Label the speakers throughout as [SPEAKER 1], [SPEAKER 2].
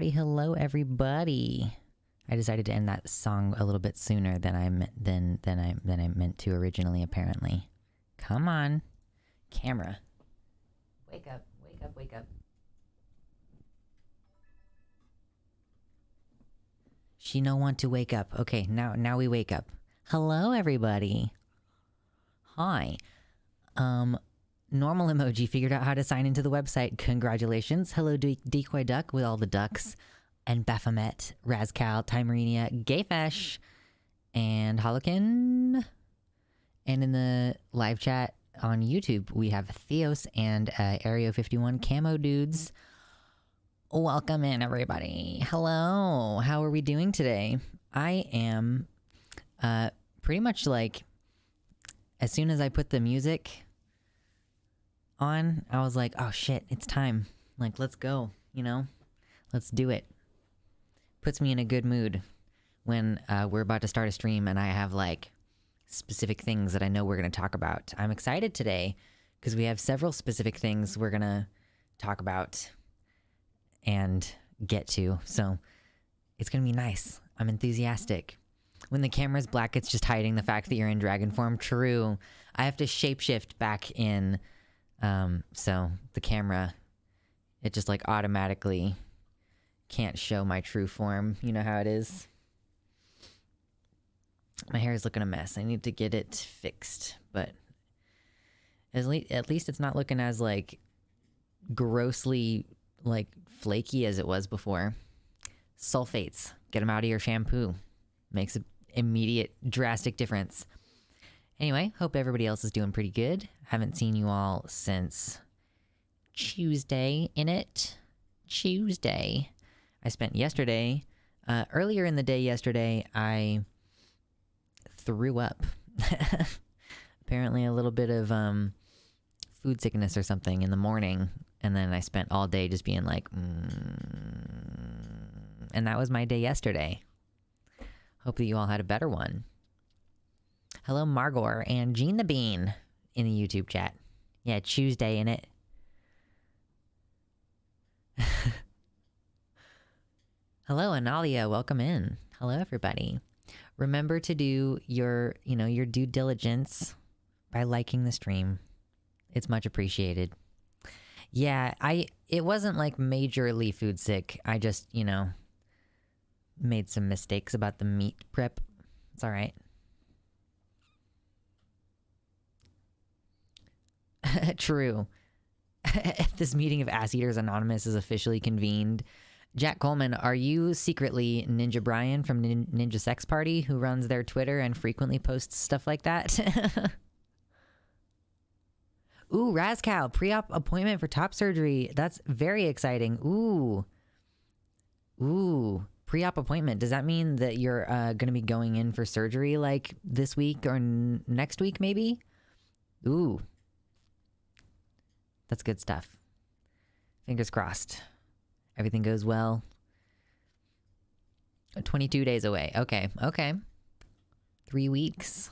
[SPEAKER 1] Hello, everybody. I decided to end that song a little bit sooner than I meant to originally, apparently. Come on. Camera. Wake up, wake up, wake up. She no want to wake up. Okay, now we wake up. Hello, everybody. Hi. Normal emoji figured out how to sign into the website. Congratulations. Hello, Decoy Duck with all the ducks. And Baphomet, Razcal, Timerinia, Gayfesh, and Holokin. And in the live chat on YouTube, we have Theos and Aereo 51 Camo Dudes. Welcome in, everybody. Hello. How are we doing today? I am pretty much like, as soon as I put the music on, I was like, oh shit, it's time. Like, let's go, you know? Let's do it. Puts me in a good mood when we're about to start a stream and I have like specific things that I know we're going to talk about. I'm excited today because we have several specific things we're going to talk about and get to. So it's going to be nice. I'm enthusiastic. When the camera's black, it's just hiding the fact that you're in dragon form. True. I have to shapeshift back in. So the camera, it just like automatically can't show my true form. You know how it is. My hair is looking a mess. I need to get it fixed, but at least it's not looking as like grossly like flaky as it was before. Sulfates, get them out of your shampoo. Makes an immediate drastic difference. Anyway, hope everybody else is doing pretty good. Haven't seen you all since Tuesday, Tuesday. I spent yesterday, earlier in the day yesterday, I threw up. Apparently a little bit of food sickness or something in the morning. And then I spent all day just being like, And that was my day yesterday. Hope that you all had a better one. Hello, Margor and Gene the Bean in the YouTube chat. Yeah, Tuesday in it. Hello, Analia. Welcome in. Hello, everybody. Remember to do your due diligence by liking the stream. It's much appreciated. Yeah, it wasn't like majorly food sick. I just, made some mistakes about the meat prep. It's all right. True. This meeting of Ass Eaters Anonymous is officially convened. Jack Coleman, are you secretly Ninja Brian from Ninja Sex Party who runs their Twitter and frequently posts stuff like that? Ooh, Razcal, pre-op appointment for top surgery. That's very exciting. Ooh, pre-op appointment. Does that mean that you're going to be going in for surgery like this week or next week maybe? Ooh. That's good stuff. Fingers crossed. Everything goes well. 22 days away. Okay. 3 weeks.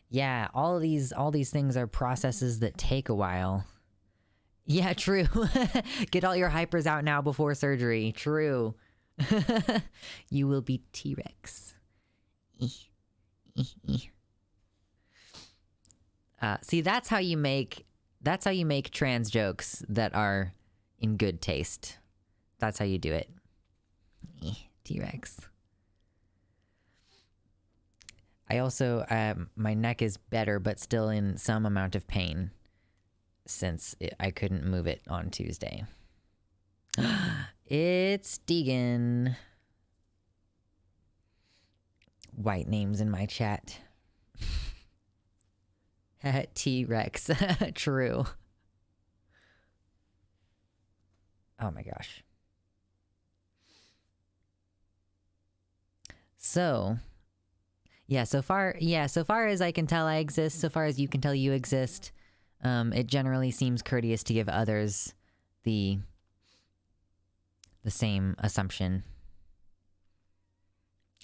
[SPEAKER 1] Yeah, all these things are processes that take a while. Yeah, true. Get all your hypers out now before surgery. True. You will be T-Rex. See, that's how you make trans jokes that are in good taste. That's how you do it. T-Rex. I also, my neck is better, but still in some amount of pain since I couldn't move it on Tuesday. It's Deegan. White names in my chat. T-Rex. True. Oh my gosh. So far as I can tell I exist, so far as you can tell you exist, it generally seems courteous to give others the same assumption.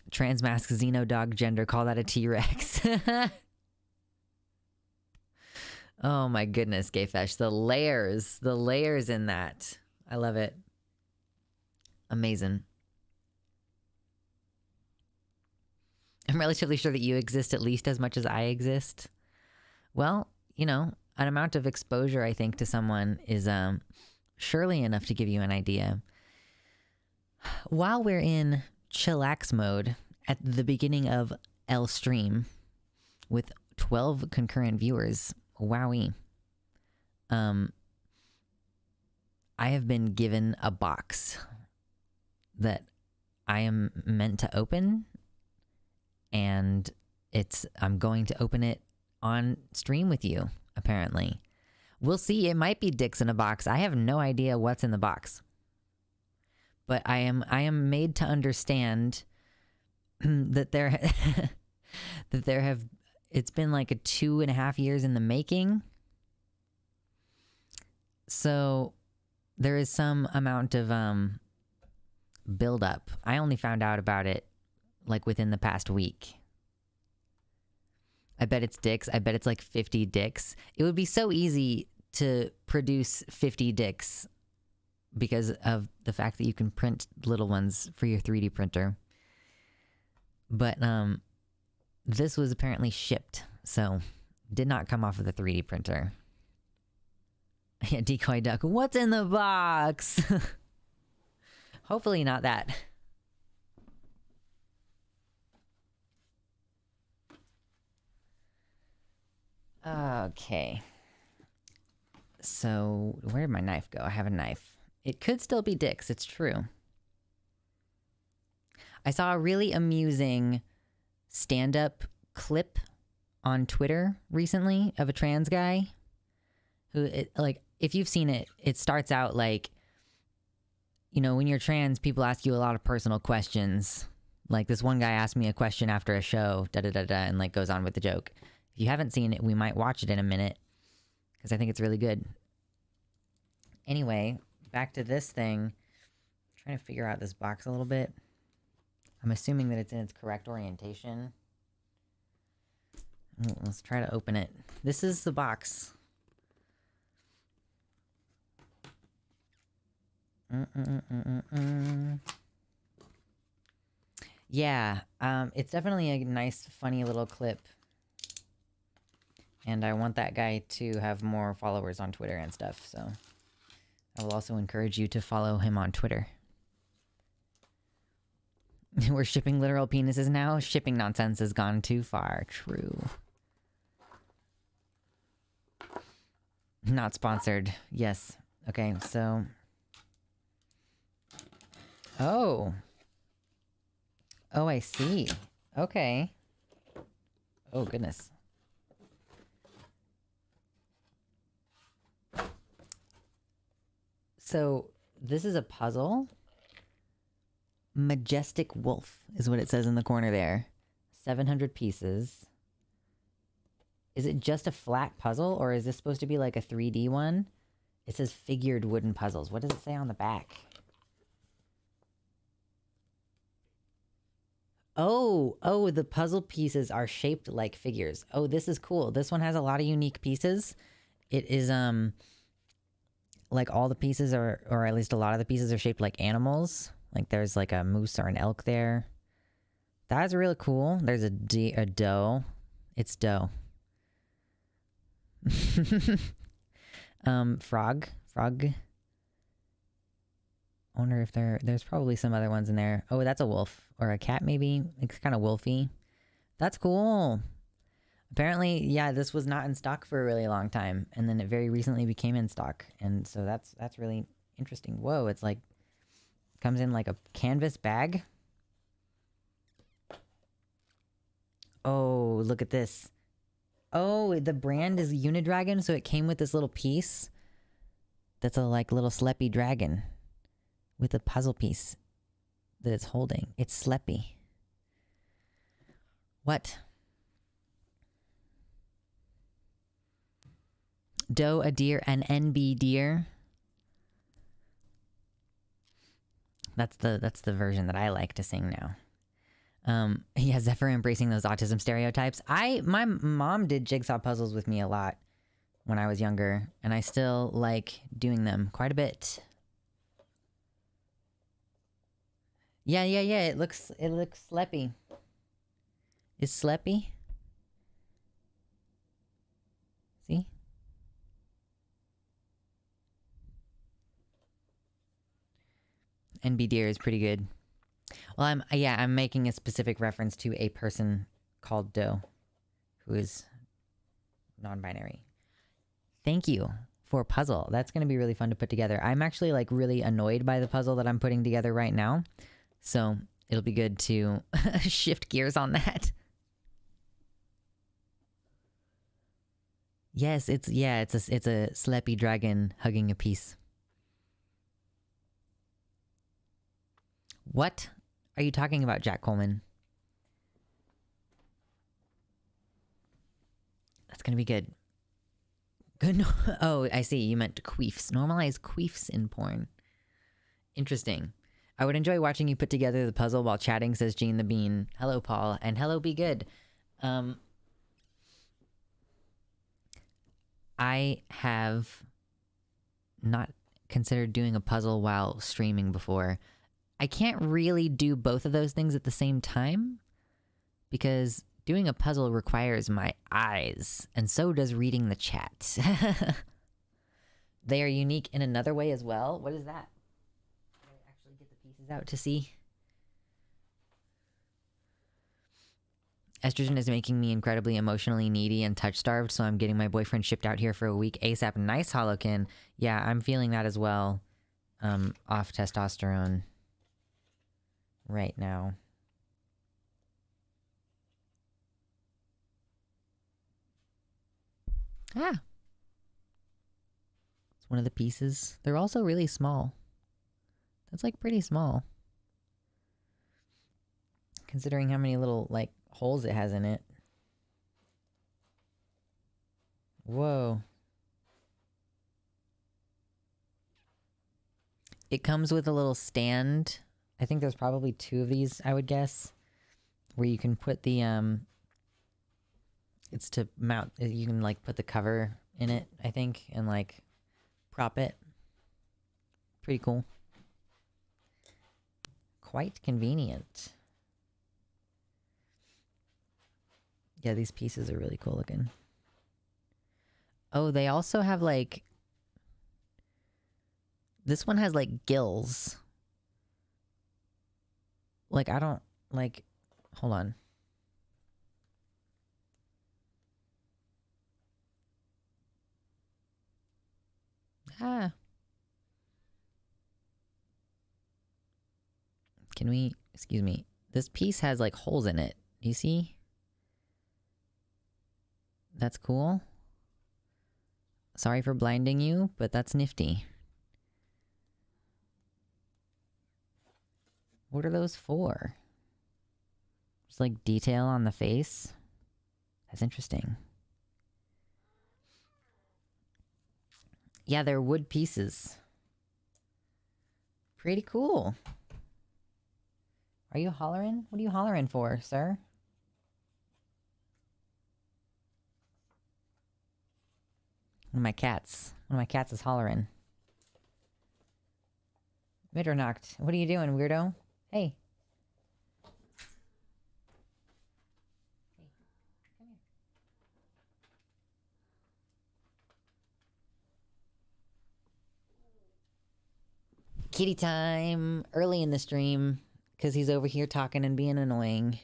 [SPEAKER 1] Transmask Xenodog gender, call that a T-Rex. Oh my goodness, Gayfesh, the layers in that. I love it. Amazing. I'm relatively sure that you exist at least as much as I exist. Well, you know, an amount of exposure, I think, to someone is surely enough to give you an idea. While we're in chillax mode at the beginning of L stream with 12 concurrent viewers, wowee. I have been given a box that I am meant to open, and I'm going to open it on stream with you, apparently. We'll see. It might be dicks in a box. I have no idea what's in the box. But I am made to understand that it's been like a 2.5 years in the making. So there is some amount of build up. I only found out about it like within the past week. I bet it's dicks. I bet it's like 50 dicks. It would be so easy to produce 50 dicks because of the fact that you can print little ones for your 3D printer. But this was apparently shipped, so did not come off of the 3D printer. Yeah, Decoy Duck, what's in the box? Hopefully not that. Okay. So, where did my knife go? I have a knife. It could still be dicks, it's true. I saw a really amusing stand-up clip on Twitter recently of a trans guy who, if you've seen it, it starts out like, you know, when you're trans, people ask you a lot of personal questions. Like this one guy asked me a question after a show, and like goes on with the joke. If you haven't seen it, we might watch it in a minute because I think it's really good. Anyway, back to this thing. I'm trying to figure out this box a little bit. I'm assuming that it's in its correct orientation. Let's try to open it. This is the box. Yeah, it's definitely a nice, funny little clip. And I want that guy to have more followers on Twitter and stuff, so I will also encourage you to follow him on Twitter. We're shipping literal penises now? Shipping nonsense has gone too far. True. Not sponsored. Yes. Okay, so... Oh. Oh, I see. Okay. Oh, goodness. So, this is a puzzle. Majestic Wolf is what it says in the corner there. 700 pieces. Is it just a flat puzzle, or is this supposed to be like a 3D one? It says figured wooden puzzles. What does it say on the back? Oh, the puzzle pieces are shaped like figures. Oh, this is cool. This one has a lot of unique pieces. It is, like all the pieces are, or at least a lot of the pieces are shaped like animals. Like there's like a moose or an elk there. That's really cool. There's a doe. It's doe. Frog. I wonder if there's probably some other ones in there. Oh, that's a wolf. Or a cat, maybe. It's kind of wolfy. That's cool. Apparently, yeah, this was not in stock for a really long time. And then it very recently became in stock. And so that's really interesting. Whoa, it's like... comes in like a canvas bag. Oh, look at this. Oh, the brand is Unidragon, so it came with this little piece. That's a like little sleppy dragon. With a puzzle piece that it's holding. It's Sleppy. What? Doe, a deer, an NB deer. That's the version that I like to sing now. Yeah, Zephyr embracing those autism stereotypes. My mom did jigsaw puzzles with me a lot when I was younger, and I still like doing them quite a bit. Yeah. It looks sleppy. Is sleppy? See? NB Deer is pretty good. Well, I'm making a specific reference to a person called Doe, who is non-binary. Thank you for puzzle. That's going to be really fun to put together. I'm actually like really annoyed by the puzzle that I'm putting together right now, so it'll be good to shift gears on that. Yes, it's a sleepy dragon hugging a piece. What are you talking about, Jack Coleman? That's gonna be good. Good. No oh, I see. You meant queefs. Normalize queefs in porn. Interesting. I would enjoy watching you put together the puzzle while chatting, says Gene the Bean. Hello, Paul, and hello, Be Good. I have not considered doing a puzzle while streaming before. I can't really do both of those things at the same time because doing a puzzle requires my eyes, and so does reading the chat. They are unique in another way as well. What is that? Can I actually get the pieces out to see? Estrogen is making me incredibly emotionally needy and touch-starved, so I'm getting my boyfriend shipped out here for a week ASAP. Nice, Holokin. Yeah, I'm feeling that as well. Off testosterone right now. Ah. It's one of the pieces. They're also really small. That's like pretty small, considering how many little like holes it has in it. Whoa. It comes with a little stand. I think there's probably 2 of these, I would guess, where you can put the it's to mount, you can like put the cover in it, I think, and like prop it. Pretty cool. Quite convenient. Yeah, these pieces are really cool looking. Oh, they also have like... This one has like gills. Like, I don't... Like... Hold on. Ah. Can we... Excuse me. This piece has like holes in it. You see? That's cool. Sorry for blinding you, but that's nifty. What are those for? Just like detail on the face? That's interesting. Yeah, they're wood pieces. Pretty cool. Are you hollering? What are you hollering for, sir? One of my cats is hollering. Mitternacht, what are you doing, weirdo? Hey. Hey, come here. Kitty time. Early in the stream, because he's over here talking and being annoying.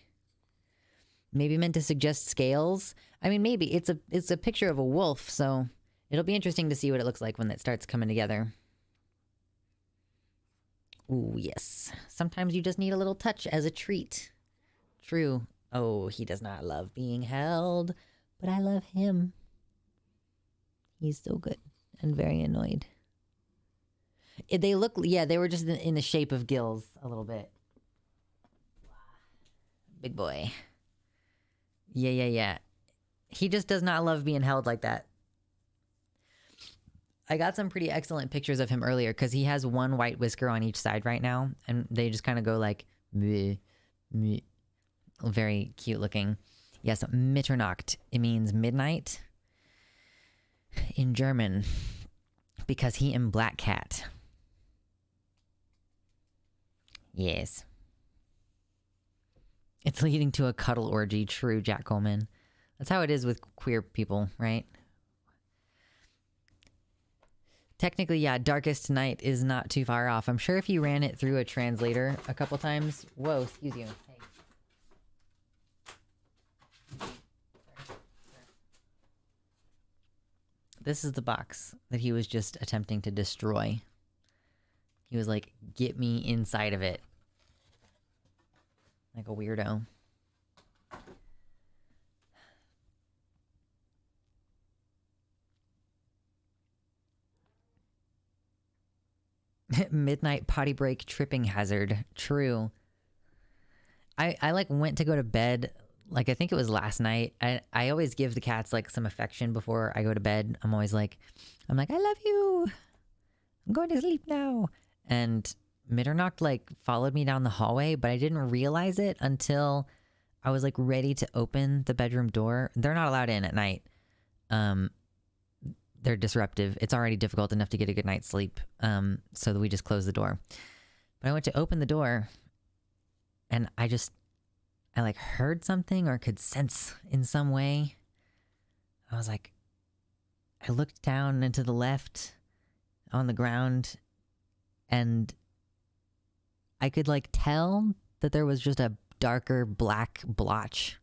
[SPEAKER 1] Maybe meant to suggest scales. I mean, maybe. It's a picture of a wolf, so... It'll be interesting to see what it looks like when it starts coming together. Ooh, yes. Sometimes you just need a little touch as a treat. True. Oh, he does not love being held, but I love him. He's so good and very annoyed. They look, yeah, they were just in the shape of gills a little bit. Big boy. Yeah. He just does not love being held like that. I got some pretty excellent pictures of him earlier because he has one white whisker on each side right now, and they just kind of go like, meh, meh. Very cute looking. Yes, Mitternacht. It means midnight in German because he am black cat. Yes. It's leading to a cuddle orgy. True, Jack Coleman. That's how it is with queer people, right? Technically, yeah, Darkest Night is not too far off. I'm sure if you ran it through a translator a couple times... Whoa, excuse you. Hey. This is the box that he was just attempting to destroy. He was like, get me inside of it. Like a weirdo. Midnight potty break tripping hazard. True. I like went to go to bed, like I think it was last night. I always give the cats like some affection before I go to bed. I'm like, I love you. I'm going to sleep now. And Mitternacht like followed me down the hallway, but I didn't realize it until I was like ready to open the bedroom door. They're not allowed in at night. They're disruptive. It's already difficult enough to get a good night's sleep. So that we just closed the door. But I went to open the door and I like heard something or could sense in some way. I was like, I looked down and to the left on the ground and I could like tell that there was just a darker black blotch.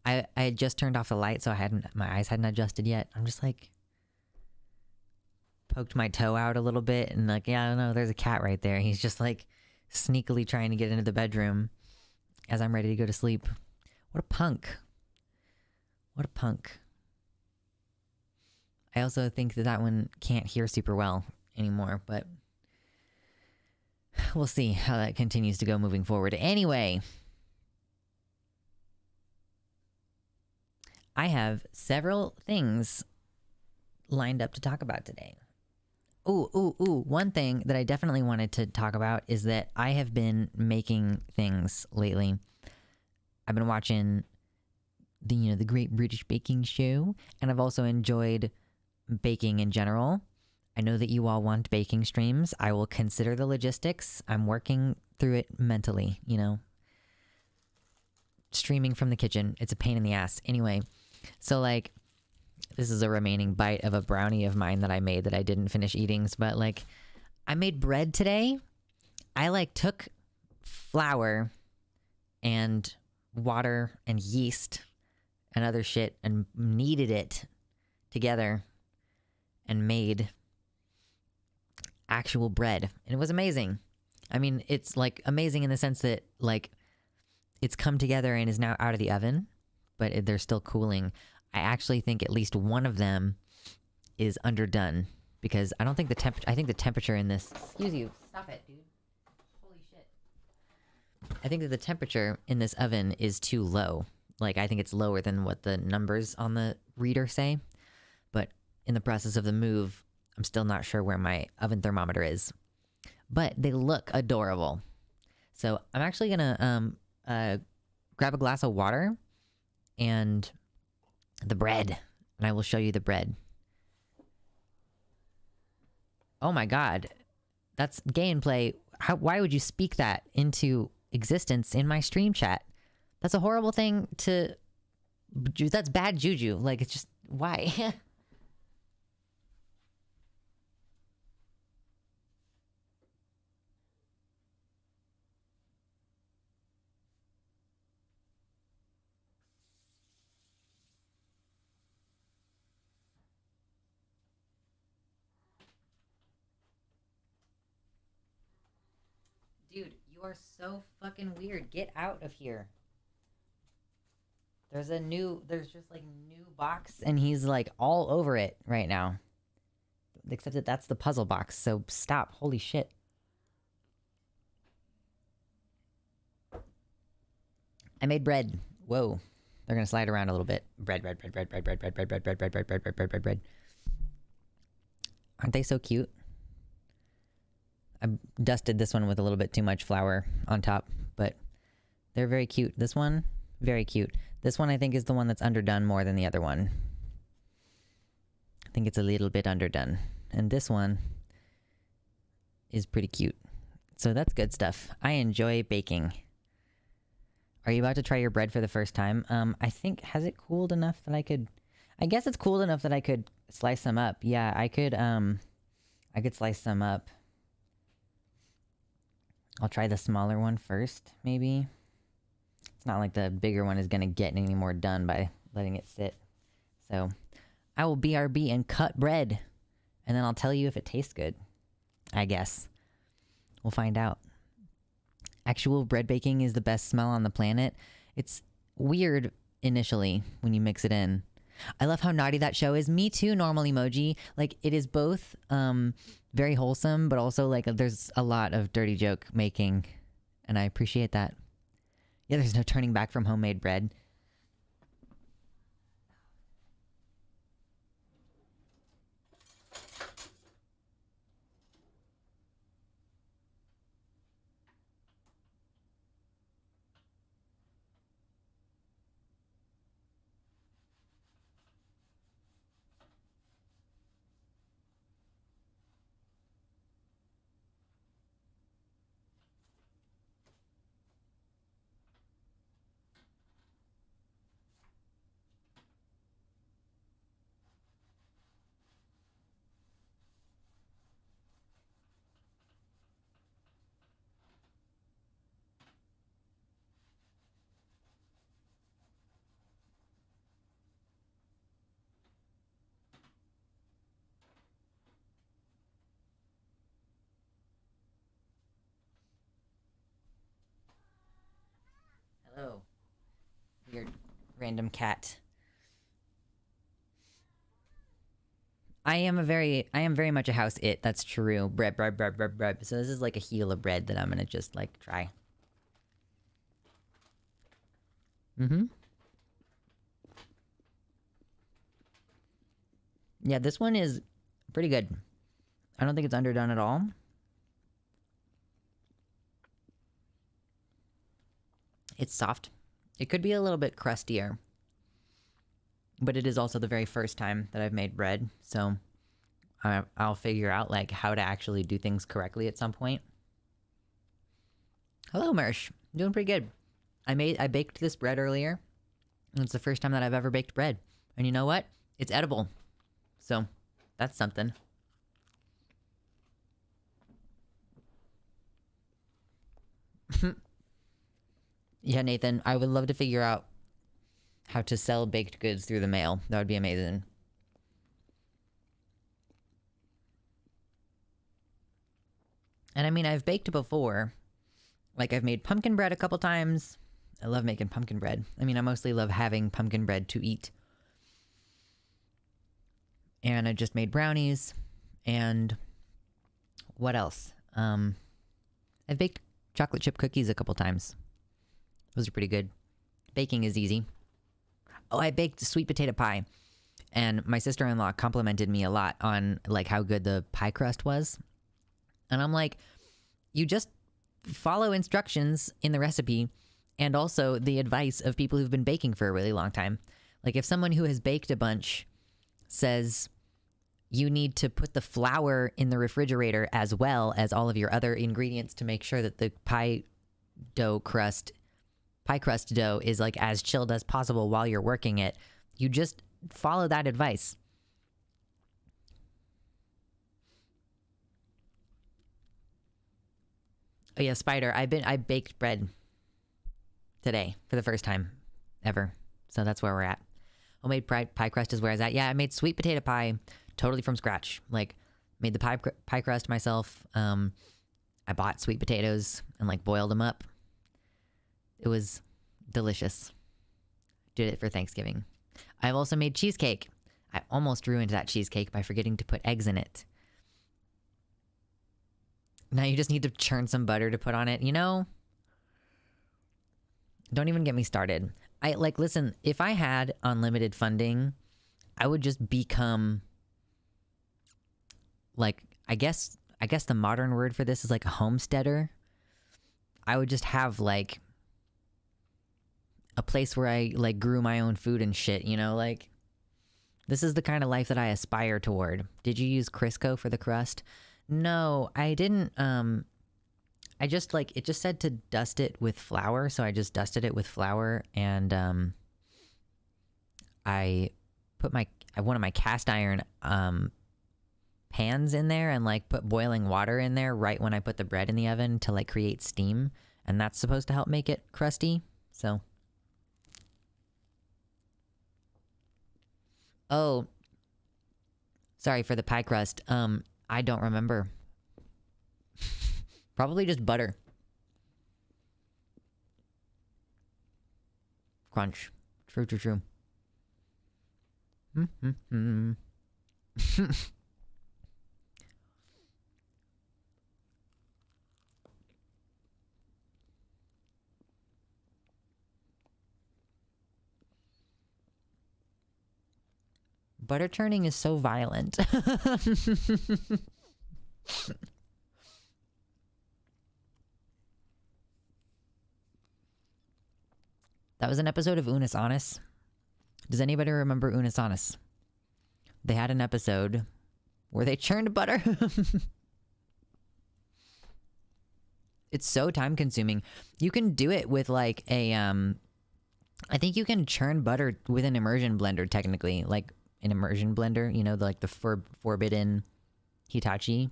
[SPEAKER 1] I had just turned off the light, so my eyes hadn't adjusted yet. I'm just like, poked my toe out a little bit and like, yeah, I don't know, there's a cat right there. He's just like sneakily trying to get into the bedroom as I'm ready to go to sleep. What a punk. What a punk. I also think that one can't hear super well anymore, but we'll see how that continues to go moving forward. Anyway, I have several things lined up to talk about today. Ooh. One thing that I definitely wanted to talk about is that I have been making things lately. I've been watching the Great British Baking Show, and I've also enjoyed baking in general. I know that you all want baking streams. I will consider the logistics. I'm working through it mentally, Streaming from the kitchen. It's a pain in the ass. Anyway, so like, this is a remaining bite of a brownie of mine that I made that I didn't finish eating. But like, I made bread today. I like took flour and water and yeast and other shit and kneaded it together and made actual bread. And it was amazing. I mean, it's like amazing in the sense that like it's come together and is now out of the oven, but they're still cooling. I actually think at least one of them is underdone because I don't think I think the temperature in this, excuse you, stop it, dude. Holy shit. I think that the temperature in this oven is too low. Like, I think it's lower than what the numbers on the reader say. But in the process of the move, I'm still not sure where my oven thermometer is. But they look adorable. So I'm actually gonna grab a glass of water and the bread, and I will show you the bread. Oh my god, that's gameplay. Why would you speak that into existence in my stream chat? That's a horrible thing to... That's bad juju. Like, it's just... Why? Dude, you are so fucking weird. Get out of here. There's just like new box and he's like all over it right now. Except that that's the puzzle box, so stop. Holy shit. I made bread. Whoa. They're gonna slide around a little bit. Bread. Aren't they so cute? I dusted this one with a little bit too much flour on top, but they're very cute. This one, very cute. This one I think is the one that's underdone more than the other one. I think it's a little bit underdone. And this one is pretty cute. So that's good stuff. I enjoy baking. Are you about to try your bread for the first time? I think, has it cooled enough that I could... I guess it's cooled enough that I could slice them up. Yeah, I could slice them up. I'll try the smaller one first, maybe. It's not like the bigger one is gonna get any more done by letting it sit. So, I will BRB and cut bread. And then I'll tell you if it tastes good. I guess. We'll find out. Actual bread baking is the best smell on the planet. It's weird initially when you mix it in. I love how naughty that show is. Me too, normal emoji. Like, it is both very wholesome, but also, like, there's a lot of dirty joke making. And I appreciate that. Yeah, there's no turning back from homemade bread. Hello. Weird random cat. I am very much a house it. That's true. Bread. So this is like a heel of bread that I'm gonna just like try. Yeah, this one is pretty good. I don't think it's underdone at all. It's soft. It could be a little bit crustier. But it is also the very first time that I've made bread, so I'll figure out, like, how to actually do things correctly at some point. Hello, Mersh. Doing pretty good. I baked this bread earlier, and it's the first time that I've ever baked bread. And you know what? It's edible. So, that's something. Yeah, Nathan, I would love to figure out how to sell baked goods through the mail. That would be amazing. And I mean, I've baked before. Like, I've made pumpkin bread a couple times. I love making pumpkin bread. I mean, I mostly love having pumpkin bread to eat. And I just made brownies. And what else? I've baked chocolate chip cookies a couple times. Those are pretty good. Baking is easy. Oh, I baked sweet potato pie. And my sister-in-law complimented me a lot on, like, how good the pie crust was. And I'm like, you just follow instructions in the recipe and also the advice of people who've been baking for a really long time. Like, if someone who has baked a bunch says you need to put the flour in the refrigerator as well as all of your other ingredients to make sure that the pie crust dough is, like, as chilled as possible while you're working it, you just follow that advice. Oh yeah, Spider, I baked bread today for the first time ever. So that's where we're at. Homemade pie crust is where I was at. Yeah, I made sweet potato pie totally from scratch. Like, made the pie crust myself. I bought sweet potatoes and, like, boiled them up. It was delicious. Did it for Thanksgiving. I've also made cheesecake. I almost ruined that cheesecake by forgetting to put eggs in it. Now you just need to churn some butter to put on it, you know? Don't even get me started. Listen, if I had unlimited funding, I would just become, like, I guess the modern word for this is, like, a homesteader. I would just have, like, a place where I, like, grew my own food and shit, you know? Like, this is the kind of life that I aspire toward. Did you use Crisco for the crust? No, I didn't I just like, it just said to dust it with flour, so I just dusted it with flour, and I put one of my cast iron pans in there and like put boiling water in there right when I put the bread in the oven to like create steam, and that's supposed to help make it crusty. So oh, sorry for the pie crust. I don't remember. Probably just butter. Crunch. True, true, true. Butter churning is so violent. That was an episode of Unis Honest. Does anybody remember Unis Honest? They had an episode where they churned butter. It's so time consuming. You can do it with like a I think you can churn butter with an immersion blender technically, like an immersion blender, you know, like the forbidden Hitachi.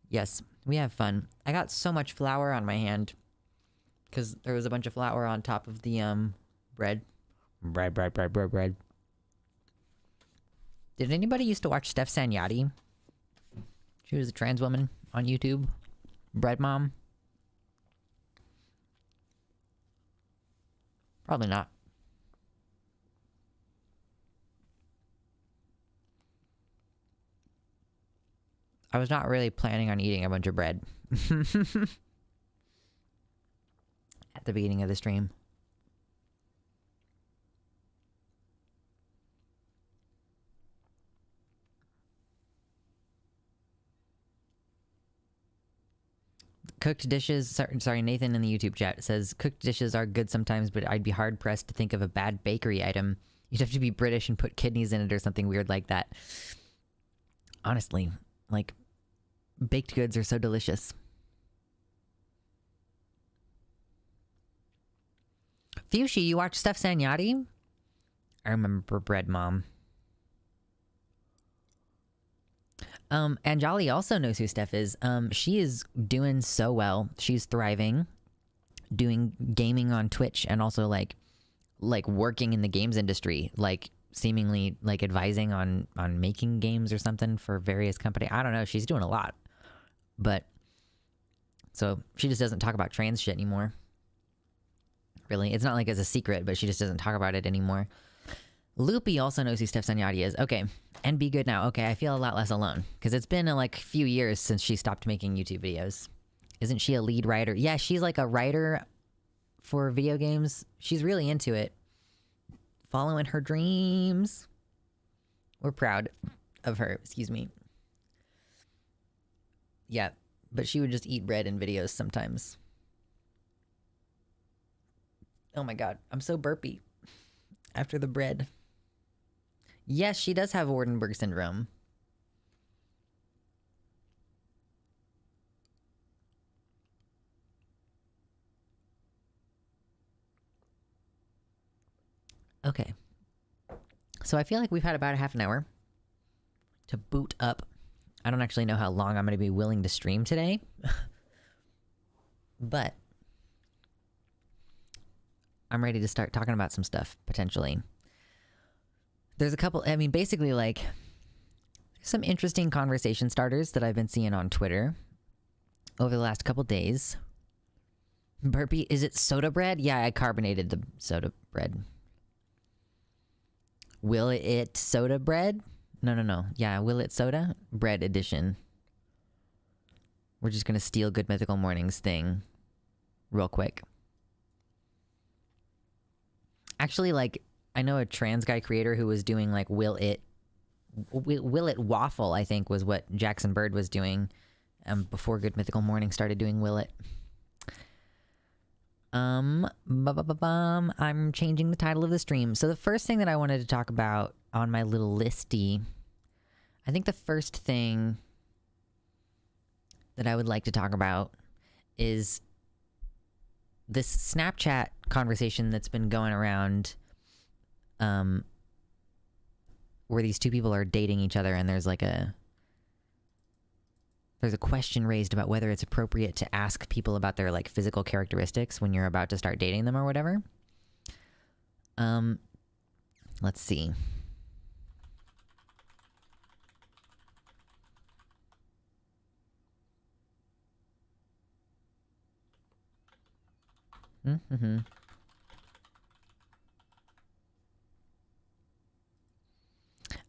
[SPEAKER 1] Yes, we have fun. I got so much flour on my hand because there was a bunch of flour on top of the bread. Bread. Did anybody used to watch Steph Sanyati? She was a trans woman on YouTube. Bread mom. Probably not. I was not really planning on eating a bunch of bread at the beginning of the stream. Cooked dishes, sorry, Nathan in the YouTube chat says, cooked dishes are good sometimes, but I'd be hard-pressed to think of a bad bakery item. You'd have to be British and put kidneys in it or something weird like that. Honestly, like, baked goods are so delicious. Fushi, you watch Steph Sanyati? I remember Bread Mom. Anjali also knows who Steph is. She is doing so well. She's thriving, doing gaming on Twitch, and also like working in the games industry, like seemingly like advising on making games or something for various companies. I don't know. She's doing a lot, but so she just doesn't talk about trans shit anymore. Really, it's not like it's a secret, but she just doesn't talk about it anymore. Loopy also knows who Steph Sanyati is. Okay, and Be Good Now. Okay, I feel a lot less alone because it's been like a few years since she stopped making YouTube videos. Isn't she a lead writer? Yeah, she's like a writer for video games. She's really into it. Following her dreams. We're proud of her. Excuse me. Yeah, but she would just eat bread in videos sometimes. Oh my god, I'm so burpy after the bread. Yes, she does have Waardenburg syndrome. Okay. So I feel like we've had about a half an hour to boot up. I don't actually know how long I'm going to be willing to stream today. But I'm ready to start talking about some stuff, potentially. There's a couple, I mean, basically, like, some interesting conversation starters that I've been seeing on Twitter over the last couple days. Burpee, is it soda bread? Yeah, I carbonated the soda bread. Will it soda bread? No. Yeah, will it soda? Bread edition. We're just gonna steal Good Mythical Mornings thing real quick. Actually, like, I know a trans guy creator who was doing like Will It Waffle, I think was what Jackson Bird was doing before Good Mythical Morning started doing Will It. I'm changing the title of the stream. So the first thing that I wanted to talk about on my little listy, I think the first thing that I would like to talk about is this Snapchat conversation that's been going around, where these two people are dating each other, and there's a question raised about whether it's appropriate to ask people about their like physical characteristics when you're about to start dating them or whatever. Let's see. Mm-hmm.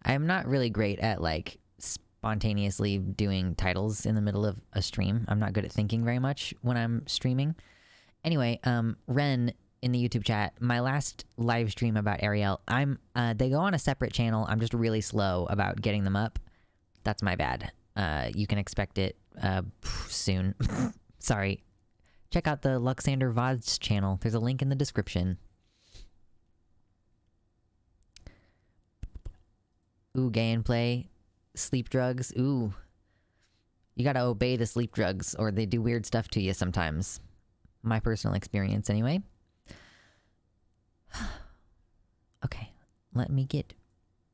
[SPEAKER 1] I'm not really great at like spontaneously doing titles in the middle of a stream. I'm not good at thinking very much when I'm streaming. Anyway, Ren in the YouTube chat, my last live stream about Ariel, they go on a separate channel. I'm just really slow about getting them up. That's my bad. You can expect it soon. Sorry. Check out the Luxander VODs channel. There's a link in the description. Ooh, gay and play. Sleep drugs. Ooh. You gotta obey the sleep drugs or they do weird stuff to you sometimes. My personal experience anyway. Okay. Let me get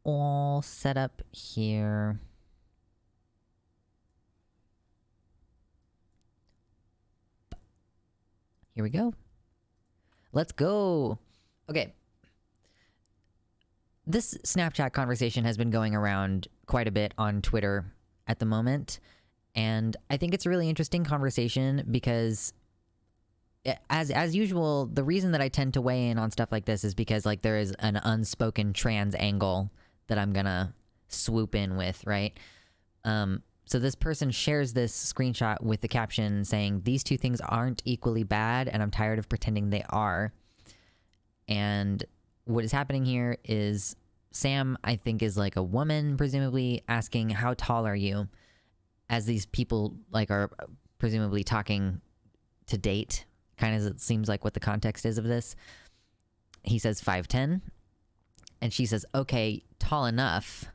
[SPEAKER 1] all set up here. Here we go. Let's go. Okay. This Snapchat conversation has been going around quite a bit on Twitter at the moment. And I think it's a really interesting conversation because as usual, the reason that I tend to weigh in on stuff like this is because like there is an unspoken trans angle that I'm gonna swoop in with, right? So this person shares this screenshot with the caption saying, "These two things aren't equally bad, and I'm tired of pretending they are." And what is happening here is Sam, I think, is like a woman, presumably asking, "How tall are you?" As these people like are presumably talking to date, kind of it seems like what the context is of this. He says 5'10", and she says, "Okay, tall enough."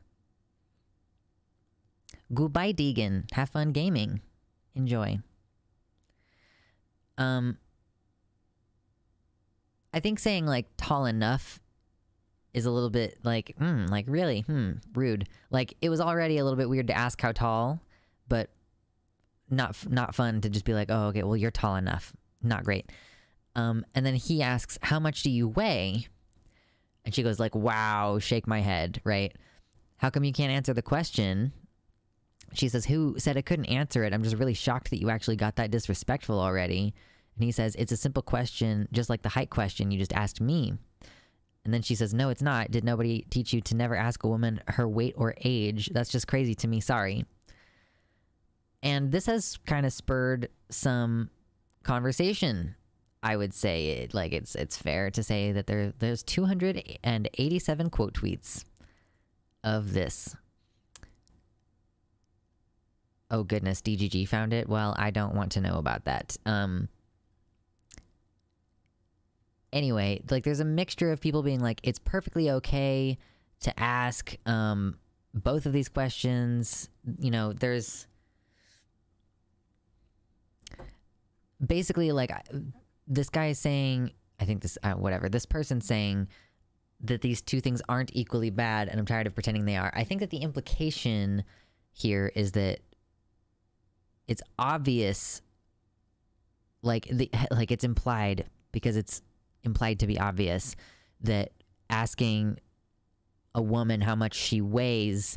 [SPEAKER 1] Goodbye, Deegan. Have fun gaming. Enjoy. I think saying like tall enough is a little bit like, really, rude. Like it was already a little bit weird to ask how tall, but not fun to just be like, oh, okay, well, you're tall enough. Not great. And then he asks, "How much do you weigh?" And she goes like, "Wow, shake my head," right? "How come you can't answer the question?" She says, "Who said I couldn't answer it? I'm just really shocked that you actually got that disrespectful already." And he says, "It's a simple question, just like the height question you just asked me." And then she says, "No, it's not. Did nobody teach you to never ask a woman her weight or age? That's just crazy to me. Sorry." And this has kind of spurred some conversation. I would say it's fair to say that there's 287 quote tweets of this. Oh goodness, DGG found it? Well, I don't want to know about that. Anyway, like there's a mixture of people being like, it's perfectly okay to ask both of these questions. You know, there's basically like this guy is saying, I think this, this person's saying that these two things aren't equally bad and I'm tired of pretending they are. I think that the implication here is that it's obvious, like it's implied, because it's implied to be obvious, that asking a woman how much she weighs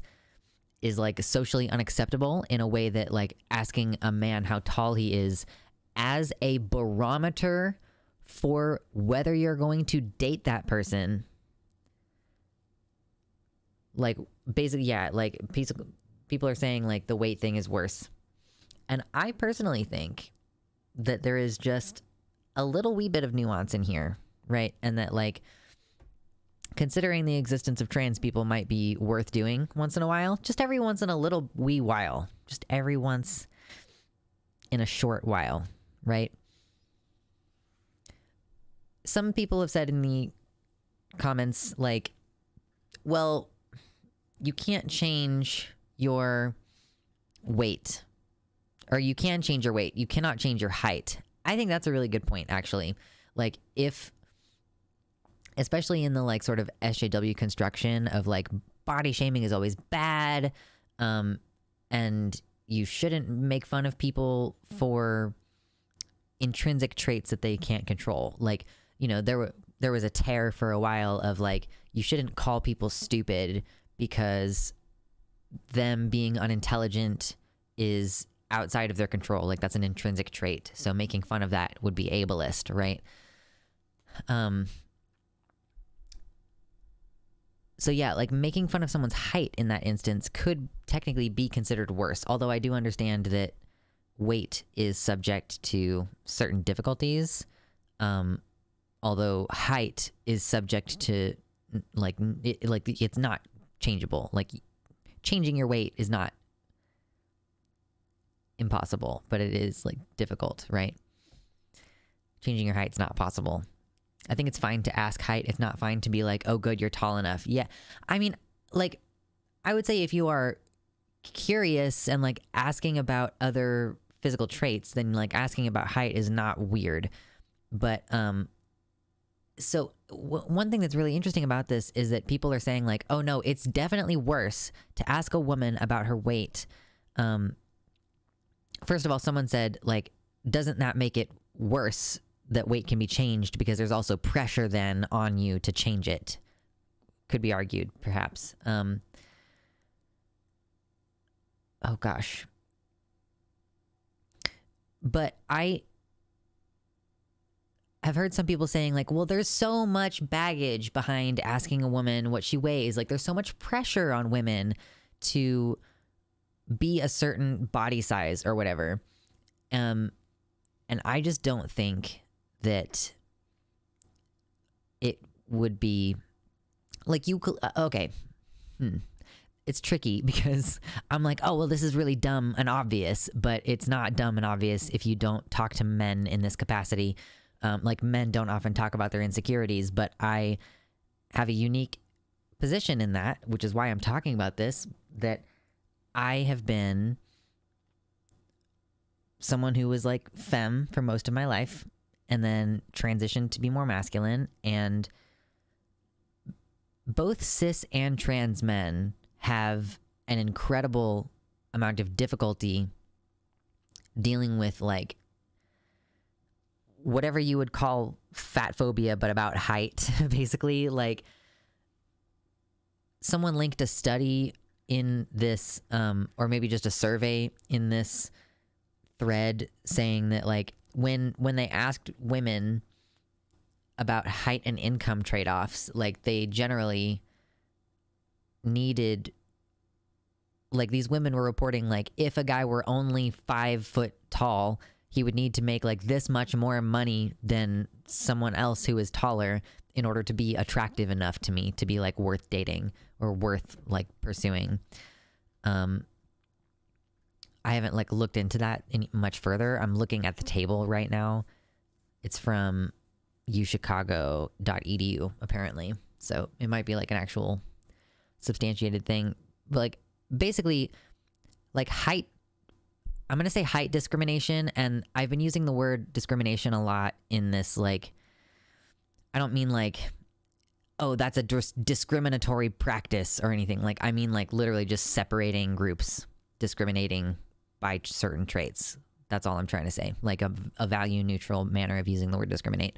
[SPEAKER 1] is like socially unacceptable in a way that like asking a man how tall he is as a barometer for whether you're going to date that person. Like basically, yeah, like people are saying like the weight thing is worse. And I personally think that there is just a little wee bit of nuance in here, right? And that like considering the existence of trans people might be worth doing once in a while. Just every once in a little wee while. Just every once in a short while, right? Some people have said in the comments, like, well, you can't change your weight. Or you can change your weight. You cannot change your height. I think that's a really good point, actually. Like, especially in the, like, sort of SJW construction of, like, body shaming is always bad, and you shouldn't make fun of people for intrinsic traits that they can't control. Like, you know, there was a tear for a while of, like, you shouldn't call people stupid because them being unintelligent is outside of their control. Like, that's an intrinsic trait. So making fun of that would be ableist, right? So yeah, like, making fun of someone's height in that instance could technically be considered worse. Although I do understand that weight is subject to certain difficulties. Although height is subject to, like, it's not changeable. Like, changing your weight is not impossible, but it is, like, difficult, right? Changing your height's not possible. I think it's fine to ask height. It's not fine to be like, oh, good, you're tall enough. Yeah. I mean, like, I would say if you are curious and, like, asking about other physical traits, then, like, asking about height is not weird. But, so one thing that's really interesting about this is that people are saying, like, oh no, it's definitely worse to ask a woman about her weight. First of all, someone said, like, doesn't that make it worse that weight can be changed because there's also pressure then on you to change it? Could be argued, perhaps. Oh gosh. But I have heard some people saying, like, well, there's so much baggage behind asking a woman what she weighs. Like, there's so much pressure on women to be a certain body size or whatever. And I just don't think that it would be, like, you could, okay. It's tricky because I'm like, oh, well, this is really dumb and obvious, but it's not dumb and obvious if you don't talk to men in this capacity. Like, men don't often talk about their insecurities, but I have a unique position in that, which is why I'm talking about this, that I have been someone who was, like, femme for most of my life and then transitioned to be more masculine. And both cis and trans men have an incredible amount of difficulty dealing with, like, whatever you would call fat phobia, but about height, basically. Like, someone linked a study in this, or maybe just a survey in this thread saying that, like, when they asked women about height and income trade-offs, like, they generally needed, like, these women were reporting, like, if a guy were only 5 foot tall, he would need to make, like, this much more money than someone else who is taller in order to be attractive enough to me to be, like, worth dating or worth, like, pursuing. I haven't, like, looked into that any much further. I'm looking at the table right now. It's from uchicago.edu, apparently. So it might be, like, an actual substantiated thing. But, like, basically, like, height, I'm going to say height discrimination, and I've been using the word discrimination a lot in this, like, I don't mean, like, oh, that's a discriminatory practice or anything. Like, I mean, like, literally just separating groups, discriminating by certain traits. That's all I'm trying to say. Like, a value neutral manner of using the word discriminate.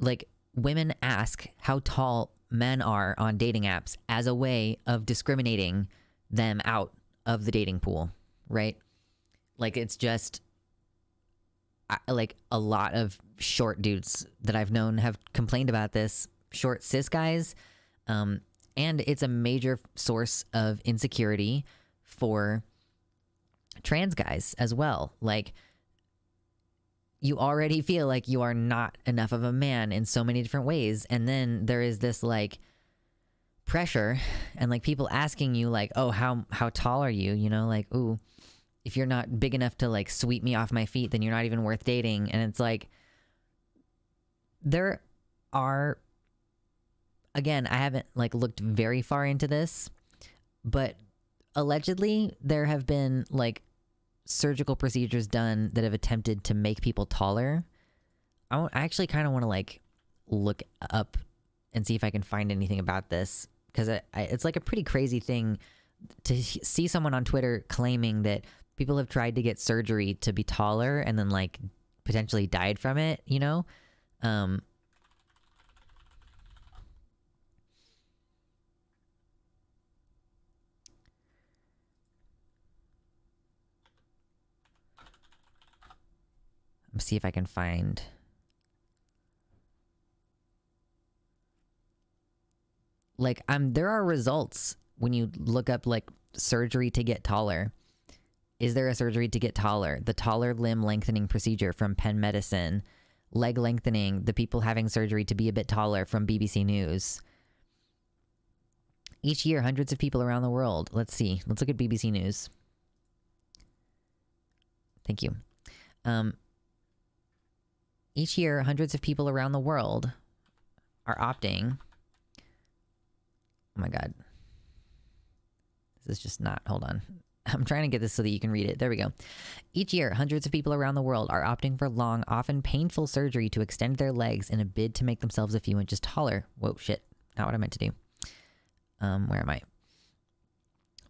[SPEAKER 1] Like, women ask how tall men are on dating apps as a way of discriminating them out of the dating pool, right? Like, it's just, like, a lot of short dudes that I've known have complained about this, short cis guys, and it's a major source of insecurity for trans guys as well. Like, you already feel like you are not enough of a man in so many different ways. And then there is this like pressure and like people asking you like, oh, how tall are you? You know, like, ooh, if you're not big enough to like sweep me off my feet, then you're not even worth dating. And it's like, there are, again, I haven't like looked very far into this, but allegedly there have been like surgical procedures done that have attempted to make people taller. I actually kind of want to like look up and see if I can find anything about this, because it's like a pretty crazy thing to see someone on Twitter claiming that people have tried to get surgery to be taller and then like potentially died from it, you know? Let's see if I can find. Like, there are results when you look up like surgery to get taller. Is there a surgery to get taller? The taller limb lengthening procedure from Penn Medicine. Leg lengthening, the people having surgery to be a bit taller from BBC News. Each year, hundreds of people around the world. Let's see. Let's look at BBC News. Thank you. Each year, hundreds of people around the world are opting. Oh my God. This is just not, hold on. I'm trying to get this so that you can read it. There we go. Each year, hundreds of people around the world are opting for long, often painful surgery to extend their legs in a bid to make themselves a few inches taller. Whoa, shit. Not what I meant to do. Where am I?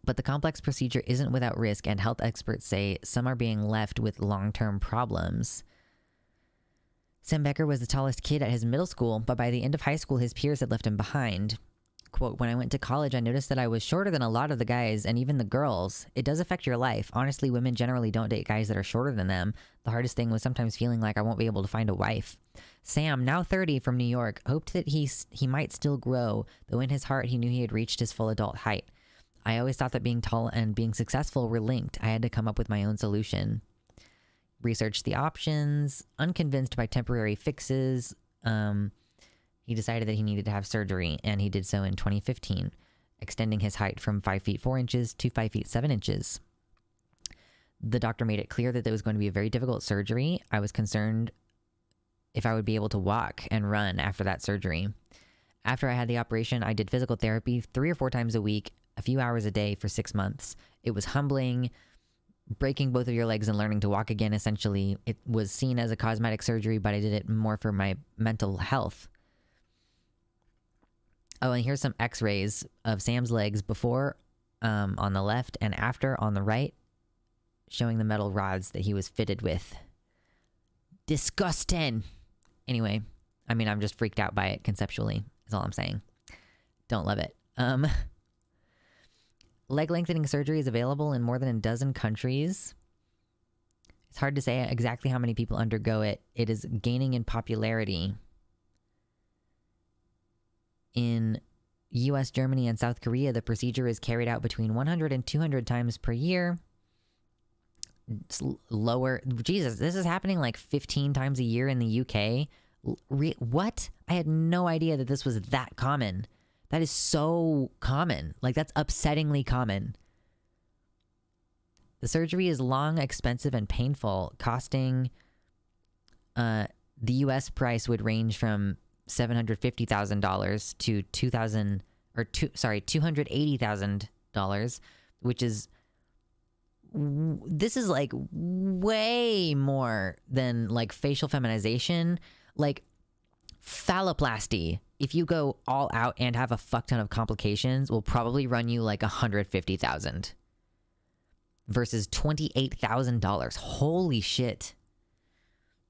[SPEAKER 1] But the complex procedure isn't without risk, and health experts say some are being left with long-term problems. Sam Becker was the tallest kid at his middle school, but by the end of high school, his peers had left him behind. Quote, when I went to college, I noticed that I was shorter than a lot of the guys and even the girls. It does affect your life. Honestly, women generally don't date guys that are shorter than them. The hardest thing was sometimes feeling like I won't be able to find a wife. Sam, now 30 from New York, hoped that he might still grow, though in his heart he knew he had reached his full adult height. I always thought that being tall and being successful were linked. I had to come up with my own solution. Researched the options, unconvinced by temporary fixes. He decided that he needed to have surgery, and he did so in 2015, extending his height from 5 feet 4 inches to 5 feet 7 inches. The doctor made it clear that there was going to be a very difficult surgery. I was concerned if I would be able to walk and run after that surgery. After I had the operation, I did physical therapy 3 or 4 times a week, a few hours a day for 6 months. It was humbling, breaking both of your legs and learning to walk again, essentially. It was seen as a cosmetic surgery, but I did it more for my mental health. Oh, and here's some x-rays of Sam's legs before on the left and after on the right, showing the metal rods that he was fitted with. Disgusting! Anyway, I mean, I'm just freaked out by it conceptually, is all I'm saying. Don't love it. Leg lengthening surgery is available in more than a dozen countries. It's hard to say exactly how many people undergo it. It is gaining in popularity. In US, Germany, and South Korea, the procedure is carried out between 100 and 200 times per year. It's lower. Jesus, this is happening like 15 times a year in the UK. What? I had no idea that this was that common. That is so common. Like, that's upsettingly common. The surgery is long, expensive, and painful, costing the US price would range from $750,000 to $280,000, which is, this is like way more than like facial feminization. Like phalloplasty, if you go all out and have a fuck ton of complications, will probably run you like $150,000 versus $28,000. Holy shit.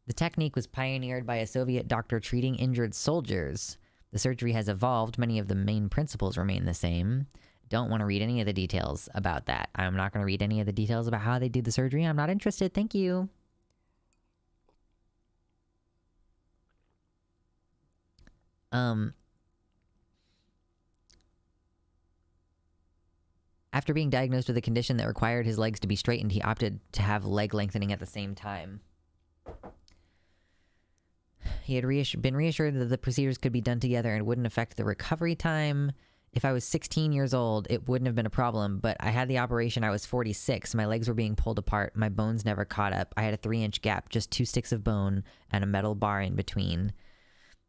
[SPEAKER 1] The technique was pioneered by a Soviet doctor treating injured soldiers. The surgery has evolved. Many of the main principles remain the same. Don't want to read any of the details about that. I'm not going to read any of the details about how they do the surgery. I'm not interested. Thank you. After being diagnosed with a condition that required his legs to be straightened, he opted to have leg lengthening at the same time. He had been reassured that the procedures could be done together and wouldn't affect the recovery time. If I was 16 years old, it wouldn't have been a problem, but I had the operation. I was 46. My legs were being pulled apart. My bones never caught up. I had a 3-inch gap, just 2 sticks of bone and a metal bar in between.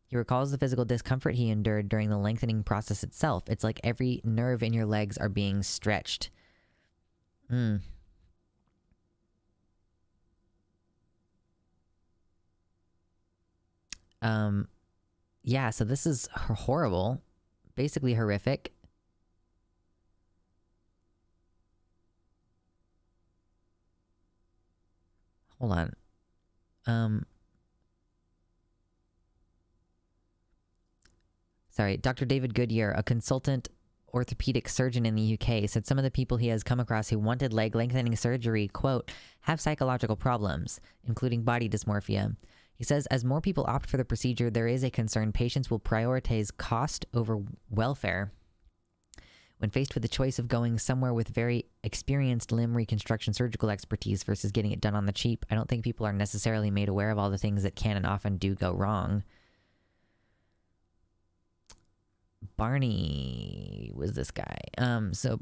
[SPEAKER 1] He recalls the physical discomfort he endured during the lengthening process itself. It's like every nerve in your legs are being stretched. Yeah, so this is horrible. Basically horrific. Hold on. Sorry, Dr. David Goodyear, a consultant orthopedic surgeon in the UK, said some of the people he has come across who wanted leg lengthening surgery, quote, have psychological problems, including body dysmorphia. He says, as more people opt for the procedure, there is a concern patients will prioritize cost over welfare. When faced with the choice of going somewhere with very experienced limb reconstruction surgical expertise versus getting it done on the cheap, I don't think people are necessarily made aware of all the things that can and often do go wrong. Barney was this guy. So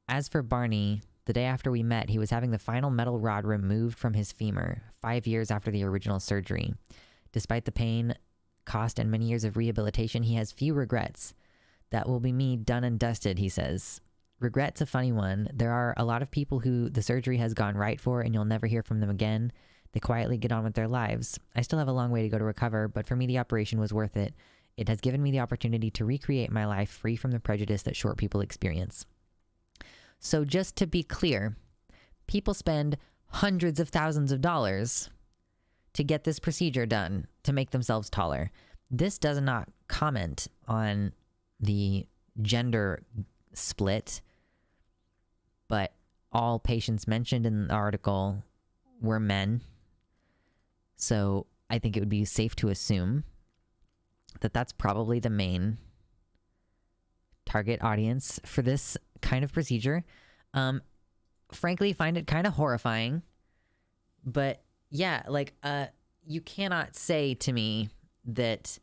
[SPEAKER 1] as for Barney, the day after we met, he was having the final metal rod removed from his femur, 5 years after the original surgery. Despite the pain, cost, and many years of rehabilitation, he has few regrets. That will be me done and dusted, he says. Regret's a funny one. There are a lot of people who the surgery has gone right for and you'll never hear from them again. They quietly get on with their lives. I still have a long way to go to recover, but for me the operation was worth it. It has given me the opportunity to recreate my life free from the prejudice that short people experience. So just to be clear, people spend hundreds of thousands of dollars to get this procedure done to make themselves taller. This does not comment on the gender split, but all patients mentioned in the article were men. So I think it would be safe to assume that that's probably the main target audience for this kind of procedure. Frankly, find it kind of horrifying. But yeah, like, you cannot say to me that,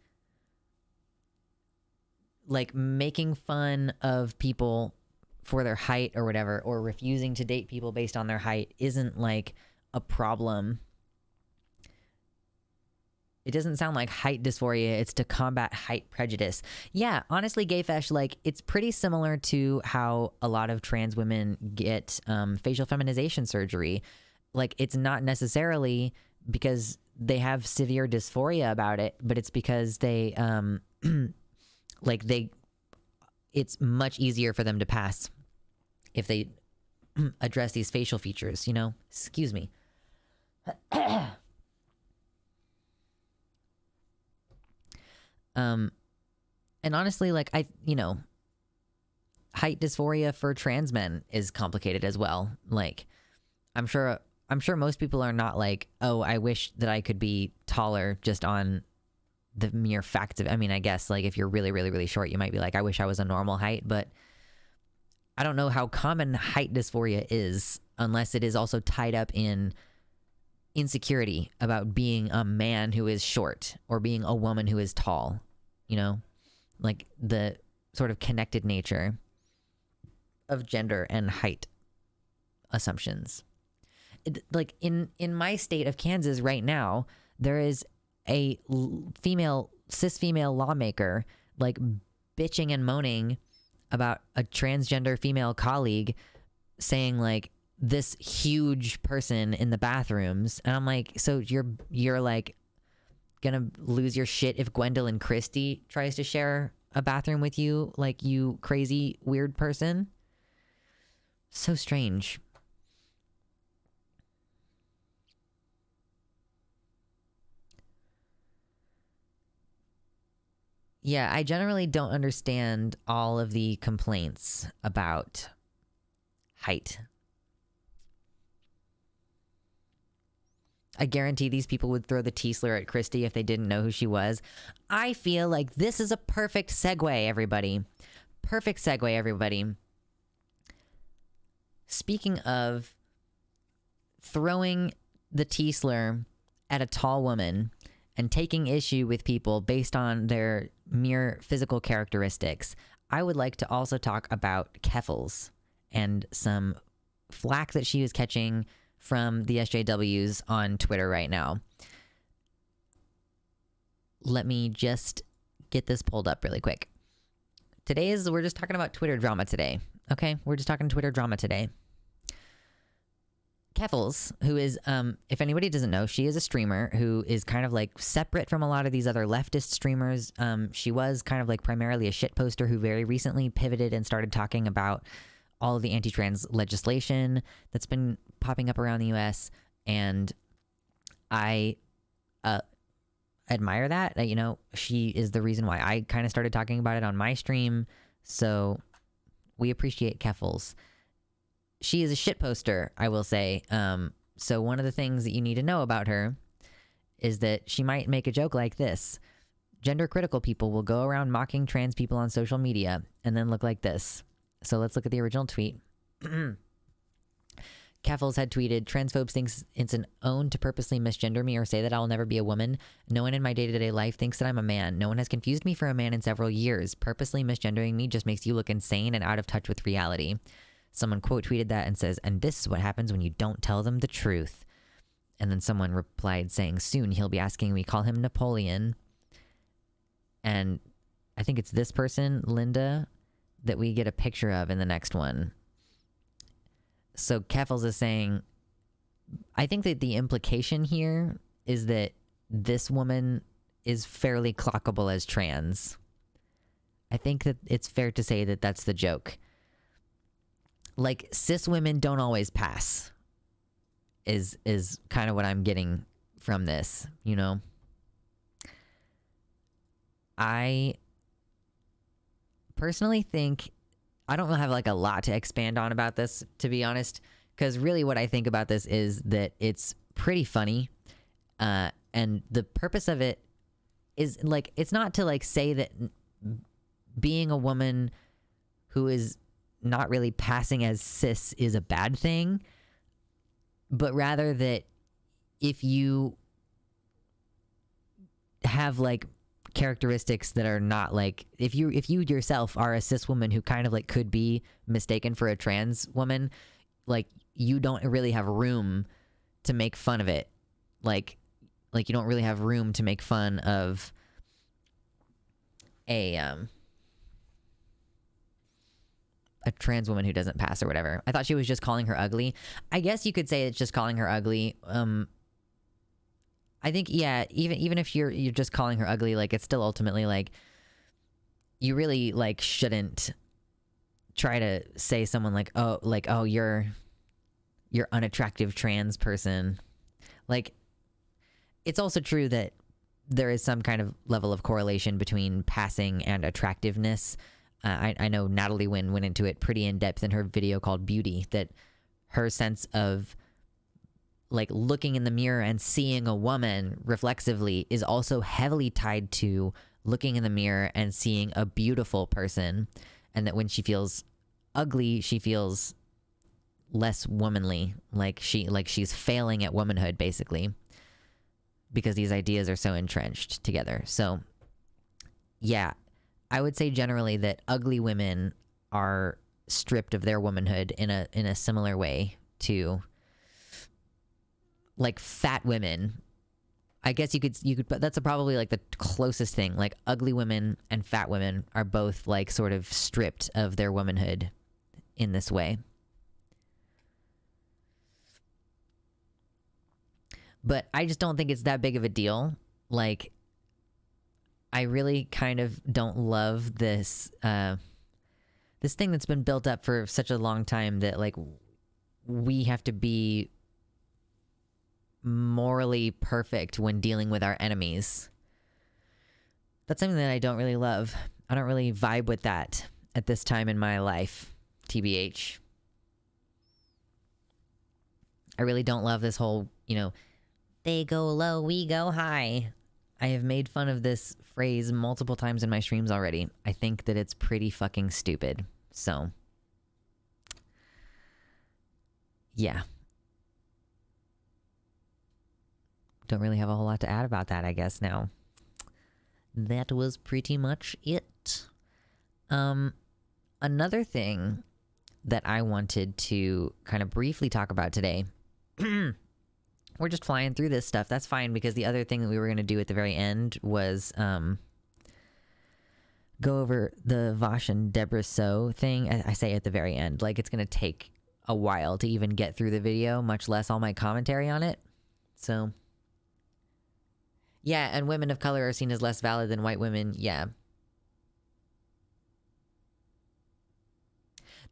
[SPEAKER 1] like, making fun of people for their height or whatever, or refusing to date people based on their height isn't, like, a problem. It doesn't sound like height dysphoria. It's to combat height prejudice. Yeah, honestly, Gayfesh, like, it's pretty similar to how a lot of trans women get facial feminization surgery. Like, it's not necessarily because they have severe dysphoria about it, but it's because they, it's much easier for them to pass if they address these facial features, you know? Excuse me. And honestly, like, height dysphoria for trans men is complicated as well. Like, I'm sure most people are not like, oh, I wish that I could be taller just on the mere fact of, I mean, I guess, like, if you're really, really, really short, you might be like, I wish I was a normal height, but I don't know how common height dysphoria is unless it is also tied up in insecurity about being a man who is short or being a woman who is tall, you know, like the sort of connected nature of gender and height assumptions. Like in my state of Kansas right now, there is a cis female lawmaker like bitching and moaning about a transgender female colleague saying like this huge person in the bathrooms. And I'm like, so you're like gonna lose your shit if Gwendolyn Christie tries to share a bathroom with you, like, you crazy weird person? So strange. Yeah, I generally don't understand all of the complaints about height. I guarantee these people would throw the T-slur at Christy if they didn't know who she was. I feel like this is a perfect segue, everybody. Perfect segue, everybody. Speaking of throwing the T-slur at a tall woman and taking issue with people based on their mere physical characteristics, I would like to also talk about Keffals and some flack that she is catching from the SJWs on Twitter right now. Let me just get this pulled up really quick. We're just talking about Twitter drama today. Okay, we're just talking Twitter drama today. Keffals, who is, if anybody doesn't know, she is a streamer who is kind of like separate from a lot of these other leftist streamers. She was kind of like primarily a shit poster who very recently pivoted and started talking about all of the anti-trans legislation that's been popping up around the US. And I admire that. You know, she is the reason why I kind of started talking about it on my stream. So we appreciate Keffals. She is a shit poster, I will say. So one of the things that you need to know about her is that she might make a joke like this. Gender critical people will go around mocking trans people on social media and then look like this. So let's look at the original tweet. Keffals had tweeted, "Transphobes thinks it's an own to purposely misgender me or say that I'll never be a woman. No one in my day-to-day life thinks that I'm a man. No one has confused me for a man in several years. Purposely misgendering me just makes you look insane and out of touch with reality." Someone quote tweeted that and says, "And this is what happens when you don't tell them the truth." And then someone replied saying, "Soon he'll be asking me call him Napoleon." And I think it's this person, Linda, that we get a picture of in the next one. So Keffals is saying, I think that the implication here is that this woman is fairly clockable as trans. I think that it's fair to say that that's the joke. Like, cis women don't always pass is kind of what I'm getting from this, you know? I personally think I don't have like a lot to expand on about this, to be honest, because really what I think about this is that it's pretty funny, and the purpose of it is like, it's not to like say that being a woman who is not really passing as cis is a bad thing, but rather that if you have like characteristics that are not like, if you yourself are a cis woman who kind of like could be mistaken for a trans woman, like you don't really have room to make fun of it. Like you don't really have room to make fun of a trans woman who doesn't pass or whatever. I thought she was just calling her ugly. I guess you could say it's just calling her ugly. I think, yeah, even if you're just calling her ugly, like it's still ultimately like, you really like shouldn't try to say someone like, oh, you're unattractive trans person. Like, it's also true that there is some kind of level of correlation between passing and attractiveness. I know Natalie Wynn went into it pretty in depth in her video called Beauty, that her sense of like looking in the mirror and seeing a woman reflexively is also heavily tied to looking in the mirror and seeing a beautiful person, and that when she feels ugly, she feels less womanly, like she's failing at womanhood, basically, because these ideas are so entrenched together. So yeah, I would say generally that ugly women are stripped of their womanhood in a similar way to like fat women. I guess you could that's probably like the closest thing. Like ugly women and fat women are both like sort of stripped of their womanhood in this way. But I just don't think it's that big of a deal. Like, I really kind of don't love this this thing that's been built up for such a long time, that like we have to be morally perfect when dealing with our enemies. That's something that I don't really love. I don't really vibe with that at this time in my life, TBH. I really don't love this whole, you know, they go low, we go high. I have made fun of this phrase multiple times in my streams already. I think that it's pretty fucking stupid. So, yeah. don't really have a whole lot to add about that, I guess, now. That was pretty much it. Another thing that I wanted to kind of briefly talk about today. We're just flying through this stuff. That's fine, because the other thing that we were going to do at the very end was go over the Vosh and Deborah So thing. I say at the very end, like it's going to take a while to even get through the video, much less all my commentary on it. So, yeah, and women of color are seen as less valid than white women. Yeah.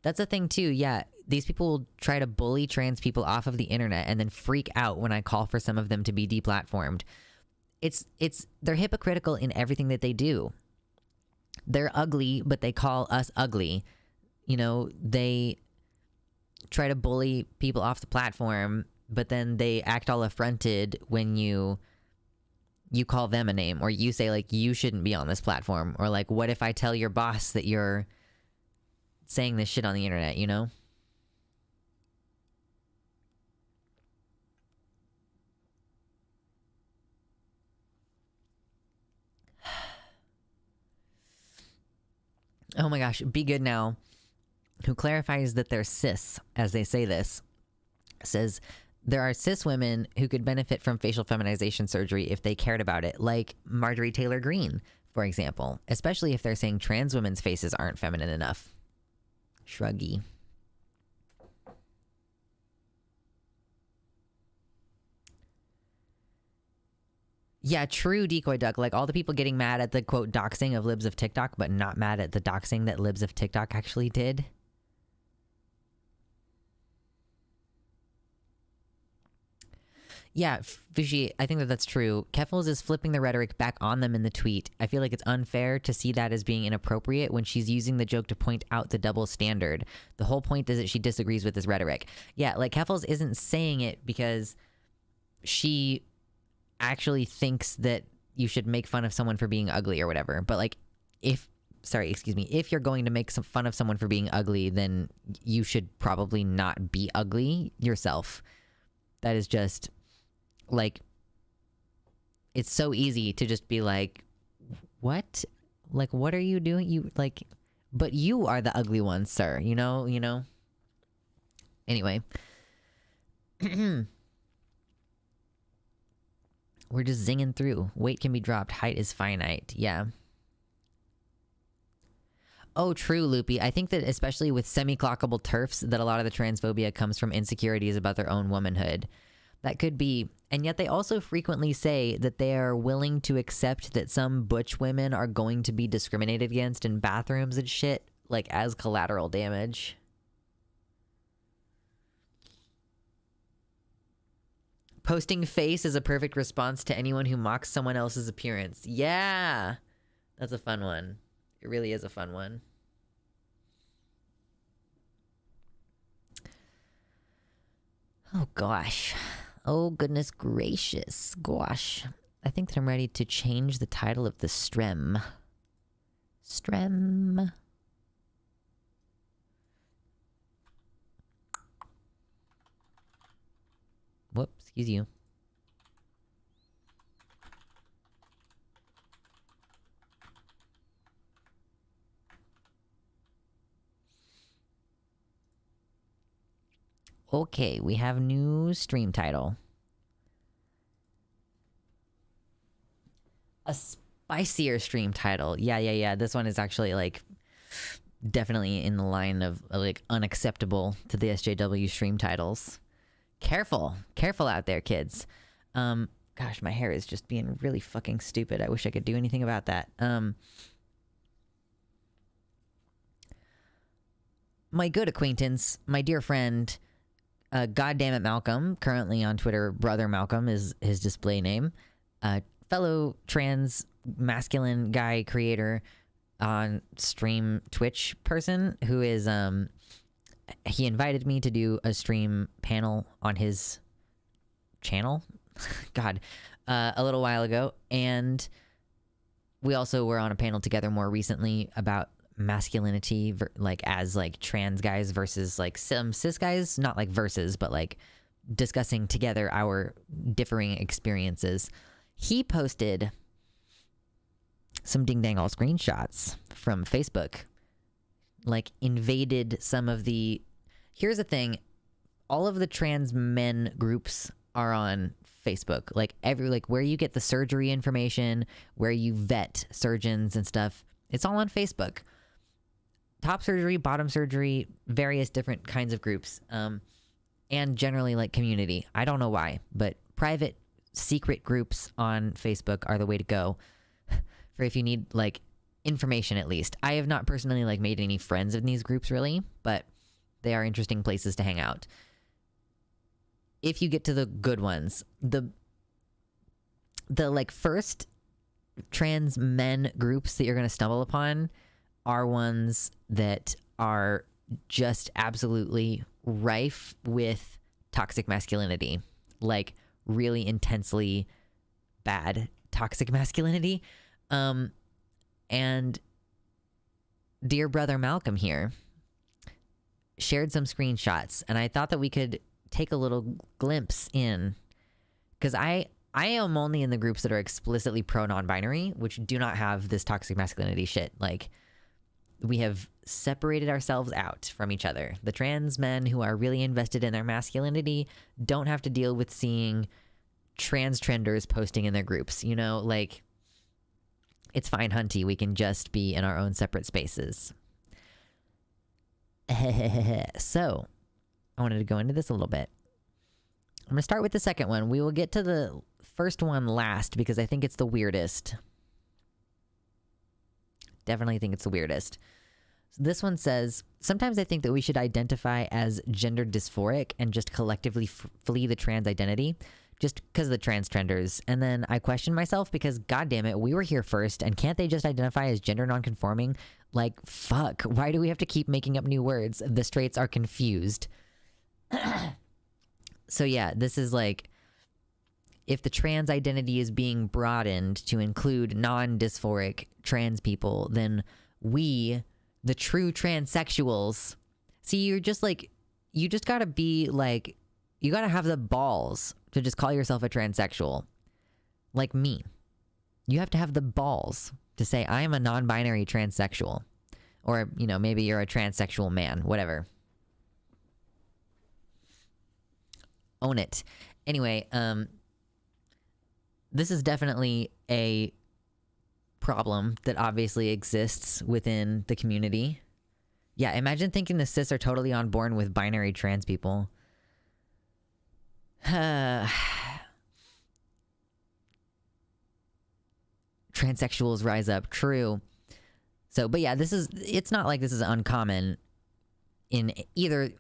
[SPEAKER 1] That's a thing too, yeah. These people will try to bully trans people off of the internet and then freak out when I call for some of them to be deplatformed. They're hypocritical in everything that they do. They're ugly, but they call us ugly. You know, they try to bully people off the platform, but then they act all affronted when you call them a name, or you say, like, you shouldn't be on this platform, or like, what if I tell your boss that you're saying this shit on the internet, you know? Oh my gosh, Be Good Now, who clarifies that they're cis as they say this, says there are cis women who could benefit from facial feminization surgery if they cared about it, like Marjorie Taylor Greene, for example, especially if they're saying trans women's faces aren't feminine enough. Shruggy. Yeah, true, Decoy Duck. Like, all the people getting mad at the, quote, doxing of libs of TikTok, but not mad at the doxing that libs of TikTok actually did. Yeah, Fishy, I think that that's true. Keffels is flipping the rhetoric back on them in the tweet. I feel like it's unfair to see that as being inappropriate when she's using the joke to point out the double standard. The whole point is that she disagrees with this rhetoric. Yeah, like, Keffels isn't saying it because she actually thinks that you should make fun of someone for being ugly or whatever. But, like, if you're going to make some fun of someone for being ugly, then you should probably not be ugly yourself. That is just... like, it's so easy to just be like, what? Like, what are you doing? You, like, but you are the ugly one, sir. You know? Anyway. We're just zinging through. Weight can be dropped. Height is finite. Yeah. Oh, true, Loopy. I think that especially with semi-clockable TERFs, that a lot of the transphobia comes from insecurities about their own womanhood. That could be. And yet they also frequently say that they are willing to accept that some butch women are going to be discriminated against in bathrooms and shit, like, as collateral damage. Posting face is a perfect response to anyone who mocks someone else's appearance. Yeah! That's a fun one. It really is a fun one. Oh, gosh. Oh, goodness gracious. Gosh. I think that I'm ready to change the title of the stream. Strem. Whoops, excuse you. Okay, we have new stream title. A spicier stream title. Yeah. This one is actually, like, definitely in the line of, like, unacceptable to the SJW stream titles. Careful out there, kids. Gosh, my hair is just being really fucking stupid. I wish I could do anything about that. My good acquaintance, my dear friend, Goddammit Malcolm, currently on Twitter, Brother Malcolm is his display name. Fellow trans masculine guy creator on stream Twitch person who is, he invited me to do a stream panel on his channel. God, a little while ago. And we also were on a panel together more recently about masculinity, like, as, like, trans guys versus, like, some cis guys, not like versus, but, like, discussing together our differing experiences. He posted some ding dang all screenshots from Facebook, like invaded some of the, here's the thing, all of the trans men groups are on Facebook, like where you get the surgery information, where you vet surgeons and stuff, it's all on Facebook. Top surgery, bottom surgery, various different kinds of groups, and generally like community. I don't know why, but private secret groups on Facebook are the way to go for if you need like information, at least. I have not personally like made any friends in these groups really, but they are interesting places to hang out. If you get to the good ones, the like first trans men groups that you're going to stumble upon are ones that are just absolutely rife with toxic masculinity, like really intensely bad toxic masculinity. And dear brother Malcolm here shared some screenshots, and I thought that we could take a little glimpse in, because I am only in the groups that are explicitly pro non-binary, which do not have this toxic masculinity shit. Like, we have separated ourselves out from each other. The trans men who are really invested in their masculinity don't have to deal with seeing trans trenders posting in their groups, you know, like, it's fine, hunty. We can just be in our own separate spaces. So, I wanted to go into this a little bit. I'm going to start with the second one. We will get to the first one last because I think it's the weirdest. Definitely think it's the weirdest. So this one says, sometimes I think that we should identify as gender dysphoric and just collectively flee the trans identity just because of the trans trenders. And then I question myself because, God damn it, we were here first, and can't they just identify as gender nonconforming? Like, fuck, why do we have to keep making up new words? The straights are confused. So yeah, this is like, if the trans identity is being broadened to include non-dysphoric trans people, then we, the true transsexuals, see, you're just like, you just gotta be like, you gotta have the balls to just call yourself a transsexual. Like me. You have to have the balls to say, I am a non-binary transsexual. Or, you know, maybe you're a transsexual man, whatever. Own it. Anyway, this is definitely a problem that obviously exists within the community. Yeah, imagine thinking the cis are totally on board with binary trans people. Transsexuals rise up. True. So, but yeah, it's not like this is uncommon in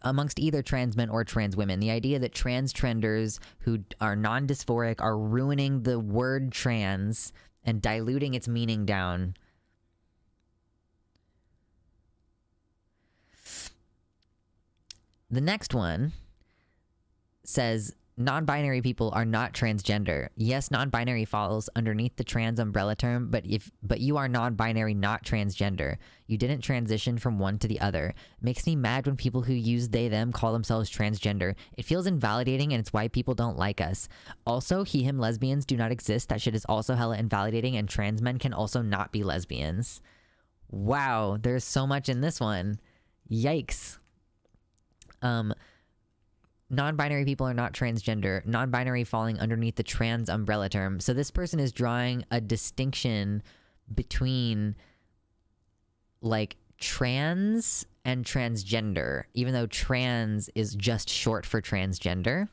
[SPEAKER 1] amongst either trans men or trans women. The idea that trans trenders who are non-dysphoric are ruining the word trans and diluting its meaning down. The next one says, non-binary people are not transgender. Yes, non-binary falls underneath the trans umbrella term, but you are non-binary, not transgender. You didn't transition from one to the other. It makes me mad when people who use they, them call themselves transgender. It feels invalidating, and it's why people don't like us. Also, he, him lesbians do not exist. That shit is also hella invalidating, and trans men can also not be lesbians. Wow, there's so much in this one. Yikes. Non-binary people are not transgender. Non-binary falling underneath the trans umbrella term. So this person is drawing a distinction between like trans and transgender, even though trans is just short for transgender.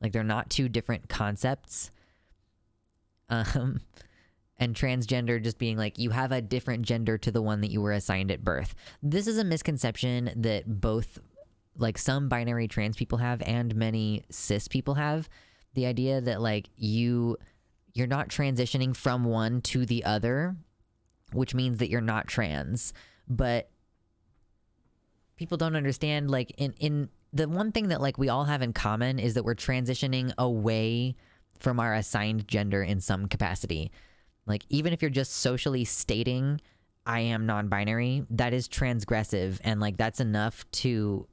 [SPEAKER 1] Like, they're not two different concepts. And transgender just being like, you have a different gender to the one that you were assigned at birth. This is a misconception that both like some binary trans people have and many cis people have. The idea that like you're not transitioning from one to the other, which means that you're not trans. But people don't understand, like, in the one thing that like we all have in common is that we're transitioning away from our assigned gender in some capacity. Like, even if you're just socially stating I am non-binary, that is transgressive, and like that's enough to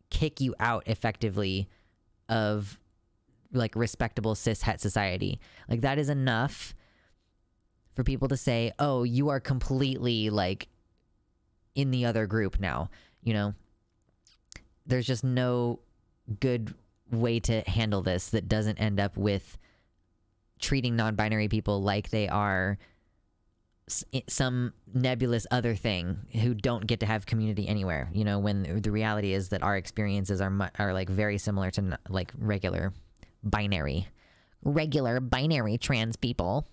[SPEAKER 1] kick you out effectively of like respectable cis het society. Like that is enough for people to say, oh, you are completely like in the other group now, you know? There's just no good way to handle this that doesn't end up with treating non-binary people like they are some nebulous other thing who don't get to have community anywhere, you know, when the reality is that our experiences are like very similar to like regular binary trans people.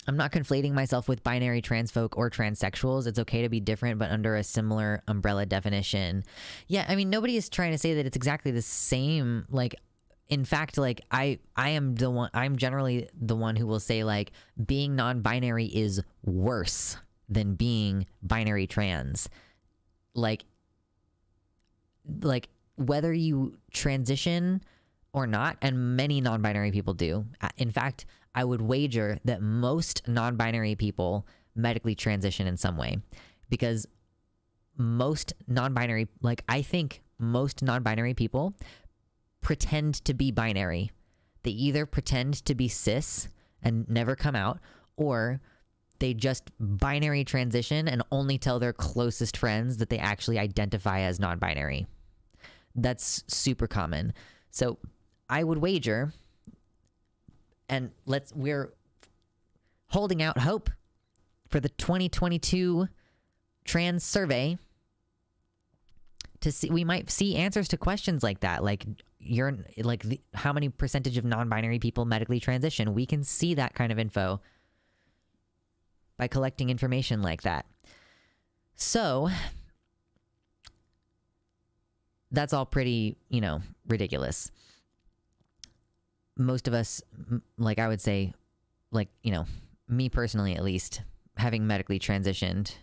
[SPEAKER 1] I'm not conflating myself with binary trans folk or transsexuals. It's okay to be different, but under a similar umbrella definition. Yeah, I mean, nobody is trying to say that it's exactly the same. Like, in fact, like I'm generally the one who will say like being non-binary is worse than being binary trans. Like whether you transition or not, and many non-binary people do. In fact, I would wager that most non-binary people medically transition in some way, because most non-binary, like I think most non-binary people pretend to be binary. They either pretend to be cis and never come out, or they just binary transition and only tell their closest friends that they actually identify as non-binary. That's super common. So I would wager, and we're holding out hope for the 2022 trans survey to see, we might see answers to questions like that. Like how many percentage of non-binary people medically transition? We can see that kind of info by collecting information like that. So that's all pretty, you know, ridiculous. Most of us, like I would say, like, you know, me personally at least, having medically transitioned,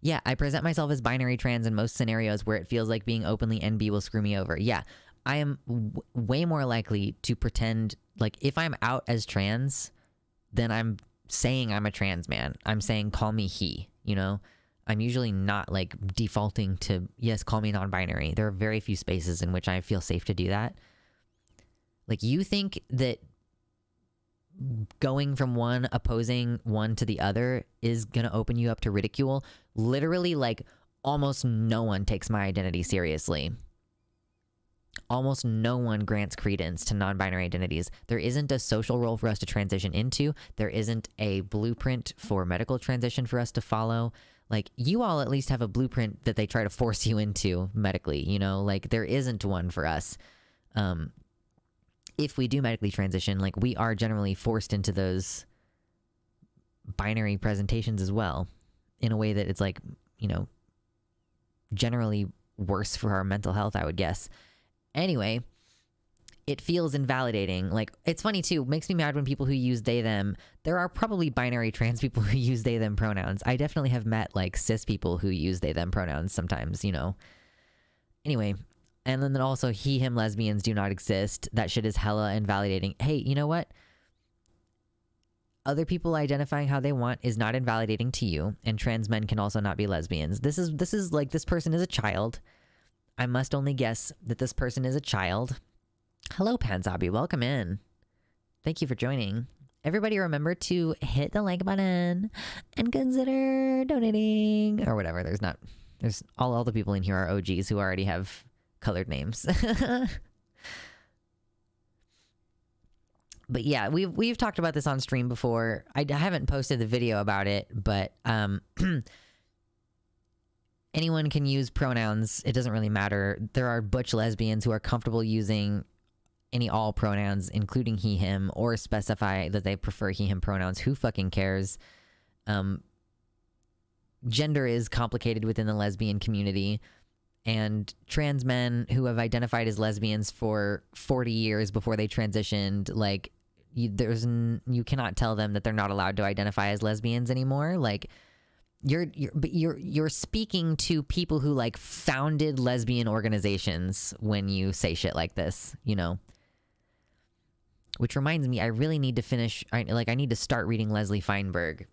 [SPEAKER 1] yeah, I present myself as binary trans in most scenarios where it feels like being openly NB will screw me over. Yeah, I am way more likely to pretend, like if I'm out as trans, then I'm saying I'm a trans man. I'm saying call me he, you know? I'm usually not like defaulting to, yes, call me non-binary. There are very few spaces in which I feel safe to do that. Like, you think that going from one, opposing one to the other is going to open you up to ridicule? Literally, like, almost no one takes my identity seriously. Almost no one grants credence to non-binary identities. There isn't a social role for us to transition into. There isn't a blueprint for medical transition for us to follow. Like, you all at least have a blueprint that they try to force you into medically, you know? Like, there isn't one for us. If we do medically transition, like, we are generally forced into those binary presentations as well, in a way that it's like, you know, generally worse for our mental health, I would guess. Anyway, it feels invalidating. Like, it's funny too, makes me mad when people who use they, them, there are probably binary trans people who use they, them pronouns. I definitely have met like cis people who use they, them pronouns sometimes, you know. Anyway, and then also he, him lesbians do not exist. That shit is hella invalidating. Hey, you know what? Other people identifying how they want is not invalidating to you, and trans men can also not be lesbians. This is like, this person is a child. I must only guess that this person is a child. Hello, Panzabi. Welcome in. Thank you for joining. Everybody remember to hit the like button and consider donating or whatever. There's all the people in here are OGs who already have colored names. But yeah, we've talked about this on stream before. I haven't posted the video about it, but anyone can use pronouns. It doesn't really matter. There are butch lesbians who are comfortable using all pronouns, including he, him, or specify that they prefer he, him pronouns. Who fucking cares? Gender is complicated within the lesbian community, and trans men who have identified as lesbians for 40 years before they transitioned, like, you cannot tell them that they're not allowed to identify as lesbians anymore. Like, you're speaking to people who like founded lesbian organizations when you say shit like this, you know. Which reminds me, I really need to finish. I need to start reading Leslie Feinberg,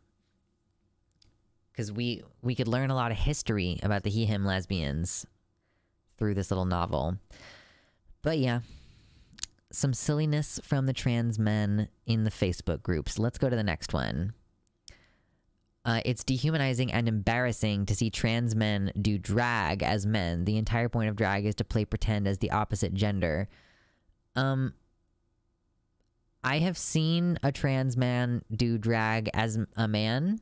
[SPEAKER 1] because we could learn a lot of history about the he, him lesbians through this little novel. But yeah, some silliness from the trans men in the Facebook groups. Let's go to the next one. It's dehumanizing and embarrassing to see trans men do drag as men. The entire point of drag is to play pretend as the opposite gender. I have seen a trans man do drag as a man.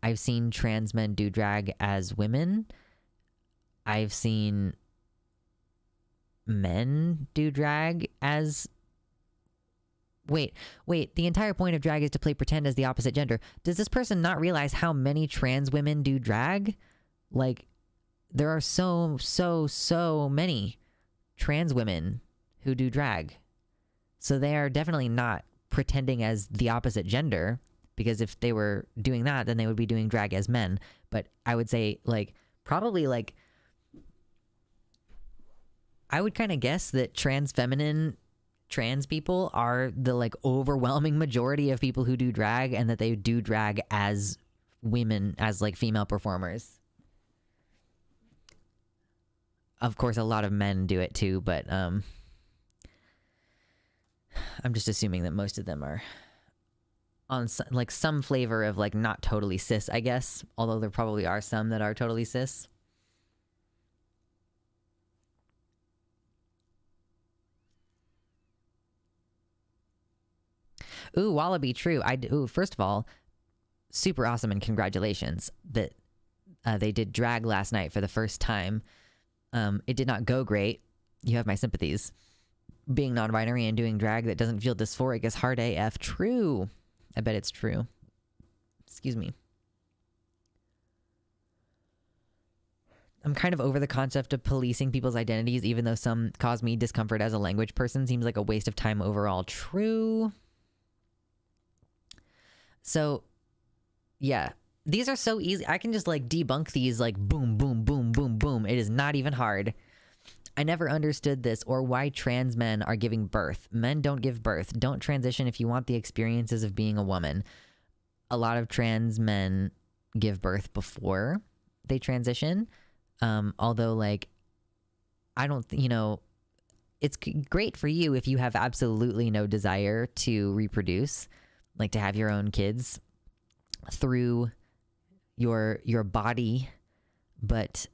[SPEAKER 1] I've seen trans men do drag as women. I've seen men do drag as... Wait, the entire point of drag is to play pretend as the opposite gender. Does this person not realize how many trans women do drag? Like, there are so many trans women who do drag. So they are definitely not pretending as the opposite gender, because if they were doing that, then they would be doing drag as men. But I would say, like, probably, like, I would kind of guess that trans people are the, like, overwhelming majority of people who do drag, and that they do drag as women, as, like, female performers. Of course, a lot of men do it too, but I'm just assuming that most of them are on like some flavor of, like, not totally cis, I guess, although there probably are some that are totally cis. Ooh, Wallaby, true. First of all, super awesome and congratulations that they did drag last night for the first time. It did not go great. You have my sympathies. Being non-binary and doing drag that doesn't feel dysphoric is hard AF. True. I bet it's true. Excuse me. I'm kind of over the concept of policing people's identities, even though some cause me discomfort as a language person. Seems like a waste of time overall. True. So, yeah. These are so easy. I can just, like, debunk these, like, boom, boom, boom, boom, boom. It is not even hard. I never understood this, or why trans men are giving birth. Men don't give birth. Don't transition if you want the experiences of being a woman. A lot of trans men give birth before they transition. Although, like, I don't, it's great for you if you have absolutely no desire to reproduce, like to have your own kids through your body. But,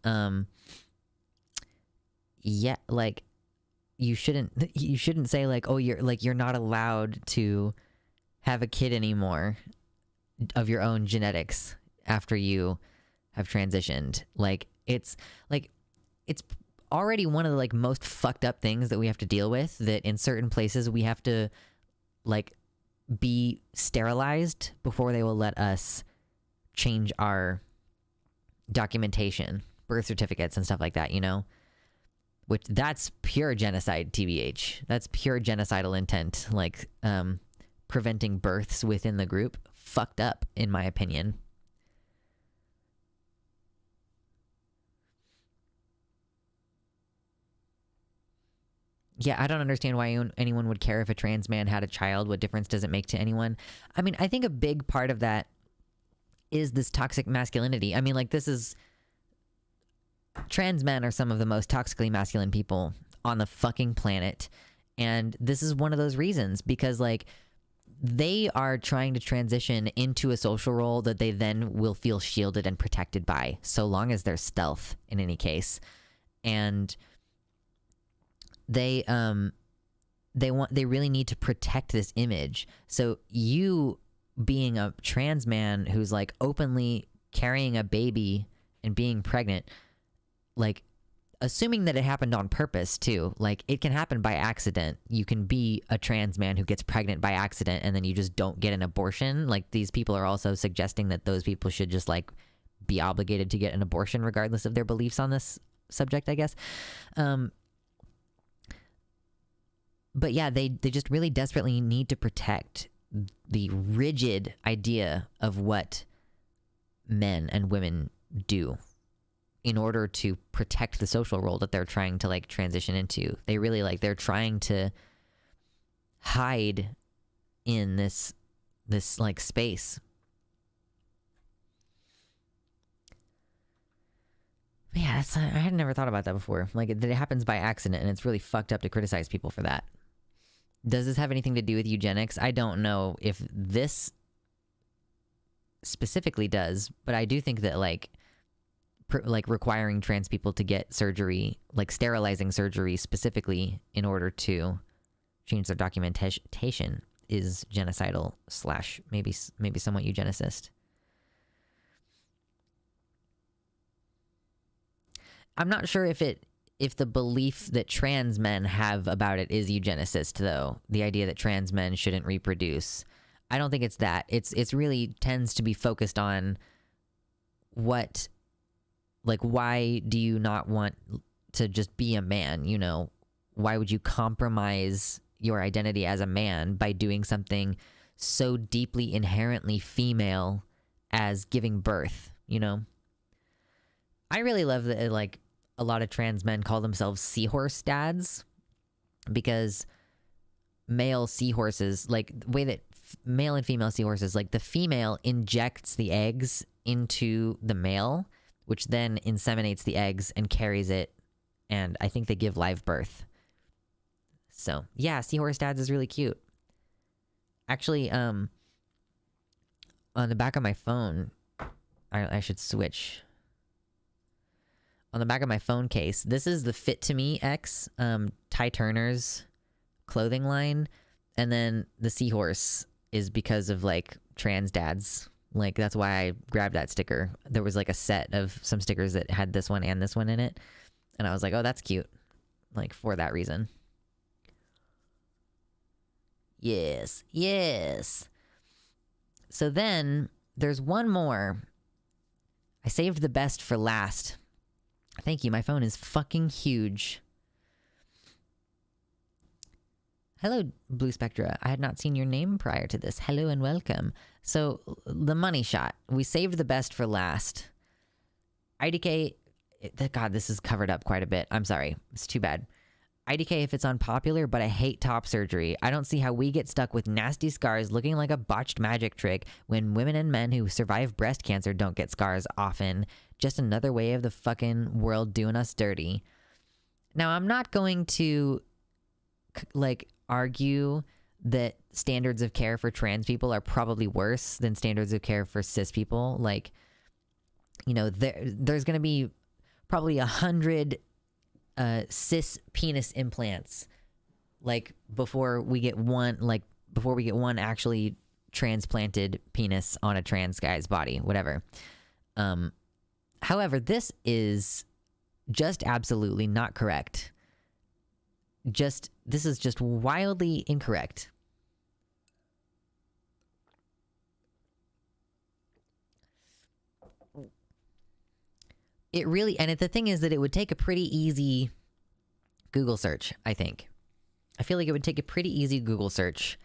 [SPEAKER 1] yeah, like, you shouldn't say, like, oh, you're not allowed to have a kid anymore of your own genetics after you have transitioned. Like, it's already one of the, like, most fucked up things that we have to deal with, that in certain places we have to, like, be sterilized before they will let us change our documentation, birth certificates and stuff like that, which that's pure genocide, TBH. That's pure genocidal intent, like, preventing births within the group. Fucked up, in my opinion. Yeah, I don't understand why anyone would care if a trans man had a child. What difference does it make to anyone? I mean, I think a big part of that is this toxic masculinity. I mean, like, trans men are some of the most toxically masculine people on the fucking planet. And this is one of those reasons, because, like, they are trying to transition into a social role that they then will feel shielded and protected by, so long as they're stealth in any case. And they really need to protect this image. So you being a trans man who's, like, openly carrying a baby and being pregnant, like, assuming that it happened on purpose too, like, it can happen by accident. You can be a trans man who gets pregnant by accident and then you just don't get an abortion. Like, these people are also suggesting that those people should just, like, be obligated to get an abortion regardless of their beliefs on this subject, I guess. But yeah, they just really desperately need to protect the rigid idea of what men and women do in order to protect the social role that they're trying to, like, transition into. They really, like, they're trying to hide in this like, space. Yeah, I had never thought about that before. Like, that it happens by accident, and it's really fucked up to criticize people for that. Does this have anything to do with eugenics? I don't know if this specifically does, but I do think that, like requiring trans people to get surgery, like sterilizing surgery specifically in order to change their documentation, is genocidal / maybe somewhat eugenicist. I'm not sure if the belief that trans men have about it is eugenicist, though. The idea that trans men shouldn't reproduce. I don't think it's that. It's really tends to be focused on what, like, why do you not want to just be a man, you know? Why would you compromise your identity as a man by doing something so deeply inherently female as giving birth, you know? I really love that, like, a lot of trans men call themselves seahorse dads, because male seahorses, like, the way that male and female seahorses, like, the female injects the eggs into the male, which then inseminates the eggs and carries it, and I think they give live birth. So, yeah, seahorse dads is really cute. Actually, on the back of my phone, I should switch. On the back of my phone case, this is the Fit to Me X, Ty Turner's clothing line, and then the seahorse is because of, like, trans dads. Like, that's why I grabbed that sticker. There was, like, a set of some stickers that had this one and this one in it, and I was like, oh, that's cute, like, for that reason. Yes. So then there's one more. I saved the best for last. Thank you. My phone is fucking huge. Hello, Blue Spectra. I had not seen your name prior to this. Hello and welcome. So, the money shot. We saved the best for last. IDK... God, this is covered up quite a bit. I'm sorry. It's too bad. IDK if it's unpopular, but I hate top surgery. I don't see how we get stuck with nasty scars looking like a botched magic trick when women and men who survive breast cancer don't get scars often. Just another way of the fucking world doing us dirty. Now, I'm not going to, like, argue that standards of care for trans people are probably worse than standards of care for cis people. Like, you know, there's going to be probably 100 cis penis implants, like, before we get one actually transplanted penis on a trans guy's body, whatever. However, this is just absolutely not correct. This is just wildly incorrect. It really, and the thing is that it would take a pretty easy Google search, I think. I feel like it would take a pretty easy Google search.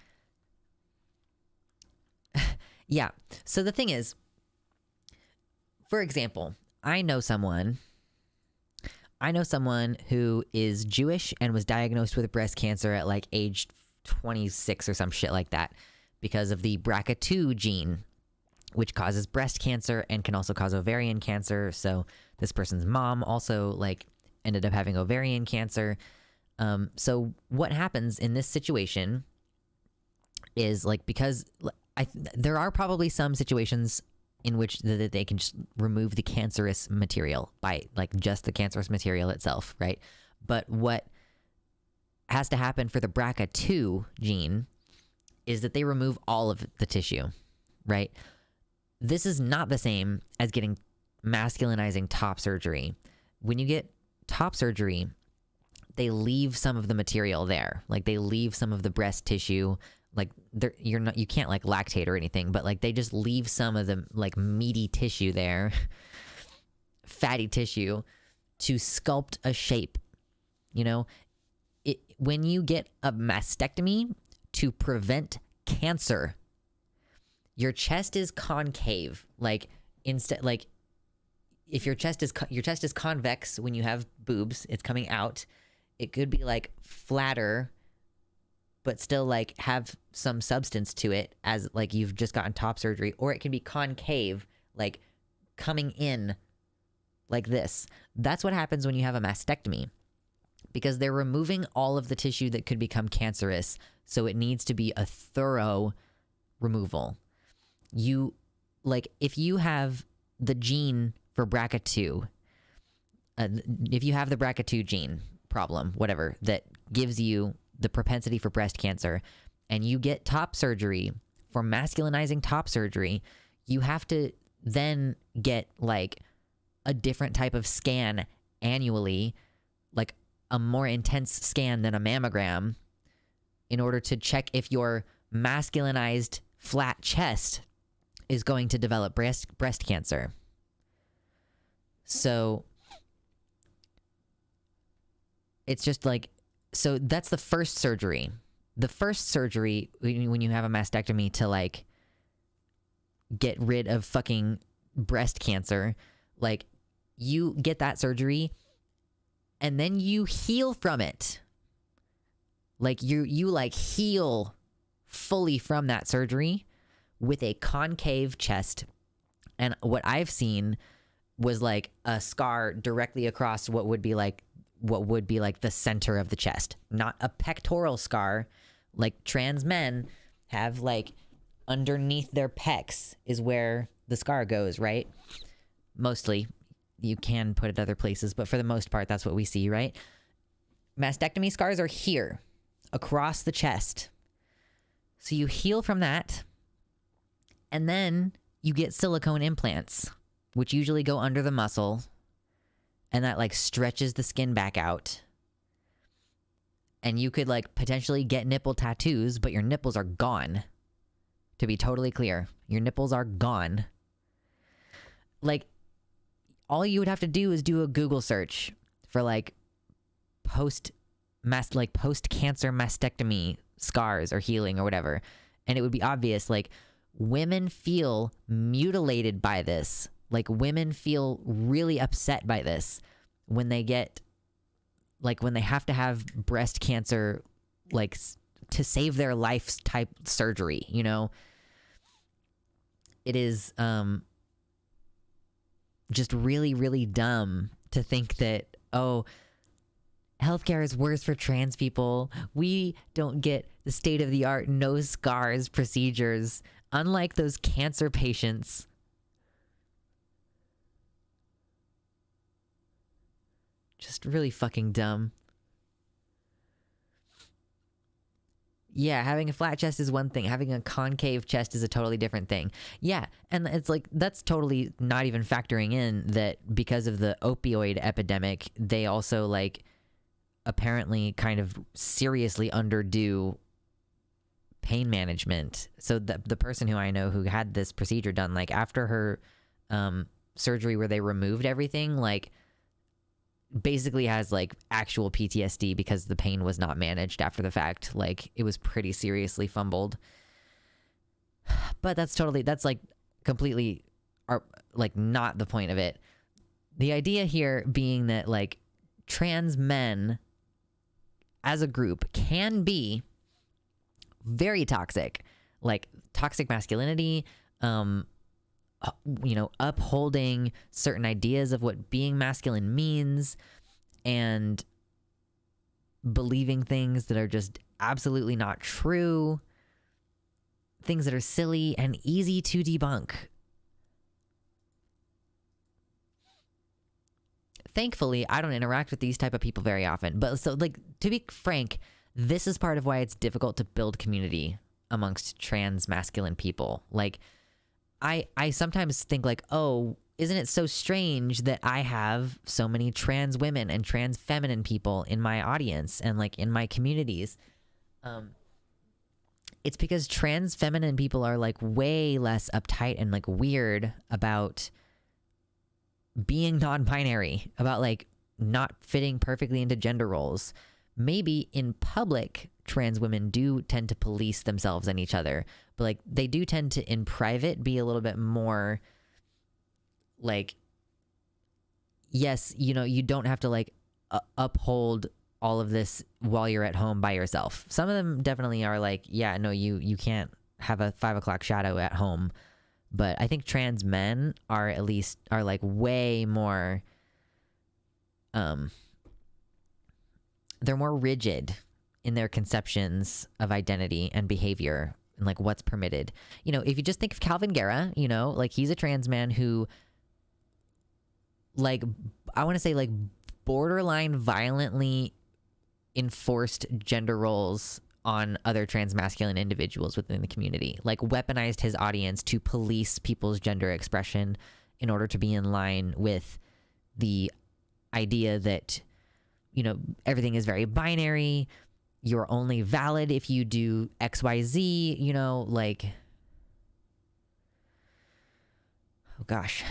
[SPEAKER 1] Yeah. So the thing is, for example, I know someone who is Jewish and was diagnosed with breast cancer at, like, age 26 or some shit like that because of the BRCA2 gene, which causes breast cancer and can also cause ovarian cancer. So this person's mom also, like, ended up having ovarian cancer. So what happens in this situation is, like, because there are probably some situations in which they can just remove the cancerous material by, like, just the cancerous material itself, right? But what has to happen for the BRCA2 gene is that they remove all of the tissue, right? This is not the same as getting masculinizing top surgery. When you get top surgery, they leave some of the material there. Like, they leave some of the breast tissue. Like, you can't, like, lactate or anything, but, like, they just leave some of the, like, meaty tissue there, fatty tissue, to sculpt a shape. You know, when you get a mastectomy to prevent cancer, your chest is concave. Like, if your chest is convex when you have boobs, it's coming out. It could be, like, flatter, but still, like, have some substance to it as, like, you've just gotten top surgery. Or it can be concave, like, coming in, like this. That's what happens when you have a mastectomy, because they're removing all of the tissue that could become cancerous. So it needs to be a thorough removal. If you have the gene for BRCA2, if you have the BRCA2 gene problem, whatever, that gives you the propensity for breast cancer, and you get top surgery for masculinizing top surgery, you have to then get like a different type of scan annually, like a more intense scan than a mammogram, in order to check if your masculinized flat chest is going to develop breast cancer. So it's just like, so that's the first surgery. The first surgery when you have a mastectomy to like get rid of fucking breast cancer, like you get that surgery and then you heal from it. Like you like heal fully from that surgery with a concave chest. And what I've seen was like a scar directly across what would be like the center of the chest, not a pectoral scar like trans men have. Like underneath their pecs is where the scar goes, right? Mostly. You can put it other places, but for the most part, that's what we see, right? Mastectomy scars are here, across the chest. So you heal from that, and then you get silicone implants, which usually go under the muscle, and that like stretches the skin back out. And you could like potentially get nipple tattoos, but your nipples are gone. To be totally clear, your nipples are gone. Like, all you would have to do is do a Google search for like post-cancer mastectomy scars or healing or whatever, and it would be obvious. Like, women feel mutilated by this. Like, women feel really upset by this when they get, like, when they have to have breast cancer, like, to save their life type surgery, you know? It is just really, really dumb to think that, oh, healthcare is worse for trans people. We don't get the state-of-the-art no scars procedures, unlike those cancer patients. Just really fucking dumb. Yeah, having a flat chest is one thing. Having a concave chest is a totally different thing. Yeah, and it's like, that's totally not even factoring in that because of the opioid epidemic, they also like apparently kind of seriously underdo pain management. So the person who I know who had this procedure done, like after her surgery where they removed everything, like basically has like actual PTSD because the pain was not managed after the fact. Like, it was pretty seriously fumbled. But that's like completely like not the point of it. The idea here being that like trans men as a group can be very toxic, like toxic masculinity, you know, upholding certain ideas of what being masculine means, and believing things that are just absolutely not true, things that are silly and easy to debunk. Thankfully, I don't interact with these type of people very often, but so, like, to be frank, this is part of why it's difficult to build community amongst trans masculine people. Like, I sometimes think like, oh, isn't it so strange that I have so many trans women and trans feminine people in my audience and like in my communities? It's because trans feminine people are like way less uptight and like weird about being non-binary, about like not fitting perfectly into gender roles. Maybe in public, trans women do tend to police themselves and each other, but like they do tend to in private be a little bit more like, yes, you know, you don't have to like uphold all of this while you're at home by yourself. Some of them definitely are like, yeah, no, you can't have a 5 o'clock shadow at home. But I think trans men are like way more they're more rigid in their conceptions of identity and behavior and like what's permitted. You know, if you just think of Calvin Guerra, you know, like he's a trans man who, like, I want to say like borderline violently enforced gender roles on other trans masculine individuals within the community, like weaponized his audience to police people's gender expression in order to be in line with the idea that, you know, everything is very binary. You're only valid if you do XYZ, you know, like, oh gosh.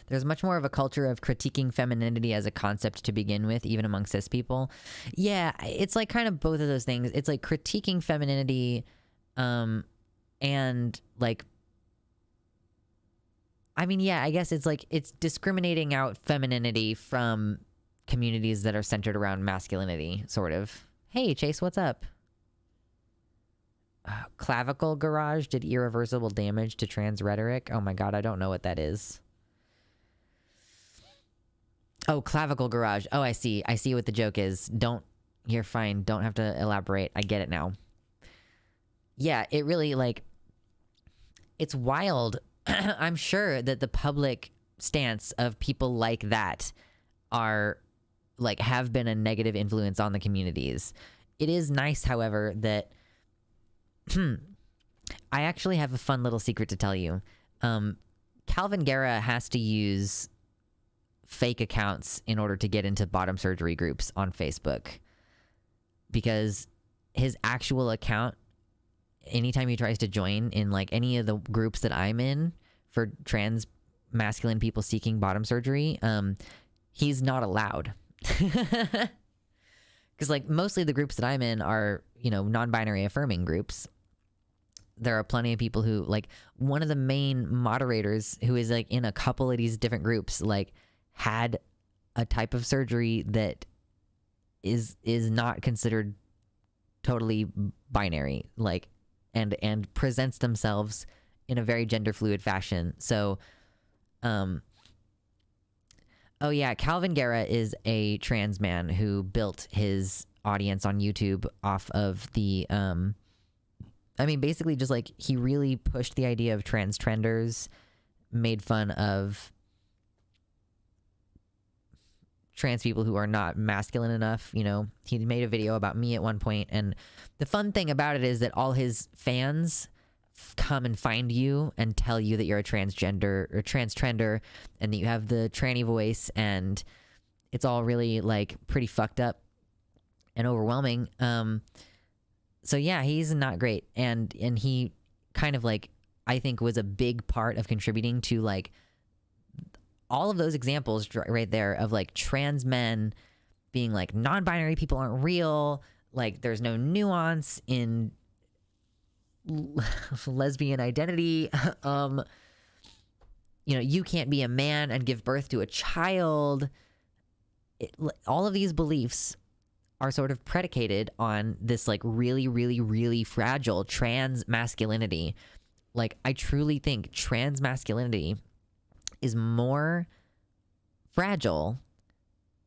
[SPEAKER 1] There's much more of a culture of critiquing femininity as a concept to begin with, even among cis people. Yeah, it's like kind of both of those things. It's like critiquing femininity, and like, I mean, yeah, I guess it's like it's discriminating out femininity from communities that are centered around masculinity, sort of. Hey, Chase, what's up? Clavicle Garage did irreversible damage to trans rhetoric. Oh my god, I don't know what that is. Oh, Clavicle Garage. Oh, I see. I see what the joke is. You're fine. Don't have to elaborate. I get it now. Yeah, it really, like, it's wild. I'm sure that the public stance of people like that are, like, have been a negative influence on the communities. It is nice, however, that I actually have a fun little secret to tell you. Calvin Guerra has to use fake accounts in order to get into bottom surgery groups on Facebook, because his actual account, anytime he tries to join in like any of the groups that I'm in for trans masculine people seeking bottom surgery, he's not allowed. Because like mostly the groups that I'm in are, you know, non-binary affirming groups. There are plenty of people who, like, one of the main moderators who is like in a couple of these different groups, like, had a type of surgery that is not considered totally binary, like, and presents themselves in a very gender fluid fashion. So, oh yeah, Calvin Guerra is a trans man who built his audience on YouTube off of the, I mean, basically just like he really pushed the idea of trans trenders, made fun of trans people who are not masculine enough. You know, he made a video about me at one point, and the fun thing about it is that all his fans come and find you and tell you that you're a transgender or trans trender and that you have the tranny voice, and it's all really like pretty fucked up and overwhelming. So yeah, he's not great, and he kind of like, I think, was a big part of contributing to like all of those examples right there of like trans men being like, non-binary people aren't real, like there's no nuance in lesbian identity, you know, you can't be a man and give birth to a child. All of these beliefs are sort of predicated on this like really, really, really fragile trans masculinity. Like, I truly think trans masculinity is more fragile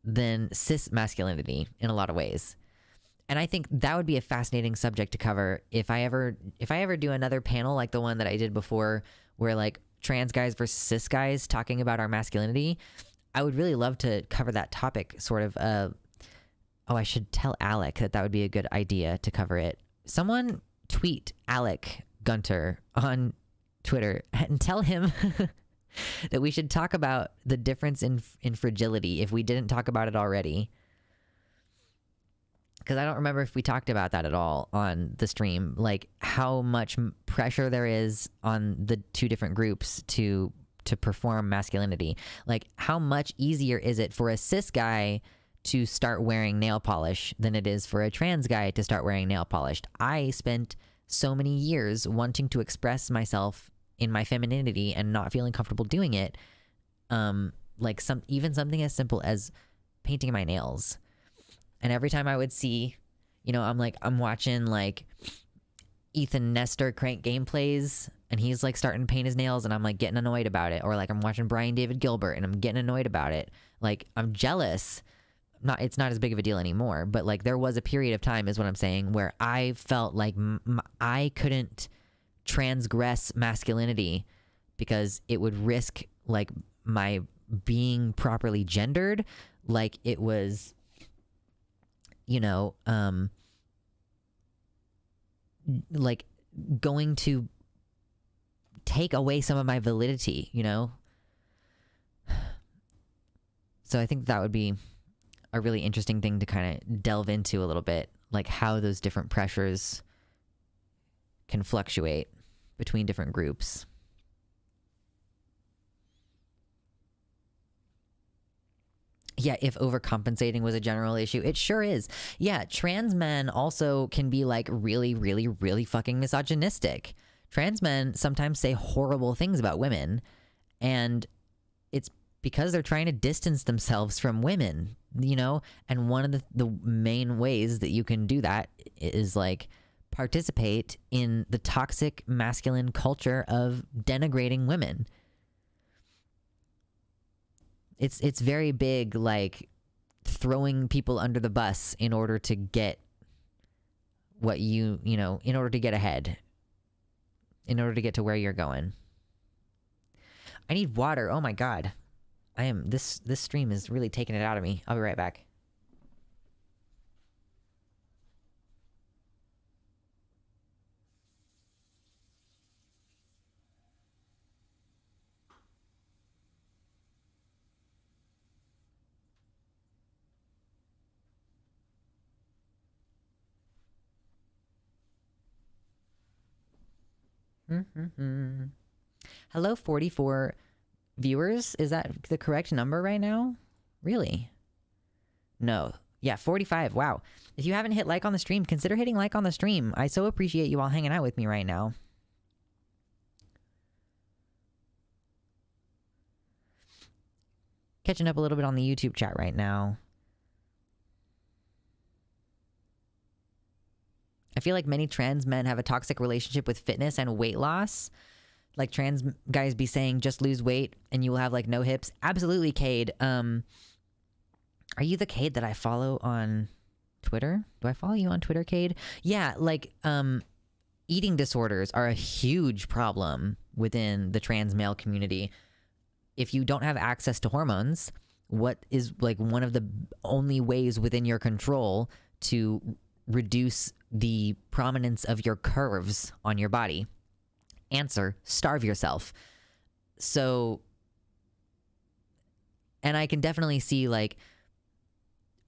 [SPEAKER 1] than cis masculinity in a lot of ways. And I think that would be a fascinating subject to cover if I ever do another panel like the one that I did before, where like trans guys versus cis guys talking about our masculinity. I would really love to cover that topic, sort of. Oh, I should tell Alec that would be a good idea to cover it. Someone tweet Alec Gunter on Twitter and tell him that we should talk about the difference in fragility if we didn't talk about it already. Because I don't remember if we talked about that at all on the stream, like how much pressure there is on the two different groups to perform masculinity. Like, how much easier is it for a cis guy to start wearing nail polish than it is for a trans guy to start wearing nail polish? I spent so many years wanting to express myself in my femininity and not feeling comfortable doing it. Like even something as simple as painting my nails. And every time I would see, you know, I'm watching like Ethan Nestor crank gameplays and he's like starting to paint his nails and I'm like getting annoyed about it, or like I'm watching Brian David Gilbert and I'm getting annoyed about it. Like I'm jealous. It's not as big of a deal anymore, but like there was a period of time, is what I'm saying, where I felt like I couldn't transgress masculinity because it would risk like my being properly gendered. Like it was, you know, like going to take away some of my validity, you know? So I think that would be a really interesting thing to kind of delve into a little bit, like how those different pressures can fluctuate between different groups. Yeah, if overcompensating was a general issue, it sure is. Yeah, trans men also can be like really, really, really fucking misogynistic. Trans men sometimes say horrible things about women, and it's because they're trying to distance themselves from women, you know? And one of the main ways that you can do that is like participate in the toxic masculine culture of denigrating women. It's very big, like throwing people under the bus in order to get what you know, in order to get ahead, in order to get to where you're going. I need water. Oh my God. This stream is really taking it out of me. I'll be right back. Hello, 44 viewers. Is that the correct number right now? Really? No. Yeah, 45. Wow. If you haven't hit like on the stream, consider hitting like on the stream. I so appreciate you all hanging out with me right now. Catching up a little bit on the YouTube chat right now. I feel like many trans men have a toxic relationship with fitness and weight loss. Like trans guys be saying, just lose weight and you will have like no hips. Absolutely, Cade. Are you the Cade that I follow on Twitter? Do I follow you on Twitter, Cade? Yeah, like eating disorders are a huge problem within the trans male community. If you don't have access to hormones, what is like one of the only ways within your control to reduce the prominence of your curves on your body? Answer: starve yourself. So, and I can definitely see like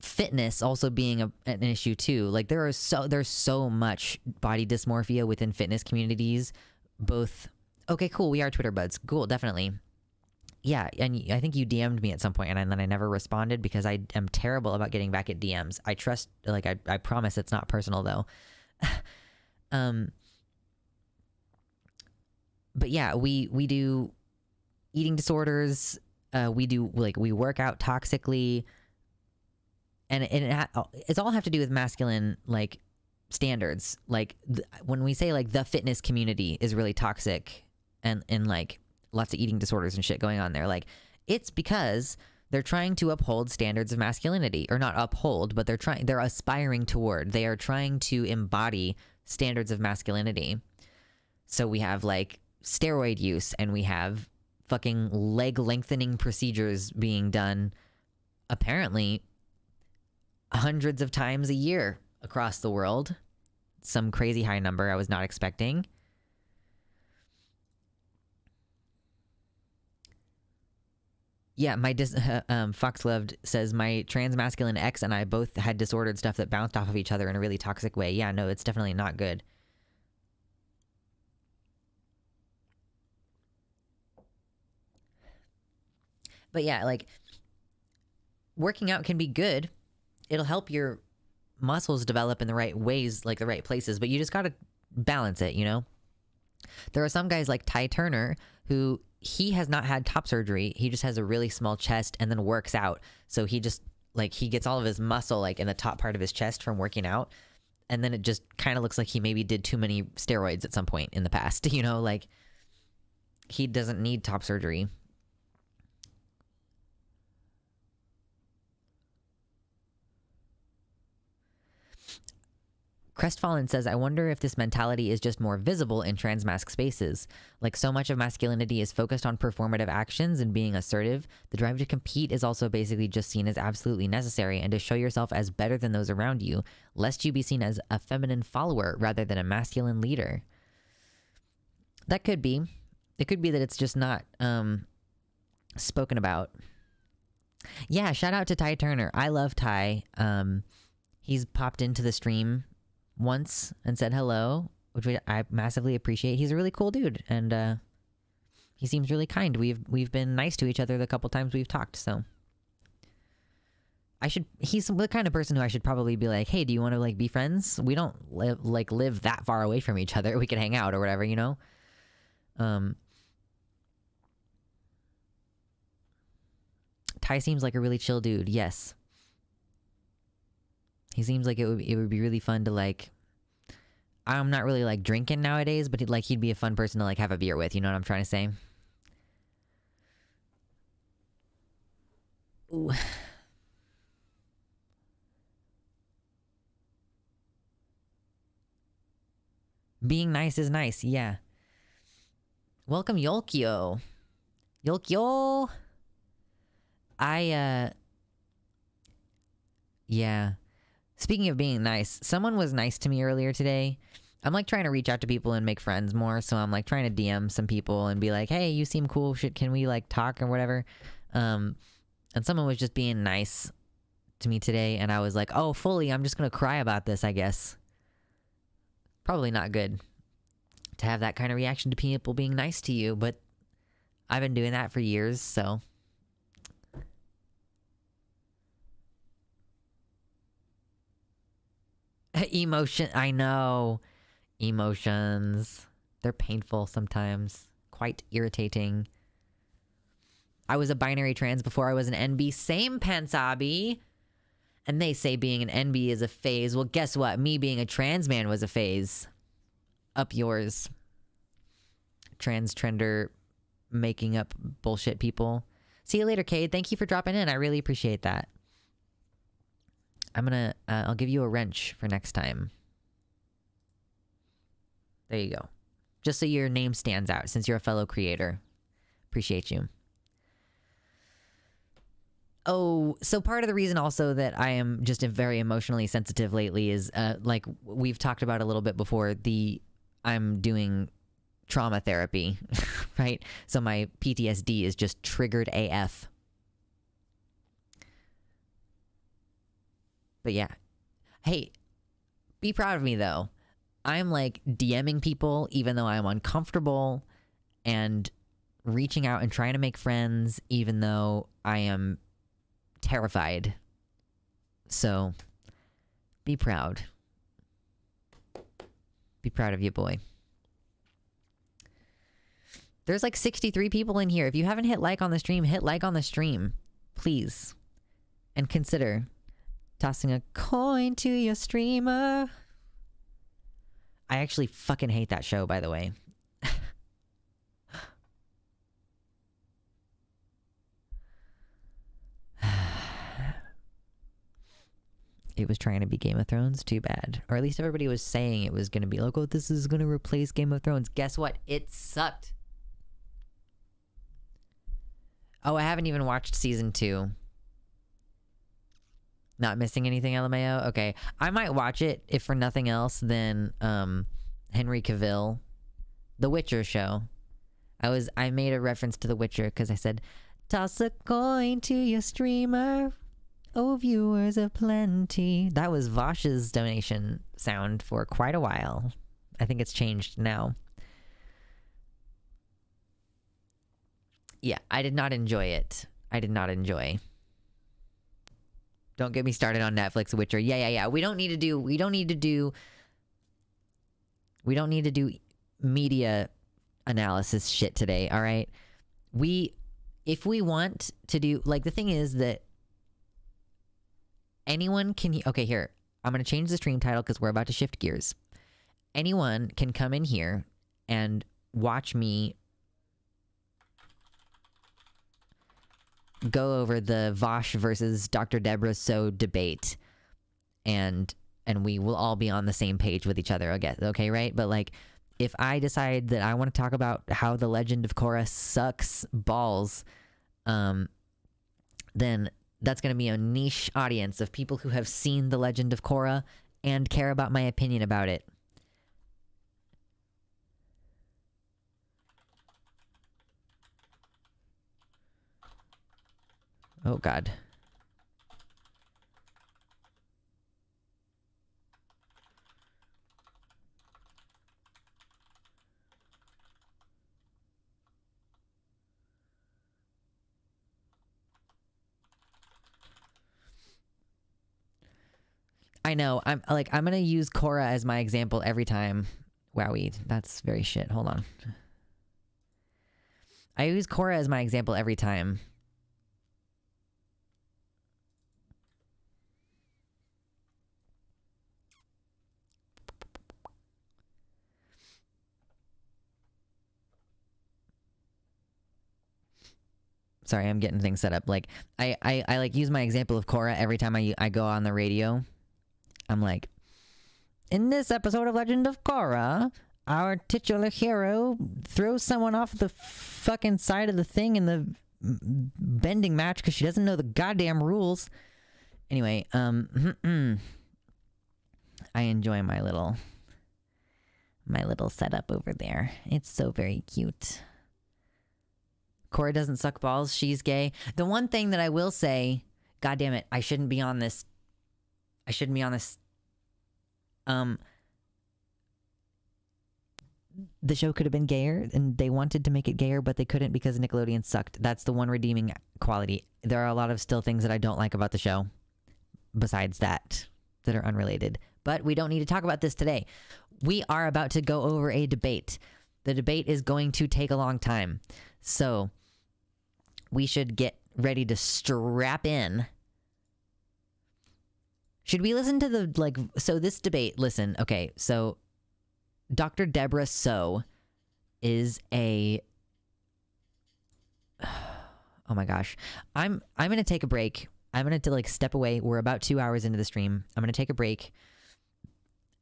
[SPEAKER 1] fitness also being an issue too. Like there's so much body dysmorphia within fitness communities. Both, okay, cool, we are Twitter buds. Cool, definitely. Yeah, and I think you DM'd me at some point, and then I never responded because I am terrible about getting back at DMs. I trust, like, I promise it's not personal though. But yeah, we do eating disorders. We do like we work out toxically, and it's all have to do with masculine like standards. Like when we say like the fitness community is really toxic, and like lots of eating disorders and shit going on there, like it's because they're trying to uphold standards of masculinity, or not uphold, but they're aspiring toward, they are trying to embody standards of masculinity. So we have like steroid use, and we have fucking leg lengthening procedures being done apparently hundreds of times a year across the world. Some crazy high number I was not expecting. Yeah, my Foxloved says my trans masculine ex and I both had disordered stuff that bounced off of each other in a really toxic way. Yeah, no, it's definitely not good. But yeah, like working out can be good. It'll help your muscles develop in the right ways, like the right places, but you just got to balance it, you know? There are some guys like Ty Turner who he has not had top surgery. He just has a really small chest and then works out. So he just like, he gets all of his muscle like in the top part of his chest from working out. and then it just kind of looks like he maybe did too many steroids at some point in the past. You know, like, he doesn't need top surgery. Crestfallen says, I wonder if this mentality is just more visible in transmasc spaces. Like, so much of masculinity is focused on performative actions and being assertive. The drive to compete is also basically just seen as absolutely necessary, and to show yourself as better than those around you, lest you be seen as a feminine follower rather than a masculine leader. That could be. It could be that it's just not spoken about. Yeah, shout out to Ty Turner. I love Ty. He's popped into the stream once and said hello, which I massively appreciate. He's a really cool dude, and he seems really kind. We've been nice to each other the couple times we've talked, so he's the kind of person who I should probably be like, hey, do you want to like be friends? We don't live that far away from each other. We could hang out or whatever, you know? Ty seems like a really chill dude. Yes. He seems like it would be really fun to like, I'm not really like drinking nowadays, but he'd be a fun person to like have a beer with. You know what I'm trying to say? Ooh. Being nice is nice. Yeah. Welcome, Yolkio. Yolkio. Yeah. Speaking of being nice, someone was nice to me earlier today. I'm like trying to reach out to people and make friends more, so I'm like trying to DM some people and be like, hey, you seem cool, can we like talk or whatever? And someone was just being nice to me today, and I was like, oh, fully, I'm just gonna cry about this, I guess. Probably not good to have that kind of reaction to people being nice to you, but I've been doing that for years, so... Emotion, I know. Emotions. They're painful sometimes. Quite irritating. I was a binary trans before I was an NB. Same, Pansabi. And they say being an NB is a phase. Well, guess what? Me being a trans man was a phase. Up yours. Trans trender making up bullshit people. See you later, Cade. Thank you for dropping in. I really appreciate that. I'll give you a wrench for next time. There you go. Just so your name stands out, since you're a fellow creator. Appreciate you. Oh, so part of the reason also that I am just very emotionally sensitive lately is, like we've talked about a little bit before, I'm doing trauma therapy, right? So my PTSD is just triggered AF. But yeah. Hey, be proud of me though. I'm like DMing people even though I'm uncomfortable, and reaching out and trying to make friends even though I am terrified. So be proud. Be proud of you, boy. There's like 63 people in here. If you haven't hit like on the stream, hit like on the stream, please. And consider tossing a coin to your streamer. I actually fucking hate that show, by the way. It was trying to be Game of Thrones. Too bad. Or at least everybody was saying it was going to be like, oh, this is going to replace Game of Thrones. Guess what? It sucked. Oh, I haven't even watched season 2. Not missing anything, LMAO? Okay. I might watch it, if for nothing else, than Henry Cavill. The Witcher show. I made a reference to The Witcher because I said, toss a coin to your streamer. Oh, viewers aplenty. That was Vosh's donation sound for quite a while. I think it's changed now. Yeah, I did not enjoy it. I did not enjoy. Don't get me started on Netflix Witcher. Yeah. We don't need to do media analysis shit today, all right? If we want to do, like, the thing is that anyone can, okay, here, I'm going to change the stream title because we're about to shift gears. Anyone can come in here and watch me go over the Vosh versus Dr. Deborah So debate, and we will all be on the same page with each other, I guess, okay, right? But like, if I decide that I want to talk about how the Legend of Korra sucks balls, then that's going to be a niche audience of people who have seen the Legend of Korra and care about my opinion about it. Oh, God. I know. I'm gonna use Korra as my example every time. Wowie, that's very shit. Hold on. I use Korra as my example every time. Sorry, I'm getting things set up. Like, I like use my example of Korra every time I go on the radio. I'm like, in this episode of Legend of Korra, our titular hero throws someone off the fucking side of the thing in the bending match because she doesn't know the goddamn rules. Anyway, I enjoy my little setup over there. It's so very cute. Korra doesn't suck balls. She's gay. The one thing that I will say, God damn it, I shouldn't be on this. The show could have been gayer, and they wanted to make it gayer, but they couldn't because Nickelodeon sucked. That's the one redeeming quality. There are a lot of still things that I don't like about the show, besides that are unrelated. But we don't need to talk about this today. We are about to go over a debate. The debate is going to take a long time. So we should get ready to strap in. Should we listen to the, so this debate, listen, okay, so Dr. Deborah So is a, oh my gosh, I'm going to take a break. I'm going to step away. We're about 2 hours into the stream. I'm going to take a break,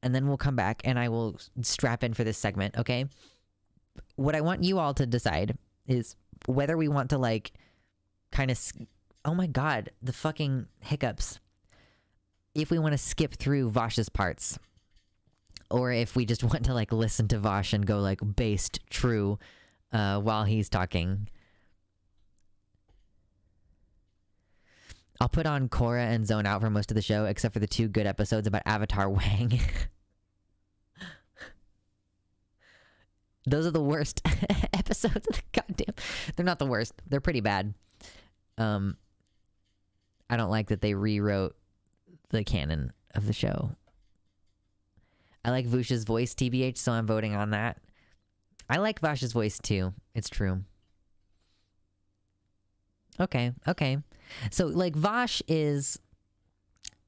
[SPEAKER 1] and then we'll come back, and I will strap in for this segment, okay? What I want you all to decide is whether we want to, kind of, oh my God, the fucking hiccups. If we want to skip through Vosh's parts, or if we just want to listen to Vosh and go based true while he's talking. I'll put on Korra and zone out for most of the show, except for the 2 good episodes about Avatar Wang. Those are the worst episodes. Goddamn, they're not the worst. They're pretty bad. I don't like that they rewrote the canon of the show. I like Vush's voice, TBH, so I'm voting on that. I like Vosh's voice too. It's true. Okay. So Vosh is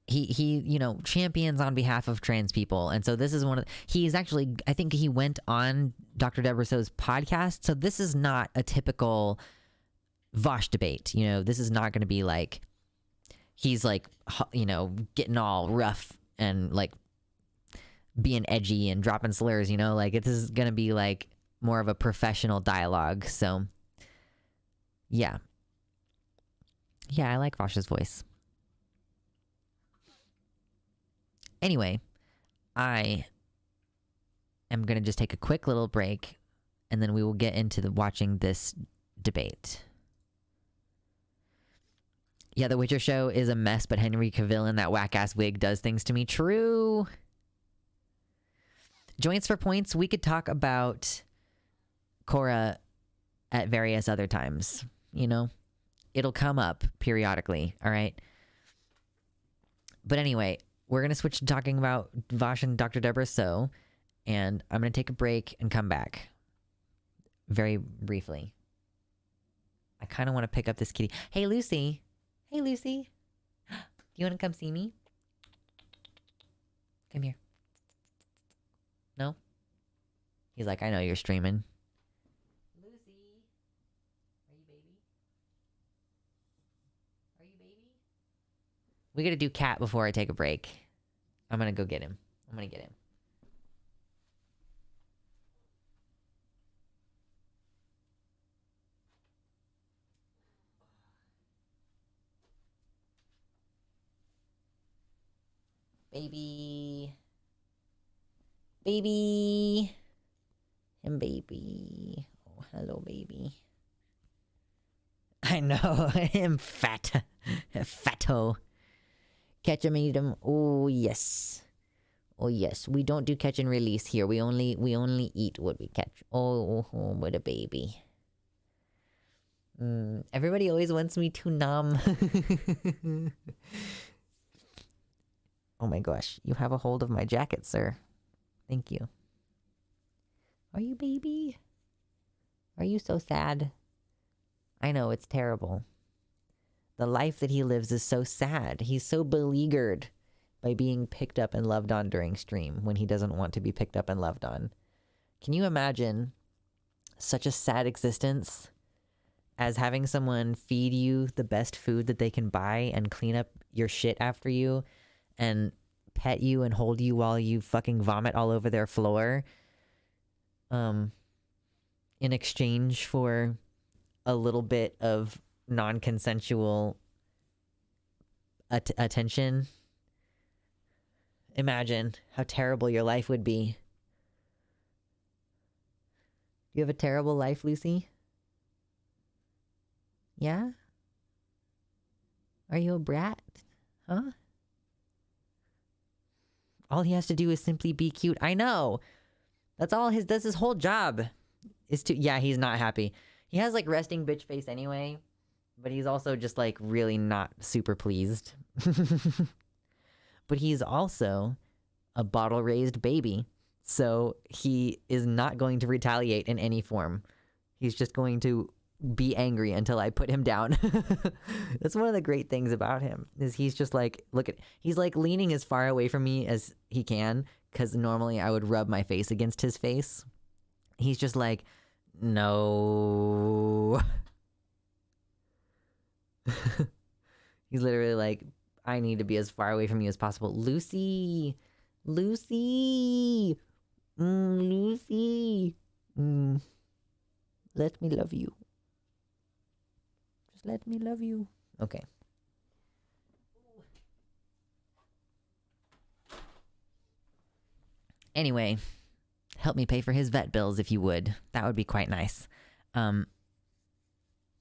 [SPEAKER 1] he champions on behalf of trans people, and so this is he's actually, I think he went on Dr. Deborah So's podcast, so this is not a typical Vosh debate. This is not going to be he's getting all rough and being edgy and dropping slurs, this is gonna be more of a professional dialogue. So yeah, I like Vosh's voice. Anyway, I am gonna just take a quick little break, and then we will get into watching this debate. Yeah, The Witcher show is a mess, but Henry Cavill in that whack-ass wig does things to me. True. Joints for points, we could talk about Korra at various other times, It'll come up periodically, all right? But anyway, we're going to switch to talking about Vosh and Dr. Deborah So, and I'm going to take a break and come back very briefly. I kind of want to pick up this kitty. Hey, Lucy. Hey, Lucy. Do you want to come see me? Come here. No? He's like, I know you're streaming. Lucy. Are you baby? Are you baby? We gotta do cat before I take a break. I'm gonna go get him. I'm gonna get him. Baby. Baby. And baby. Oh, hello, baby. I know. I'm fat. Fatto. Catch 'em and eat 'em. Oh, yes. Oh, yes. We don't do catch and release here. We only eat what we catch. Oh, what a baby. Everybody always wants me to numb. Oh my gosh. You have a hold of my jacket, sir. Thank you. Are you baby? Are you so sad? I know, it's terrible. The life that he lives is so sad. He's so beleaguered by being picked up and loved on during stream when he doesn't want to be picked up and loved on. Can you imagine such a sad existence as having someone feed you the best food that they can buy and clean up your shit after you and pet you and hold you while you fucking vomit all over their floor in exchange for a little bit of non-consensual attention? Imagine how terrible your life would be. You have a terrible life, Lucy? Yeah? Are you a brat? Huh? All he has to do is simply be cute. I know! That's his whole job. Is to, yeah, he's not happy. He has like resting bitch face anyway, but he's also just like really not super pleased. But he's also a bottle-raised baby, so he is not going to retaliate in any form. He's just going to be angry until I put him down. That's one of the great things about him, is he's just like, he's like leaning as far away from me as he can, because normally I would rub my face against his face. He's just like, no. He's literally like, I need to be as far away from you as possible. Lucy! Lucy! Lucy! Let me love you. Just let me love you. Okay. Anyway, help me pay for his vet bills if you would. That would be quite nice. Oh,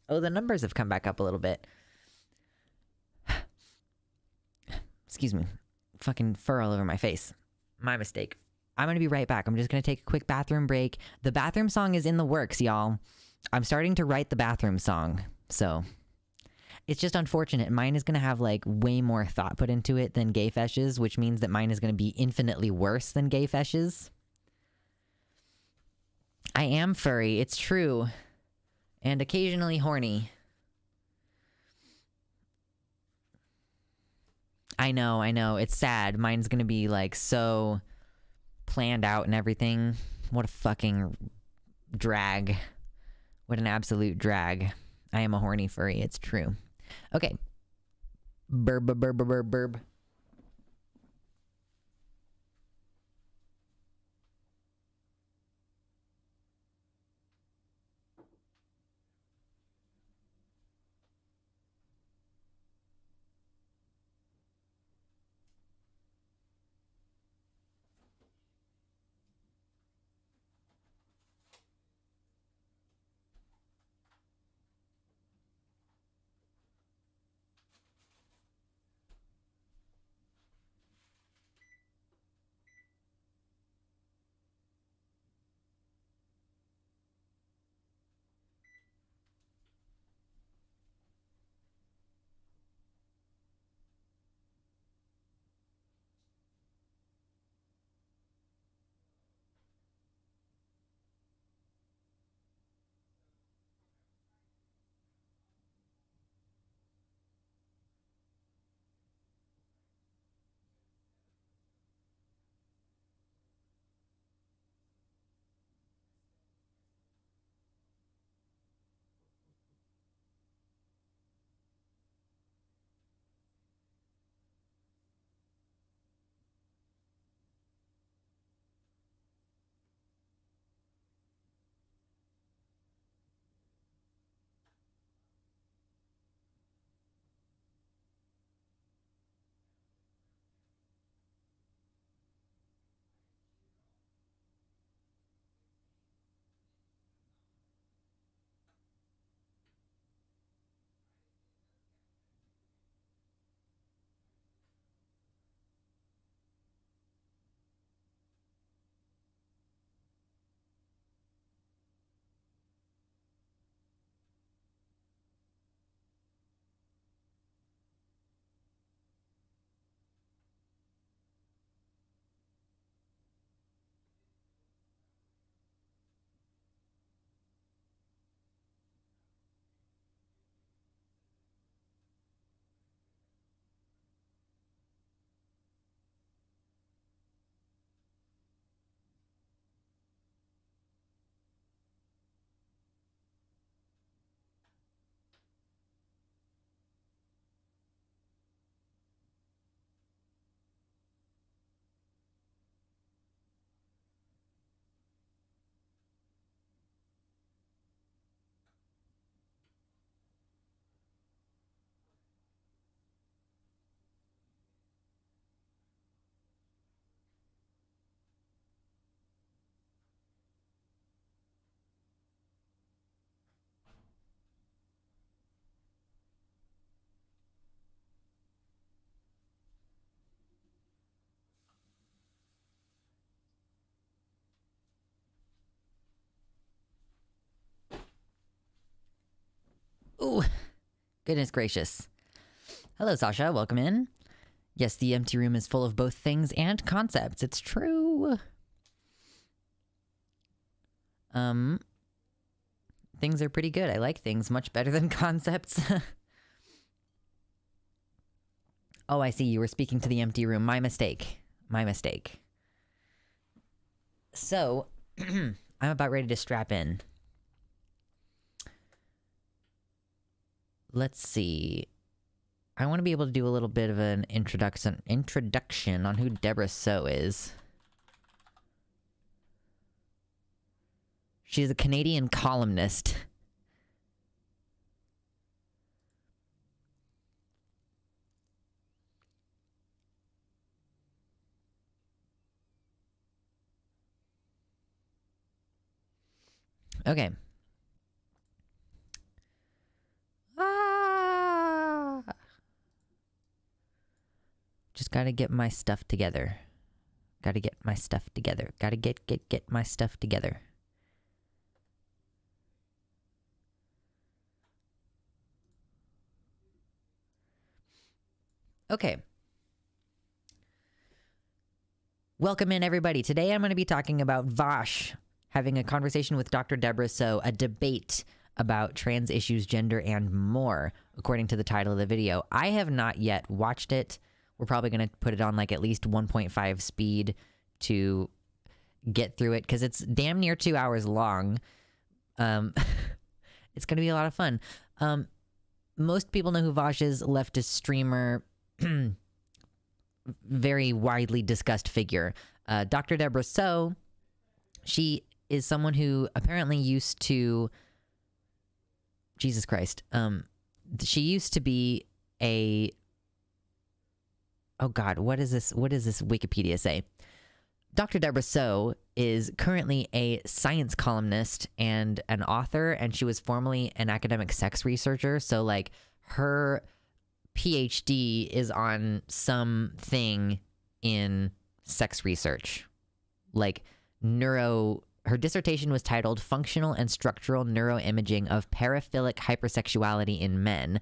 [SPEAKER 1] the numbers have come back up a little bit. Excuse me. Fucking fur all over my face. My mistake. I'm gonna be right back. I'm just gonna take a quick bathroom break. The bathroom song is in the works, y'all. I'm starting to write the bathroom song. So it's just unfortunate. Mine is gonna have like way more thought put into it than Gay Fesh's, which means that mine is gonna be infinitely worse than Gay Fesh's. I am furry, it's true. And occasionally horny. I know. It's sad. Mine's gonna be like so planned out and everything. What a fucking drag. What an absolute drag. I am a horny furry, it's true. Okay. Burb. Goodness gracious. Hello, Sasha. Welcome in. Yes, the empty room is full of both things and concepts. It's true. Things are pretty good. I like things much better than concepts. Oh, I see. You were speaking to the empty room. My mistake. My mistake. So, I'm about ready to strap in. Let's see. I want to be able to do a little bit of an introduction on who Deborah So is. She's a Canadian columnist. Okay. Just gotta get my stuff together. Gotta get my stuff together. Gotta get my stuff together. Okay. Welcome in, everybody. Today I'm going to be talking about Vosh having a conversation with Dr. Deborah So, a debate about trans issues, gender, and more, according to the title of the video. I have not yet watched it. We're probably going to put it on like at least 1.5 speed to get through it because it's damn near 2 hours long. It's going to be a lot of fun. Most people know who Vosh is, leftist streamer, very widely discussed figure. Dr. Deborah So, she is someone who apparently used to, Jesus Christ, she used to be a, oh God, what does this Wikipedia say? Dr. Deborah So is currently a science columnist and an author, and she was formerly an academic sex researcher. So like her PhD is on something in sex research. Like her dissertation was titled Functional and Structural Neuroimaging of Paraphilic Hypersexuality in Men.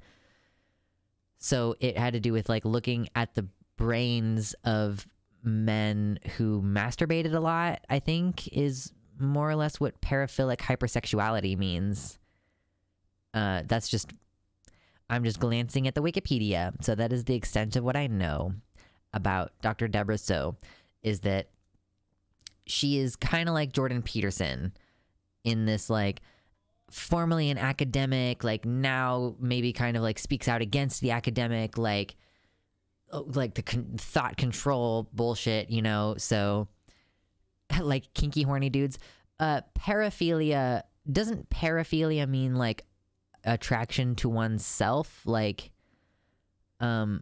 [SPEAKER 1] So it had to do with like looking at the brains of men who masturbated a lot, I think is more or less what paraphilic hypersexuality means. I'm just glancing at the Wikipedia, so that is the extent of what I know about Dr. Deborah So, is that she is kind of like Jordan Peterson in this, like, formerly an academic, like, now maybe kind of, like, speaks out against the academic, like the thought control bullshit, you know, so, like, kinky, horny dudes. Paraphilia, doesn't paraphilia mean, like, attraction to oneself, like or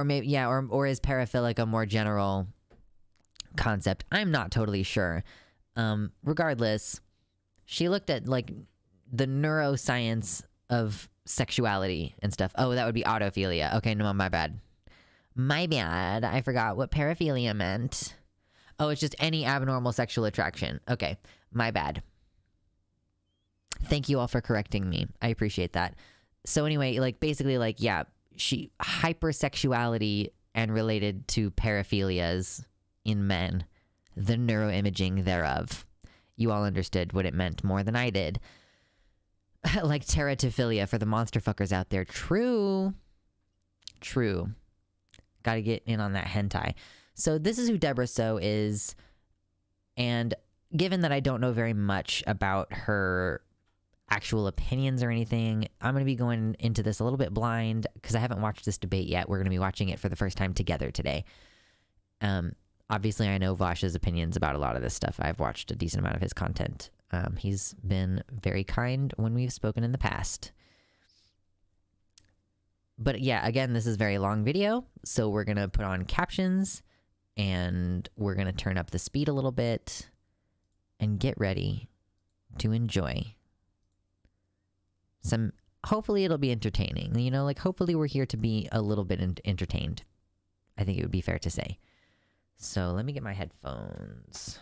[SPEAKER 1] maybe or is paraphilic a more general concept? I'm not totally sure. Regardless, she looked at like the neuroscience of sexuality and stuff. Oh, that would be autophilia. Okay, no, my bad, I forgot what paraphilia meant. Oh, it's just any abnormal sexual attraction. Okay, my bad. Thank you all for correcting me. I appreciate that. So anyway, like basically like, yeah, she hypersexuality and related to paraphilias in men, the neuroimaging thereof. You all understood what it meant more than I did. Like teratophilia for the monster fuckers out there. True. Gotta get in on that hentai. So this is who Deborah So is. And given that I don't know very much about her actual opinions or anything, I'm going to be going into this a little bit blind because I haven't watched this debate yet. We're going to be watching it for the first time together today. Obviously, I know Vosh's opinions about a lot of this stuff. I've watched a decent amount of his content. He's been very kind when we've spoken in the past. But yeah, again, this is a very long video, so we're going to put on captions and we're going to turn up the speed a little bit and get ready to enjoy some. Hopefully it'll be entertaining, you know, like hopefully we're here to be a little bit entertained. I think it would be fair to say. So let me get my headphones.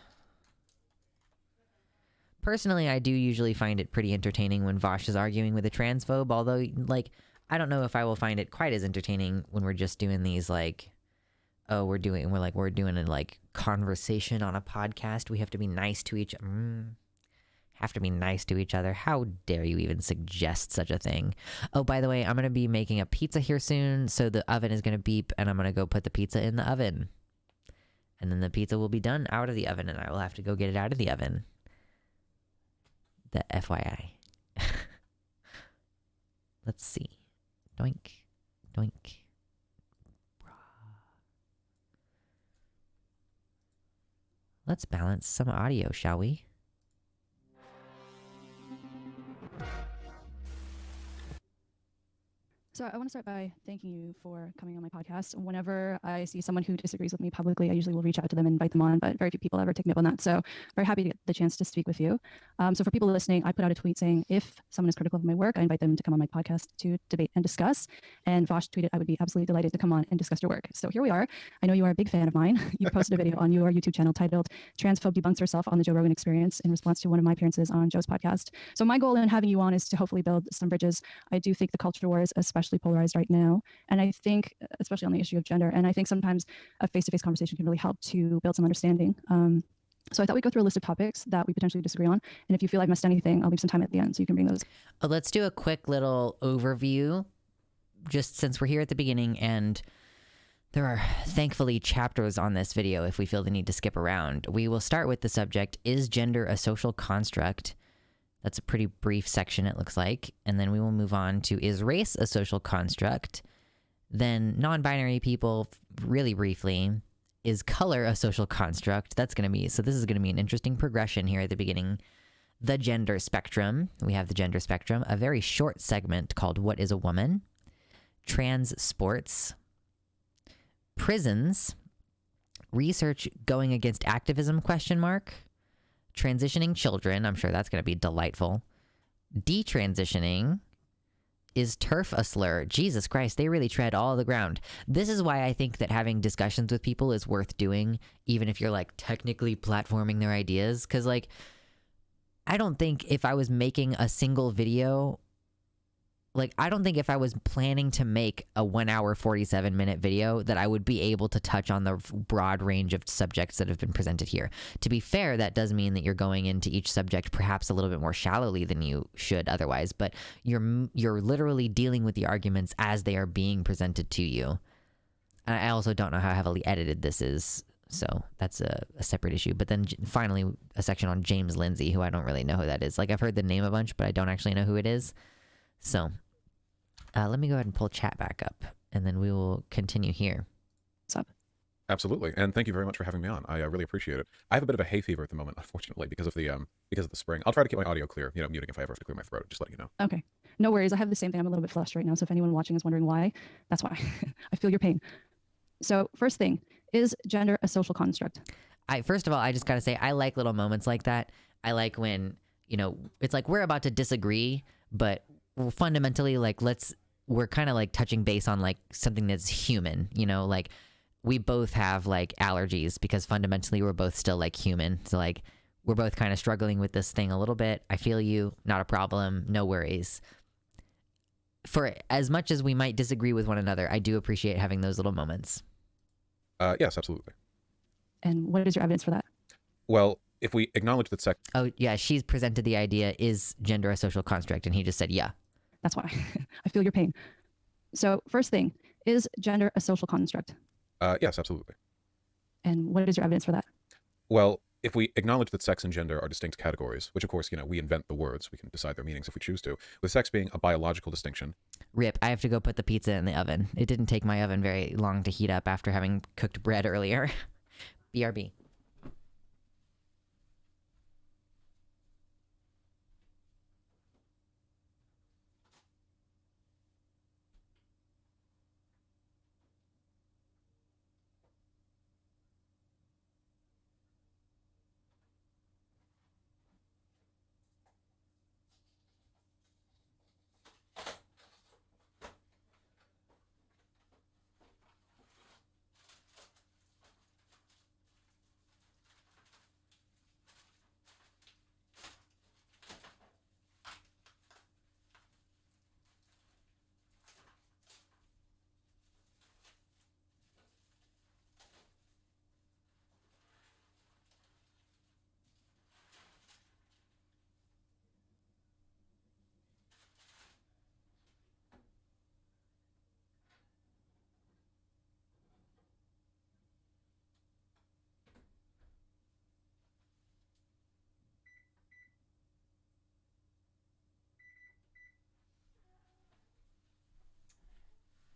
[SPEAKER 1] Personally, I do usually find it pretty entertaining when Vosh is arguing with a transphobe, although, like, I don't know if I will find it quite as entertaining when we're just doing these, like, we're doing a, like, conversation on a podcast. We have to be nice to each other. How dare you even suggest such a thing? Oh, by the way, I'm going to be making a pizza here soon, so the oven is going to beep, and I'm going to go put the pizza in the oven. And then the pizza will be done out of the oven, and I will have to go get it out of the oven. The FYI. Let's see. Doink. Doink. Let's balance some audio, shall we?
[SPEAKER 2] So I want to start by thanking you for coming on my podcast. Whenever I see someone who disagrees with me publicly, I usually will reach out to them and invite them on, but very few people ever take me up on that. So very happy to get the chance to speak with you. So for people listening, I put out a tweet saying, if someone is critical of my work, I invite them to come on my podcast to debate and discuss. And Vosh tweeted, I would be absolutely delighted to come on and discuss your work. So here we are. I know you are a big fan of mine. You posted a video on your YouTube channel titled Transphobe Debunks Herself on the Joe Rogan Experience in response to one of my appearances on Joe's podcast. So my goal in having you on is to hopefully build some bridges. I do think the culture war is especially polarized right now. And I think, especially on the issue of gender, and I think sometimes a face-to-face conversation can really help to build some understanding. So I thought we'd go through a list of topics that we potentially disagree on. And if you feel I've missed anything, I'll leave some time at the end so you can bring those.
[SPEAKER 1] Let's do a quick little overview, just since we're here at the beginning, and there are thankfully chapters on this video if we feel the need to skip around. We will start with the subject, is gender a social construct? That's a pretty brief section, it looks like. And then we will move on to, is race a social construct? Then non-binary people, really briefly. Is color a social construct? This is going to be an interesting progression here at the beginning. The gender spectrum. We have the gender spectrum. A very short segment called What is a Woman? Trans sports. Prisons. Research going against activism, ? Transitioning children, I'm sure that's going to be delightful. Detransitioning. Is turf a slur? Jesus Christ, they really tread all the ground. This is why I think that having discussions with people is worth doing, even if you're, like, technically platforming their ideas. Because, like, I don't think if I was making a single video, like, I don't think if I was planning to make a 1 hour, 47-minute video that I would be able to touch on the broad range of subjects that have been presented here. To be fair, that does mean that you're going into each subject perhaps a little bit more shallowly than you should otherwise, but you're literally dealing with the arguments as they are being presented to you. And I also don't know how heavily edited this is, so that's a separate issue. But then finally, a section on James Lindsay, who I don't really know who that is. Like, I've heard the name a bunch, but I don't actually know who it is. So let me go ahead and pull chat back up, and then we will continue here.
[SPEAKER 2] What's up?
[SPEAKER 3] Absolutely, and thank you very much for having me on. I really appreciate it. I have a bit of a hay fever at the moment, unfortunately, because of the spring. I'll try to keep my audio clear, muting if I ever have to clear my throat, just letting you know.
[SPEAKER 2] Okay, no worries. I have the same thing. I'm a little bit flushed right now, so if anyone watching is wondering why, that's why. I feel your pain. So first thing, is gender a social construct?
[SPEAKER 1] First of all, I just gotta say, I like little moments like that. I like when, it's like we're about to disagree, but fundamentally, like, we're kind of like touching base on like something that's human, like we both have like allergies because fundamentally we're both still like human. So like we're both kind of struggling with this thing a little bit. I feel you, not a problem, no worries. For as much as we might disagree with one another, I do appreciate having those little moments.
[SPEAKER 3] Yes, absolutely.
[SPEAKER 2] And what is your evidence for that?
[SPEAKER 3] Well, if we acknowledge that sex...
[SPEAKER 1] Oh yeah, she's presented the idea, is gender a social construct? And he just said, yeah.
[SPEAKER 2] That's why. I feel your pain. So first thing, is gender a social construct?
[SPEAKER 3] Yes, absolutely.
[SPEAKER 2] And what is your evidence for that?
[SPEAKER 3] Well, if we acknowledge that sex and gender are distinct categories, which of course, we invent the words, we can decide their meanings if we choose to, with sex being a biological distinction.
[SPEAKER 1] Rip, I have to go put the pizza in the oven. It didn't take my oven very long to heat up after having cooked bread earlier. BRB.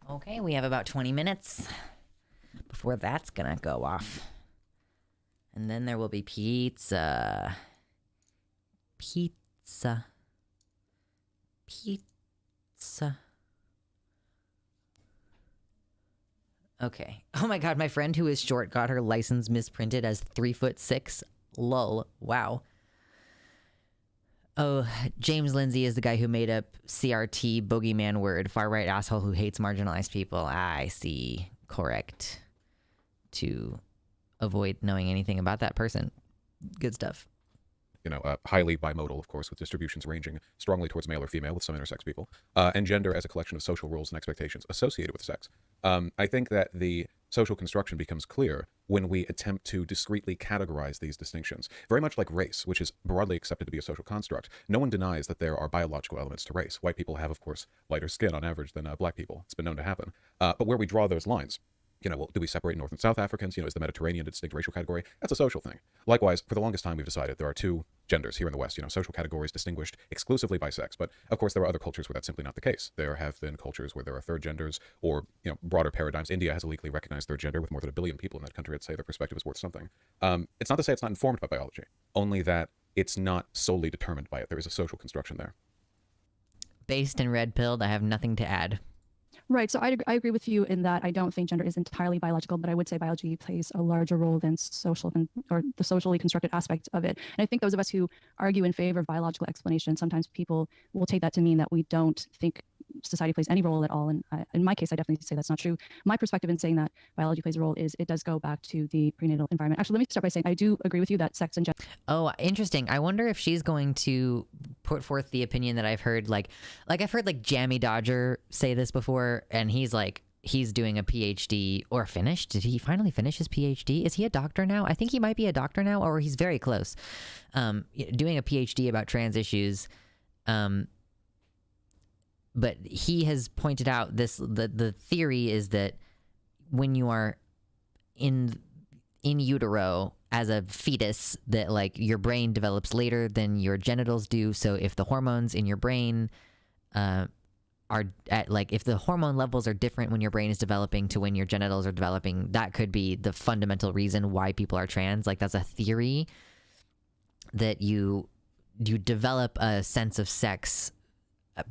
[SPEAKER 1] Okay, we have about 20 minutes before that's gonna go off. And then there will be pizza. Pizza. Okay. Oh my god, my friend who is short got her license misprinted as 3'6". Lol. Wow. Oh, James Lindsay is the guy who made up CRT bogeyman word, far right asshole who hates marginalized people. I see. Correct. To avoid knowing anything about that person. Good stuff.
[SPEAKER 3] Highly bimodal, of course, with distributions ranging strongly towards male or female with some intersex people, and gender as a collection of social rules and expectations associated with sex. I think that the social construction becomes clear when we attempt to discretely categorize these distinctions. Very much like race, which is broadly accepted to be a social construct. No one denies that there are biological elements to race. White people have, of course, lighter skin on average than black people. It's been known to happen. But where we draw those lines, well, do we separate North and South Africans? Is the Mediterranean a distinct racial category? That's a social thing. Likewise, for the longest time, we've decided there are two genders here in the West, social categories distinguished exclusively by sex. But of course, there are other cultures where that's simply not the case. There have been cultures where there are third genders or, broader paradigms. India has a legally recognized third gender with more than 1 billion people in that country. I'd say their perspective is worth something. It's not to say it's not informed by biology, only that it's not solely determined by it. There is a social construction there.
[SPEAKER 1] Based and red-pilled, I have nothing to add.
[SPEAKER 2] Right. So I agree with you in that I don't think gender is entirely biological, but I would say biology plays a larger role than or the socially constructed aspect of it. And I think those of us who argue in favor of biological explanation, sometimes people will take that to mean that we don't think society plays any role at all. And in my case, I definitely say that's not true. My perspective in saying that biology plays a role is it does go back to the prenatal environment. Actually, let me start by saying I do agree with you that sex and gender.
[SPEAKER 1] Oh, interesting. I wonder if she's going to put forth the opinion that I've heard, like I've heard like Jammy Dodger say this before, and he's doing a PhD or finished. Did he finally finish his PhD? Is he a doctor now? I think he might be a doctor now, or he's very close. Doing a PhD about trans issues. But he has pointed out the theory is that when you are in utero as a fetus, that like your brain develops later than your genitals do. So if the hormones in your brain are at if the hormone levels are different when your brain is developing to when your genitals are developing, that could be the fundamental reason why people are trans. Like that's a theory that you develop a sense of sex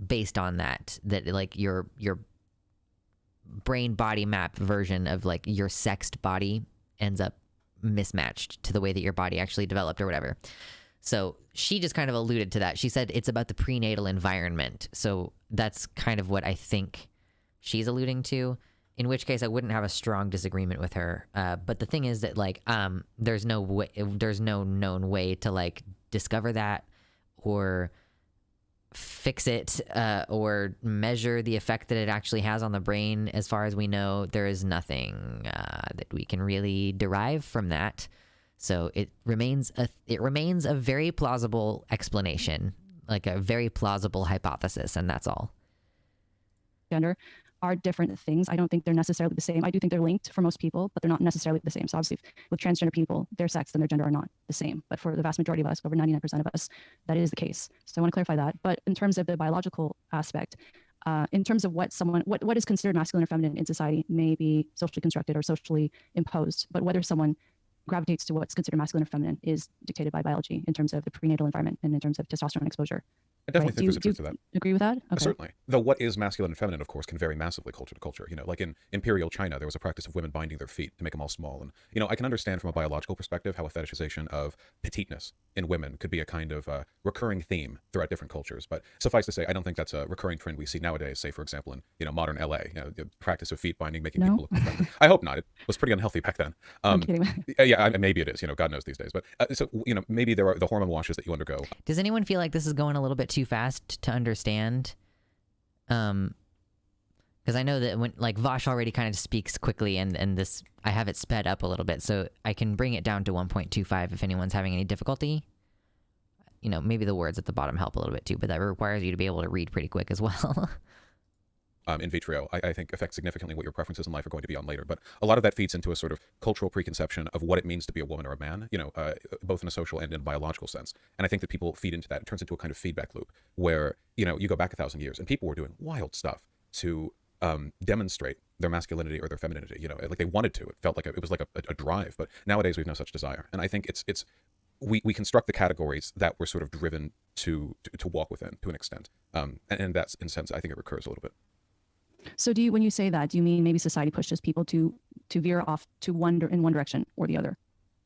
[SPEAKER 1] based on that like your brain body map version of like your sexed body ends up mismatched to the way that your body actually developed or whatever. So she just kind of alluded to that. She said it's about the prenatal environment. So that's kind of what I think she's alluding to, in which case I wouldn't have a strong disagreement with her. But the thing is that there's no known way to like discover that or fix it or measure the effect that it actually has on the brain. As far as we know, there is nothing that we can really derive from that. So it remains a very plausible explanation, like a very plausible hypothesis, and that's all.
[SPEAKER 2] Gender are different things. I don't think they're necessarily the same. I do think they're linked for most people, but they're not necessarily the same. So obviously with transgender people, their sex and their gender are not the same. But for the vast majority of us, over 99% of us, that is the case. So I want to clarify that. But in terms of the biological aspect, in terms of what is considered masculine or feminine in society may be socially constructed or socially imposed. But whether someone gravitates to what's considered masculine or feminine is dictated by biology in terms of the prenatal environment and in terms of testosterone exposure.
[SPEAKER 3] I definitely think there's a truth to that.
[SPEAKER 2] Agree with that? Okay.
[SPEAKER 3] Certainly. Though what is masculine and feminine, of course, can vary massively culture to culture. Like in imperial China, there was a practice of women binding their feet to make them all small. And, I can understand from a biological perspective how a fetishization of petiteness in women could be a kind of recurring theme throughout different cultures. But suffice to say, I don't think that's a recurring trend we see nowadays, say, for example, in modern LA, the practice of feet binding, making people look different. I hope not. It was pretty unhealthy back then.
[SPEAKER 2] I'm kidding.
[SPEAKER 3] Yeah, maybe it is. God knows these days. But so, maybe there are the hormone washes that you undergo.
[SPEAKER 1] Does anyone feel like this is going a little bit too fast to understand? Because I know that when Vosh already kind of speaks quickly, and this I have it sped up a little bit, so I can bring it down to 1.25 if anyone's having any difficulty. Maybe the words at the bottom help a little bit too, but that requires you to be able to read pretty quick as well.
[SPEAKER 3] In vitro, I think affects significantly what your preferences in life are going to be on later. But a lot of that feeds into a sort of cultural preconception of what it means to be a woman or a man, both in a social and in a biological sense. And I think that people feed into that. It turns into a kind of feedback loop where, you go back 1,000 years and people were doing wild stuff to demonstrate their masculinity or their femininity. Like they wanted to. It felt like it was like a drive. But nowadays we have no such desire. And I think it's we construct the categories that we're sort of driven to walk within to an extent. And that's in a sense I think it recurs a little bit.
[SPEAKER 2] So when you say that, do you mean maybe society pushes people to veer off to in one direction or the other?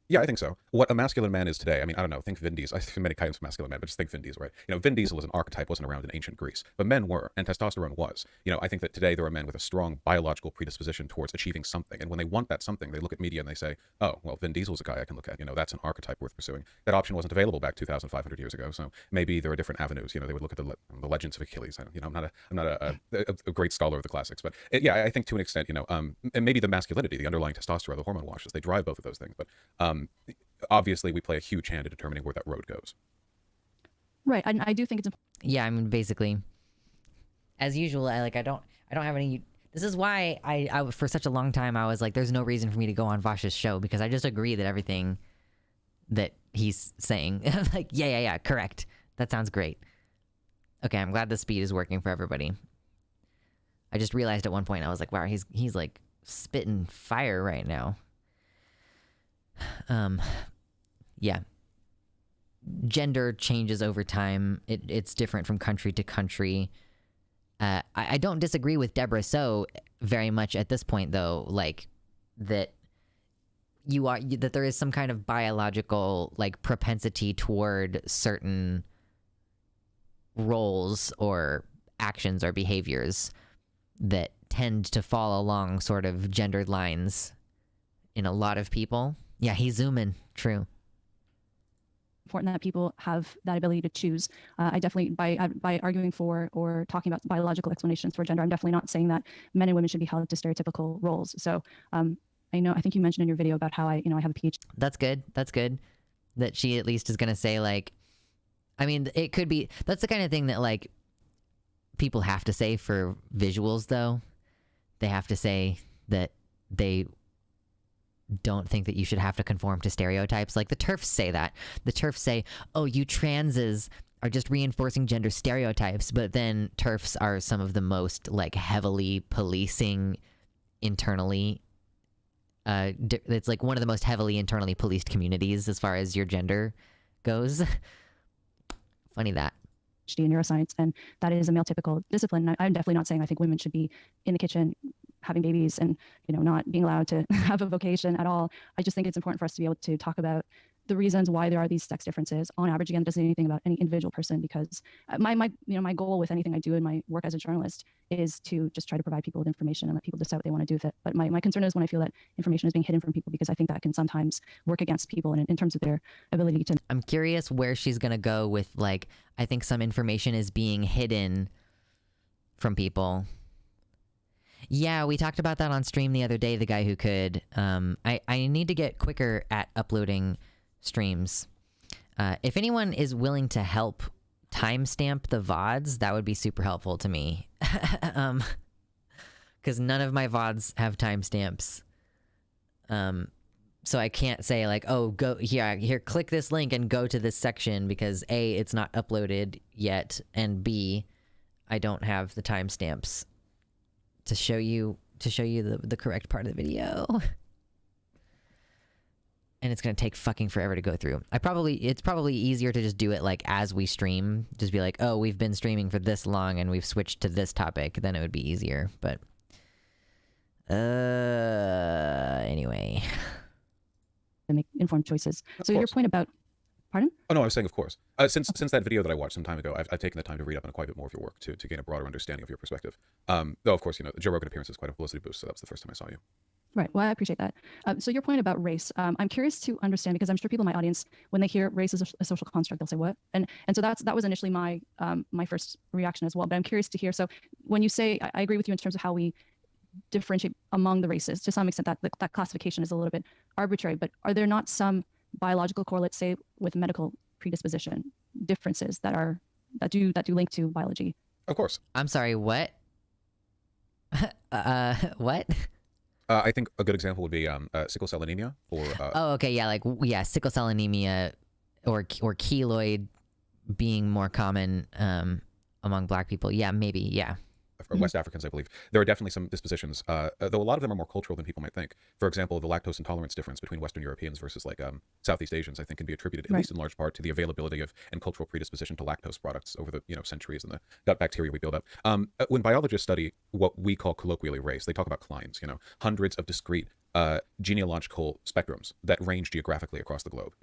[SPEAKER 3] Yeah, I think so. What a masculine man is today, I mean, I don't know, think Vin Diesel. I think many kinds of masculine men, but just think Vin Diesel, right? Vin Diesel as an archetype wasn't around in ancient Greece, but men were, and testosterone was. I think that today there are men with a strong biological predisposition towards achieving something, and when they want that something, they look at media and they say, oh, well, Vin Diesel's a guy I can look at. That's an archetype worth pursuing. That option wasn't available back 2,500 years ago, so maybe there are different avenues. They would look at the legends of Achilles. I'm not a great scholar of the classics, but I think to an extent, and maybe the masculinity, the underlying testosterone, the hormone washes, they drive both of those things, but obviously we play a huge hand in determining where that road goes.
[SPEAKER 2] Right. And I do think it's
[SPEAKER 1] Yeah, I mean, basically, as usual, I don't have any. This is why I for such a long time I was like, there's no reason for me to go on Vash's show, because I just agree that everything that he's saying, like, yeah, correct. That sounds great. Okay, I'm glad the speed is working for everybody. I just realized at one point I was like, wow, he's like spitting fire right now. Yeah. Gender changes over time. It's different from country to country. I don't disagree with Deborah So very much at this point, though, like that that there is some kind of biological like propensity toward certain roles or actions or behaviors that tend to fall along sort of gendered lines in a lot of people. Yeah, he's zooming. True.
[SPEAKER 2] important that people have that ability to choose. I definitely, by arguing for or talking about biological explanations for gender, I'm definitely not saying that men and women should be held to stereotypical roles. So I think you mentioned in your video about how I have a PhD.
[SPEAKER 1] That's good. That's good. That she at least is going to say, like, I mean, it could be, that's the kind of thing that, like, people have to say for visuals, though. They have to say that they don't think that you should have to conform to stereotypes. Like, the TERFs say that. The TERFs say, oh, you transes are just reinforcing gender stereotypes, but then TERFs are some of the most, like, heavily policing internally. It's, like, one of the most heavily internally policed communities as far as your gender goes. Funny that.
[SPEAKER 2] PhD in neuroscience, and that is a male typical discipline. I'm definitely not saying I think women should be in the kitchen having babies and not being allowed to have a vocation at all. I just think it's important for us to be able to talk about the reasons why there are these sex differences. On average, again, it doesn't say anything about any individual person, because my goal with anything I do in my work as a journalist is to just try to provide people with information and let people decide what they want to do with it. But my concern is when I feel that information is being hidden from people, because I think that can sometimes work against people in terms of their ability to.
[SPEAKER 1] I'm curious where she's gonna go with, like, I think some information is being hidden from people. Yeah, we talked about that on stream the other day, the guy who could. I need to get quicker at uploading streams. If anyone is willing to help timestamp the VODs, that would be super helpful to me. Because none of my VODs have timestamps. So I can't say, like, oh, go here, click this link and go to this section, because A, it's not uploaded yet, and B, I don't have the timestamps to show you the correct part of the video. And it's gonna take fucking forever to go through. It's probably easier to just do it, like, as we stream. Just be like, oh, we've been streaming for this long and we've switched to this topic. Then it would be easier. But anyway.
[SPEAKER 2] To make informed choices. So your point about, pardon?
[SPEAKER 3] Oh no, I was saying, of course. Since that video that I watched some time ago, I've taken the time to read up on quite a bit more of your work to gain a broader understanding of your perspective. Though of course, the Joe Rogan appearance is quite a publicity boost, so that was the first time I saw you.
[SPEAKER 2] Right. Well, I appreciate that. So your point about race, I'm curious to understand, because I'm sure people in my audience, when they hear race is a social construct, they'll say, what? And so that was initially my first reaction as well. But I'm curious to hear. So when you say, I agree with you in terms of how we differentiate among the races, to some extent that classification is a little bit arbitrary, but are there not some biological correlates, say with medical predisposition differences that do link to biology?
[SPEAKER 3] Of course.
[SPEAKER 1] I'm sorry, what? What?
[SPEAKER 3] I think a good example would be sickle cell anemia, or
[SPEAKER 1] oh, okay, yeah, sickle cell anemia or keloid being more common among Black people. Yeah, maybe, yeah.
[SPEAKER 3] or West Africans, I believe, there are definitely some dispositions, though a lot of them are more cultural than people might think. For example, the lactose intolerance difference between Western Europeans versus like Southeast Asians, I think, can be attributed, at least in large part, to the availability of and cultural predisposition to lactose products over the centuries and the gut bacteria we build up. When biologists study what we call colloquially race, they talk about clines, hundreds of discrete genealogical spectrums that range geographically across the globe,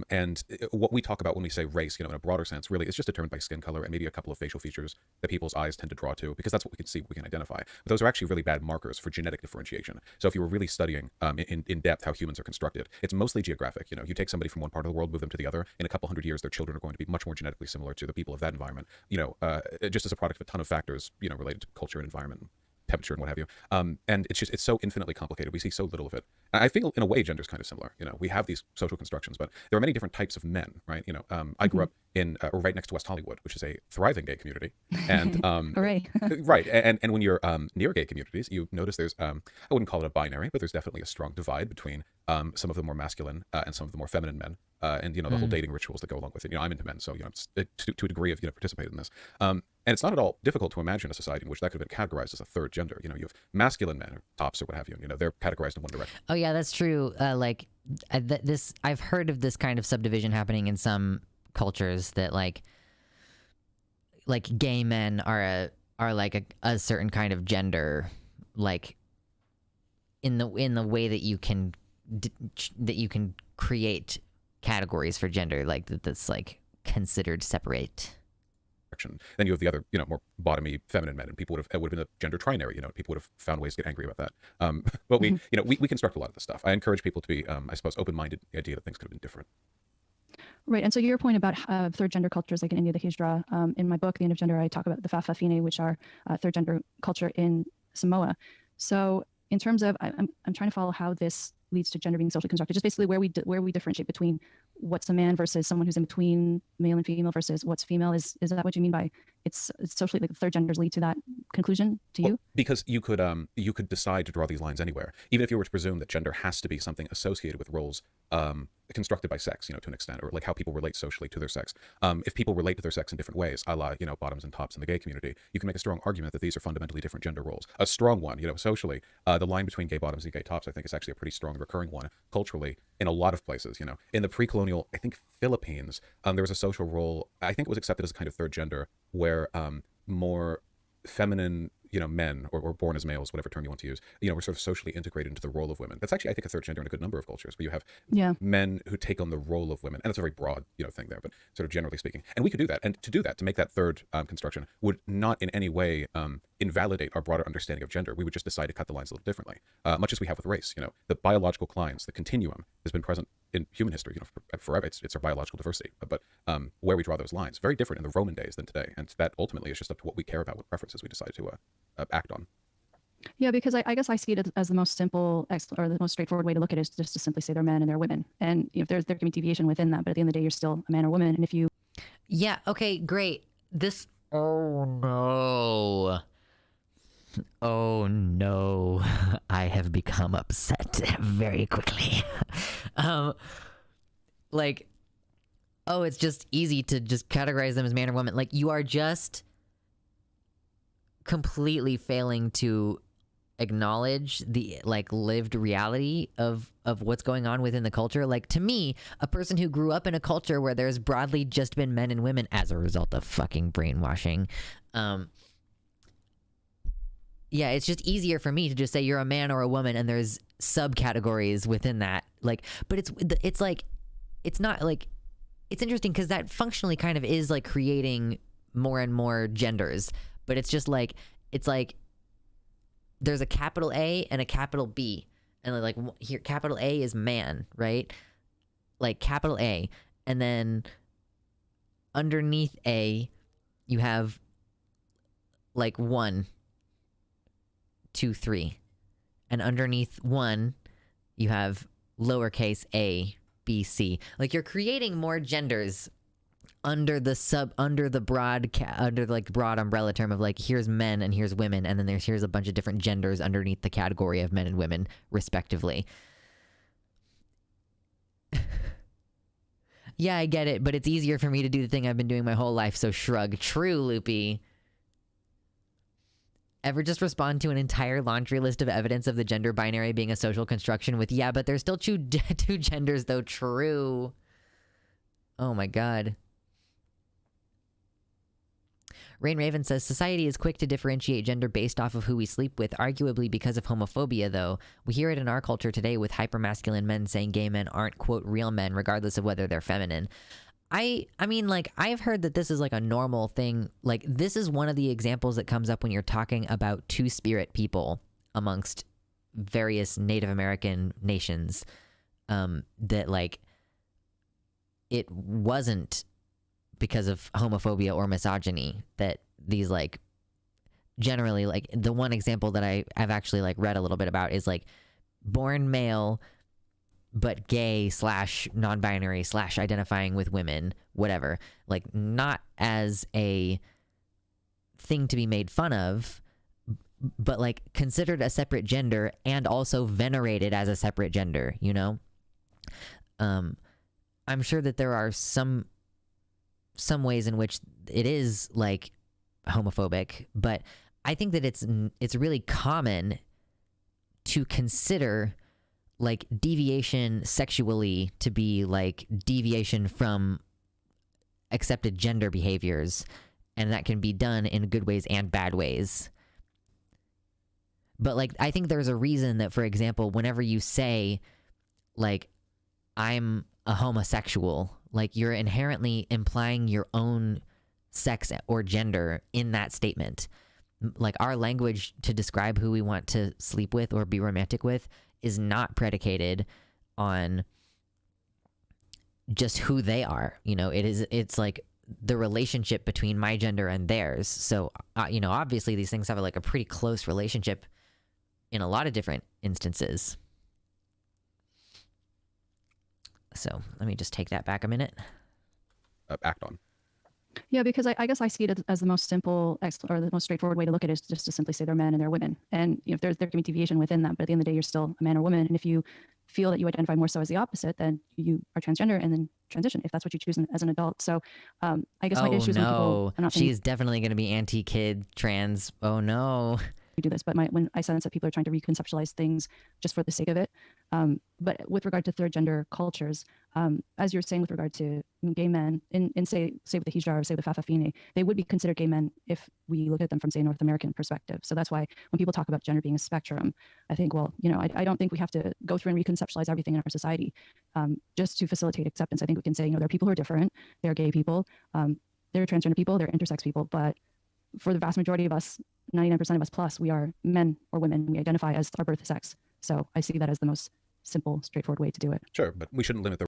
[SPEAKER 3] and what we talk about when we say race, in a broader sense, really is just determined by skin color and maybe a couple of facial features that people's eyes tend to draw to, because that's what we can see, we can identify. But those are actually really bad markers for genetic differentiation. So if you were really studying in depth how humans are constructed, it's mostly geographic. You take somebody from one part of the world, move them to the other, in a couple hundred years, their children are going to be much more genetically similar to the people of that environment, just as a product of a ton of factors, related to culture and environment, temperature and what have you. And it's so infinitely complicated. We see so little of it. I feel in a way gender is kind of similar. We have these social constructions, but there are many different types of men, right? I grew up in right next to West Hollywood, which is a thriving gay community. And right. And when you're near gay communities, you notice there's I wouldn't call it a binary, but there's definitely a strong divide between some of the more masculine and some of the more feminine men. And the whole dating rituals that go along with it. I'm into men, so to a degree of participated in this. And it's not at all difficult to imagine a society in which that could have been categorized as a third gender. You have masculine men or tops or what have you. They're categorized in one direction.
[SPEAKER 1] Oh yeah, that's true. I've heard of this kind of subdivision happening in some cultures, that like gay men are like a certain kind of gender, like in the way that you can create categories for gender, like that's like considered separate.
[SPEAKER 3] Then you have the other, more bottomy feminine men, and people would have been a gender trinary. People would have found ways to get angry about that. But we construct a lot of this stuff. I encourage people to be, I suppose, open-minded to the idea that things could have been different.
[SPEAKER 2] Right. And so your point about third gender cultures, like in India, the Hijra, in my book, The End of Gender, I talk about the Fa'afafine, which are third gender culture in Samoa. So in terms of, I'm trying to follow how this leads to gender being socially constructed, just basically where we differentiate between what's a man versus someone who's in between male and female versus what's female. Is that what you mean by it's socially, like, the third genders lead to that conclusion to you?
[SPEAKER 3] Because you could decide to draw these lines anywhere, even if you were to presume that gender has to be something associated with roles constructed by sex, to an extent, or like how people relate socially to their sex. If people relate to their sex in different ways, a la, bottoms and tops in the gay community, you can make a strong argument that these are fundamentally different gender roles. A strong one, socially, the line between gay bottoms and gay tops, I think, is actually a pretty strong recurring one culturally in a lot of places. In the pre-colonial, I think, Philippines, there was a social role, I think it was accepted as a kind of third gender, where more feminine men or born as males, whatever term you want to use, were sort of socially integrated into the role of women. That's actually, I think, a third gender in a good number of cultures, where you have men who take on the role of women. And it's a very broad, thing there, but sort of generally speaking. And we could do that. And to do that, to make that third construction, would not in any way invalidate our broader understanding of gender. We would just decide to cut the lines a little differently, much as we have with race. The biological clines, the continuum, has been present in human history, forever. It's our biological diversity. But where we draw those lines, very different in the Roman days than today. And that ultimately is just up to what we care about, what preferences we decide to act on.
[SPEAKER 2] Yeah, because I guess I see it as the most simple or the most straightforward way to look at it is just to simply say they're men and they're women. And there can be deviation within that, but at the end of the day, you're still a man or woman. And if you...
[SPEAKER 1] Yeah, okay, great. Oh no, I have become upset very quickly. It's just easy to just categorize them as man or woman. Like, you are just completely failing to acknowledge the lived reality of what's going on within the culture. Like, to me, a person who grew up in a culture where there's broadly just been men and women as a result of fucking brainwashing, it's just easier for me to just say you're a man or a woman, and there's subcategories within that. But it's not it's interesting because that functionally kind of is like creating more and more genders. But it's just there's a capital A and a capital B, and here capital A is man, right? Like capital A, and then underneath A, you have 1, 2, 3, and underneath 1, you have lowercase a, B, C. You're creating more genders under the broad umbrella term of here's men and here's women, and then here's a bunch of different genders underneath the category of men and women respectively. Yeah, I get it, but it's easier for me to do the thing I've been doing my whole life, so shrug. True, Loopy. Ever just respond to an entire laundry list of evidence of the gender binary being a social construction with, yeah, but there's still two genders, though. True. Oh my god. Rain Raven says, society is quick to differentiate gender based off of who we sleep with, arguably because of homophobia, though. We hear it in our culture today with hypermasculine men saying gay men aren't, quote, real men, regardless of whether they're feminine. I mean, like, I've heard that this is, like, a normal thing. Like, this is one of the examples that comes up when you're talking about two-spirit people amongst various Native American nations, that, like, it wasn't because of homophobia or misogyny that these, like, generally, like, the one example that I've actually, like, read a little bit about is, like, born male but gay / non-binary / identifying with women, whatever, like, not as a thing to be made fun of, but, like, considered a separate gender and also venerated as a separate gender, you know? I'm sure that there are some ways in which it is, like, homophobic, but I think that it's really common to consider, like, deviation sexually to be, like, deviation from accepted gender behaviors, and that can be done in good ways and bad ways. But, like, I think there's a reason that, for example, whenever you say, like, I'm a homosexual, like, you're inherently implying your own sex or gender in that statement. Like, our language to describe who we want to sleep with or be romantic with is not predicated on just who they are. You know, it's like the relationship between my gender and theirs. So, you know, obviously these things have, like, a pretty close relationship in a lot of different instances. So let me just take that back a minute.
[SPEAKER 3] Act on.
[SPEAKER 2] Yeah, because I guess I see it as the most simple or the most straightforward way to look at it is just to simply say they're men and they're women. And, you know, there can be deviation within that, but at the end of the day, you're still a man or woman. And if you feel that you identify more so as the opposite, then you are transgender and then transition if that's what you choose as an adult. So I guess my issue is when people are not
[SPEAKER 1] she's definitely going to be anti-kid trans. Oh no.
[SPEAKER 2] Do this, but when I sense that people are trying to reconceptualize things just for the sake of it. But with regard to third gender cultures, as you're saying with regard to gay men, in say with the hijab or say the Fafafine, they would be considered gay men if we look at them from, say, a North American perspective. So that's why when people talk about gender being a spectrum, I think, well, you know, I don't think we have to go through and reconceptualize everything in our society just to facilitate acceptance. I think we can say, you know, there are people who are different. There are gay people, there are transgender people, there are intersex people, but for the vast majority of us, 99% of us plus, we are men or women. We identify as our birth sex. So I see that as the most simple, straightforward way to do it.
[SPEAKER 3] Sure, but we shouldn't limit the...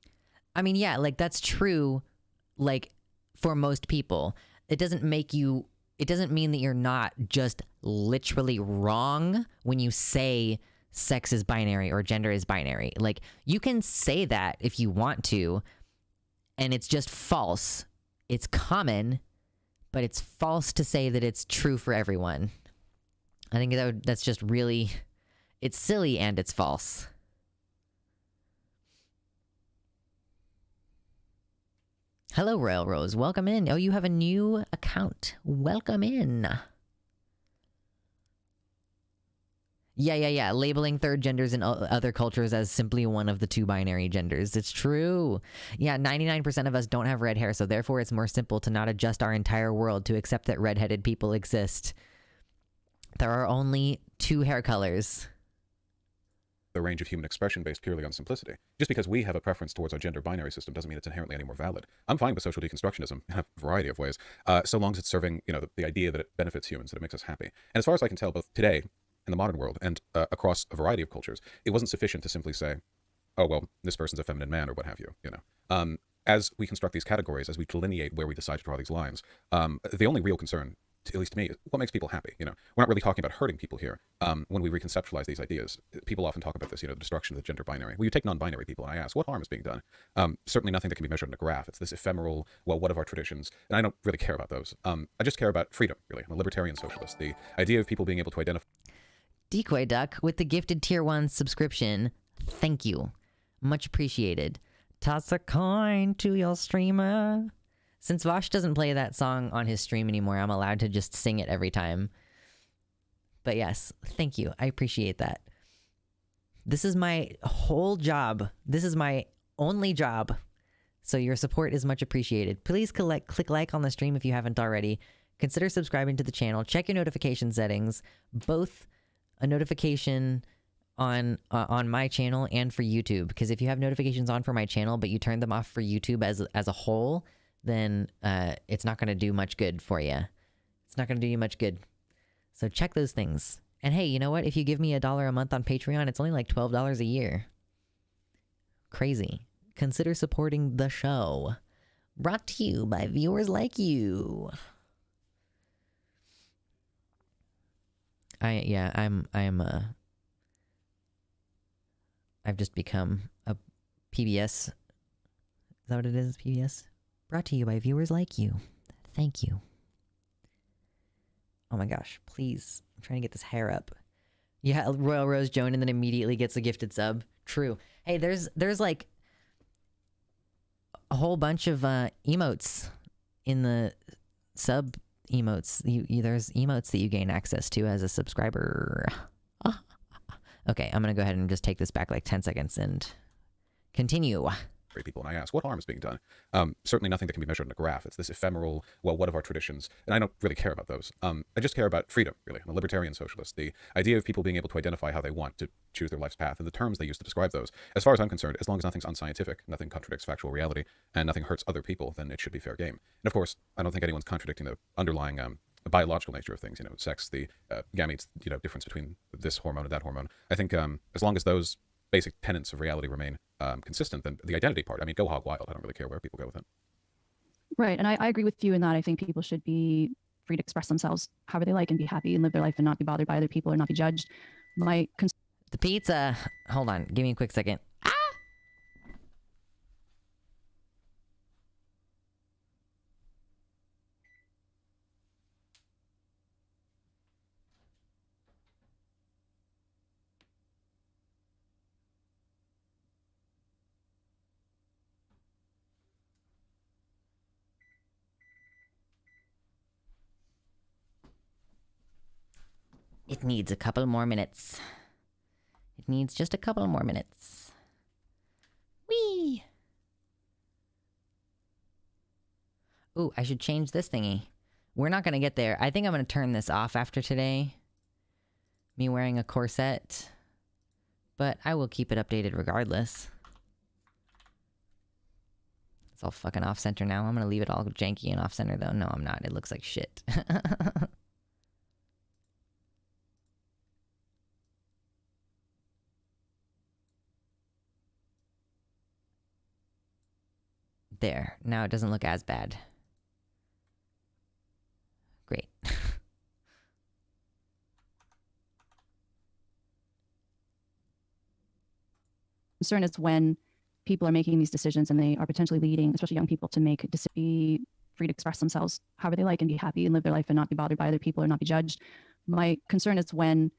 [SPEAKER 1] I mean, yeah, like, that's true, like, for most people. It doesn't mean that you're not just literally wrong when you say sex is binary or gender is binary. Like, you can say that if you want to, and it's just false. It's common, but it's false to say that it's true for everyone. I think that's just really, it's silly and it's false. Hello, Royal Rose. Welcome in. Oh, you have a new account. Welcome in. Yeah. Labeling third genders in other cultures as simply one of the two binary genders. It's true. Yeah, 99% of us don't have red hair, so therefore it's more simple to not adjust our entire world to accept that redheaded people exist. There are only two hair colors.
[SPEAKER 3] The range of human expression based purely on simplicity. Just because we have a preference towards our gender binary system doesn't mean it's inherently any more valid. I'm fine with social deconstructionism in a variety of ways, so long as it's serving, you know, the idea that it benefits humans, that it makes us happy. And as far as I can tell, both today in the modern world and across a variety of cultures, it wasn't sufficient to simply say, oh, well, this person's a feminine man or what have you, you know. As we construct these categories, as we delineate where we decide to draw these lines, the only real concern, at least to me, is what makes people happy. You know, we're not really talking about hurting people here. When we reconceptualize these ideas, people often talk about this, you know, the destruction of the gender binary. Well, you take non-binary people and I ask, what harm is being done? Certainly nothing that can be measured in a graph. It's this ephemeral, well, what of our traditions? And I don't really care about those. I just care about freedom, really. I'm a libertarian socialist. The idea of people being able to identify...
[SPEAKER 1] Decoy Duck with the gifted tier 1 subscription. Thank you. Much appreciated. Toss a coin to your streamer. Since Vosh doesn't play that song on his stream anymore, I'm allowed to just sing it every time. But yes, thank you. I appreciate that. This is my whole job. This is my only job. So your support is much appreciated. Please click like on the stream if you haven't already. Consider subscribing to the channel. Check your notification settings, both a notification on my channel and for YouTube. Because if you have notifications on for my channel, but you turn them off for YouTube as a whole, then it's not going to do much good for you. It's not going to do you much good. So check those things. And hey, you know what? If you give me $1 a month on Patreon, it's only like $12 a year. Crazy. Consider supporting the show. Brought to you by viewers like you. I've just become a PBS. Is that what it is? PBS? Brought to you by viewers like you. Thank you. Oh my gosh, please. I'm trying to get this hair up. Yeah, Royal Rose joined and then immediately gets a gifted sub. True. Hey, there's like a whole bunch of emotes in the sub emotes. There's emotes that you gain access to as a subscriber. Okay, I'm gonna go ahead and just take this back like 10 seconds and continue.
[SPEAKER 3] People, and I ask, what harm is being done? Certainly nothing that can be measured in a graph. It's this ephemeral, well, what of our traditions? And I don't really care about those. I just care about freedom, really. I'm a libertarian socialist. The idea of people being able to identify how they want to choose their life's path and the terms they use to describe those. As far as I'm concerned, as long as nothing's unscientific, nothing contradicts factual reality, and nothing hurts other people, then it should be fair game. And of course, I don't think anyone's contradicting the underlying biological nature of things, you know, sex, the gametes, you know, difference between this hormone and that hormone. I think as long as those basic tenets of reality remain consistent, then the identity part, I mean, go hog wild. I don't really care where people go with it.
[SPEAKER 2] Right. And I agree with you in that I think people should be free to express themselves however they like and be happy and live their life and not be bothered by other people or not be judged.
[SPEAKER 1] The pizza. Hold on. Give me a quick second. It needs a couple more minutes. It needs just a couple more minutes. Whee! Ooh, I should change this thingy. We're not gonna get there. I think I'm gonna turn this off after today. Me wearing a corset. But I will keep it updated regardless. It's all fucking off-center now. I'm gonna leave it all janky and off-center though. No, I'm not. It looks like shit. There. Now it doesn't look as bad. Great.
[SPEAKER 2] Concern is when people are making these decisions and they are potentially leading, especially young people, to be free to express themselves however they like and be happy and live their life and not be bothered by other people or not be judged. My concern is when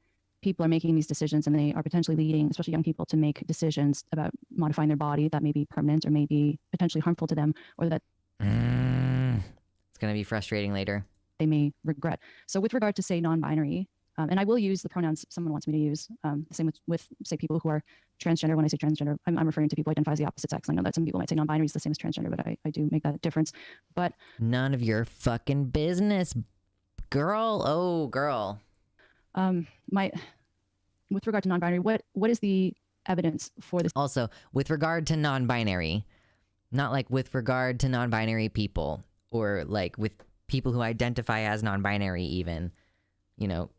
[SPEAKER 2] people are making these decisions and they are potentially leading, especially young people, to make decisions about modifying their body that may be permanent or may be potentially harmful to them, or that
[SPEAKER 1] it's going to be frustrating later.
[SPEAKER 2] They may regret. So with regard to, say, non-binary, and I will use the pronouns someone wants me to use, the same with, say, people who are transgender. When I say transgender, I'm referring to people who identify as the opposite sex. I know that some people might say non-binary is the same as transgender, but I do make that difference. But
[SPEAKER 1] none of your fucking business, girl. Oh, girl.
[SPEAKER 2] With regard to non-binary, what is the evidence for this?
[SPEAKER 1] Also, with regard to non-binary, not like with regard to non-binary people, or like with people who identify as non-binary even, you know,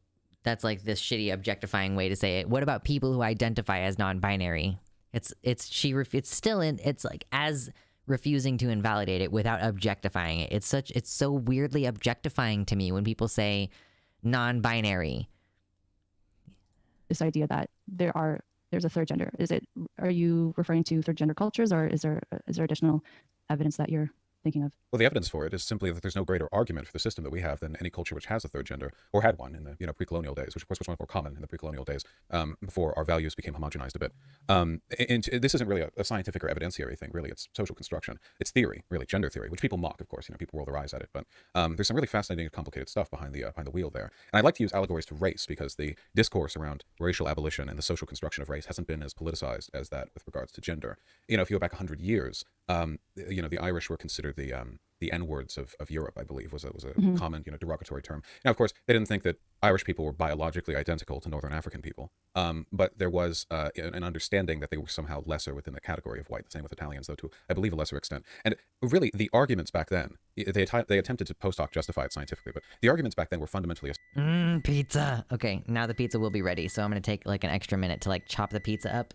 [SPEAKER 1] that's like this shitty objectifying way to say it. What about people who identify as non-binary? It's like as refusing to invalidate it without objectifying it. It's so weirdly objectifying to me when people say non-binary.
[SPEAKER 2] This idea that there's a third gender. Are you referring to third gender cultures, or is there additional evidence that you're thinking of?
[SPEAKER 3] Well, the evidence for it is simply that there's no greater argument for the system that we have than any culture which has a third gender or had one in the pre-colonial days, which of course was much more common in the pre-colonial days before our values became homogenized a bit. And this isn't really a scientific or evidentiary thing. Really, it's social construction. It's theory, really, gender theory, which people mock, of course. People roll their eyes at it, but there's some really fascinating and complicated stuff behind the wheel there. And I like to use allegories to race because the discourse around racial abolition and the social construction of race hasn't been as politicized as that with regards to gender. If you go back 100 years, the Irish were considered the N-words of Europe, I believe, was a common derogatory term. Now, of course, they didn't think that Irish people were biologically identical to Northern African people, but there was an understanding that they were somehow lesser within the category of white. The same with Italians, though, to I believe a lesser extent. And really, the arguments back then, they attempted to post hoc justify it scientifically, but the arguments back then were fundamentally
[SPEAKER 1] Pizza. Okay, now the pizza will be ready, so I'm gonna take like an extra minute to like chop the pizza up.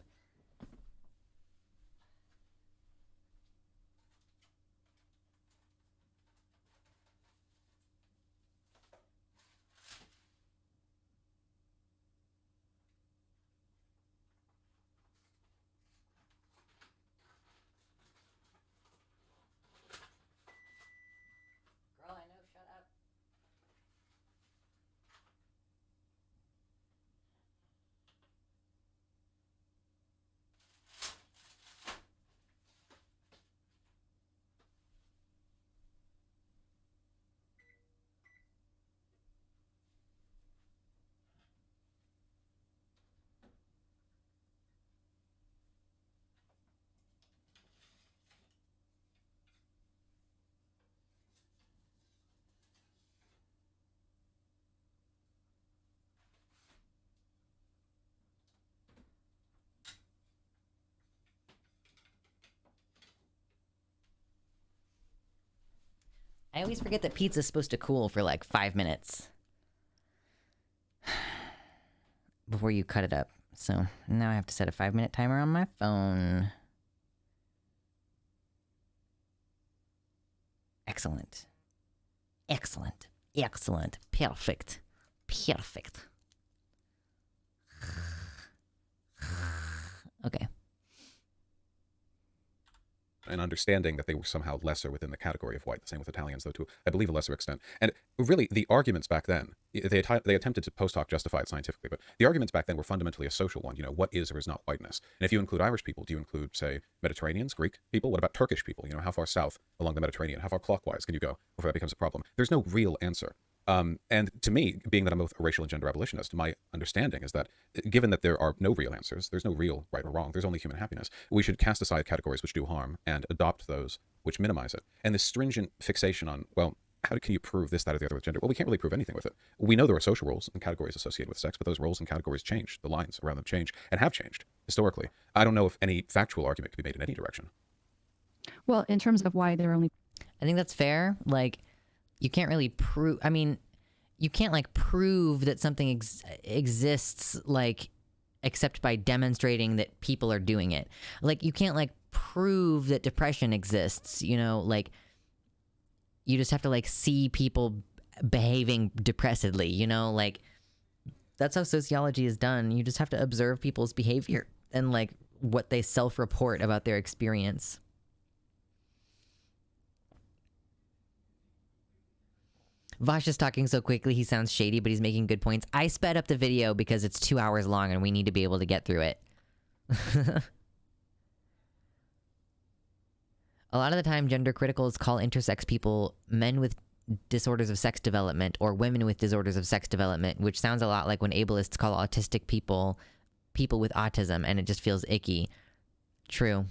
[SPEAKER 1] Girl, I know, shut up. I always forget that pizza's supposed to cool for like 5 minutes before you cut it up. So now I have to set a 5-minute timer on my phone. Excellent. Excellent. Excellent. Perfect. Perfect. Okay.
[SPEAKER 3] an understanding that they were somehow lesser within the category of white. The same with Italians, though, to I believe a lesser extent. And really, the arguments back then, they attempted to post hoc justify it scientifically, but the arguments back then were fundamentally a social one. What is or is not whiteness? And if you include Irish people, do you include, say, Mediterraneans, Greek people? What about Turkish people? How far south along the Mediterranean? How far clockwise can you go before that becomes a problem? There's no real answer. And to me, being that I'm both a racial and gender abolitionist, my understanding is that given that there are no real answers, there's no real right or wrong, there's only human happiness, we should cast aside categories which do harm and adopt those which minimize it. And this stringent fixation on, well, how can you prove this, that, or the other with gender? Well, we can't really prove anything with it. We know there are social roles and categories associated with sex, but those roles and categories change. The lines around them change and have changed historically. I don't know if any factual argument can be made in any direction.
[SPEAKER 2] Well, in terms of why there are only...
[SPEAKER 1] I think that's fair. Like, you can't really prove... I mean, you can't, like, prove that something exists, like, except by demonstrating that people are doing it. Like, you can't, like, prove that depression exists, like... You just have to, like, see people behaving depressedly, like, that's how sociology is done. You just have to observe people's behavior and, like, what they self-report about their experience. Vash is talking so quickly, he sounds shady, but he's making good points. I sped up the video because it's 2 hours long and we need to be able to get through it. A lot of the time, gender criticals call intersex people men with disorders of sex development or women with disorders of sex development, which sounds a lot like when ableists call autistic people people with autism, and it just feels icky. True.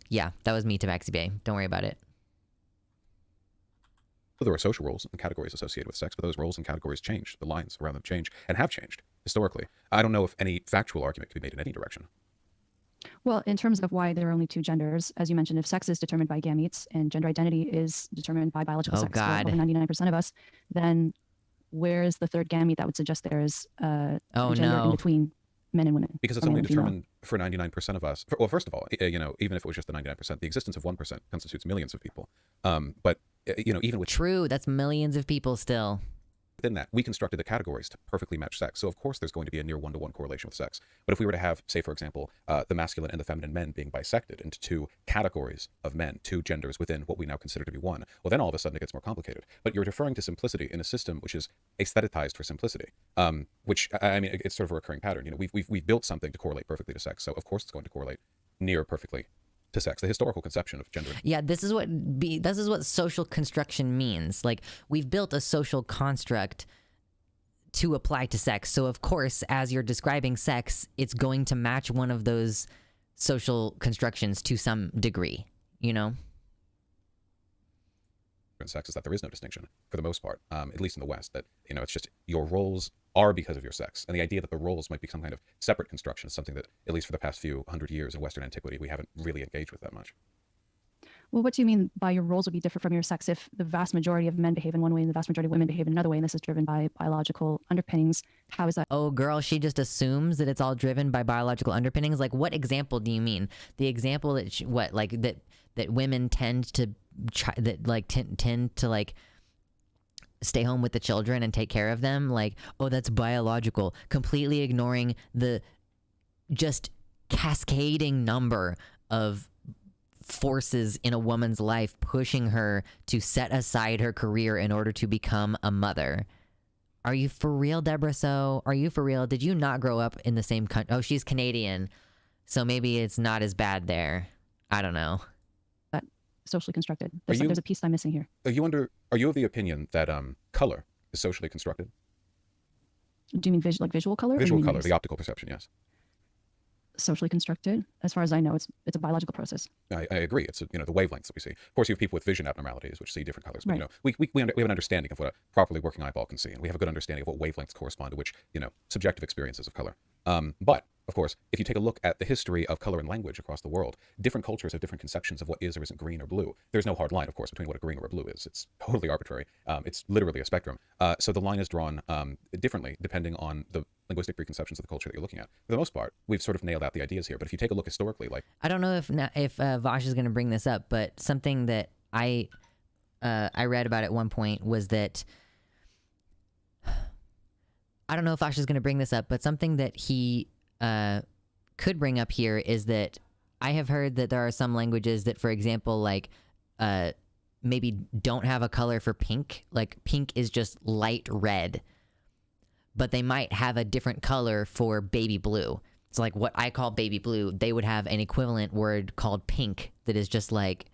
[SPEAKER 1] Yeah, that was me, Tabaxi Bay. Don't worry about it.
[SPEAKER 3] There are social roles and categories associated with sex, but those roles and categories change. The lines around them change and have changed historically. I don't know if any factual argument can be made in any direction.
[SPEAKER 2] Well, in terms of why there are only two genders, as you mentioned, if sex is determined by gametes and gender identity is determined by biological sex for over 99% of us, then where is the third gamete that would suggest there is a gender in between men and women?
[SPEAKER 3] Because it's only determined for 99% of us. Well, first of all, even if it was just the 99%, the existence of 1% constitutes millions of people. But even with...
[SPEAKER 1] True, that's millions of people still.
[SPEAKER 3] within that, we constructed the categories to perfectly match sex. So of course there's going to be a near one-to-one correlation with sex. But if we were to have, say for example, the masculine and the feminine men being bisected into two categories of men, two genders within what we now consider to be one, well then all of a sudden it gets more complicated. But you're deferring to simplicity in a system which is aesthetized for simplicity, which I mean it's sort of a recurring pattern. You know, we've built something to correlate perfectly to sex, so of course it's going to correlate near perfectly to sex. The historical conception of gender.
[SPEAKER 1] Yeah, this is what social construction means. Like, we've built a social construct to apply to sex. So of course, as you're describing sex, it's going to match one of those social constructions to some degree, you know?
[SPEAKER 3] In sex is that there is no distinction for the most part, at least in the West, that, you know, it's just your roles are because of your sex. And the idea that the roles might be some kind of separate construction is something that, at least for the past few hundred years in Western antiquity, we haven't really engaged with that much.
[SPEAKER 2] Well, what do you mean by your roles would be different from your sex if the vast majority of men behave in one way and the vast majority of women behave in another way, and this is driven by biological underpinnings? How is that?
[SPEAKER 1] Oh, girl, she just assumes that it's all driven by biological underpinnings. Like, what example do you mean? The example that that women tend to tend to like stay home with the children and take care of them, like, oh, that's biological, completely ignoring the just cascading number of forces in a woman's life pushing her to set aside her career in order to become a mother. Are you for real, Deborah? So are you for real? Did you not grow up in the same country? Oh, she's Canadian, so maybe it's not as bad there. I don't know.
[SPEAKER 2] Socially constructed. There's a piece I'm missing here.
[SPEAKER 3] Are you of the opinion that color is socially constructed?
[SPEAKER 2] Do you mean visual color?
[SPEAKER 3] Visual color, the optical perception, yes.
[SPEAKER 2] Socially constructed, as far as I know, it's a biological process.
[SPEAKER 3] I agree. It's the wavelengths that we see. Of course, you have people with vision abnormalities which see different colors, but
[SPEAKER 2] Right.
[SPEAKER 3] you know, we have an understanding of what a properly working eyeball can see, and we have a good understanding of what wavelengths correspond to which, you know, subjective experiences of color. But of course, if you take a look at the history of color and language across the world, different cultures have different conceptions of what is or isn't green or blue. There's no hard line, of course, between what a green or a blue is. It's totally arbitrary. It's literally a spectrum. So the line is drawn differently depending on the linguistic preconceptions of the culture that you're looking at. For the most part, we've sort of nailed out the ideas here. But if you take a look historically, like,
[SPEAKER 1] I don't know if Vash is going to bring this up, but something that I read about at one point was that, I don't know if Vash is going to bring this up, but something that he could bring up here is that I have heard that there are some languages that, for example, like maybe don't have a color for pink. Like, pink is just light red, but they might have a different color for baby blue. So like what I call baby blue, they would have an equivalent word called pink that is just like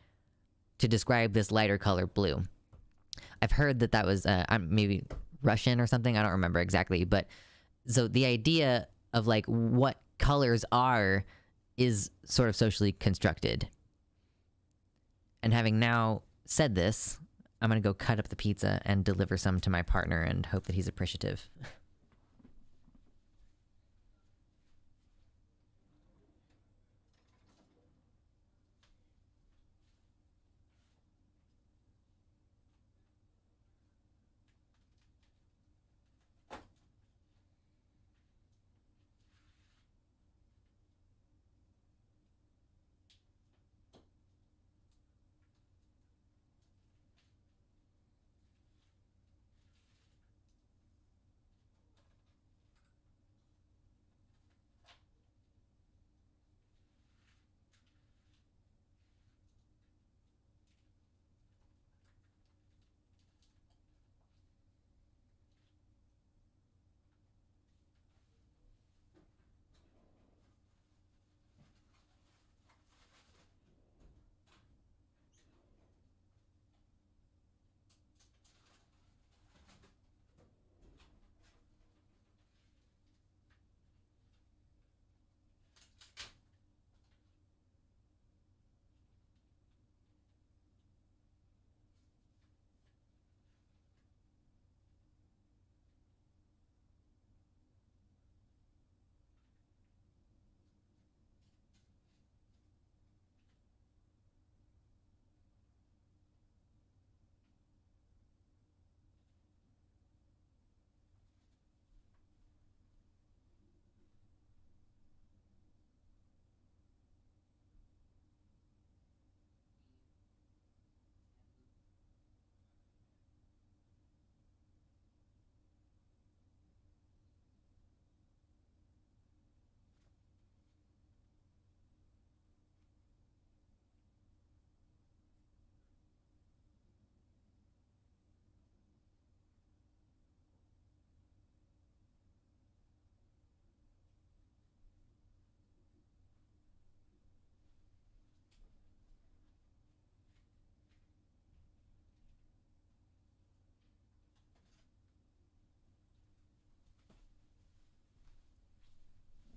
[SPEAKER 1] to describe this lighter color blue. I've heard that was maybe Russian or something. I don't remember exactly. But so the idea of like what colors are is sort of socially constructed. And having now said this, I'm going to go cut up the pizza and deliver some to my partner and hope that he's appreciative.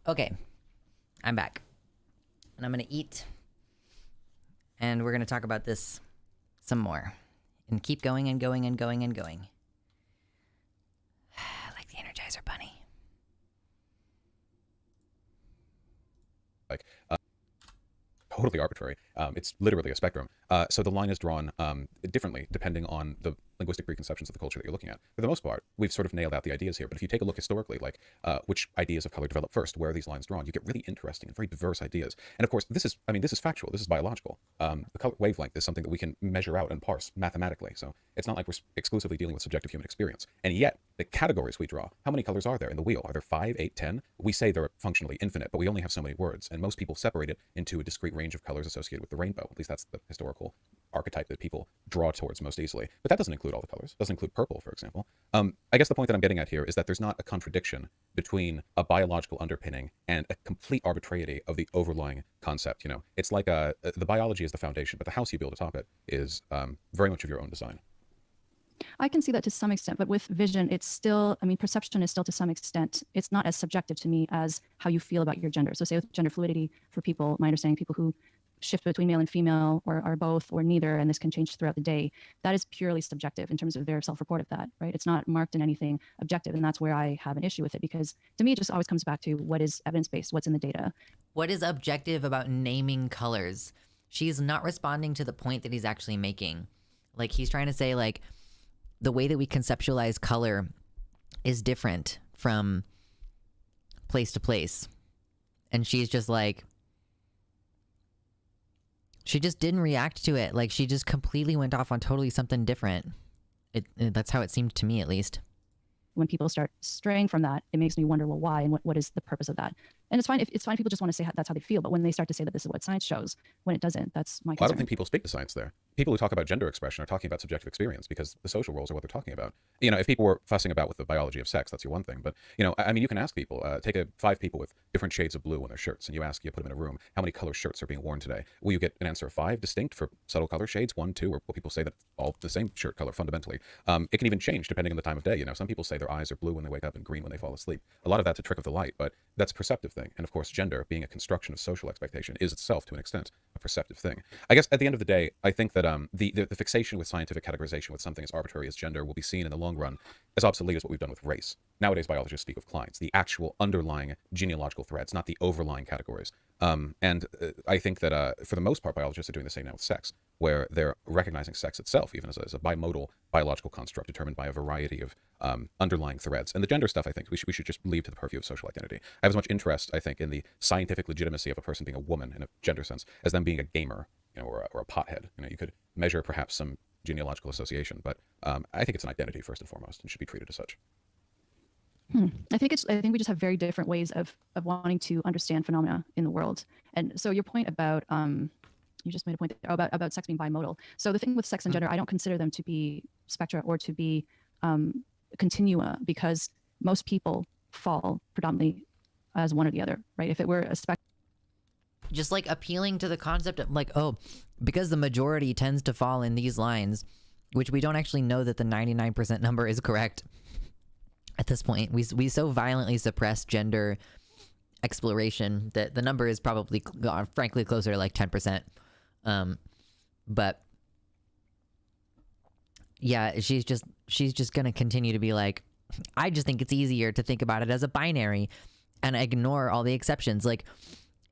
[SPEAKER 1] Okay, I'm back. And I'm going to eat. And we're going to talk about this some more. And keep going and going and going and going. Like the Energizer Bunny.
[SPEAKER 3] Like, totally arbitrary. It's literally a spectrum. So the line is drawn differently depending on the linguistic preconceptions of the culture that you're looking at. For the most part, we've sort of nailed out the ideas here, but if you take a look historically, like which ideas of color developed first, where are these lines drawn, you get really interesting and very diverse ideas. And of course, this is factual, this is biological. The color wavelength is something that we can measure out and parse mathematically. So it's not like we're exclusively dealing with subjective human experience. And yet, the categories we draw, how many colors are there in the wheel? Are there 5, 8, 10? We say they're functionally infinite, but we only have so many words. And most people separate it into a discrete range of colors associated with the rainbow. At least that's the historical archetype that people draw towards most easily. But that doesn't include all the colors. It doesn't include purple, for example. I guess the point that I'm getting at here is that there's not a contradiction between a biological underpinning and a complete arbitrariety of the overlying concept. You know, it's like the biology is the foundation, but the house you build atop it is very much of your own design.
[SPEAKER 2] I can see that to some extent, but with vision, it's still, I mean, perception is still to some extent, it's not as subjective to me as how you feel about your gender. So say with gender fluidity for people, my understanding, people who shift between male and female or are both or neither, and this can change throughout the day, that is purely subjective in terms of their self-report of that, right? It's not marked in anything objective. And that's where I have an issue with it, because to me, it just always comes back to what is evidence-based, what's in the data.
[SPEAKER 1] What is objective about naming colors? She's not responding to the point that he's actually making. Like, he's trying to say, like, the way that we conceptualize color is different from place to place. And she's just like, she just didn't react to it. Like, she just completely went off on totally something different. That's how it seemed to me, at least.
[SPEAKER 2] When people start straying from that, it makes me wonder, well, why, and what is the purpose of that? And it's fine if people just want to say that's how they feel, but when they start to say that this is what science shows, when it doesn't, that's my concern.
[SPEAKER 3] Well, I don't think people speak to science there. People who talk about gender expression are talking about subjective experience, because the social roles are what they're talking about. You know, if people were fussing about with the biology of sex, that's your one thing. But, you know, I mean, you can ask people, take 5 people with different shades of blue on their shirts, and you put them in a room, how many color shirts are being worn today? Will you get an answer of 5 distinct for subtle color shades, 1, 2, or will people say that all the same shirt color fundamentally? It can even change depending on the time of day. You know, some people say their eyes are blue when they wake up and green when they fall asleep. A lot of that's a trick of the light, but that's a perceptive thing. And of course, gender, being a construction of social expectation, is itself, to an extent, a perceptive thing. I guess at the end of the day, I think that the fixation with scientific categorization with something as arbitrary as gender will be seen in the long run as obsolete as what we've done with race. Nowadays, biologists speak of clines, the actual underlying genealogical threads, not the overlying categories. I think that for the most part, biologists are doing the same now with sex, where they're recognizing sex itself, even as a bimodal biological construct determined by a variety of underlying threads. And the gender stuff, I think, we should just leave to the purview of social identity. I have as much interest, I think, in the scientific legitimacy of a person being a woman in a gender sense as them being a gamer, you know, or a pothead. You know, you could measure perhaps some genealogical association, but I think it's an identity first and foremost, and should be treated as such.
[SPEAKER 2] I think we just have very different ways of wanting to understand phenomena in the world. And so your point about you just made a point there about sex being bimodal. So the thing with sex and gender, I don't consider them to be spectra or to be continua, because most people fall predominantly as one or the other, right? If it were a spectrum,
[SPEAKER 1] just like appealing to the concept of like, oh, because the majority tends to fall in these lines, which we don't actually know that the 99% number is correct at this point. We so violently suppress gender exploration that the number is probably frankly closer to like 10%. But yeah, she's just gonna continue to be like, I just think it's easier to think about it as a binary and ignore all the exceptions. Like,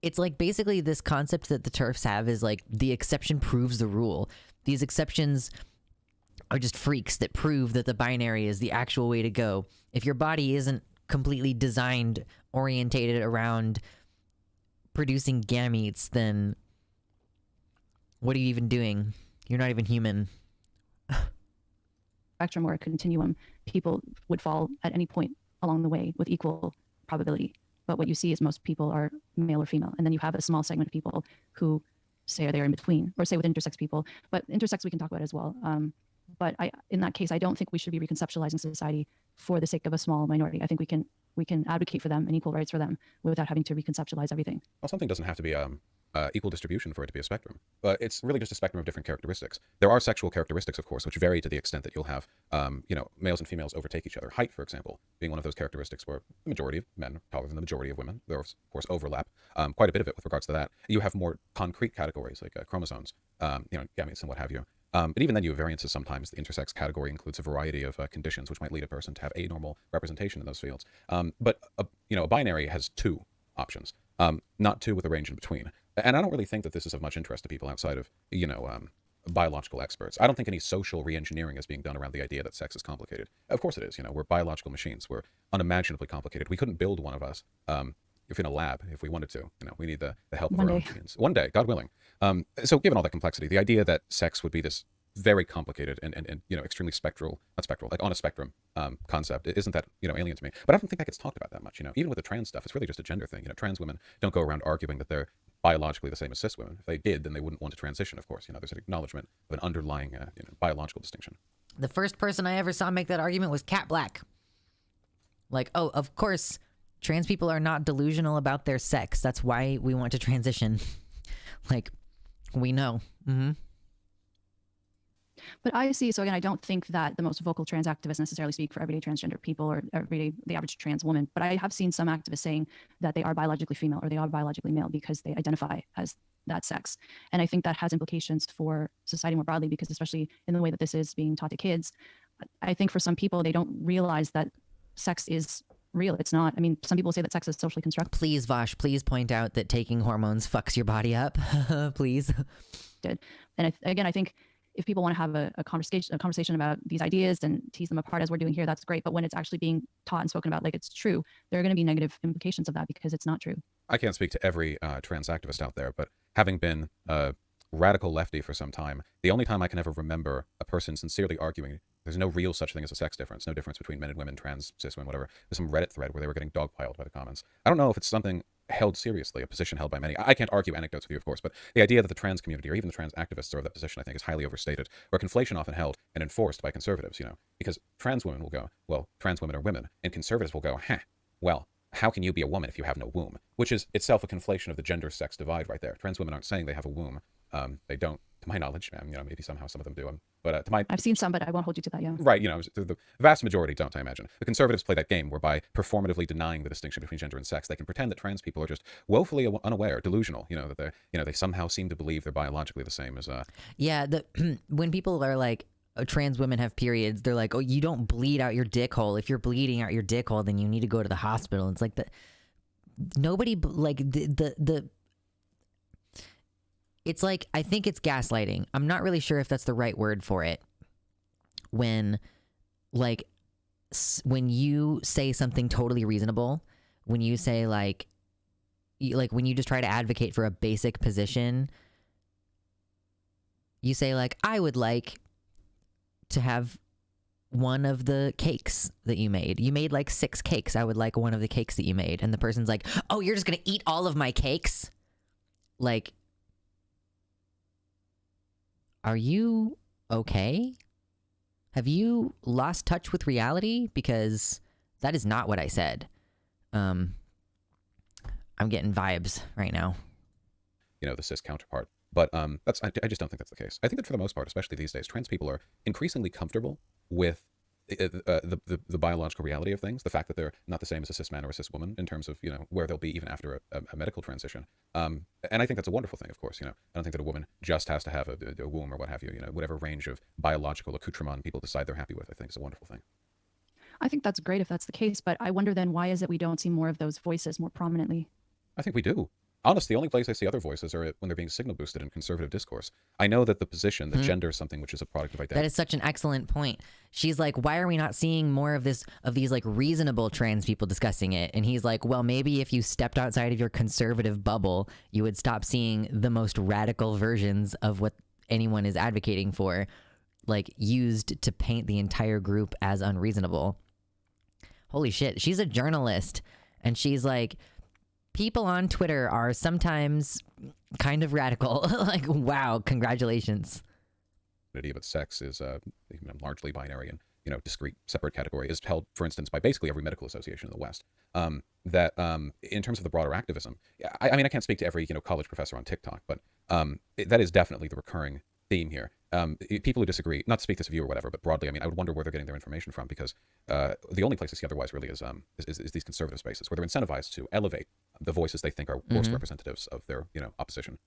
[SPEAKER 1] it's like basically this concept that the TERFs have is like the exception proves the rule. These exceptions are just freaks that prove that the binary is the actual way to go. If your body isn't completely designed, orientated around producing gametes, then what are you even doing? You're not even human.
[SPEAKER 2] spectrum or a continuum, people would fall at any point along the way with equal probability. But what you see is most people are male or female. And then you have a small segment of people who say they're in between, or say with intersex people. But intersex we can talk about as well. But in that case, I don't think we should be reconceptualizing society for the sake of a small minority. I think we can advocate for them and equal rights for them without having to reconceptualize everything.
[SPEAKER 3] Well, something doesn't have to be equal distribution for it to be a spectrum. But it's really just a spectrum of different characteristics. There are sexual characteristics, of course, which vary to the extent that you'll have, males and females overtake each other. Height, for example, being one of those characteristics where the majority of men are taller than the majority of women. There is, of course, overlap, quite a bit of it with regards to that. You have more concrete categories like chromosomes, gametes and what have you. But even then, you have variances sometimes. The intersex category includes a variety of conditions which might lead a person to have anormal representation in those fields. But a binary has two options, not two with a range in between. And I don't really think that this is of much interest to people outside of, biological experts. I don't think any social reengineering is being done around the idea that sex is complicated. Of course it is. We're biological machines. We're unimaginably complicated. We couldn't build one of us if in a lab, if we wanted to. We need the help of our own genes. One day, God willing. So given all that complexity, the idea that sex would be this very complicated and extremely not spectral, like on a spectrum concept, isn't that alien to me? But I don't think that gets talked about that much. Even with the trans stuff, it's really just a gender thing. Trans women don't go around arguing that they're biologically the same as cis women. If they did, then they wouldn't want to transition. Of course, there's an acknowledgement of an underlying biological distinction.
[SPEAKER 1] The first person I ever saw make that argument was Cat Black. Like, oh, of course, trans people are not delusional about their sex. That's why we want to transition. Like, we know. Mm-hmm.
[SPEAKER 2] But I see, so again, I don't think that the most vocal trans activists necessarily speak for everyday transgender people or the average trans woman, but I have seen some activists saying that they are biologically female or they are biologically male because they identify as that sex. And I think that has implications for society more broadly, because especially in the way that this is being taught to kids, I think for some people, they don't realize that sex is real. It's not. I mean, some people say that sex is socially constructed.
[SPEAKER 1] Please, Vosh, please point out that taking hormones fucks your body up. Please.
[SPEAKER 2] And I think if people want to have a conversation about these ideas and tease them apart as we're doing here, that's great. But when it's actually being taught and spoken about like it's true, there are going to be negative implications of that because it's not true.
[SPEAKER 3] I can't speak to every trans activist out there, but having been a radical lefty for some time, the only time I can ever remember a person sincerely arguing there's no real such thing as a sex difference, no difference between men and women, trans, cis women, whatever. There's some Reddit thread where they were getting dogpiled by the comments. I don't know if it's something held seriously, a position held by many. I can't argue anecdotes with you, of course, but the idea that the trans community or even the trans activists are of that position, I think, is highly overstated, or conflation often held and enforced by conservatives, because trans women will go, well, trans women are women, and conservatives will go, well, how can you be a woman if you have no womb? Which is itself a conflation of the gender-sex divide right there. Trans women aren't saying they have a womb. They don't, to my knowledge. Maybe somehow some of them do. But
[SPEAKER 2] I've seen some, but I won't hold you to that. Yeah.
[SPEAKER 3] Right. The vast majority don't. I imagine the conservatives play that game whereby performatively denying the distinction between gender and sex, they can pretend that trans people are just woefully unaware, delusional. That they somehow seem to believe they're biologically the same as.
[SPEAKER 1] Yeah. When people are like, trans women have periods, they're like, oh, you don't bleed out your dick hole. If you're bleeding out your dick hole, then you need to go to the hospital. It's like nobody like the. It's like, I think it's gaslighting. I'm not really sure if that's the right word for it. When you say something totally reasonable, when you say when you just try to advocate for a basic position, you say like, I would like to have one of the cakes that you made. You made like 6 cakes. I would like one of the cakes that you made. And the person's like, oh, you're just going to eat all of my cakes? Like, are you okay? Have you lost touch with reality? Because that is not what I said. I'm getting vibes right now.
[SPEAKER 3] The cis counterpart. But I just don't think that's the case. I think that for the most part, especially these days, trans people are increasingly comfortable with the biological reality of things, the fact that they're not the same as a cis man or a cis woman in terms of where they'll be even after a medical transition, and I think that's a wonderful thing. Of course, I don't think that a woman just has to have a womb or what have you. Whatever range of biological accoutrement people decide they're happy with, I think is a wonderful thing.
[SPEAKER 2] I think that's great if that's the case, but I wonder then why is it we don't see more of those voices more prominently?
[SPEAKER 3] I think we do. Honestly, the only place I see other voices are when they're being signal boosted in conservative discourse. I know that the position that gender is something which is a product of identity.
[SPEAKER 1] That is such an excellent point. She's like, why are we not seeing more of these like reasonable trans people discussing it? And he's like, well, maybe if you stepped outside of your conservative bubble, you would stop seeing the most radical versions of what anyone is advocating for, like used to paint the entire group as unreasonable. Holy shit. She's a journalist. And she's like, people on Twitter are sometimes kind of radical. Like, wow, congratulations.
[SPEAKER 3] But sex is largely binary, and discrete, separate category is held, for instance, by basically every medical association in the West. That in terms of the broader activism, I mean, I can't speak to every college professor on TikTok, but that is definitely the recurring theme here. People who disagree, not to speak this of you or whatever, but broadly, I mean, I would wonder where they're getting their information from, because the only place I see otherwise really is these conservative spaces where they're incentivized to elevate the voices they think are worst representatives of their opposition.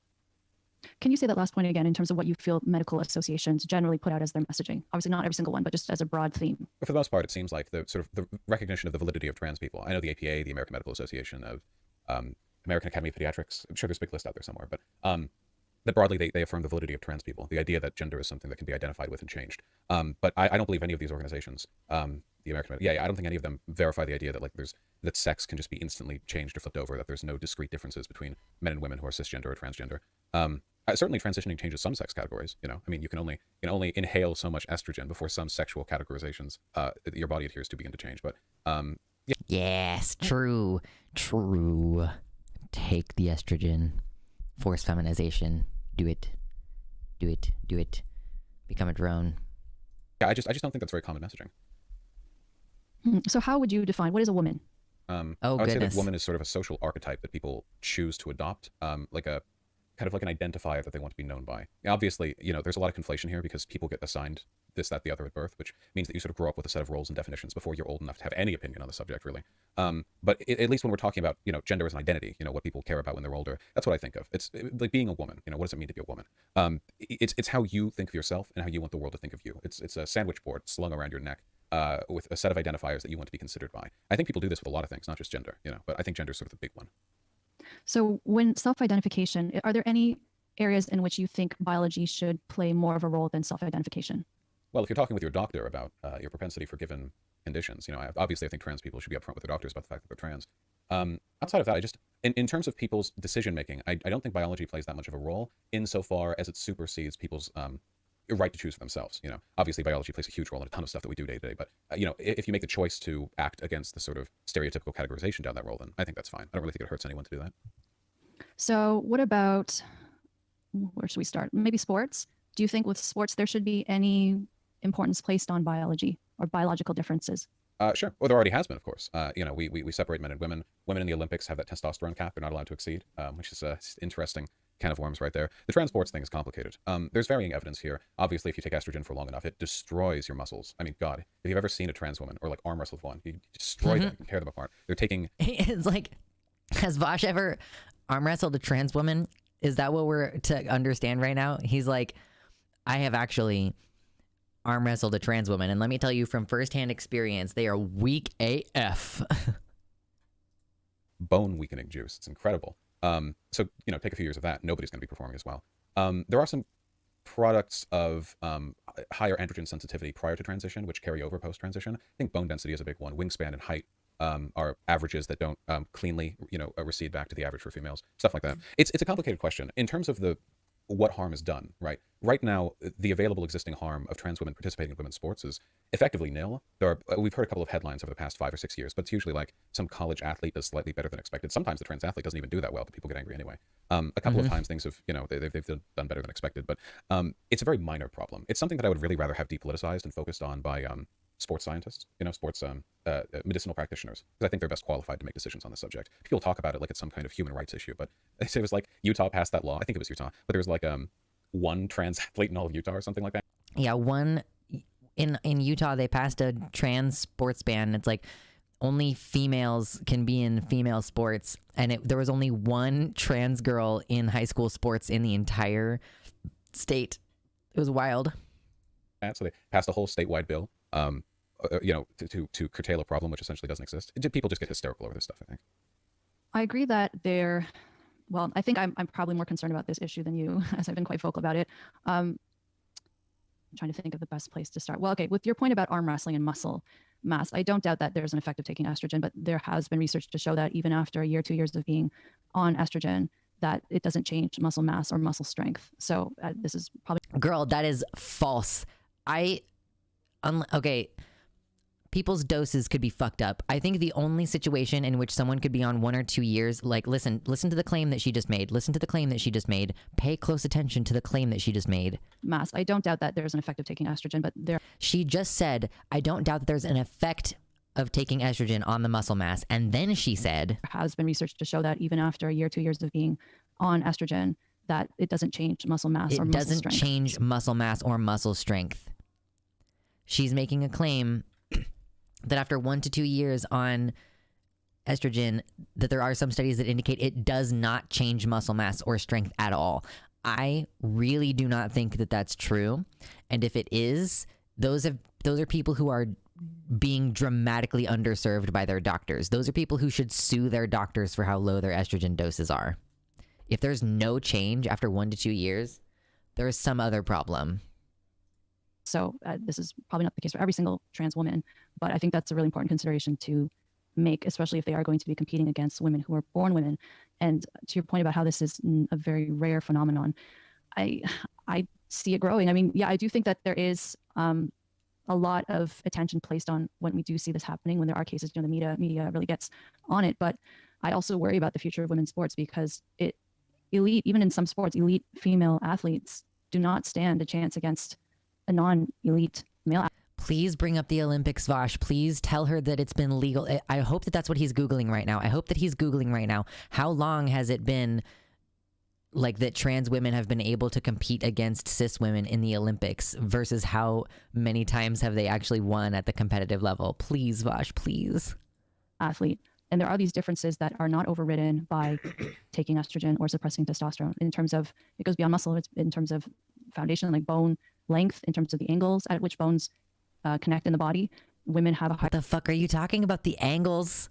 [SPEAKER 2] Can you say that last point again in terms of what you feel medical associations generally put out as their messaging? Obviously not every single one, but just as a broad theme.
[SPEAKER 3] But for the most part, it seems like the sort of the recognition of the validity of trans people. I know the APA, the American Medical Association, of American Academy of Pediatrics. I'm sure there's a big list out there somewhere, but that broadly they affirm the validity of trans people, the idea that gender is something that can be identified with and changed. But I don't believe any of these organizations, the American, I don't think any of them verify the idea that that sex can just be instantly changed or flipped over, that there's no discrete differences between men and women who are cisgender or transgender. Certainly transitioning changes some sex categories. I mean, you can only inhale so much estrogen before some sexual categorizations that your body adheres to begin to change. But yeah.
[SPEAKER 1] Yes, true. Take the estrogen. Force feminization. Do it. Become a drone.
[SPEAKER 3] Yeah, I just don't think that's very common messaging.
[SPEAKER 2] So how would you define, what is a woman?
[SPEAKER 3] I would say that woman is sort of a social archetype that people choose to adopt, like a kind of like an identifier that they want to be known by. Obviously, there's a lot of conflation here because people get assigned this, that, the other at birth, which means that you sort of grow up with a set of roles and definitions before you're old enough to have any opinion on the subject, really. But at least when we're talking about, gender as an identity, what people care about when they're older, that's what I think of. It's like being a woman. What does it mean to be a woman? It's how you think of yourself and how you want the world to think of you. It's a sandwich board slung around your neck with a set of identifiers that you want to be considered by. I think people do this with a lot of things, not just gender, but I think gender is sort of the big one.
[SPEAKER 2] So when self-identification, are there any areas in which you think biology should play more of a role than self-identification?
[SPEAKER 3] Well, if you're talking with your doctor about your propensity for given conditions, obviously I think trans people should be upfront with their doctors about the fact that they're trans. Outside of that, I just, in terms of people's decision-making, I don't think biology plays that much of a role insofar as it supersedes people's right to choose for themselves. Obviously biology plays a huge role in a ton of stuff that we do day to day, but if you make the choice to act against the sort of stereotypical categorization down that role, then I think that's fine. I don't really think it hurts anyone to do that.
[SPEAKER 2] So what about, where should we start? Maybe sports. Do you think with sports there should be any importance placed on biology or biological differences?
[SPEAKER 3] Sure. Well, there already has been, of course. We separate men and women. Women in the Olympics have that testosterone cap they're not allowed to exceed, which is interesting can of worms right there. The trans sports thing is complicated. There's varying evidence here. Obviously, if you take estrogen for long enough, it destroys your muscles. I mean, God, if you've ever seen a trans woman or arm wrestle with one, you destroy them and tear them apart. They're taking...
[SPEAKER 1] It's like, has Vosh ever arm wrestled a trans woman? Is that what we're to understand right now? He's like, I have actually arm wrestled a trans woman, and let me tell you from firsthand experience, they are weak AF.
[SPEAKER 3] Bone weakening juice. It's incredible. So, take a few years of that, nobody's going to be performing as well. There are some products of higher androgen sensitivity prior to transition, which carry over post-transition. I think bone density is a big one. Wingspan and height are averages that don't cleanly, recede back to the average for females, stuff like that. It's a complicated question. In terms of what harm is done, right? Right now, the available existing harm of trans women participating in women's sports is effectively nil. We've heard a couple of headlines over the past 5 or 6 years, but it's usually like some college athlete does slightly better than expected. Sometimes the trans athlete doesn't even do that well, but people get angry anyway. A couple of times things have, they've done better than expected, but it's a very minor problem. It's something that I would really rather have depoliticized and focused on by sports scientists, sports medicinal practitioners, because I think they're best qualified to make decisions on the subject. People talk about it like it's some kind of human rights issue, but it was like Utah passed that law. I think it was Utah, but there was like one trans athlete in all of Utah or something like that.
[SPEAKER 1] Yeah, one in Utah they passed a trans sports ban. It's like only females can be in female sports, and there was only one trans girl in high school sports in the entire state. It was wild.
[SPEAKER 3] So they passed a whole statewide bill. To curtail a problem which essentially doesn't exist. People just get hysterical over this stuff, I think.
[SPEAKER 2] I agree that I think I'm probably more concerned about this issue than you, as I've been quite vocal about it. I'm trying to think of the best place to start. Well, okay, with your point about arm wrestling and muscle mass, I don't doubt that there's an effect of taking estrogen, but there has been research to show that even after a year, 2 years of being on estrogen, that it doesn't change muscle mass or muscle strength. So this is probably...
[SPEAKER 1] Girl, that is false. Okay, people's doses could be fucked up. I think the only situation in which someone could be on 1 or 2 years, like, listen to the claim that she just made. Listen to the claim that she just made. Pay close attention to the claim that she just made.
[SPEAKER 2] Mass. I don't doubt that there's an effect of taking estrogen, but
[SPEAKER 1] She just said, I don't doubt that there's an effect of taking estrogen on the muscle mass. And then she said,
[SPEAKER 2] has been research to show that even after a year, 2 years of being on estrogen, that it doesn't change muscle mass or muscle strength. It doesn't
[SPEAKER 1] change muscle mass or muscle strength. She's making a claim that after 1 to 2 years on estrogen, that there are some studies that indicate it does not change muscle mass or strength at all. I really do not think that that's true. And if it is, those are people who are being dramatically underserved by their doctors. Those are people who should sue their doctors for how low their estrogen doses are. If there's no change after 1 to 2 years, there's some other problem.
[SPEAKER 2] So this is probably not the case for every single trans woman, but I think that's a really important consideration to make, especially if they are going to be competing against women who are born women. And to your point about how this is a very rare phenomenon, I see it growing. I mean, yeah, I do think that there is a lot of attention placed on when we do see this happening, when there are cases, the media really gets on it. But I also worry about the future of women's sports because even in some sports, elite female athletes do not stand a chance against a non-elite male athlete.
[SPEAKER 1] Please bring up the Olympics, Vosh. Please tell her that it's been legal. I hope that that's what he's Googling right now. I hope that he's Googling right now. How long has it been like that trans women have been able to compete against cis women in the Olympics versus how many times have they actually won at the competitive level? Please, Vosh, please.
[SPEAKER 2] Athlete. And there are these differences that are not overridden by taking estrogen or suppressing testosterone in terms of, it goes beyond muscle, it's in terms of foundation, like bone length, in terms of the angles at which bones connect in the body. Women have a
[SPEAKER 1] What the fuck are you talking about? The angles?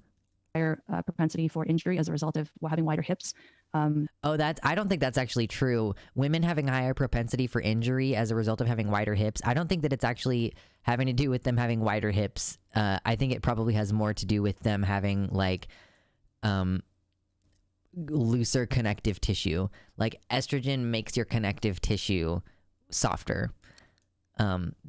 [SPEAKER 2] higher propensity for injury as a result of having wider hips.
[SPEAKER 1] I don't think that's actually true. Women having a higher propensity for injury as a result of having wider hips, I don't think that it's actually having to do with them having wider hips. I think it probably has more to do with them having like looser connective tissue. Like estrogen makes your connective tissue softer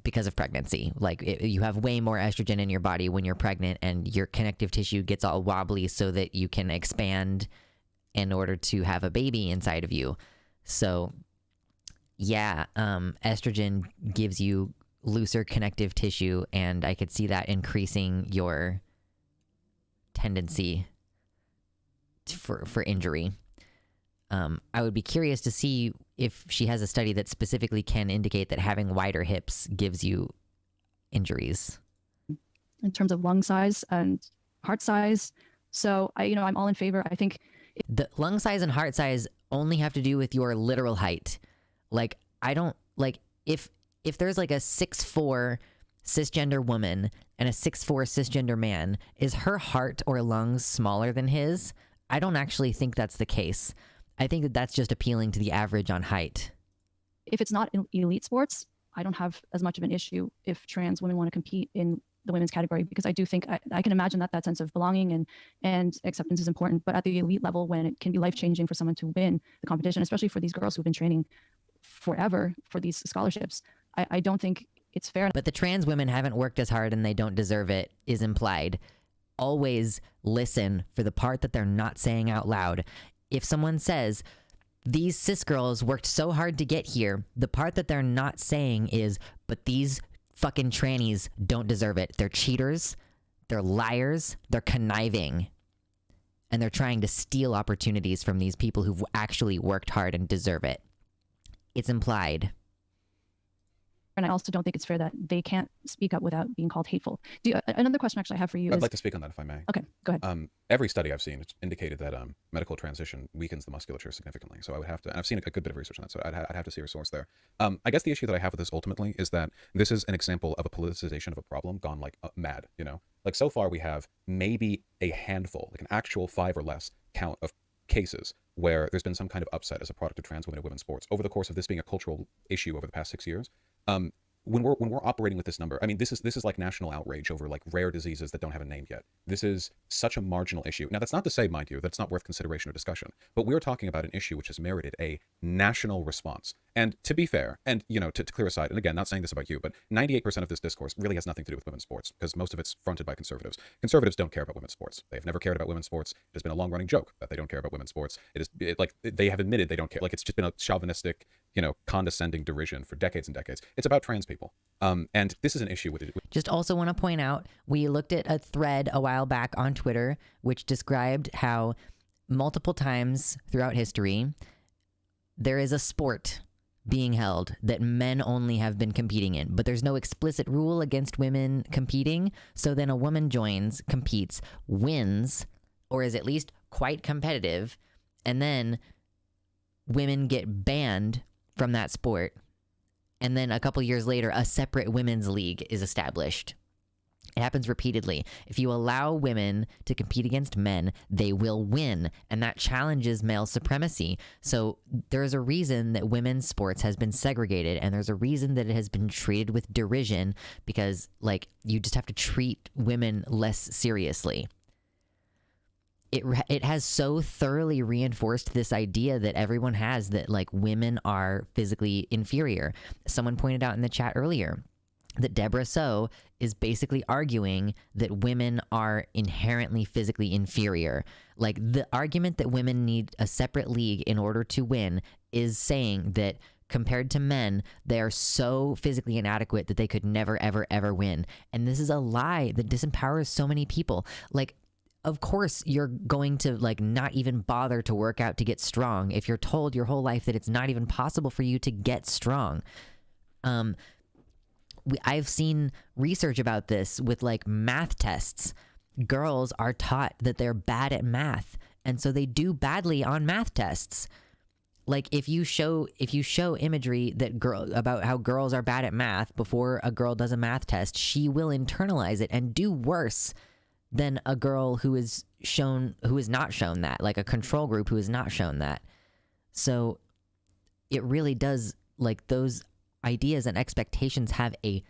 [SPEAKER 1] because of pregnancy. Like you have way more estrogen in your body when you're pregnant, and your connective tissue gets all wobbly so that you can expand in order to have a baby inside of you. So yeah, estrogen gives you looser connective tissue, and I could see that increasing your tendency for injury. I would be curious to see if she has a study that specifically can indicate that having wider hips gives you injuries.
[SPEAKER 2] In terms of lung size and heart size. So I'm all in favor. I think
[SPEAKER 1] the lung size and heart size only have to do with your literal height. Like, I don't like if there's like a 6'4" cisgender woman and a 6'4" cisgender man, is her heart or lungs smaller than his? I don't actually think that's the case. I think that that's just appealing to the average on height.
[SPEAKER 2] If it's not in elite sports, I don't have as much of an issue if trans women want to compete in the women's category, because I do think I can imagine that sense of belonging and acceptance is important. But at the elite level, when it can be life-changing for someone to win the competition, especially for these girls who've been training forever for these scholarships, I don't think it's fair.
[SPEAKER 1] But the trans women haven't worked as hard and they don't deserve it is implied. Always listen for the part that they're not saying out loud. If someone says, these cis girls worked so hard to get here, the part that they're not saying is, but these fucking trannies don't deserve it. They're cheaters, they're liars, they're conniving, and they're trying to steal opportunities from these people who've actually worked hard and deserve it. It's implied.
[SPEAKER 2] And I also don't think it's fair that they can't speak up without being called hateful. Another question actually I have for you
[SPEAKER 3] I'd like to speak on that if I may.
[SPEAKER 2] Okay, go ahead.
[SPEAKER 3] Every study I've seen, it's indicated that medical transition weakens the musculature significantly. So I would have to, and I've seen a good bit of research on that, so I'd have to see your source there. I guess the issue that I have with this ultimately is that this is an example of a politicization of a problem gone like mad, Like so far we have maybe a handful, like an actual 5 or less count of cases where there's been some kind of upset as a product of trans women and women's sports over the course of this being a cultural issue over the past 6 years. when we're operating with this number, I mean, this is like national outrage over like rare diseases that don't have a name yet. This is such a marginal issue. Now, that's not to say, mind you, that's not worth consideration or discussion, but we're talking about an issue which has merited a national response. And to be fair, and to clear aside, and again, not saying this about you, but 98% of this discourse really has nothing to do with women's sports, because most of it's fronted by conservatives. Conservatives don't care about women's sports. They've never cared about women's sports. It has been a long-running joke that they don't care about women's sports. Like they have admitted they don't care. Like it's just been a chauvinistic, condescending derision for decades and decades. It's about trans people. And this is an issue with it.
[SPEAKER 1] Just also want to point out, we looked at a thread a while back on Twitter, which described how multiple times throughout history, there is a sport being held that men only have been competing in, but there's no explicit rule against women competing. So then a woman joins, competes, wins, or is at least quite competitive, and then women get banned from that sport. And then a couple years later, a separate women's league is established. It happens repeatedly. If you allow women to compete against men, they will win, and that challenges male supremacy. So there's a reason that women's sports has been segregated, and there's a reason that it has been treated with derision, because you just have to treat women less seriously. It has so thoroughly reinforced this idea that everyone has that women are physically inferior. Someone pointed out in the chat earlier that Deborah So is basically arguing that women are inherently physically inferior. The argument that women need a separate league in order to win is saying that compared to men, they are so physically inadequate that they could never, ever, ever win. And this is a lie that disempowers so many people. Of course, you're going to not even bother to work out to get strong if you're told your whole life that it's not even possible for you to get strong. I've seen research about this with math tests. Girls are taught that they're bad at math, and so they do badly on math tests. If you show imagery about how girls are bad at math before a girl does a math test, she will internalize it and do worse than a girl who is not shown that, a control group who is not shown that. So it really does, those ideas and expectations have a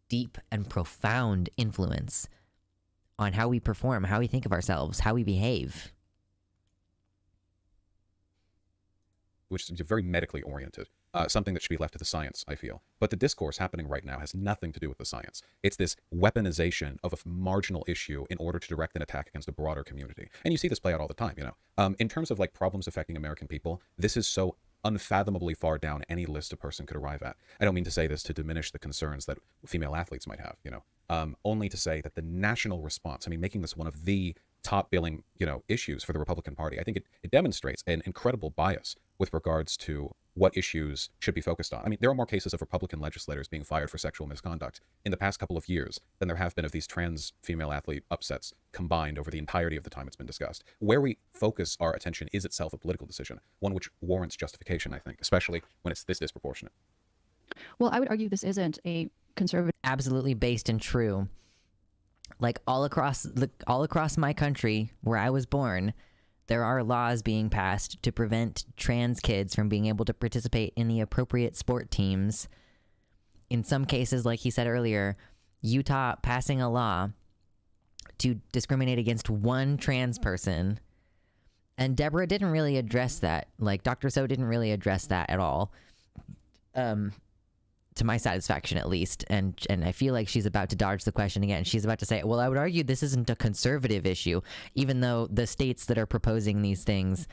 [SPEAKER 1] deep and profound influence on how we perform, how we think of ourselves, how we behave.
[SPEAKER 3] Which is very medically oriented. Something that should be left to the science, I feel. But the discourse happening right now has nothing to do with the science. It's this weaponization of a marginal issue in order to direct an attack against a broader community. And you see this play out all the time, In terms of problems affecting American people, this is so unfathomably far down any list a person could arrive at. I don't mean to say this to diminish the concerns that female athletes might have, only to say that the national response, making this one of the top billing, issues for the Republican Party, I think it demonstrates an incredible bias with regards to what issues should be focused on. There are more cases of Republican legislators being fired for sexual misconduct in the past couple of years than there have been of these trans female athlete upsets combined over the entirety of the time it's been discussed. Where we focus our attention is itself a political decision, one which warrants justification, I think, especially when it's this disproportionate.
[SPEAKER 2] Well, I would argue this isn't a conservative.
[SPEAKER 1] Absolutely based and true. All across my country where I was born, there are laws being passed to prevent trans kids from being able to participate in the appropriate sport teams. In some cases, like he said earlier, Utah passing a law to discriminate against one trans person. And Deborah didn't really address that. Dr. So didn't really address that at all. To my satisfaction, at least. And I feel like she's about to dodge the question again. She's about to say, well, I would argue this isn't a conservative issue, even though the states that are proposing these things,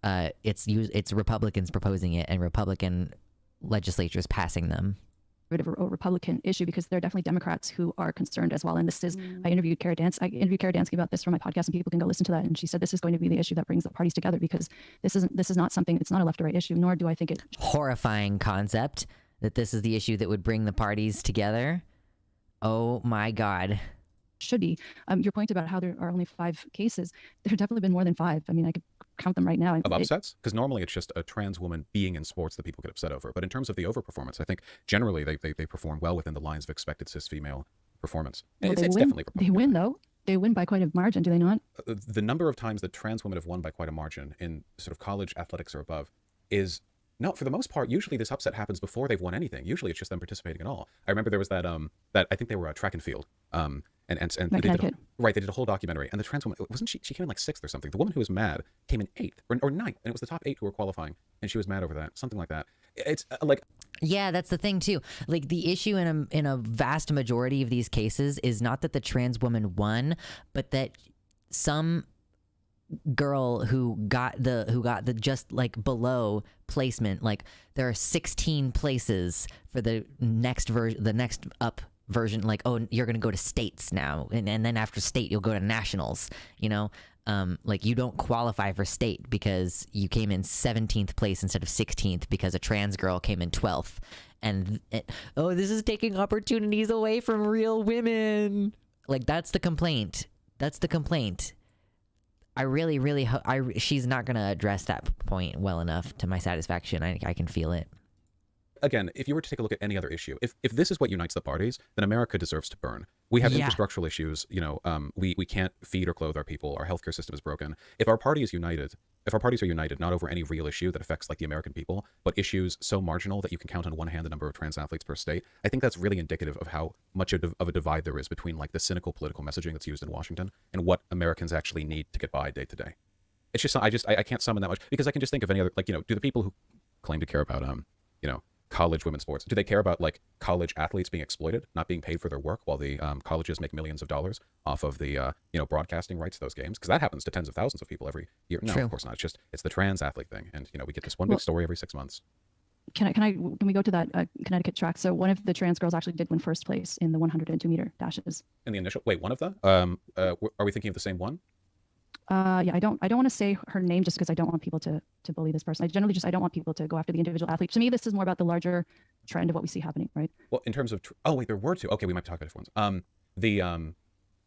[SPEAKER 1] it's Republicans proposing it and Republican legislatures passing them.
[SPEAKER 2] Or Republican issue, because there are definitely Democrats who are concerned as well. And this is, I interviewed Kara Dansky about this for my podcast, and people can go listen to that. And she said this is going to be the issue that brings the parties together, because this is not something, it's not a left or right issue, nor do I think it.
[SPEAKER 1] Horrifying concept that this is the issue that would bring the parties together. Oh my God.
[SPEAKER 2] Should be. Your point about how there are only 5 cases, there have definitely been more than 5. I could count them right now.
[SPEAKER 3] Of upsets? Because normally it's just a trans woman being in sports that people get upset over. But in terms of the overperformance, I think generally they perform well within the lines of expected cis female performance.
[SPEAKER 2] Well,
[SPEAKER 3] it's definitely
[SPEAKER 2] They win, though. They win by quite a margin, do they not?
[SPEAKER 3] The number of times that trans women have won by quite a margin in sort of college athletics or above is No, for the most part, usually this upset happens before they've won anything. Usually it's just them participating at all. I remember there was that I think they were track and field. And they did they did a whole documentary, and the trans woman, wasn't she came in like 6th or something. The woman who was mad came in 8th or 9th, and it was the top 8 who were qualifying, and she was mad over that, something like that. It's like,
[SPEAKER 1] yeah, that's the thing too. Like, the issue in a vast majority of these cases is not that the trans woman won, but that some girl who got the just like below placement, like there are 16 places for the next up version, like, oh, you're gonna go to states now, and then after state you'll go to nationals, you know. Like, you don't qualify for state because you came in 17th place instead of 16th because a trans girl came in 12th, and this is taking opportunities away from real women. Like, that's the complaint. I really hope she's not gonna address that point well enough to my satisfaction. I can feel it.
[SPEAKER 3] Again, if you were to take a look at any other issue, if this is what unites the parties, then America deserves to burn. We have infrastructural issues. You know, we can't feed or clothe our people. Our healthcare system is broken. If our parties are united, not over any real issue that affects like the American people, but issues so marginal that you can count on one hand the number of trans athletes per state, I think that's really indicative of how much of a divide there is between like the cynical political messaging that's used in Washington and what Americans actually need to get by day to day. It's just I can't summon that much, because I can just think of any other, like, you know, do the people who claim to care about you know, college women's sports, do they care about like college athletes being exploited, not being paid for their work, while the colleges make millions of dollars off of the you know, broadcasting rights to those games? Because that happens to tens of thousands of people every year. No, of course not. It's the trans athlete thing, and you know, we get this one big story every 6 months.
[SPEAKER 2] Can we go to that Connecticut track? So one of the trans girls actually did win first place in the 102 meter dashes. In the
[SPEAKER 3] initial, one of them? Are we thinking of the same one?
[SPEAKER 2] Yeah, I don't want to say her name just because I don't want people to bully this person. I don't want people to go after the individual athlete. To me, this is more about the larger trend of what we see happening, right?
[SPEAKER 3] Well, in terms of, there were 2. Okay, we might talk about different ones.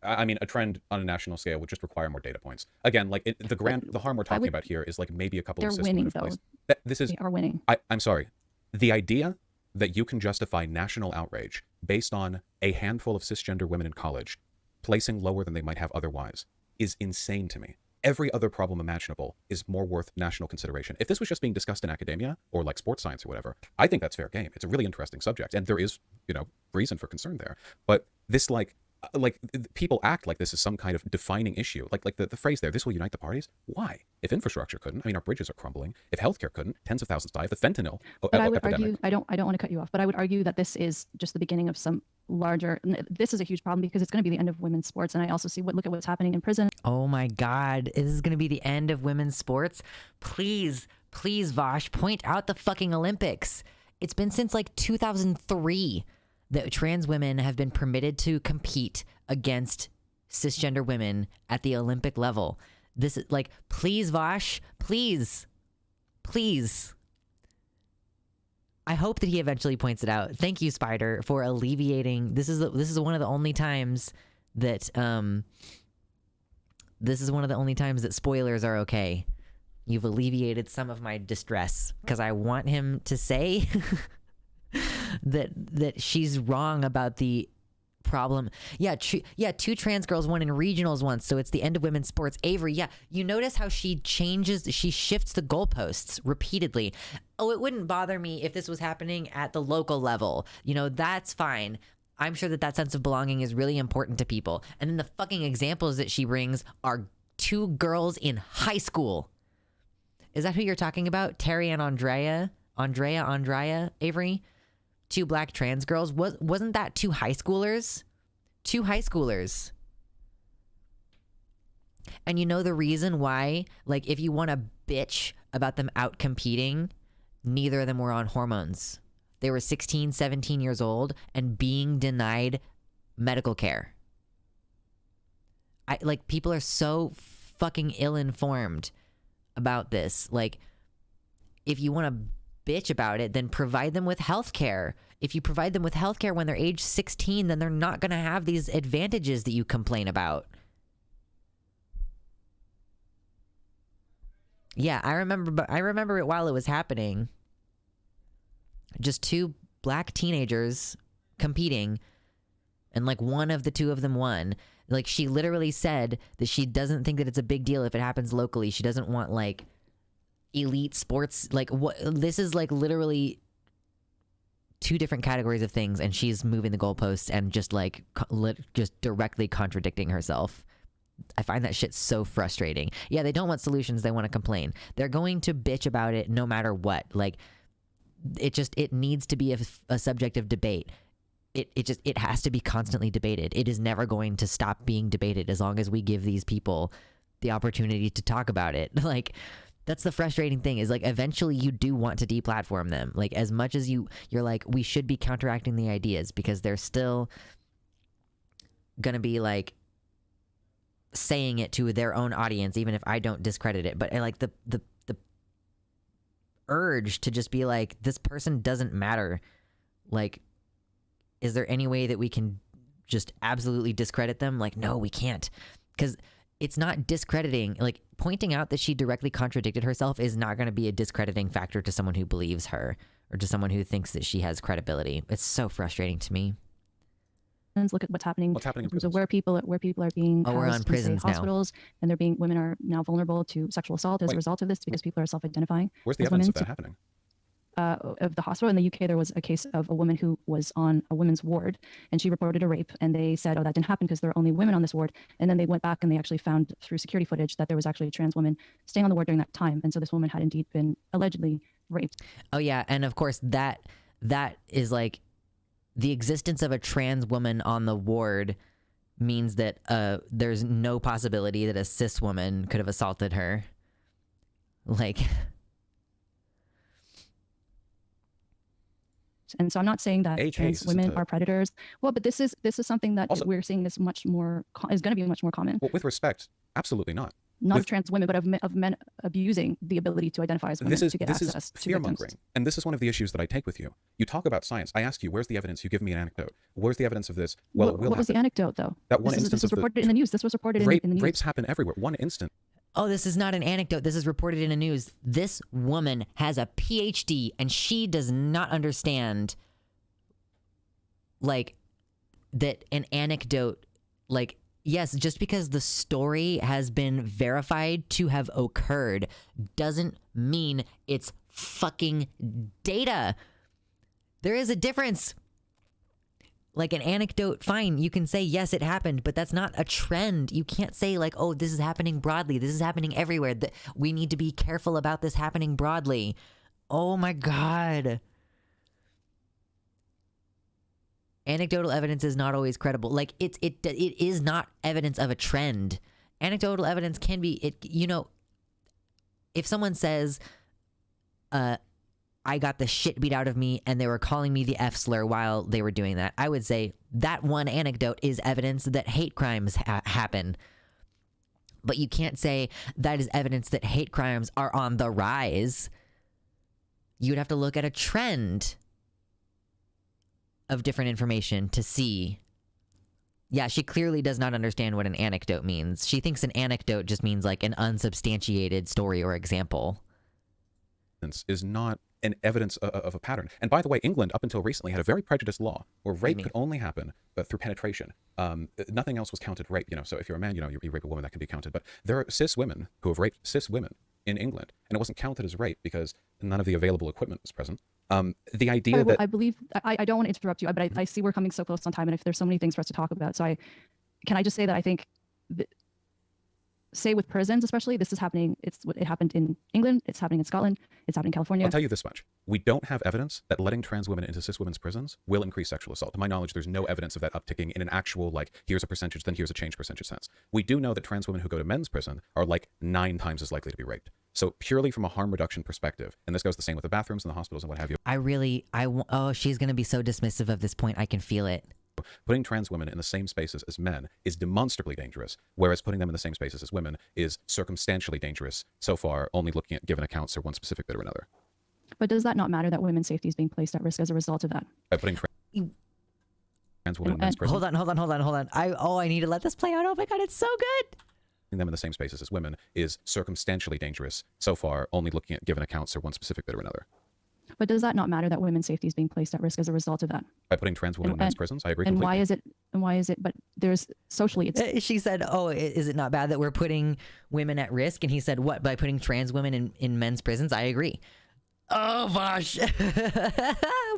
[SPEAKER 3] I mean, a trend on a national scale would just require more data points. Again, like the harm we're talking about here is like maybe a couple of systems. They're winning though. They are winning. I'm sorry. The idea that you can justify national outrage based on a handful of cisgender women in college placing lower than they might have otherwise is insane to me. Every other problem imaginable is more worth national consideration. If this was just being discussed in academia or like sports science or whatever, I think that's fair game. It's a really interesting subject, and there is, you know, reason for concern there. But this like people act like this is some kind of defining issue. Like the phrase there, this will unite the parties. Why? If infrastructure couldn't, I mean, our bridges are crumbling. If healthcare couldn't, tens of thousands die. If the fentanyl epidemic.
[SPEAKER 2] I don't want to cut you off, but I would argue that this is just the beginning of some larger. This is a huge problem because it's going to be the end of women's sports, and I also see look at what's happening in prison.
[SPEAKER 1] Oh my God, this is going to be the end of women's sports. Please, Vosh, point out the fucking Olympics. It's been since like 2003 that trans women have been permitted to compete against cisgender women at the Olympic level. This is like, please, Vosh, please. I hope that he eventually points it out. Thank you, Spider, for alleviating. This is one of the only times that spoilers are okay. You've alleviated some of my distress, because I want him to say that she's wrong about the problem. Yeah, 2 trans girls won in regionals once, so it's the end of women's sports. Avery, yeah, you notice how she shifts the goalposts repeatedly. Oh, it wouldn't bother me if this was happening at the local level. You know, that's fine. I'm sure that sense of belonging is really important to people. And then the fucking examples that she brings are 2 girls in high school. Is that who you're talking about? Terry and Andrea, Avery? 2 black trans girls. Wasn't that 2 high schoolers? 2 high schoolers. And you know the reason why? Like, if you want to bitch about them out competing, neither of them were on hormones. They were 16, 17 years old and being denied medical care. People are so fucking ill-informed about this. Like, if you want to bitch about it, then provide them with health care. If you provide them with health care when they're age 16, then they're not going to have these advantages that you complain about. Yeah, I remember it while it was happening. Just 2 black teenagers competing, and like one of the 2 of them won. Like, she literally said that she doesn't think that it's a big deal if it happens locally. She doesn't want like elite sports, like what this is like literally two different categories of things, and she's moving the goalposts and just like just directly contradicting herself. I find that shit so frustrating. Yeah, they don't want solutions, they want to complain. They're going to bitch about it no matter what. Like it needs to be a subject of debate. It has to be constantly debated. It is never going to stop being debated as long as we give these people the opportunity to talk about it. Like, that's the frustrating thing, is like eventually you do want to deplatform them. Like, as much as you're like, we should be counteracting the ideas, because they're still gonna be like saying it to their own audience, even if I don't discredit it. But like the urge to just be like, this person doesn't matter. Like, is there any way that we can just absolutely discredit them? Like, no, we can't. Because it's not discrediting. Like, pointing out that she directly contradicted herself is not going to be a discrediting factor to someone who believes her or to someone who thinks that she has credibility. It's so frustrating to me.
[SPEAKER 2] Look at what's happening
[SPEAKER 3] in
[SPEAKER 2] terms
[SPEAKER 3] prisons.
[SPEAKER 2] of where people are being
[SPEAKER 1] Oh, we're on
[SPEAKER 2] housed in, say,
[SPEAKER 1] prisons now.
[SPEAKER 2] hospitals, and women are now vulnerable to sexual assault as a result of this, because people are self-identifying.
[SPEAKER 3] Where's the
[SPEAKER 2] as
[SPEAKER 3] evidence
[SPEAKER 2] women.
[SPEAKER 3] of that happening?
[SPEAKER 2] Of the hospital in the UK, there was a case of a woman who was on a women's ward, and she reported a rape, and they said, oh, that didn't happen because there are only women on this ward. And then they went back and they actually found through security footage that there was actually a trans woman staying on the ward during that time. And so this woman had indeed been allegedly raped.
[SPEAKER 1] Oh yeah, and of course that is like, the existence of a trans woman on the ward means that there's no possibility that a cis woman could have assaulted her. Like,
[SPEAKER 2] and so I'm not saying that trans women are predators. Well, but this is something that
[SPEAKER 3] Also,
[SPEAKER 2] we're seeing is much more is going to be much more common.
[SPEAKER 3] Well, with respect, absolutely not.
[SPEAKER 2] Not of trans women, but of men abusing the ability to identify as women to get access to
[SPEAKER 3] fear-mongering. And this is one of the issues that I take with you. You talk about science. I ask you, where's the evidence? You give me an anecdote. Where's the evidence of this? Well,
[SPEAKER 2] what was the anecdote, though?
[SPEAKER 3] That one instance
[SPEAKER 2] this was reported in the news. This was reported in the news.
[SPEAKER 3] Rapes happen everywhere. One instant.
[SPEAKER 1] oh, this is not an anecdote. This is reported in the news. This woman has a PhD, and she does not understand, like, that an anecdote, like, yes, just because the story has been verified to have occurred doesn't mean it's fucking data. There is a difference. Like, an anecdote, fine, you can say, yes, it happened, but that's not a trend. You can't say, like, oh, this is happening broadly. This is happening everywhere. We need to be careful about this happening broadly. Oh, my God. Anecdotal evidence is not always credible. Like, it is not evidence of a trend. Anecdotal evidence can be, if someone says, I got the shit beat out of me and they were calling me the F slur while they were doing that, I would say that one anecdote is evidence that hate crimes happen. But you can't say that is evidence that hate crimes are on the rise. You'd have to look at a trend of different information to see. Yeah, she clearly does not understand what an anecdote means. She thinks an anecdote just means like an unsubstantiated story or example.
[SPEAKER 3] Is not an evidence of a pattern. And by the way, England, up until recently, had a very prejudiced law where rape could only happen through penetration. Nothing else was counted rape. So if you're a man, you rape a woman, that can be counted. But there are cis women who have raped cis women in England, and it wasn't counted as rape because none of the available equipment was present. The idea that
[SPEAKER 2] I believe I don't want to interrupt you, but I see we're coming so close on time, and if there's so many things for us to talk about, so can I just say that I think, say with prisons especially, this is happening. It happened in England. It's happening in Scotland. It's happening in California.
[SPEAKER 3] I'll tell you this much: we don't have evidence that letting trans women into cis women's prisons will increase sexual assault. To my knowledge, there's no evidence of that upticking in an actual, like, here's a percentage, then here's a change percentage sense. We do know that trans women who go to men's prison are like 9 times as likely to be raped. So purely from a harm reduction perspective, and this goes the same with the bathrooms and the hospitals and what have you. She's going to be so dismissive of this point. I can feel it. Putting trans women in the same spaces as men is demonstrably dangerous, whereas putting them in the same spaces as women is circumstantially dangerous, so far only looking at given accounts of one specific bit or another.
[SPEAKER 2] But does that not matter that women's safety is being placed at risk as a result of that?
[SPEAKER 3] By putting trans women in men's prison.
[SPEAKER 1] Hold on. I need to let this play out. Oh my God, it's so good.
[SPEAKER 3] Putting them in the same spaces as women is circumstantially dangerous, so far only looking at given accounts of one specific bit or another.
[SPEAKER 2] But does that not matter that women's safety is being placed at risk as a result of that?
[SPEAKER 3] By putting trans women in men's prisons, I agree
[SPEAKER 2] and
[SPEAKER 3] completely.
[SPEAKER 2] why is it And why is it? But there's socially, it's
[SPEAKER 1] She said, "Oh, is it not bad that we're putting women at risk?" And he said, "What, by putting trans women in men's prisons?" I agree. Oh, gosh.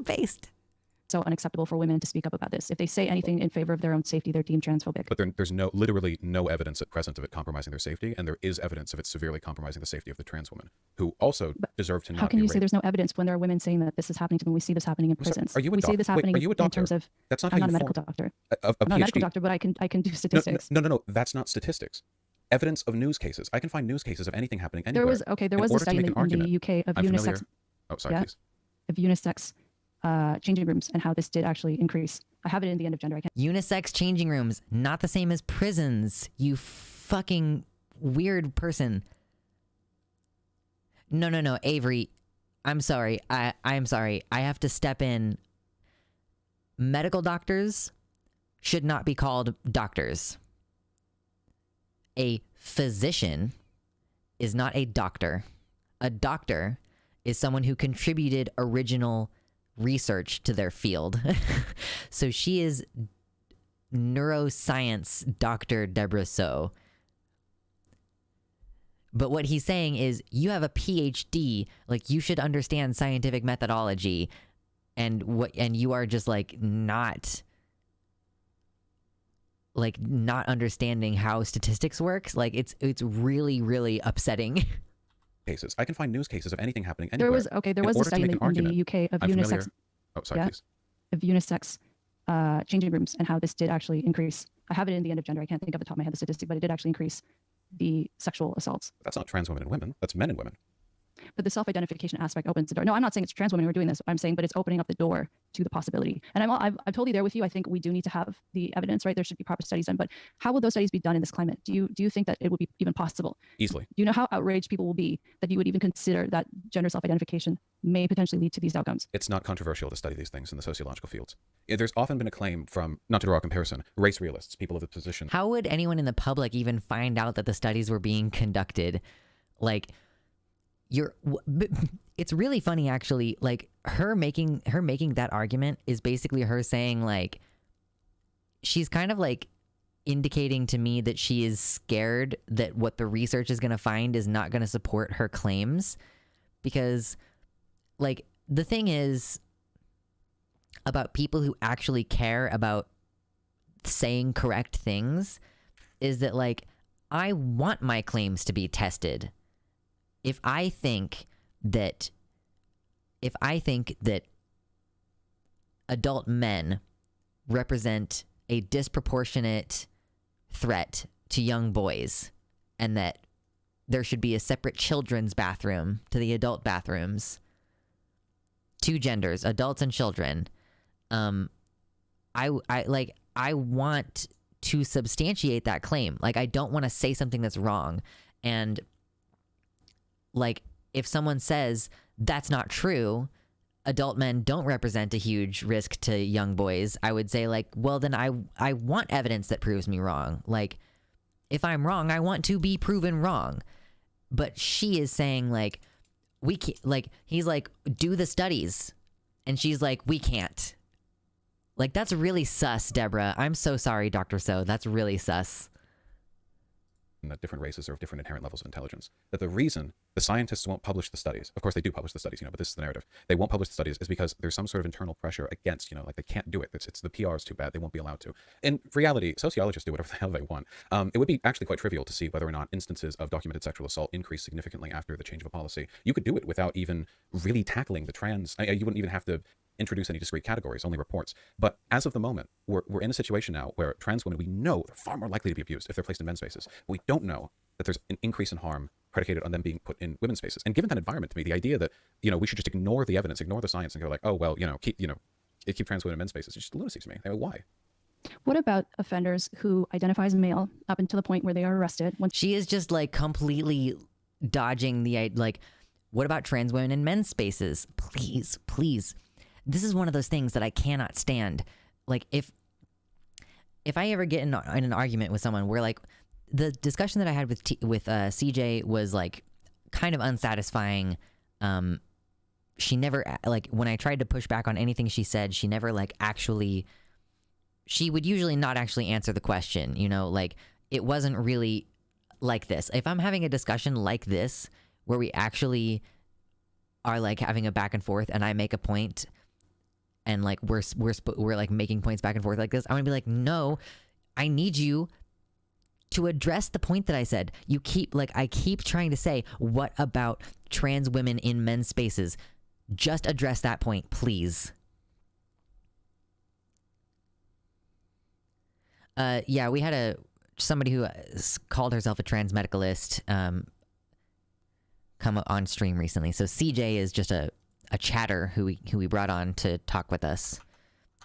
[SPEAKER 1] Based.
[SPEAKER 2] so unacceptable for women to speak up about this. If they say anything in favor of their own safety, they're deemed transphobic.
[SPEAKER 3] But there's literally no evidence at present of it compromising their safety, and there is evidence of it severely compromising the safety of the trans women, who also deserve to not be
[SPEAKER 2] How can you
[SPEAKER 3] raped.
[SPEAKER 2] say there's no evidence when there are women saying that this is happening to them? We see this happening in
[SPEAKER 3] I'm sorry,
[SPEAKER 2] prisons.
[SPEAKER 3] are you a
[SPEAKER 2] we
[SPEAKER 3] doc-
[SPEAKER 2] see this
[SPEAKER 3] wait,
[SPEAKER 2] happening
[SPEAKER 3] are you a
[SPEAKER 2] in
[SPEAKER 3] doctor?
[SPEAKER 2] terms of.
[SPEAKER 3] That's not
[SPEAKER 2] I'm
[SPEAKER 3] how
[SPEAKER 2] not a
[SPEAKER 3] you
[SPEAKER 2] medical
[SPEAKER 3] form
[SPEAKER 2] doctor.
[SPEAKER 3] a
[SPEAKER 2] I'm not a medical
[SPEAKER 3] PhD.
[SPEAKER 2] doctor, but I can do statistics.
[SPEAKER 3] No. That's not statistics. Evidence of news cases. I can find news cases of anything happening anywhere.
[SPEAKER 2] There was a
[SPEAKER 3] order to
[SPEAKER 2] study
[SPEAKER 3] make
[SPEAKER 2] in
[SPEAKER 3] an argument.
[SPEAKER 2] the UK of
[SPEAKER 3] I'm familiar.
[SPEAKER 2] unisex
[SPEAKER 3] Oh, sorry,
[SPEAKER 2] Yeah.
[SPEAKER 3] please.
[SPEAKER 2] of unisex changing rooms and how this did actually increase. I have it in the end of gender. I can't.
[SPEAKER 1] Unisex changing rooms, not the same as prisons. You fucking weird person. No, Avery. I'm sorry. I'm sorry. I have to step in. Medical doctors should not be called doctors. A physician is not a doctor. A doctor is someone who contributed original research to their field. So she is neuroscience Dr. Deborah So. But what he's saying is, you have a PhD, like you should understand scientific methodology, and you are just not understanding how statistics works. Like it's really, really upsetting.
[SPEAKER 3] Cases. I can find news cases of anything happening anywhere.
[SPEAKER 2] There was a study in the UK of
[SPEAKER 3] I'm
[SPEAKER 2] unisex
[SPEAKER 3] familiar. Oh, sorry, please.
[SPEAKER 2] of unisex changing rooms and how this did actually increase. I have it in the end of gender. I can't think off the top of my head the statistic, but it did actually increase the sexual assaults.
[SPEAKER 3] That's not trans women and women. That's men and women.
[SPEAKER 2] But the self-identification aspect opens the door. No, I'm not saying it's trans women who are doing this. I'm saying, but it's opening up the door to the possibility. And I'm totally there with you. I think we do need to have the evidence, right? There should be proper studies done. But how will those studies be done in this climate? Do you think that it would be even possible?
[SPEAKER 3] Easily.
[SPEAKER 2] Do you know how outraged people will be that you would even consider that gender self-identification may potentially lead to these outcomes?
[SPEAKER 3] It's not controversial to study these things in the sociological fields. There's often been a claim from, not to draw a comparison, race realists, people of the position.
[SPEAKER 1] How would anyone in the public even find out that the studies were being conducted? Like, it's really funny actually. Like her making that argument is basically her saying, like, she's kind of like indicating to me that she is scared that what the research is going to find is not going to support her claims, because like the thing is about people who actually care about saying correct things is that, like, I want my claims to be tested. If I think that adult men represent a disproportionate threat to young boys, and that there should be a separate children's bathroom to the adult bathrooms, two genders, adults and children, I want to substantiate that claim. Like, I don't want to say something that's wrong. And like, if someone says that's not true, adult men don't represent a huge risk to young boys, I would say, like, well, then I want evidence that proves me wrong. Like, if I'm wrong, I want to be proven wrong. But she is saying, like, we can't, like, he's like, do the studies. And she's like, we can't. Like, that's really sus, Deborah. I'm so sorry, Dr. So. That's really sus.
[SPEAKER 3] That different races are of different inherent levels of intelligence. That the reason the scientists won't publish the studies, of course they do publish the studies, but this is the narrative. They won't publish the studies is because there's some sort of internal pressure against, like they can't do it. It's the PR is too bad. They won't be allowed to. In reality, sociologists do whatever the hell they want. It would be actually quite trivial to see whether or not instances of documented sexual assault increase significantly after the change of a policy. You could do it without even really tackling the trans. You wouldn't even have to introduce any discrete categories, only reports. But as of the moment, we're in a situation now where trans women, we know they're far more likely to be abused if they're placed in men's spaces. But we don't know that there's an increase in harm predicated on them being put in women's spaces. And given that environment, to me, the idea that, we should just ignore the evidence, ignore the science, and go like, oh, well, keep trans women in men's spaces, it's just lunacy to me. Why?
[SPEAKER 2] What about offenders who identify as male up until the point where they are arrested?
[SPEAKER 1] She is just like completely dodging the, like, what about trans women in men's spaces? Please. This is one of those things that I cannot stand. Like, if I ever get in an argument with someone where, like, the discussion that I had with CJ was, like, kind of unsatisfying. She never, like, when I tried to push back on anything she said, she never, like, actually she would usually not actually answer the question, you know, like it wasn't really like this. If I'm having a discussion like this, where we actually are like having a back and forth and I make a point and like we're like making points back and forth like this, I'm gonna be like, no, I need you to address the point that I said. You keep like, I keep trying to say, what about trans women in men's spaces? Just address that point, please. Yeah, we had somebody who called herself a trans medicalist come on stream recently. So CJ is just a chatter who we brought on to talk with us.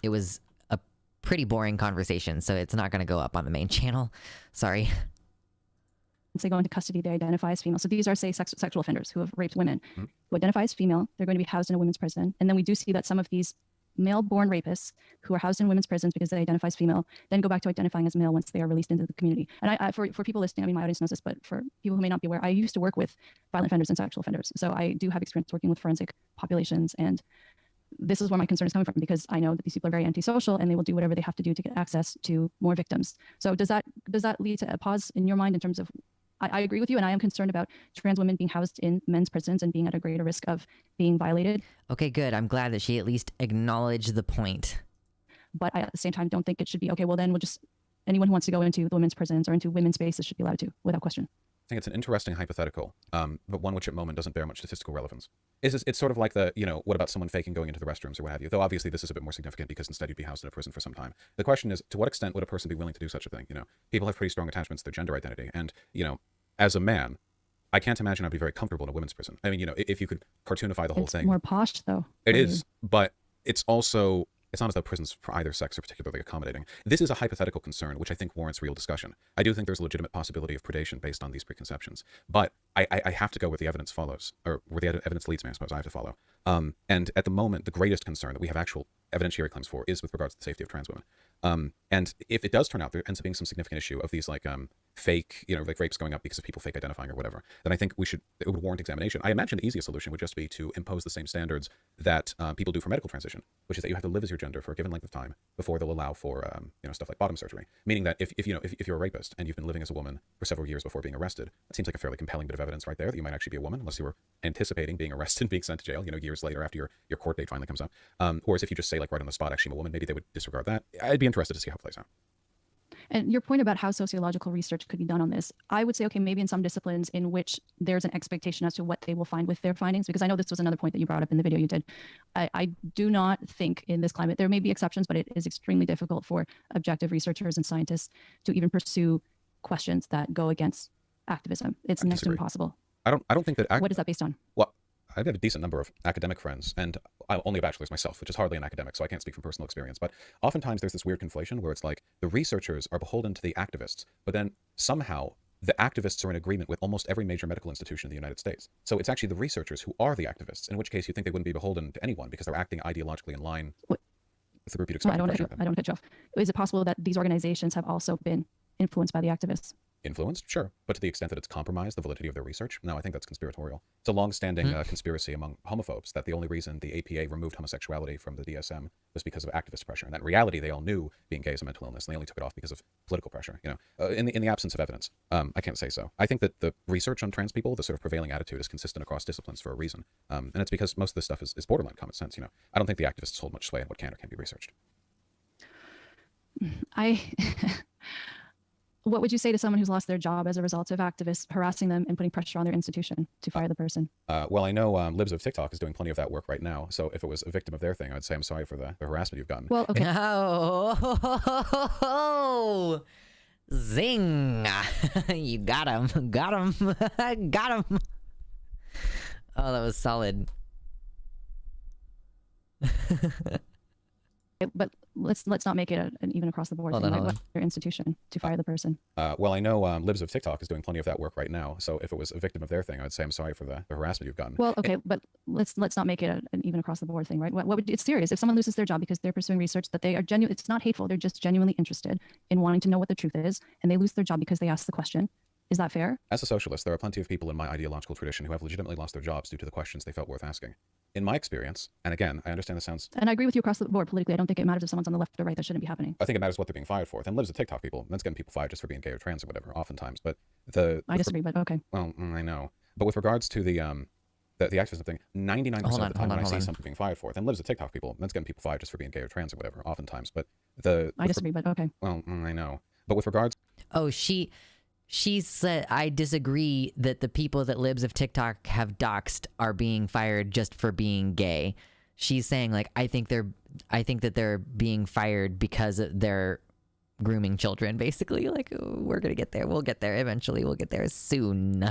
[SPEAKER 1] It was a pretty boring conversation, so it's not going to go up on the main channel. Sorry.
[SPEAKER 2] Once they go into custody, they identify as female. So these are, say, sexual offenders who have raped women, who identify as female. They're going to be housed in a women's prison. And then we do see that some of these male-born rapists who are housed in women's prisons because they identify as female, then go back to identifying as male once they are released into the community. And for people listening, I mean, my audience knows this, but for people who may not be aware, I used to work with violent offenders and sexual offenders. So I do have experience working with forensic populations. And this is where my concern is coming from, because I know that these people are very antisocial and they will do whatever they have to do to get access to more victims. So does that lead to a pause in your mind in terms of, I agree with you, and I am concerned about trans women being housed in men's prisons and being at a greater risk of being violated.
[SPEAKER 1] Okay, good. I'm glad that she at least acknowledged the point.
[SPEAKER 2] But I, at the same time, don't think it should be, okay, well, then we'll just, anyone who wants to go into the women's prisons or into women's spaces should be allowed to, without question.
[SPEAKER 3] I think it's an interesting hypothetical, but one which at the moment doesn't bear much statistical relevance. It's sort of like the, you know, what about someone faking going into the restrooms or what have you? Though obviously this is a bit more significant because instead you'd be housed in a prison for some time. The question is, to what extent would a person be willing to do such a thing? You know, people have pretty strong attachments to their gender identity. And, you know, as a man, I can't imagine I'd be very comfortable in a women's prison. I mean, you know, if you could cartoonify the whole thing.
[SPEAKER 2] It's more posh, though.
[SPEAKER 3] It is, but it's also, it's not as though prisons for either sex are particularly accommodating. This is a hypothetical concern, which I think warrants real discussion. I do think there's a legitimate possibility of predation based on these preconceptions, but I have to go where the evidence follows, or where the evidence leads me, I suppose I have to follow. And at the moment, the greatest concern that we have actual evidentiary claims for is with regards to the safety of trans women. And if it does turn out there ends up being some significant issue of these like fake, you know, like rapes going up because of people fake identifying or whatever, then I think it would warrant examination. I imagine the easiest solution would just be to impose the same standards that people do for medical transition, which is that you have to live as your gender for a given length of time before they'll allow for you know, stuff like bottom surgery. Meaning that if you're a rapist and you've been living as a woman for several years before being arrested, that seems like a fairly compelling bit of evidence right there that you might actually be a woman, unless you were anticipating being arrested and being sent to jail, you know, years later after your court date finally comes up. Whereas if you just say like right on the spot, actually I'm a woman, maybe they would disregard that. I'd be interested to see how it plays out.
[SPEAKER 2] And your point about how sociological research could be done on this, I would say, okay, maybe in some disciplines in which there's an expectation as to what they will find with their findings, because I know this was another point that you brought up in the video you did. I do not think in this climate, there may be exceptions, but it is extremely difficult for objective researchers and scientists to even pursue questions that go against activism. It's next to impossible.
[SPEAKER 3] I don't think that.
[SPEAKER 2] What is that based on?
[SPEAKER 3] Well, I have a decent number of academic friends, and I'm only a bachelor's myself, which is hardly an academic, so I can't speak from personal experience. But oftentimes there's this weird conflation where it's like the researchers are beholden to the activists, but then somehow the activists are in agreement with almost every major medical institution in the United States. So it's actually the researchers who are the activists, in which case you think they wouldn't be beholden to anyone because they're acting ideologically in line with the group you'd expect.
[SPEAKER 2] I don't want to cut you off. Is it possible that these organizations have also been influenced by the activists?
[SPEAKER 3] Influenced, sure, but to the extent that it's compromised the validity of their research, no, I think that's conspiratorial. It's a long-standing conspiracy among homophobes that the only reason the APA removed homosexuality from the DSM was because of activist pressure, and that in reality they all knew being gay is a mental illness, and they only took it off because of political pressure. You know, in the absence of evidence, I can't say so. I think that the research on trans people, the sort of prevailing attitude, is consistent across disciplines for a reason, and it's because most of this stuff is borderline common sense. You know, I don't think the activists hold much sway in what can or can't be researched.
[SPEAKER 2] What would you say to someone who's lost their job as a result of activists harassing them and putting pressure on their institution to fire the person?
[SPEAKER 3] Well, I know Libs of TikTok is doing plenty of that work right now. So if it was a victim of their thing, I'd say I'm sorry for the harassment you've gotten.
[SPEAKER 2] Well, okay.
[SPEAKER 1] Oh, zing! You got him. Got him. Got him. Oh, that was solid.
[SPEAKER 2] But let's not make it an even across the board thing, right? Their institution to fire the person.
[SPEAKER 3] Well, I know Libs of TikTok is doing plenty of that work right now. So if it was a victim of their thing, I'd say I'm sorry for the harassment you've gotten.
[SPEAKER 2] Well, okay, but let's not make it an even across the board thing, right? It's serious. If someone loses their job because they're pursuing research that they are genuine, it's not hateful. They're just genuinely interested in wanting to know what the truth is, and they lose their job because they ask the question. Is that fair?
[SPEAKER 3] As a socialist, there are plenty of people in my ideological tradition who have legitimately lost their jobs due to the questions they felt worth asking. In my experience, and again, I understand this sounds...
[SPEAKER 2] And I agree with you across the board politically. I don't think it matters if someone's on the left or right. That shouldn't be happening.
[SPEAKER 3] I think it matters what they're being fired for. Then lives of TikTok people. That's getting people fired just for being gay or trans or whatever, oftentimes. But
[SPEAKER 2] I disagree, but okay.
[SPEAKER 3] Well, I know. But with regards to the activism thing, 99% of the time when I see something being fired for, then lives of TikTok people. That's getting people fired just for being gay or trans or whatever, oftentimes. But
[SPEAKER 2] I disagree, but okay.
[SPEAKER 3] Well, I know. But with regards...
[SPEAKER 1] Oh, she said, I disagree that the people that libs of TikTok have doxed are being fired just for being gay. She's saying, like, I think that they're being fired because they're grooming children, basically. Like, we're gonna get there. We'll get there eventually. We'll get there soon.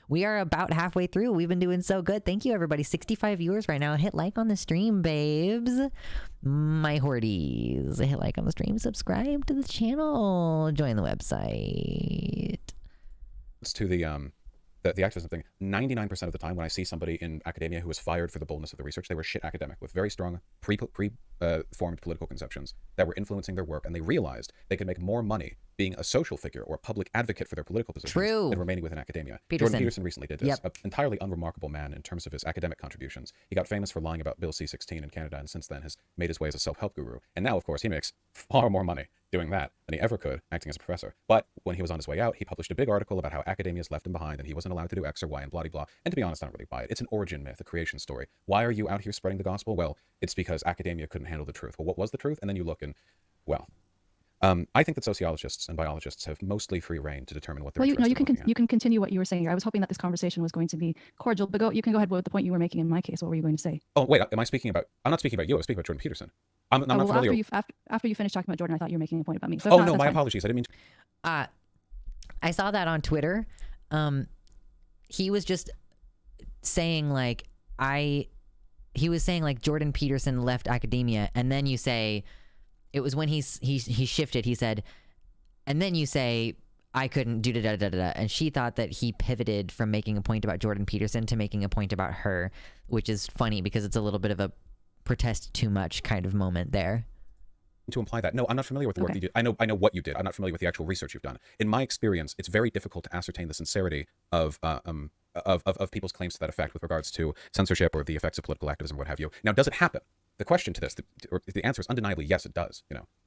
[SPEAKER 1] We are about halfway through. We've been doing so good. Thank you, everybody. 65 viewers right now. Hit like on the stream, babes. My horties. Hit like on the stream. Subscribe to the channel. Join the website.
[SPEAKER 3] To the activism thing, 99% of the time when I see somebody in academia who was fired for the boldness of the research, they were shit academic with very strong formed political conceptions that were influencing their work, and they realized they could make more money being a social figure or a public advocate for their political positions than remaining within academia. Jordan Peterson recently did this. An entirely unremarkable man in terms of his academic contributions. He got famous for lying about Bill C-16 in Canada, and since then has made his way as a self-help guru. And now, of course, he makes far more money doing that than he ever could acting as a professor. But when he was on his way out, he published a big article about how academia's left him behind and he wasn't allowed to do X or Y and blah, blah, blah. And to be honest, I don't really buy it. It's an origin myth, a creation story. Why are you out here spreading the gospel? Well, it's because academia couldn't handle the truth. Well, what was the truth? And then you look and, well, I think that sociologists and biologists have mostly free reign to determine what they're interested in.
[SPEAKER 2] You can continue what you were saying. I was hoping that this conversation was going to be cordial, but you can go ahead with the point you were making in my case. What were you going to say?
[SPEAKER 3] Oh, wait, I'm not speaking about you. I was speaking about Jordan Peterson. I'm not familiar.
[SPEAKER 2] After you finished talking about Jordan, I thought you were making a point about me. So
[SPEAKER 3] oh, no, my apologies. I didn't mean to.
[SPEAKER 1] I saw that on Twitter. He was just saying like, he was saying like Jordan Peterson left academia, and then you say, it was when he shifted, he said, and then you say, I couldn't do da da da da, and she thought that he pivoted from making a point about Jordan Peterson to making a point about her, which is funny because it's a little bit of a protest too much kind of moment there.
[SPEAKER 3] To imply that. No, I'm not familiar with the work you did. I know what you did. I'm not familiar with the actual research you've done. In my experience, it's very difficult to ascertain the sincerity of people's claims to that effect with regards to censorship or the effects of political activism, what have you. Now, does it happen? The question to this, the answer is undeniably yes, it does.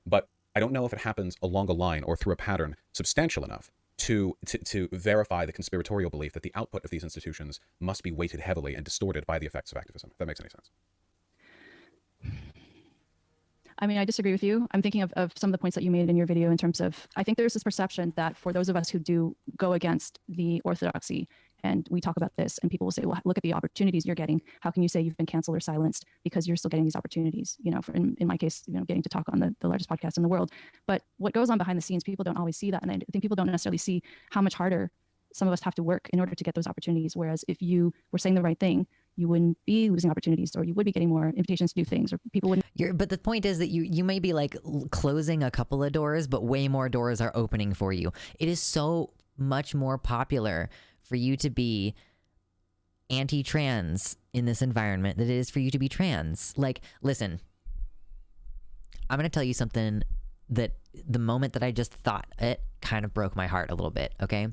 [SPEAKER 3] But I don't know if it happens along a line or through a pattern substantial enough to verify the conspiratorial belief that the output of these institutions must be weighted heavily and distorted by the effects of activism. If that makes any sense.
[SPEAKER 2] I mean, I disagree with you. I'm thinking of some of the points that you made in your video in terms of, I think there's this perception that for those of us who do go against the orthodoxy, and we talk about this, and people will say, well, look at the opportunities you're getting. How can you say you've been canceled or silenced because you're still getting these opportunities? In my case, getting to talk on the largest podcast in the world. But what goes on behind the scenes, people don't always see that. And I think people don't necessarily see how much harder some of us have to work in order to get those opportunities. Whereas if you were saying the right thing, you wouldn't be losing opportunities, or you would be getting more invitations to do things, or people wouldn't.
[SPEAKER 1] But the point is that you may be like closing a couple of doors, but way more doors are opening for you. It is so much more popular for you to be anti-trans in this environment than it is for you to be trans. Like, listen, I'm going to tell you something that the moment that I just thought it kind of broke my heart a little bit, okay?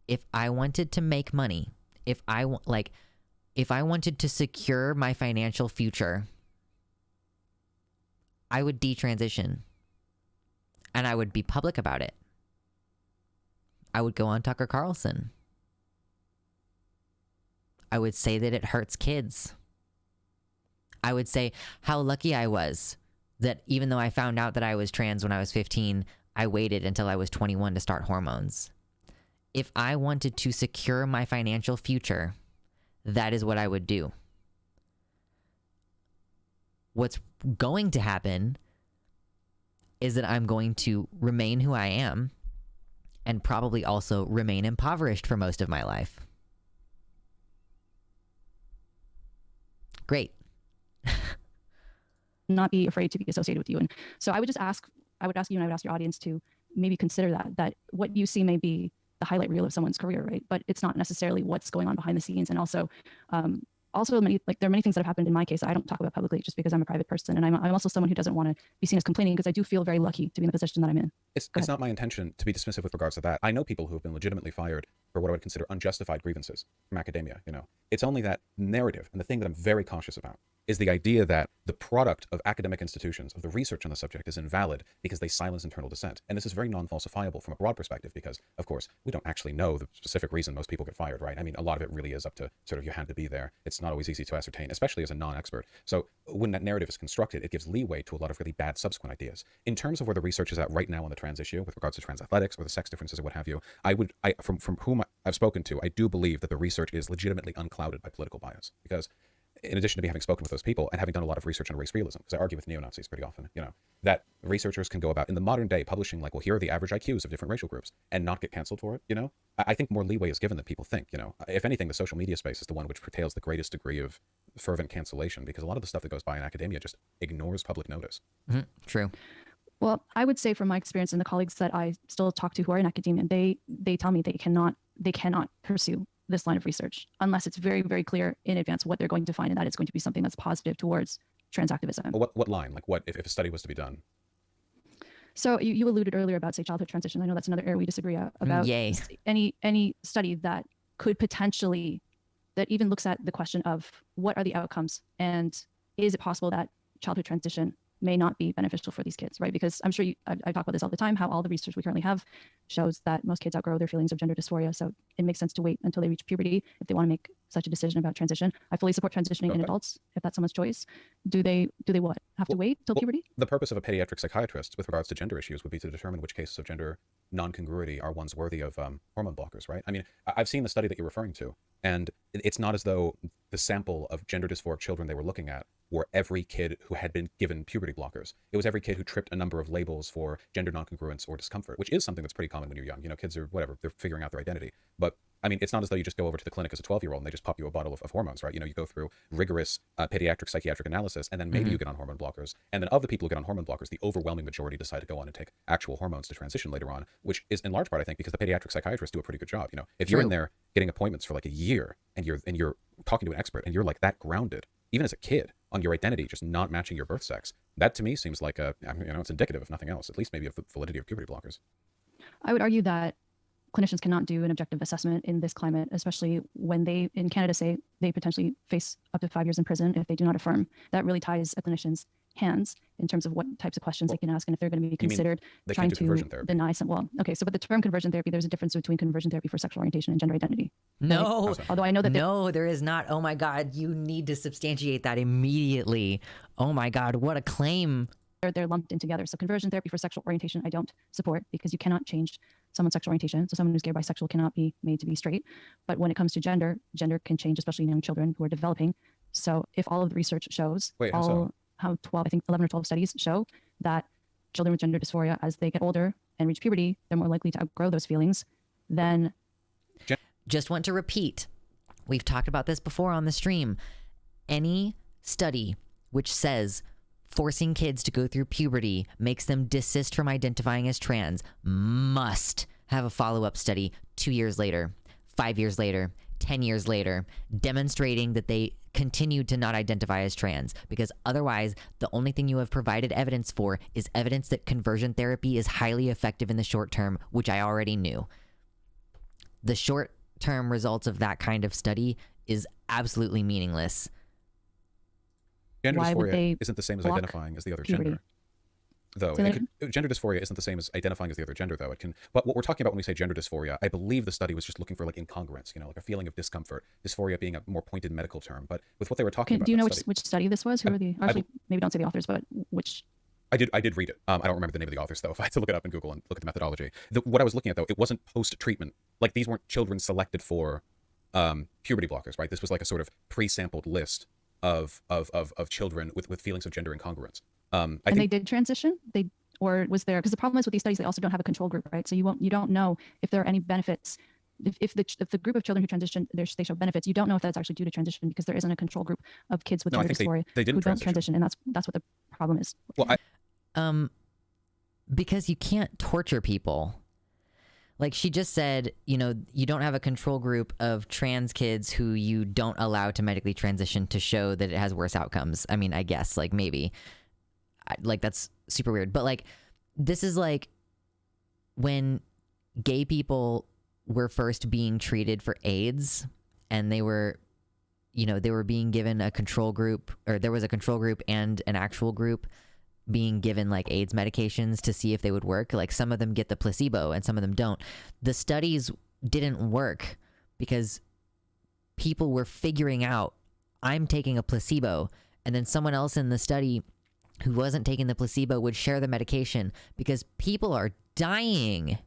[SPEAKER 1] If I wanted to make money, if I wanted to secure my financial future, I would detransition, and I would be public about it. I would go on Tucker Carlson. I would say that it hurts kids. I would say how lucky I was that even though I found out that I was trans when I was 15, I waited until I was 21 to start hormones. If I wanted to secure my financial future, that is what I would do. What's going to happen is that I'm going to remain who I am and probably also remain impoverished for most of my life. Great.
[SPEAKER 2] Not be afraid to be associated with you. And so I would ask you and I would ask your audience to maybe consider that what you see may be the highlight reel of someone's career, right? But it's not necessarily what's going on behind the scenes. And also also there are many things that have happened in my case that I don't talk about publicly just because I'm a private person. And I'm also someone who doesn't want to be seen as complaining, because I do feel very lucky to be in the position that I'm in.
[SPEAKER 3] It's not my intention to be dismissive with regards to that. I know people who have been legitimately fired for what I would consider unjustified grievances from academia. It's only that narrative, and the thing that I'm very cautious about is the idea that the product of academic institutions, of the research on the subject, is invalid because they silence internal dissent. And this is very non-falsifiable from a broad perspective because, of course, we don't actually know the specific reason most people get fired, right? I mean, a lot of it really is up to sort of your hand to be there. It's not always easy to ascertain, especially as a non-expert. So when that narrative is constructed, it gives leeway to a lot of really bad subsequent ideas. In terms of where the research is at right now on the trans issue, with regards to trans athletics or the sex differences or what have you, from whom I've spoken to, I do believe that the research is legitimately unclouded by political bias, because in addition to me having spoken with those people and having done a lot of research on race realism, because I argue with neo-Nazis pretty often, that researchers can go about in the modern day publishing like, well, here are the average IQs of different racial groups and not get canceled for it. I think more leeway is given than people think. If anything, the social media space is the one which curtails the greatest degree of fervent cancellation, because a lot of the stuff that goes by in academia just ignores public notice.
[SPEAKER 1] Mm-hmm. True.
[SPEAKER 2] Well, I would say from my experience and the colleagues that I still talk to who are in academia, they tell me they cannot pursue this line of research unless it's very, very clear in advance what they're going to find, and that it's going to be something that's positive towards trans activism.
[SPEAKER 3] Well, what line? Like what if a study was to be done?
[SPEAKER 2] So you alluded earlier about, say, childhood transition. I know that's another area we disagree about.
[SPEAKER 1] Yay.
[SPEAKER 2] Any study that could potentially, that even looks at the question of what are the outcomes, and is it possible that childhood transition may not be beneficial for these kids, right? Because I'm sure I talk about this all the time, how all the research we currently have shows that most kids outgrow their feelings of gender dysphoria. So it makes sense to wait until they reach puberty if they want to make such a decision about transition. I fully support transitioning in adults if that's someone's choice. Do they what? Have to wait till puberty?
[SPEAKER 3] The purpose of a pediatric psychiatrist with regards to gender issues would be to determine which cases of gender non-congruity are ones worthy of hormone blockers, right? I mean, I've seen the study that you're referring to, and it's not as though the sample of gender dysphoric children they were looking at were every kid who had been given puberty blockers. It was every kid who tripped a number of labels for gender non-congruence or discomfort, which is something that's pretty common when you're young. Kids are whatever, they're figuring out their identity. But I mean, it's not as though you just go over to the clinic as a 12-year-old and they just pop you a bottle of hormones, right? You go through rigorous pediatric psychiatric analysis, and then maybe you get on hormone blockers. And then of the people who get on hormone blockers, the overwhelming majority decide to go on and take actual hormones to transition later on, which is in large part, I think, because the pediatric psychiatrists do a pretty good job. If you're in there getting appointments for like a year and you're talking to an expert and you're like that grounded, even as a kid, on your identity just not matching your birth sex, that to me seems like it's indicative, if nothing else, at least maybe of the validity of puberty blockers.
[SPEAKER 2] I would argue that clinicians cannot do an objective assessment in this climate, especially when they, in Canada, say they potentially face up to 5 years in prison if they do not affirm. That really ties a clinician's hands in terms of what types of questions they can ask and if they're going to be considered trying to deny some. Well, okay, so but the term conversion therapy, there's a difference between conversion therapy for sexual orientation and gender identity.
[SPEAKER 1] No,
[SPEAKER 2] right? Although I know that
[SPEAKER 1] no, there is not. Oh my God, you need to substantiate that immediately. Oh my God, what a claim.
[SPEAKER 2] They're lumped in together. So conversion therapy for sexual orientation, I don't support, because you cannot change someone's sexual orientation. So someone who's gay or bisexual cannot be made to be straight. But when it comes to gender can change, especially in young children who are developing. So if all of the research shows, how 11 or 12 studies show that children with gender dysphoria, as they get older and reach puberty, they're more likely to outgrow those feelings, then...
[SPEAKER 1] Just want to repeat, we've talked about this before on the stream. Any study which says forcing kids to go through puberty makes them desist from identifying as trans must have a follow-up study 2 years later, 5 years later, 10 years later, demonstrating that they continued to not identify as trans, because otherwise the only thing you have provided evidence for is evidence that conversion therapy is highly effective in the short term, which I already knew. The short-term results of that kind of study is absolutely meaningless.
[SPEAKER 3] Gender dysphoria isn't the same as identifying as the other gender. Though gender dysphoria isn't the same as identifying as the other gender, though. But what we're talking about when we say gender dysphoria, I believe the study was just looking for like incongruence, like a feeling of discomfort. Dysphoria being a more pointed medical term. But with what they were talking about,
[SPEAKER 2] do you know which study this was? Who are the? Actually, maybe don't say the authors, but which.
[SPEAKER 3] I did read it. I don't remember the name of the authors, though. If I had to look it up in Google and look at the methodology, what I was looking at, though, it wasn't post-treatment. Like, these weren't children selected for puberty blockers, right? This was like a sort of pre-sampled list of children with feelings of gender incongruence.
[SPEAKER 2] And they did transition? Or was there, because the problem is with these studies, they also don't have a control group, right? So you don't know if there are any benefits. If the group of children who transition, they show benefits, you don't know if that's actually due to transition, because there isn't a control group of kids with gender dysphoria
[SPEAKER 3] who
[SPEAKER 2] don't transition, and that's what the problem is.
[SPEAKER 3] Well,
[SPEAKER 1] because you can't torture people. Like she just said, you know, you don't have a control group of trans kids who you don't allow to medically transition to show that it has worse outcomes. I mean, I guess, like, maybe. Like, that's super weird. But, like, this is like when gay people were first being treated for AIDS and they were, you know, they were being given a control group, or there was a control group and an actual group being given like AIDS medications to see if they would work. Like some of them get the placebo and some of them don't. The studies didn't work because people were figuring out, I'm taking a placebo, and then someone else in the study who wasn't taking the placebo would share the medication because people are dying.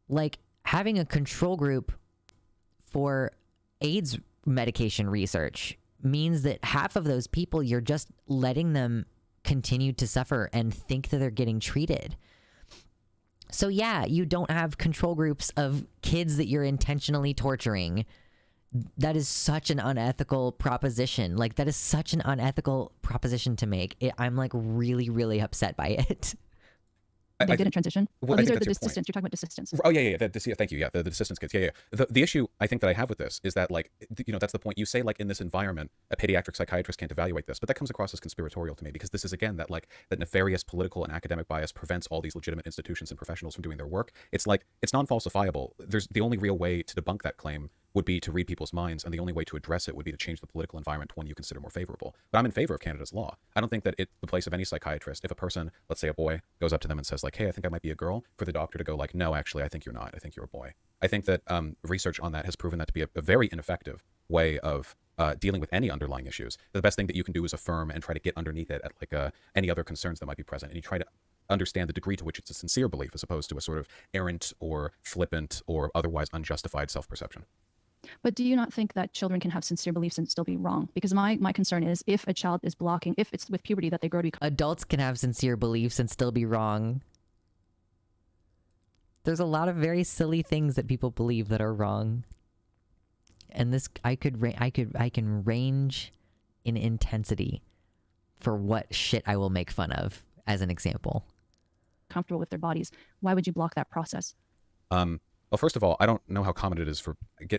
[SPEAKER 1] Like having a control group for AIDS medication research means that half of those people, you're just letting them continue to suffer and think that they're getting treated. So yeah, you don't have control groups of kids that you're intentionally torturing. That is such an unethical proposition. Like, that is such an unethical proposition to make. I'm like really, really upset by it.
[SPEAKER 2] They didn't transition.
[SPEAKER 3] Well,
[SPEAKER 2] These are the
[SPEAKER 3] that's your point.
[SPEAKER 2] desistants. You're talking about desistants.
[SPEAKER 3] Oh yeah. Thank you. Yeah, the desistance kids. Yeah. The issue I think that I have with this is that, like, you know, that's the point. You say, like, in this environment, a pediatric psychiatrist can't evaluate this, but that comes across as conspiratorial to me, because this is, again, that, like, that nefarious political and academic bias prevents all these legitimate institutions and professionals from doing their work. It's like, it's non-falsifiable. There's the only real way to debunk that claim would be to read people's minds, and the only way to address it would be to change the political environment to one you consider more favorable. But I'm in favor of Canada's law. I don't think that it's the place of any psychiatrist, if a person, let's say a boy, goes up to them and says, like, hey, I think I might be a girl, for the doctor to go like, no, actually, I think you're not. I think you're a boy. I think that research on that has proven that to be a very ineffective way of dealing with any underlying issues. The best thing that you can do is affirm and try to get underneath it at, like, any other concerns that might be present, and you try to understand the degree to which it's a sincere belief as opposed to a sort of errant or flippant or otherwise unjustified self-perception.
[SPEAKER 2] But do you not think that children can have sincere beliefs and still be wrong? Because my concern is, if a child is blocking, if it's with puberty that they grow to become...
[SPEAKER 1] Adults can have sincere beliefs and still be wrong. There's a lot of very silly things that people believe that are wrong. And this, I can range in intensity for what shit I will make fun of, as an example.
[SPEAKER 2] comfortable with their bodies. Why would you block that process?
[SPEAKER 3] Well, first of all, I don't know how common it is for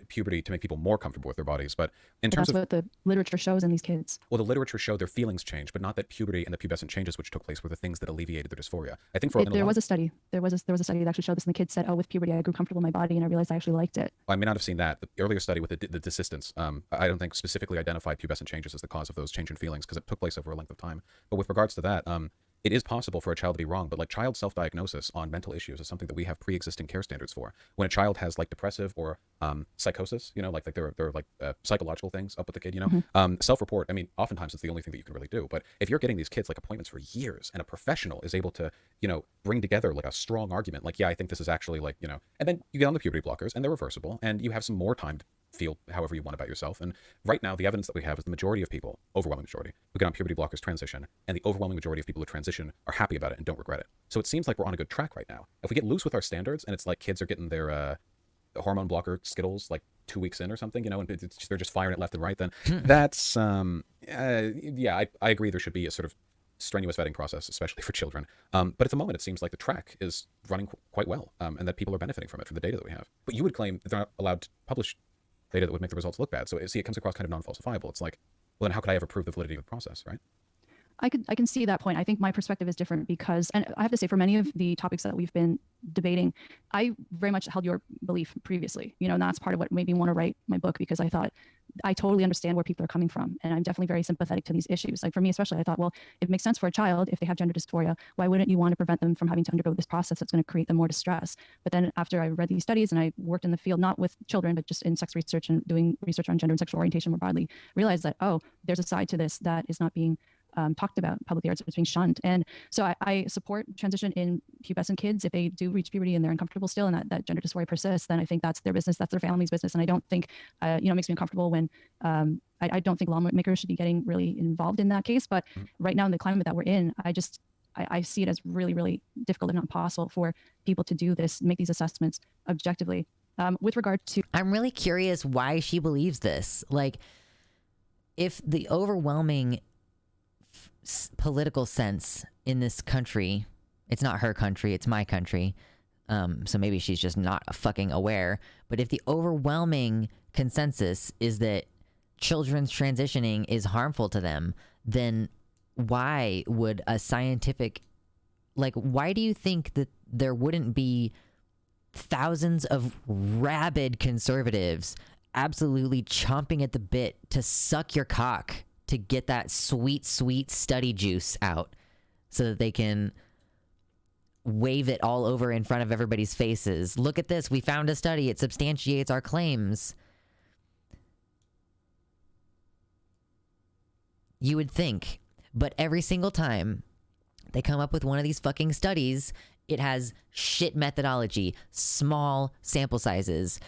[SPEAKER 3] puberty to make people more comfortable with their bodies, but in terms of
[SPEAKER 2] what the literature shows in these kids.
[SPEAKER 3] Well, the literature showed their feelings change, but not that puberty and the pubescent changes which took place were the things that alleviated their dysphoria. I think there
[SPEAKER 2] was a study. There was a study that actually showed this, and the kid said, "Oh, with puberty, I grew comfortable in my body, and I realized I actually liked it."
[SPEAKER 3] Well, I may not have seen that. The earlier study with the desistance, I don't think specifically identified pubescent changes as the cause of those change in feelings because it took place over a length of time. But with regards to that, it is possible for a child to be wrong, but like child self-diagnosis on mental issues is something that we have pre-existing care standards for. When a child has like depressive or psychosis, you know, like there are like psychological things up with the kid, you know, self-report. I mean, oftentimes it's the only thing that you can really do. But if you're getting these kids like appointments for years and a professional is able to, you know, bring together like a strong argument, like, yeah, I think this is actually like, you know, and then you get on the puberty blockers and they're reversible and you have some more time to feel however you want about yourself. And right now, the evidence that we have is the majority of people, overwhelming majority, who get on puberty blockers transition, and the overwhelming majority of people who transition are happy about it and don't regret it. So it seems like we're on a good track right now. If we get loose with our standards, and it's like kids are getting their hormone blocker Skittles like 2 weeks in or something, you know, and they're just firing it left and right, then that's, yeah, I agree there should be a sort of strenuous vetting process, especially for children. But at the moment, it seems like the track is running quite well, and that people are benefiting from it, from the data that we have. But you would claim that they're not allowed to publish data that would make the results look bad. So see, it comes across kind of non-falsifiable. It's like, well, then how could I ever prove the validity of the process, right?
[SPEAKER 2] I can see that point. I think my perspective is different because, and I have to say, for many of the topics that we've been debating, I very much held your belief previously, you know, and that's part of what made me want to write my book, because I thought I totally understand where people are coming from. And I'm definitely very sympathetic to these issues. Like for me, especially, I thought, well, if it makes sense for a child, if they have gender dysphoria, why wouldn't you want to prevent them from having to undergo this process that's going to create them more distress? But then after I read these studies and I worked in the field, not with children, but just in sex research and doing research on gender and sexual orientation more broadly, realized that, oh, there's a side to this that is not being talked about in public arts, it's being shunned. And so I support transition in pubescent kids. If they do reach puberty and they're uncomfortable still and that gender dysphoria persists, then I think that's their business, that's their family's business. And I don't think, you know, it makes me uncomfortable when I don't think lawmakers should be getting really involved in that case. But right now in the climate that we're in, I see it as really, really difficult, if not impossible, for people to do this, make these assessments objectively. With regard to...
[SPEAKER 1] I'm really curious why she believes this. Like, if the overwhelming political sense in this country, It's not her country, it's my country. So maybe she's just not fucking aware. But if the overwhelming consensus is that children's transitioning is harmful to them, then why would a scientific, like, why do you think that there wouldn't be thousands of rabid conservatives absolutely chomping at the bit to suck your cock to get that sweet, sweet study juice out so that they can wave it all over in front of everybody's faces? Look at this. We found a study. It substantiates our claims. You would think. But every single time they come up with one of these fucking studies, it has shit methodology, small sample sizes.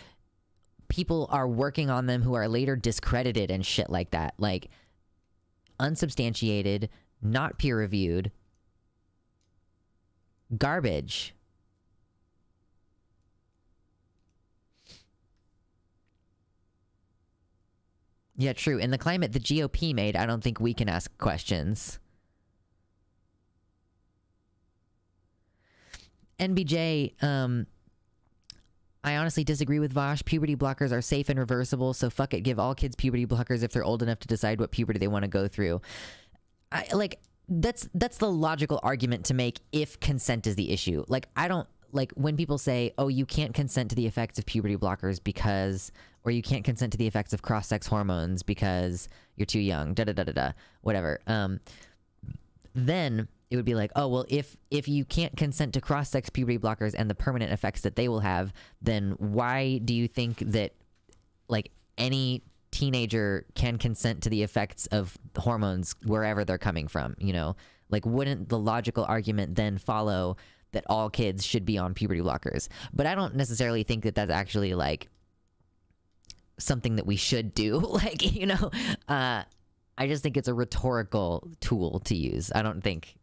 [SPEAKER 1] People are working on them who are later discredited and shit like that. Like, unsubstantiated, not peer-reviewed, garbage. Yeah, true. In the climate the GOP made, I don't think we can ask questions. NBJ, I honestly disagree with Vosh. Puberty blockers are safe and reversible, so fuck it. Give all kids puberty blockers if they're old enough to decide what puberty they want to go through. That's the logical argument to make if consent is the issue. Like, I don't, like, when people say, oh, you can't consent to the effects of puberty blockers because, or you can't consent to the effects of cross-sex hormones because you're too young, da-da-da-da-da, whatever. Then it would be like, oh, well, if you can't consent to cross-sex puberty blockers and the permanent effects that they will have, then why do you think that, like, any teenager can consent to the effects of hormones wherever they're coming from, you know? Like, wouldn't the logical argument then follow that all kids should be on puberty blockers? But I don't necessarily think that that's actually, like, something that we should do. Like, you know, I just think it's a rhetorical tool to use. I don't think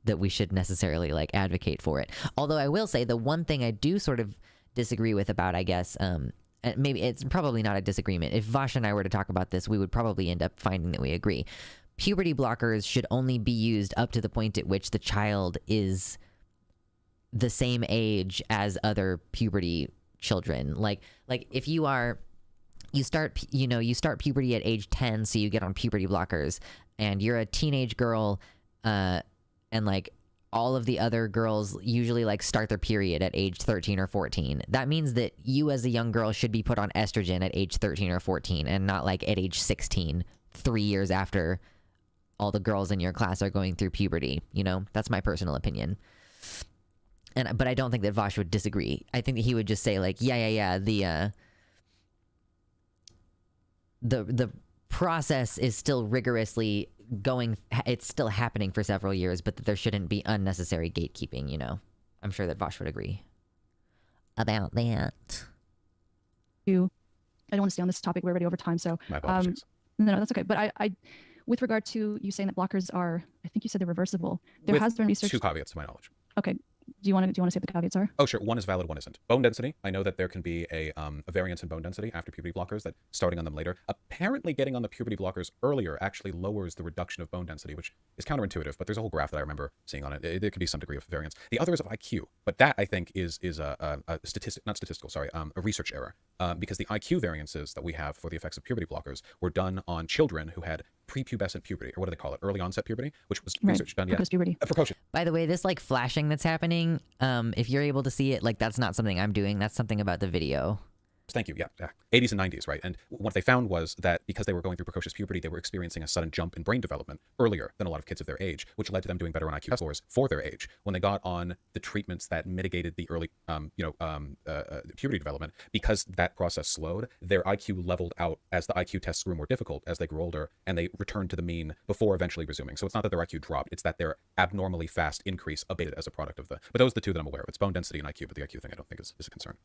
[SPEAKER 1] that we should necessarily, like, advocate for it. Although I will say the one thing I do sort of disagree with about, I guess, and maybe it's probably not a disagreement. If Vash and I were to talk about this, we would probably end up finding that we agree. Puberty blockers should only be used up to the point at which the child is the same age as other puberty children. Like if you start puberty at age 10, so you get on puberty blockers, and you're a teenage girl, and like all of the other girls usually like start their period at age 13 or 14. That means that you as a young girl should be put on estrogen at age 13 or 14 and not like at age 16, 3 years after all the girls in your class are going through puberty. You know, that's my personal opinion. But I don't think that Vosh would disagree. I think that he would just say like, yeah, the process is still rigorously going, it's still happening for several years, but that there shouldn't be unnecessary gatekeeping, you know. I'm sure that Vosh would agree about that.
[SPEAKER 2] I don't want to stay on this topic. We're already over time, so
[SPEAKER 3] My apologies.
[SPEAKER 2] no, that's okay. But I with regard to you saying that blockers are, I think you said they're reversible. There
[SPEAKER 3] With
[SPEAKER 2] has been research.
[SPEAKER 3] two caveats to my knowledge.
[SPEAKER 2] Okay. Do you want to say what the caveats are?
[SPEAKER 3] Oh, sure. One is valid, one isn't. Bone density. I know that there can be a variance in bone density after puberty blockers, that starting on them later. Apparently getting on the puberty blockers earlier actually lowers the reduction of bone density, which is counterintuitive, but there's a whole graph that I remember seeing on it. There could be some degree of variance. The other is of IQ, but that I think is a research error, because the IQ variances that we have for the effects of puberty blockers were done on children who had prepubescent puberty, or what do they call it? Early onset puberty, which was research done.
[SPEAKER 2] Precocious puberty.
[SPEAKER 3] Precocious.
[SPEAKER 1] By the way, this like flashing that's happening, if you're able to see it, like that's not something I'm doing. That's something about the video.
[SPEAKER 3] Thank you. Yeah. 80s and 90s, right? And what they found was that because they were going through precocious puberty, they were experiencing a sudden jump in brain development earlier than a lot of kids of their age, which led to them doing better on IQ scores for their age. When they got on the treatments that mitigated the early, puberty development, because that process slowed, their IQ leveled out as the IQ tests grew more difficult as they grew older, and they returned to the mean before eventually resuming. So it's not that their IQ dropped; it's that their abnormally fast increase abated as a product of the. But those are the two that I'm aware of. It's bone density and IQ, but the IQ thing I don't think is a concern.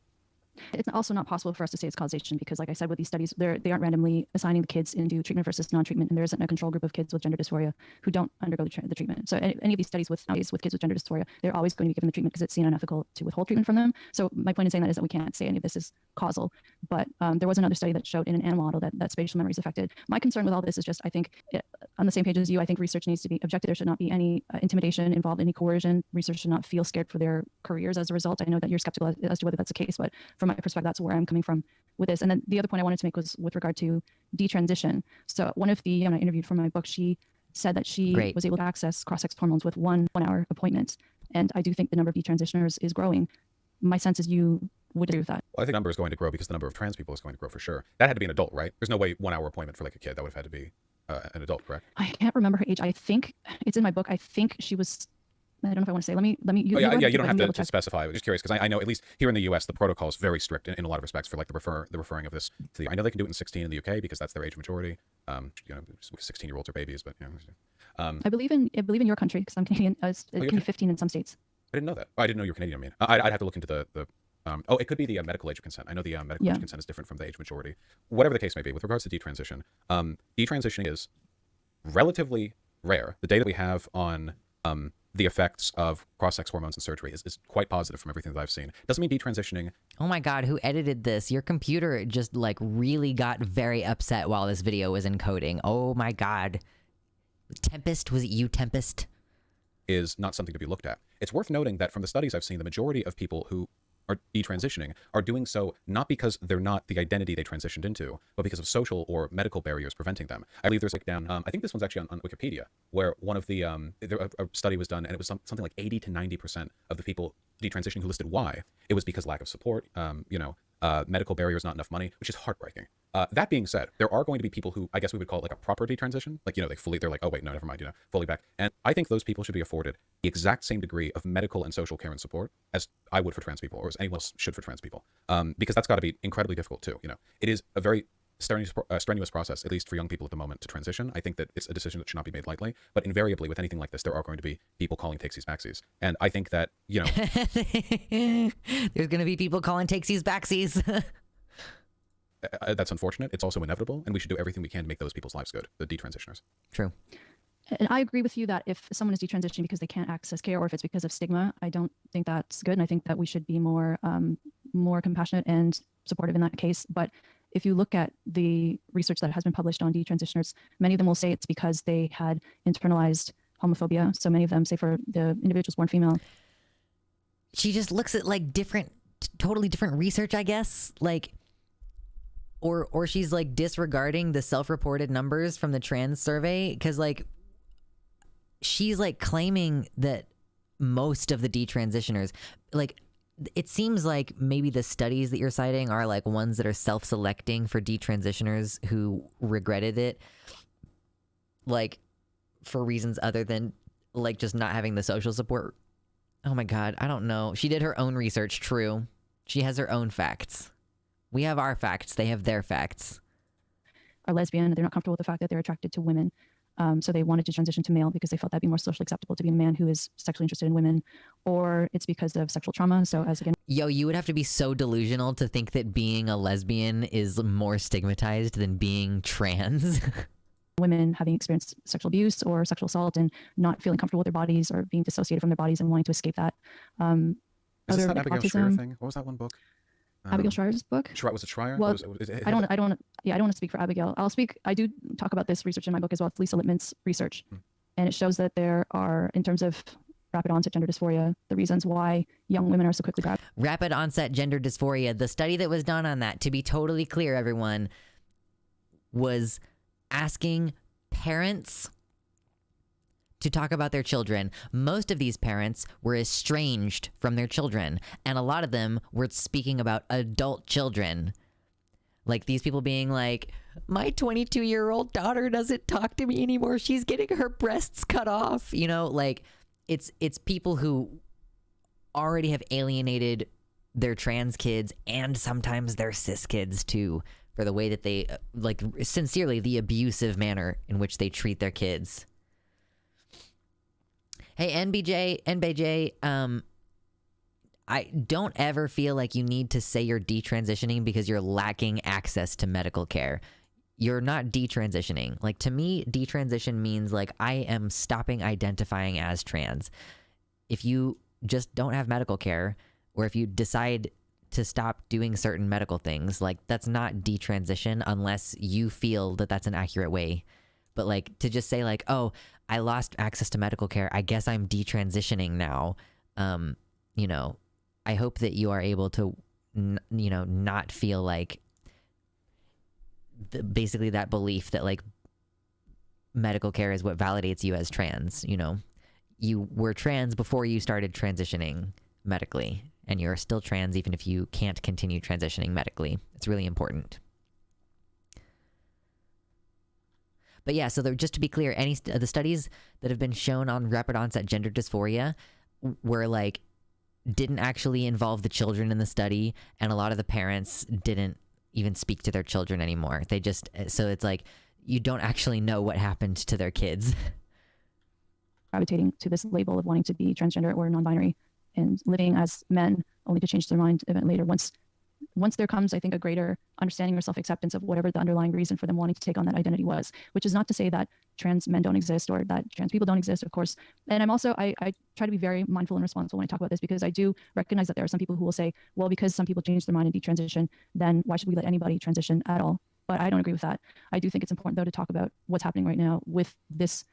[SPEAKER 2] It's also not possible for us to say it's causation because, like I said, with these studies, they aren't randomly assigning the kids into treatment versus non-treatment, and there isn't a control group of kids with gender dysphoria who don't undergo the treatment. So any of these studies with kids with gender dysphoria, they're always going to be given the treatment because it's seen unethical to withhold treatment from them. So my point in saying that is that we can't say any of this is causal. But there was another study that showed in an animal model that spatial memory is affected. My concern with all this is just, I think, on the same page as you, I think research needs to be objective. There should not be any intimidation involved, any coercion. Research should not feel scared for their careers as a result. I know that you're skeptical as to whether that's the case, but from my perspective, that's where I'm coming from with this. And then the other point I wanted to make was with regard to detransition. So one of the, when I interviewed for my book, she said that she was able to access cross-sex hormones with one hour appointment. And I do think the number of detransitioners is growing. My sense is you would agree with that.
[SPEAKER 3] Well, I think the number is going to grow because the number of trans people is going to grow for sure. That had to be an adult, right? There's no way 1 hour appointment for like a kid. That would have had to be an adult, correct?
[SPEAKER 2] I can't remember her age. I think it's in my book. I think she was, I don't know if I want to say. Let me.
[SPEAKER 3] You don't have to specify. I'm just curious because I know at least here in the U.S. the protocol is very strict in a lot of respects for like the referring of this to the. I know they can do it in 16 in the UK because that's their age majority. 16-year-olds are babies, but
[SPEAKER 2] I believe in your country because I'm Canadian. It can be 15 in some states.
[SPEAKER 3] I didn't know that. Oh, I didn't know you're Canadian. I mean, I'd have to look into the it could be the medical age of consent. I know the medical age of consent is different from the age majority. Whatever the case may be, with regards to detransition, detransitioning is relatively rare. The data we have on the effects of cross-sex hormones and surgery is quite positive from everything that I've seen. Doesn't mean detransitioning.
[SPEAKER 1] Oh my God, who edited this? Your computer just like really got very upset while this video was encoding. Oh my God. Tempest, was it you, Tempest?
[SPEAKER 3] Is not something to be looked at. It's worth noting that from the studies I've seen, the majority of people who are detransitioning are doing so not because they're not the identity they transitioned into, but because of social or medical barriers preventing them. I believe there's like down, I think this one's actually on Wikipedia, where one of the, a study was done and it was something like 80 to 90% of the people detransitioning who listed why. It was because lack of support, medical barriers, not enough money, which is heartbreaking. That being said, there are going to be people who I guess we would call it like a proper detransition, like, they're like, oh wait, no, never mind, fully back. And I think those people should be afforded the exact same degree of medical and social care and support as I would for trans people, or as anyone else should for trans people. Because that's got to be incredibly difficult too. It is a very strenuous process, at least for young people at the moment, to transition. I think that it's a decision that should not be made lightly, but invariably with anything like this, there are going to be people calling takesies backsies. And I think that,
[SPEAKER 1] there's going to be people calling takesies backsies.
[SPEAKER 3] That's unfortunate. It's also inevitable, and we should do everything we can to make those people's lives good, the detransitioners.
[SPEAKER 1] True.
[SPEAKER 2] And I agree with you that if someone is detransitioning because they can't access care or if it's because of stigma, I don't think that's good. And I think that we should be more compassionate and supportive in that case. But if you look at the research that has been published on detransitioners, many of them will say it's because they had internalized homophobia. So many of them say for the individuals born female.
[SPEAKER 1] She just looks at like totally different research, I guess. Like, or she's like disregarding the self-reported numbers from the trans survey, because like she's like claiming that most of the detransitioners, like it seems like maybe the studies that you're citing are like ones that are self-selecting for detransitioners who regretted it, like for reasons other than like just not having the social support. Oh my God, I don't know. She did her own research, true. She has her own facts. We have our facts. They have their facts.
[SPEAKER 2] Are lesbian. They're not comfortable with the fact that they're attracted to women. So they wanted to transition to male because they felt that'd be more socially acceptable to be a man who is sexually interested in women, or it's because of sexual trauma. So as again,
[SPEAKER 1] you would have to be so delusional to think that being a lesbian is more stigmatized than being trans.
[SPEAKER 2] Women having experienced sexual abuse or sexual assault and not feeling comfortable with their bodies or being dissociated from their bodies and wanting to escape that.
[SPEAKER 3] Is this that Abigail Schreier thing? What was that one book?
[SPEAKER 2] Abigail Schreier's book?
[SPEAKER 3] Was it Schreier?
[SPEAKER 2] Well, I don't want to speak for Abigail. I do talk about this research in my book as well. It's Lisa Lippman's research. And it shows that there are, in terms of rapid onset gender dysphoria, the reasons why young women are so quickly grabbed.
[SPEAKER 1] Rapid onset gender dysphoria, the study that was done on that, to be totally clear, everyone, was asking parents to talk about their children. Most of these parents were estranged from their children, and a lot of them were speaking about adult children. Like these people being like, my 22-year-old daughter doesn't talk to me anymore. She's getting her breasts cut off. Like it's people who already have alienated their trans kids and sometimes their cis kids too, for the way that they, like, sincerely, the abusive manner in which they treat their kids. Hey, NBJ, I don't ever feel like you need to say you're detransitioning because you're lacking access to medical care. You're not detransitioning. Like, to me, detransition means like I am stopping identifying as trans. If you just don't have medical care, or if you decide to stop doing certain medical things, like, that's not detransition unless you feel that that's an accurate way. But like, to just say like, oh, I lost access to medical care, I guess I'm detransitioning now. You know, I hope that you are able to, you know, not feel like basically that belief that like medical care is what validates you as trans. You know, you were trans before you started transitioning medically, and you're still trans even if you can't continue transitioning medically. It's really important. But yeah, so just to be clear, the studies that have been shown on rapid onset gender dysphoria were like, didn't actually involve the children in the study, and a lot of the parents didn't even speak to their children anymore. They just, so it's like, you don't actually know what happened to their kids.
[SPEAKER 2] Gravitating to this label of wanting to be transgender or non-binary and living as men, only to change their mind event later. Once there comes, I think, a greater understanding or self-acceptance of whatever the underlying reason for them wanting to take on that identity was, which is not to say that trans men don't exist or that trans people don't exist, of course. And I'm also, I try to be very mindful and responsible when I talk about this, because I do recognize that there are some people who will say, well, because some people change their mind and detransition, then why should we let anybody transition at all? But I don't agree with that. I do think it's important, though, to talk about what's happening right now with this,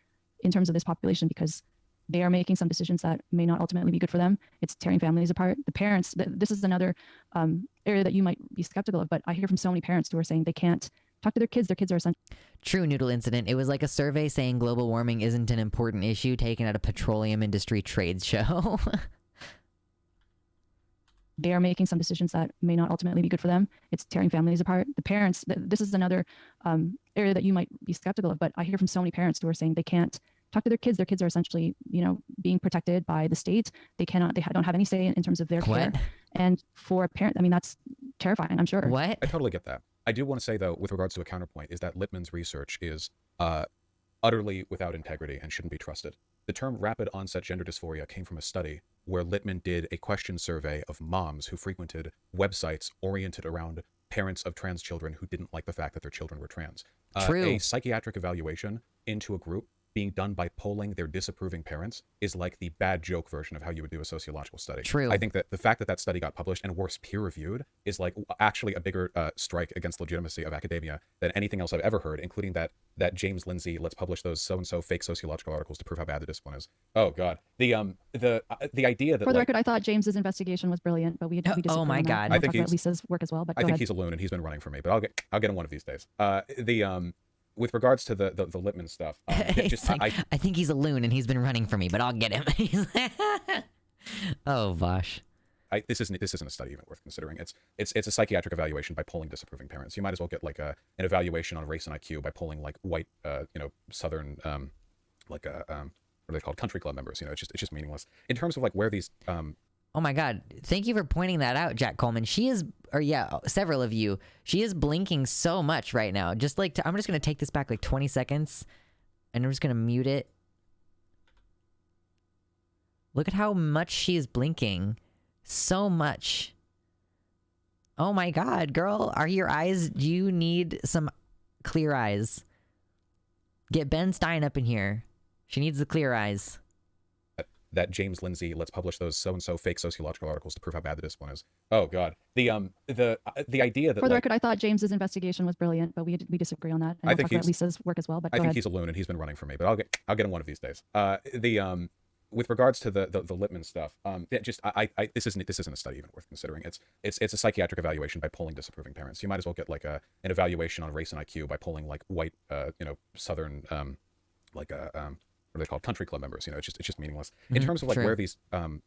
[SPEAKER 2] in terms of this population, because they are making some decisions that may not ultimately be good for them. It's tearing families apart. The parents, this is another area that you might be skeptical of, but I hear from so many parents who are saying they can't talk to their kids. Their kids are essentially...
[SPEAKER 1] True noodle incident. It was like a survey saying global warming isn't an important issue taken at a petroleum industry trade show.
[SPEAKER 2] They are making some decisions that may not ultimately be good for them. It's tearing families apart. The parents, this is another area that you might be skeptical of, but I hear from so many parents who are saying they can't talk to their kids. Their kids are essentially, you know, being protected by the state. They don't have any say in terms of their care. And for a parent, I mean, that's terrifying, I'm sure.
[SPEAKER 1] What?
[SPEAKER 3] I totally get that. I do want to say, though, with regards to a counterpoint, is that Littman's research is utterly without integrity and shouldn't be trusted. The term rapid onset gender dysphoria came from a study where Littman did a question survey of moms who frequented websites oriented around parents of trans children who didn't like the fact that their children were trans.
[SPEAKER 1] True.
[SPEAKER 3] A psychiatric evaluation into a group being done by polling their disapproving parents is like the bad joke version of how you would do a sociological study.
[SPEAKER 1] True.
[SPEAKER 3] I think that the fact that that study got published, and worse, peer-reviewed, is like actually a bigger strike against legitimacy of academia than anything else I've ever heard, including that James Lindsay, let's publish those so-and-so fake sociological articles to prove how bad the discipline is. Oh God. The idea that,
[SPEAKER 2] for the record, I thought James's investigation was brilliant, but we disagree.
[SPEAKER 1] Oh my God.
[SPEAKER 3] I think
[SPEAKER 2] about Lisa's work as well, but
[SPEAKER 3] I think he's a loon and he's been running for me, but I'll get him one of these days. With regards to the Littman stuff,
[SPEAKER 1] I think he's a loon and he's been running for me, but I'll get him. Oh, Vosh.
[SPEAKER 3] This isn't a study even worth considering. It's a psychiatric evaluation by polling disapproving parents. You might as well get like an evaluation on race and IQ by polling like white, Southern, what are they called, country club members. You know, it's just meaningless in terms of like where these.
[SPEAKER 1] Oh my God. Thank you for pointing that out, Jack Coleman. Several of you. She is blinking so much right now. Just like, I'm just going to take this back like 20 seconds and I'm just going to mute it. Look at how much she is blinking. So much. Oh my God, girl. Are your eyes, do you need some clear eyes? Get Ben Stein up in here. She needs the clear eyes.
[SPEAKER 3] That James Lindsay, let's publish those so-and-so fake sociological articles to prove how bad the discipline is. Oh God. The idea that,
[SPEAKER 2] for the record, I thought James's investigation was brilliant, but we disagree on that. And I think about Lisa's work as well, but I think
[SPEAKER 3] he's a loon and he's been running for me, but I'll get him one of these days. With regards to the Littman stuff, this isn't a study even worth considering. It's a psychiatric evaluation by polling disapproving parents. You might as well get like an evaluation on race and IQ by polling like white, Southern, what are they called, country club members. You know, it's just meaningless in terms of like where these.
[SPEAKER 2] Can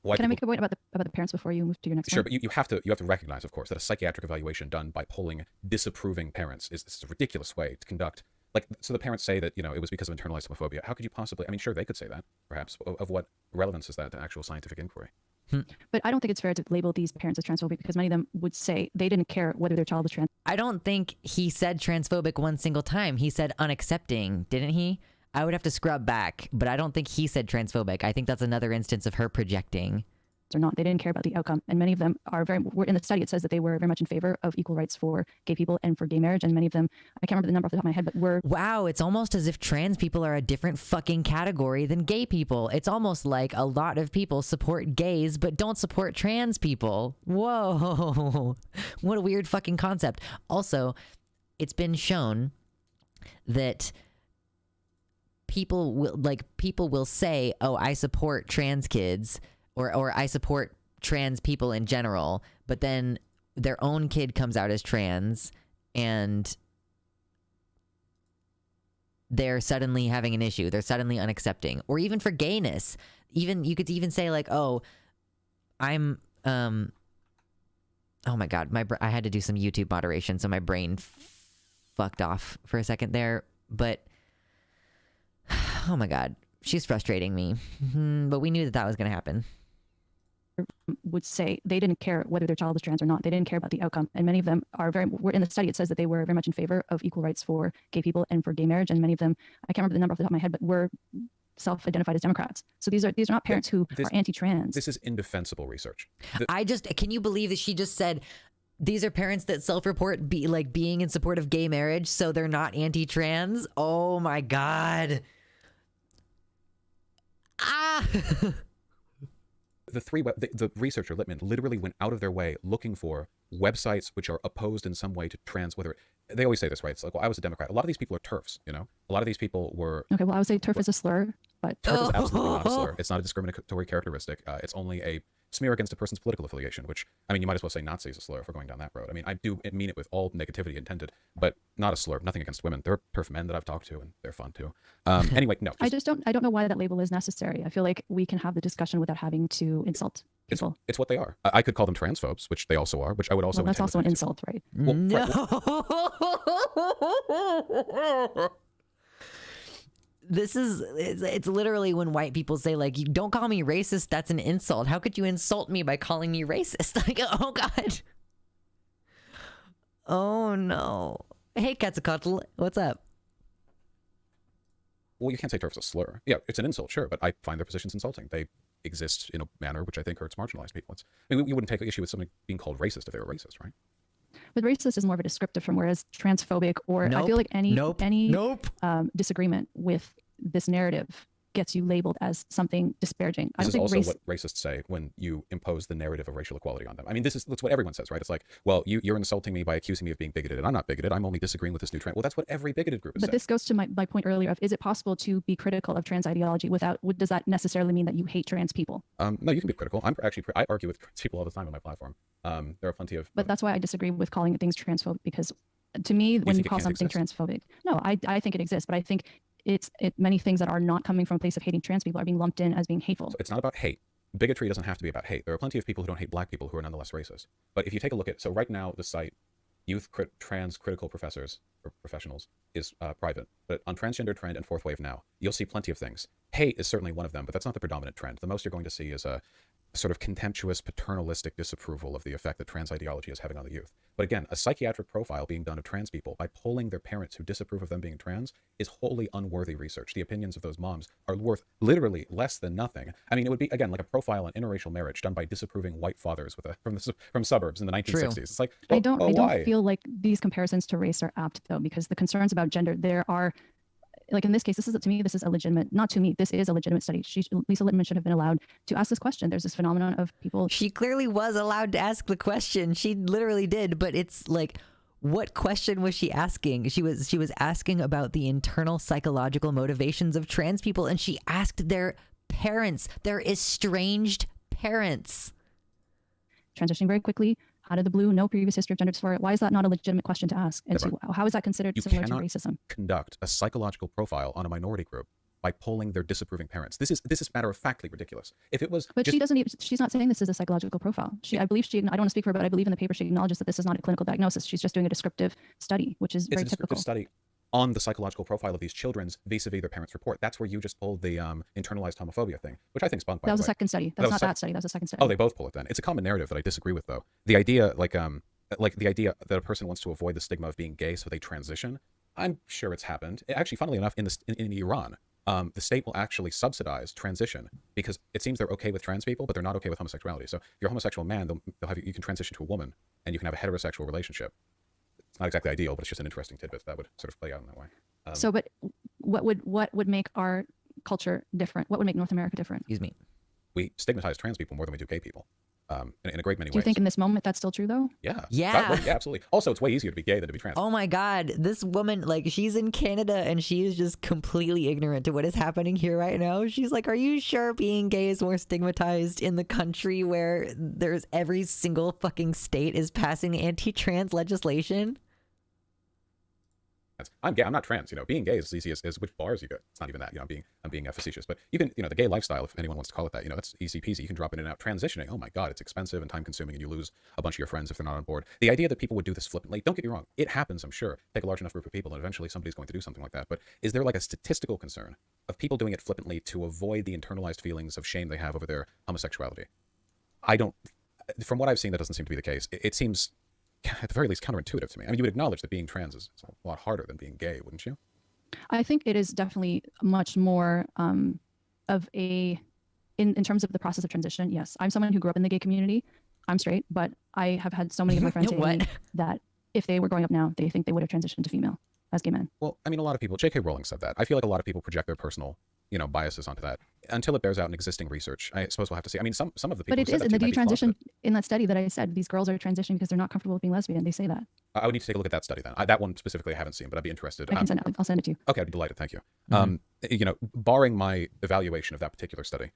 [SPEAKER 2] I make a point about the parents before you move to your next?
[SPEAKER 3] Sure,
[SPEAKER 2] point?
[SPEAKER 3] but you have to recognize, of course, that a psychiatric evaluation done by polling disapproving parents is a ridiculous way to conduct. Like, so the parents say that, it was because of internalized homophobia. How could you possibly, I mean, sure, they could say that, perhaps. Of what relevance is that to actual scientific inquiry?
[SPEAKER 2] But I don't think it's fair to label these parents as transphobic, because many of them would say they didn't care whether their child was trans.
[SPEAKER 1] I don't think he said transphobic one single time. He said unaccepting, didn't he? I would have to scrub back, but I don't think he said transphobic. I think that's another instance of her projecting.
[SPEAKER 2] or not. They didn't care about the outcome. And many of them were in the study. It says that they were very much in favor of equal rights for gay people and for gay marriage. And many of them, I can't remember the number off the top of my head, but were.
[SPEAKER 1] Wow, it's almost as if trans people are a different fucking category than gay people. It's almost like a lot of people support gays but don't support trans people. Whoa, what a weird fucking concept. Also, it's been shown that people will say, oh, I support trans kids or I support trans people in general, but then their own kid comes out as trans and they're suddenly having an issue. They're suddenly unaccepting. Or even for gayness. Even you could even say like, oh, I'm oh my god, I had to do some YouTube moderation, so my brain fucked off for a second there, but oh my god, she's frustrating me. But we knew that was going to happen.
[SPEAKER 2] Would say they didn't care whether their child was trans or not. They didn't care about the outcome. And many of them were in the study. It says that they were very much in favor of equal rights for gay people and for gay marriage. And many of them, I can't remember the number off the top of my head, but were self-identified as Democrats. So these are not parents who are anti-trans.
[SPEAKER 3] This is indefensible research.
[SPEAKER 1] Can you believe that she just said these are parents that self-report being in support of gay marriage, so they're not anti-trans? Oh my god.
[SPEAKER 3] The researcher Littman literally went out of their way looking for websites which are opposed in some way to trans. Whether they always say this, right? It's like, well, I was a Democrat. A lot of these people are TERFs, you know. A lot of these people were.
[SPEAKER 2] Okay, well, I would say TERF is a slur, but
[SPEAKER 3] TERF is absolutely not a slur. It's not a discriminatory characteristic. It's only a smear against a person's political affiliation. Which, I mean, you might as well say Nazi is a slur if we're going down that road. I mean, I do mean it with all negativity intended, but not a slur. Nothing against women. There are TERF men that I've talked to, and they're fun too. Anyway, no.
[SPEAKER 2] I don't know why that label is necessary. I feel like we can have the discussion without having to insult people.
[SPEAKER 3] It's what they are. I could call them transphobes, which they also are, which I would also.
[SPEAKER 2] Well, that's also an insult, right?
[SPEAKER 3] Well,
[SPEAKER 1] no. It's literally when white people say like, you don't call me racist, that's an insult. How could you insult me by calling me racist? Like, oh god. Oh no. Hey Quetzalcoatl, what's up?
[SPEAKER 3] Well, you can't say TERF's a slur. Yeah, it's an insult, sure, but I find their positions insulting. They exist in a manner which I think hurts marginalized people. I mean, you wouldn't take issue with somebody being called racist if they were racist, right?
[SPEAKER 2] But racist is more of a descriptive term, whereas transphobic I feel like any disagreement with this narrative gets you labeled as something disparaging.
[SPEAKER 3] This is also what racists say when you impose the narrative of racial equality on them. I mean, that's what everyone says, right? It's like, well, you're insulting me by accusing me of being bigoted, and I'm not bigoted. I'm only disagreeing with this new trend. Well, that's what every bigoted group is saying.
[SPEAKER 2] But this goes to my point earlier of, is it possible to be critical of trans ideology does that necessarily mean that you hate trans people?
[SPEAKER 3] No, you can be critical. I argue with trans people all the time on my platform. There are plenty of.
[SPEAKER 2] But that's why I disagree with calling things transphobic, because to me, when you call something transphobic, no, I think it exists, but I think many things that are not coming from a place of hating trans people are being lumped in as being hateful.
[SPEAKER 3] So it's not about hate. Bigotry doesn't have to be about hate. There are plenty of people who don't hate black people who are nonetheless racist. But if you take a look at, so right now the site Trans Critical Professors or Professionals is private, but on Transgender Trend and Fourth Wave Now, you'll see plenty of things. Hate is certainly one of them, but that's not the predominant trend. The most you're going to see is a sort of contemptuous, paternalistic disapproval of the effect that trans ideology is having on the youth. But again, a psychiatric profile being done of trans people by polling their parents who disapprove of them being trans is wholly unworthy research. The opinions of those moms are worth literally less than nothing. I mean, it would be, again, like a profile on interracial marriage done by disapproving white fathers from suburbs in the 1960s.
[SPEAKER 1] True.
[SPEAKER 3] It's like,
[SPEAKER 2] I don't feel like these comparisons to race are apt, though, because the concerns about gender, there are, like in this case, this is a legitimate, not to me, this is a legitimate study. Lisa Littman should have been allowed to ask this question. There's this phenomenon of people.
[SPEAKER 1] She clearly was allowed to ask the question. She literally did, but it's like, what question was she asking? She was asking about the internal psychological motivations of trans people, and she asked their parents, their estranged parents.
[SPEAKER 2] Transitioning very quickly, out of the blue, no previous history of gender dysphoria. Why is that not a legitimate question to ask? And how is that considered similar to racism?
[SPEAKER 3] Conduct a psychological profile on a minority group by polling their disapproving parents. This is matter-of-factly ridiculous. If it was,
[SPEAKER 2] but she's not saying this is a psychological profile. I believe I don't want to speak for her, but I believe in the paper she acknowledges that this is not a clinical diagnosis. She's just doing a descriptive study, which is very typical. It's a descriptive study
[SPEAKER 3] on the psychological profile of these children's vis-a-vis their parents' report. That's where you just pulled the internalized homophobia thing, which I think is bunk.
[SPEAKER 2] That was a second study. That's not that study. That was a second study.
[SPEAKER 3] Oh, they both pull it then. It's a common narrative that I disagree with, though. The idea, like the idea that a person wants to avoid the stigma of being gay, so they transition. I'm sure it's happened. Actually, funnily enough, in Iran, the state will actually subsidize transition because it seems they're okay with trans people, but they're not okay with homosexuality. So if you're a homosexual man, they'll have you can transition to a woman and you can have a heterosexual relationship. It's not exactly ideal, but it's just an interesting tidbit that would sort of play out in that way.
[SPEAKER 2] So, but what would make our culture different? What would make North America different?
[SPEAKER 1] Excuse me.
[SPEAKER 3] We stigmatize trans people more than we do gay people. In a great many ways.
[SPEAKER 2] Do you think in this moment that's still true though?
[SPEAKER 3] Yeah.
[SPEAKER 1] Yeah.
[SPEAKER 3] Yeah, absolutely. Also, it's way easier to be gay than to be trans.
[SPEAKER 1] Oh my God, this woman, like, she's in Canada and she is just completely ignorant to what is happening here right now. She's like, are you sure being gay is more stigmatized in the country where there's every single fucking state is passing anti-trans legislation?
[SPEAKER 3] I'm gay. I'm not trans. Being gay is as easy as which bars you go. It's not even that. I'm being facetious, but you can, the gay lifestyle, if anyone wants to call it that, that's easy peasy. You can drop in and out. Transitioning, oh my God, it's expensive and time consuming, and you lose a bunch of your friends if they're not on board. The idea that people would do this flippantly, don't get me wrong, it happens. I'm sure. Take a large enough group of people, and eventually somebody's going to do something like that. But is there like a statistical concern of people doing it flippantly to avoid the internalized feelings of shame they have over their homosexuality? I don't. From what I've seen, that doesn't seem to be the case. It seems, at the very least, counterintuitive to me. I mean, you would acknowledge that being trans is a lot harder than being gay, wouldn't you?
[SPEAKER 2] I think it is definitely much more of in terms of the process of transition. Yes, I'm someone who grew up in the gay community. I'm straight, but I have had so many of my friends say to me that if they were growing up now, they think they would have transitioned to female as gay men. Well,
[SPEAKER 3] I mean, a lot of people, J.K. Rowling said that. I feel like a lot of people project their personal, biases onto that until it bears out in existing research. I suppose we'll have to see. I mean, some of the people.
[SPEAKER 2] But it is in the detransition, in that study that I said, these girls are transitioning because they're not comfortable with being lesbian. They say that.
[SPEAKER 3] I would need to take a look at that study then. That one specifically I haven't seen, but I'd be interested.
[SPEAKER 2] I'll send it to you.
[SPEAKER 3] Okay, I'd be delighted. Thank you. Barring my evaluation of that particular study,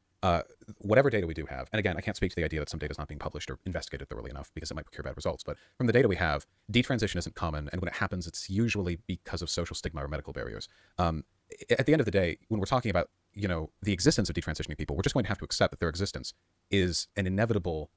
[SPEAKER 3] whatever data we do have, and again, I can't speak to the idea that some data is not being published or investigated thoroughly enough because it might procure bad results, but from the data we have, detransition isn't common, and when it happens, it's usually because of social stigma or medical barriers. At the end of the day, when we're talking about, the existence of detransitioning people, we're just going to have to accept that their existence is an inevitable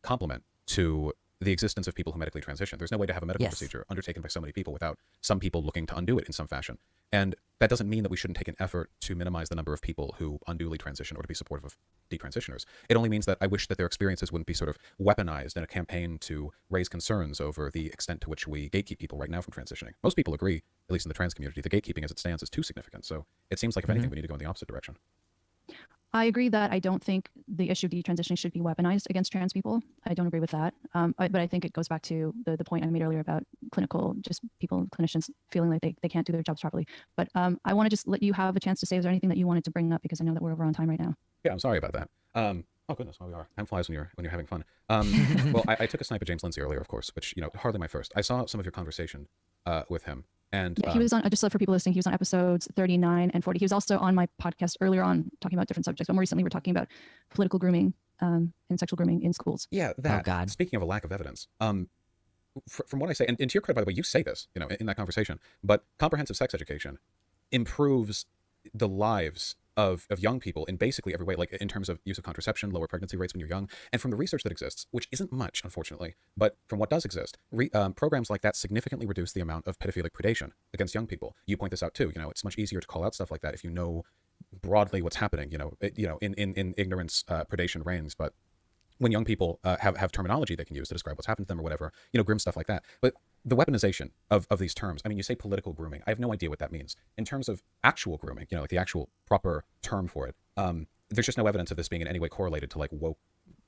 [SPEAKER 3] complement to the existence of people who medically transition. There's no way to have a medical procedure undertaken by so many people without some people looking to undo it in some fashion. And that doesn't mean that we shouldn't take an effort to minimize the number of people who unduly transition or to be supportive of detransitioners. It only means that I wish that their experiences wouldn't be sort of weaponized in a campaign to raise concerns over the extent to which we gatekeep people right now from transitioning. Most people agree, at least in the trans community, the gatekeeping as it stands is too significant. So it seems like, if anything, we need to go in the opposite direction.
[SPEAKER 2] I agree that I don't think the issue of detransitioning should be weaponized against trans people. I don't agree with that. But I think it goes back to the point I made earlier about clinicians feeling like they can't do their jobs properly. But I want to just let you have a chance to say, is there anything that you wanted to bring up? Because I know that we're over on time right now.
[SPEAKER 3] Yeah, I'm sorry about that. Oh goodness, well, we are. Time flies when you're having fun. Well, I took a snipe at James Lindsay earlier, of course, which, hardly my first. I saw some of your conversation with him. And
[SPEAKER 2] he was on, just for people listening, he was on episodes 39 and 40. He was also on my podcast earlier on talking about different subjects, but more recently we're talking about political grooming and sexual grooming in schools.
[SPEAKER 3] Yeah, that. Oh, God. Speaking of a lack of evidence, from what I say, and to your credit, by the way, you say this, in that conversation, but comprehensive sex education improves the lives of young people in basically every way, like in terms of use of contraception, lower pregnancy rates when you're young. And from the research that exists, which isn't much, unfortunately, but from what does exist, programs like that significantly reduce the amount of pedophilic predation against young people. You point this out too. It's much easier to call out stuff like that if you know broadly what's happening. In ignorance, predation reigns, but when young people have terminology they can use to describe what's happened to them or whatever, grim stuff like that. But the weaponization of these terms, I mean, you say political grooming. I have no idea what that means. In terms of actual grooming, like the actual proper term for it, there's just no evidence of this being in any way correlated to like woke,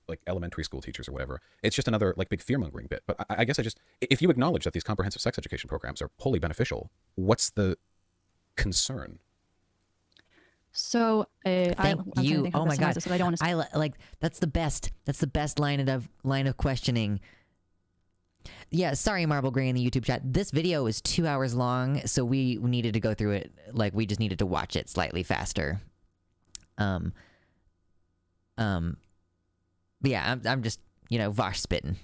[SPEAKER 3] like elementary school teachers or whatever. It's just another like big fear-mongering bit. But I guess if you acknowledge that these comprehensive sex education programs are wholly beneficial, what's the concern?
[SPEAKER 2] So
[SPEAKER 1] thank you. Oh my God!
[SPEAKER 2] So I don't
[SPEAKER 1] like that's the best. That's the best line of questioning. Yeah, sorry, Marble Gray in the YouTube chat. This video is 2 hours long, so we needed to go through it. Like we just needed to watch it slightly faster. But yeah, I'm just Vosh spitting.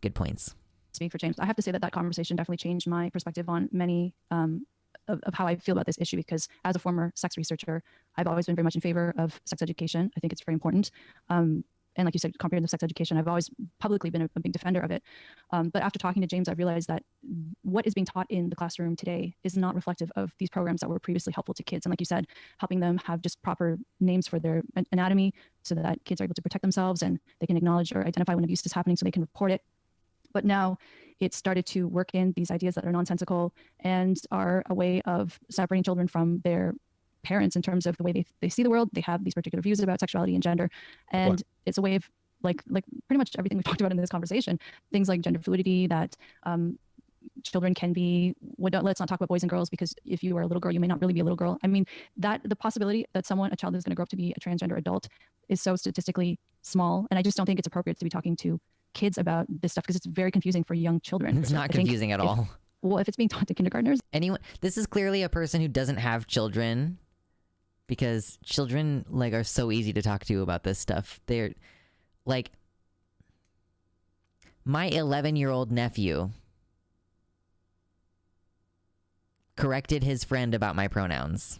[SPEAKER 1] Good points.
[SPEAKER 2] Speak for James. I have to say that conversation definitely changed my perspective on many of how I feel about this issue, because as a former sex researcher, I've always been very much in favor of sex education. I think it's very important. And like you said, comprehensive sex education, I've always publicly been a big defender of it. But after talking to James, I realized that what is being taught in the classroom today is not reflective of these programs that were previously helpful to kids. And like you said, helping them have just proper names for their anatomy so that kids are able to protect themselves and they can acknowledge or identify when abuse is happening so they can report it. But now it's started to work in these ideas that are nonsensical and are a way of separating children from their parents in terms of the way they see the world. They have these particular views about sexuality and gender. And it's a way of like pretty much everything we've talked about in this conversation, things like gender fluidity, that children can be, let's not talk about boys and girls, because if you are a little girl, you may not really be a little girl. I mean, that the possibility that a child is going to grow up to be a transgender adult is so statistically small. And I just don't think it's appropriate to be talking to kids about this stuff because it's very confusing for young children.
[SPEAKER 1] It's not confusing at all.
[SPEAKER 2] Well, if it's being taught to kindergartners.
[SPEAKER 1] This is clearly a person who doesn't have children, because children like are so easy to talk to about this stuff. They're like, my 11-year-old nephew corrected his friend about my pronouns.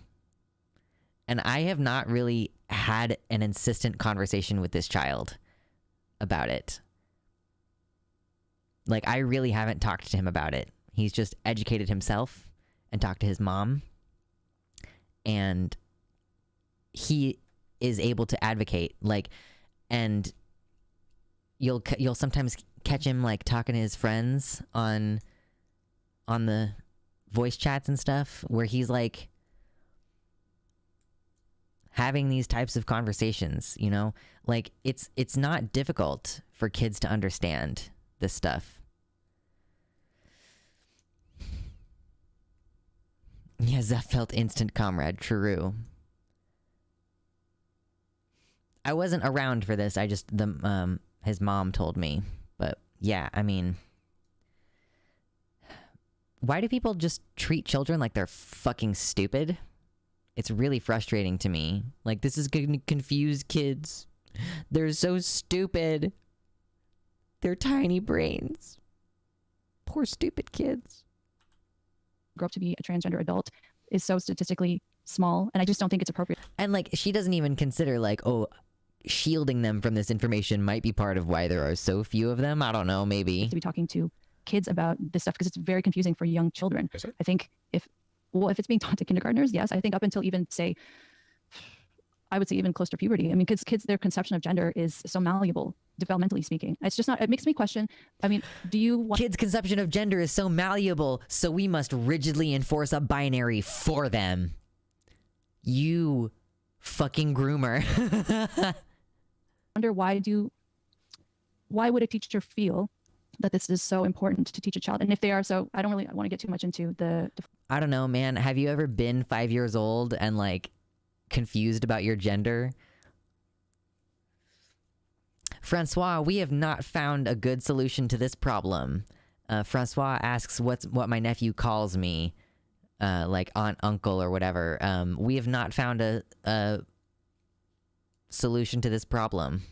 [SPEAKER 1] And I have not really had an insistent conversation with this child about it. Like, I really haven't talked to him about it. He's just educated himself and talked to his mom. And he is able to advocate, like, and you'll sometimes catch him like talking to his friends on the voice chats and stuff, where he's like having these types of conversations, you know? Like, it's not difficult for kids to understand this stuff. Yeah, Zeph felt instant comrade. True. I wasn't around for this. I just his mom told me. But yeah, I mean, why do people just treat children like they're fucking stupid? It's really frustrating to me. Like, this is gonna confuse kids. They're so stupid. They're tiny brains. Poor stupid kids.
[SPEAKER 2] Grow up to be a transgender adult is so statistically small, and I just don't think it's appropriate.
[SPEAKER 1] And like, she doesn't even consider like, oh, shielding them from this information might be part of why there are so few of them. I don't know, maybe.
[SPEAKER 2] To be talking to kids about this stuff because it's very confusing for young children. I think if it's being taught to kindergartners, yes. I think up until even I would say even close to puberty. I mean, kids, their conception of gender is so malleable, developmentally speaking. It's just not, it makes me question, I mean,
[SPEAKER 1] kids' conception of gender is so malleable, so we must rigidly enforce a binary for them. You fucking groomer.
[SPEAKER 2] Wonder why would a teacher feel that this is so important to teach a child? And if they are, so I want to get too much into
[SPEAKER 1] I don't know, man. Have you ever been 5 years old and like confused about your gender? Francois, we have not found a good solution to this problem. Francois asks what my nephew calls me, like aunt, uncle, or whatever. We have not found a solution to this problem.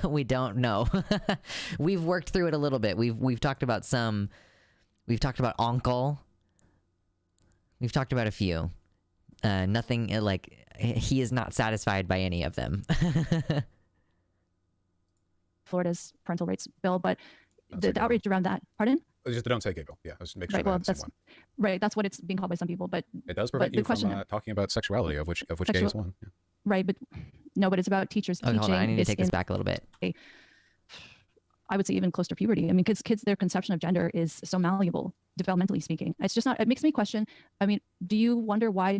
[SPEAKER 1] We don't know. We've worked through it a little bit. We've talked about we've talked about uncle. We've talked about a few. Nothing like, he is not satisfied by any of them.
[SPEAKER 2] Florida's parental rights bill, but the outrage around that. Pardon?
[SPEAKER 3] Just the don't say gay bill. Yeah, let's make sure.
[SPEAKER 2] Right. Well, that's right. That's what it's being called by some people, but
[SPEAKER 3] it does prevent you from talking about sexuality, of which gay is one. Yeah.
[SPEAKER 2] Right, but no, but it's about teachers teaching.
[SPEAKER 1] Hold on, I need to take this back a little bit.
[SPEAKER 2] I would say even close to puberty. I mean, kids, their conception of gender is so malleable, developmentally speaking. It's just not, it makes me question, I mean, do you wonder why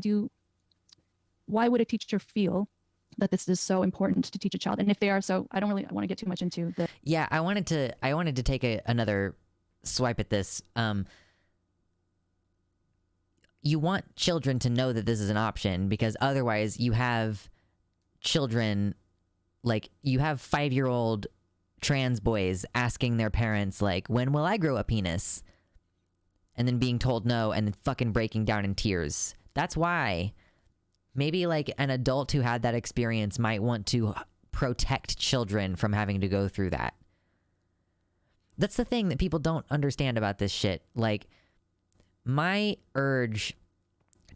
[SPEAKER 2] would a teacher feel that this is so important to teach a child? And if they are, so I want to get too much into the...
[SPEAKER 1] Yeah, I wanted to take another swipe at this. You want children to know that this is an option, because otherwise you have children, like, you have 5-year-old trans boys asking their parents, like, when will I grow a penis? And then being told no, and then fucking breaking down in tears. That's why maybe like an adult who had that experience might want to protect children from having to go through that. That's the thing that people don't understand about this shit. Like, my urge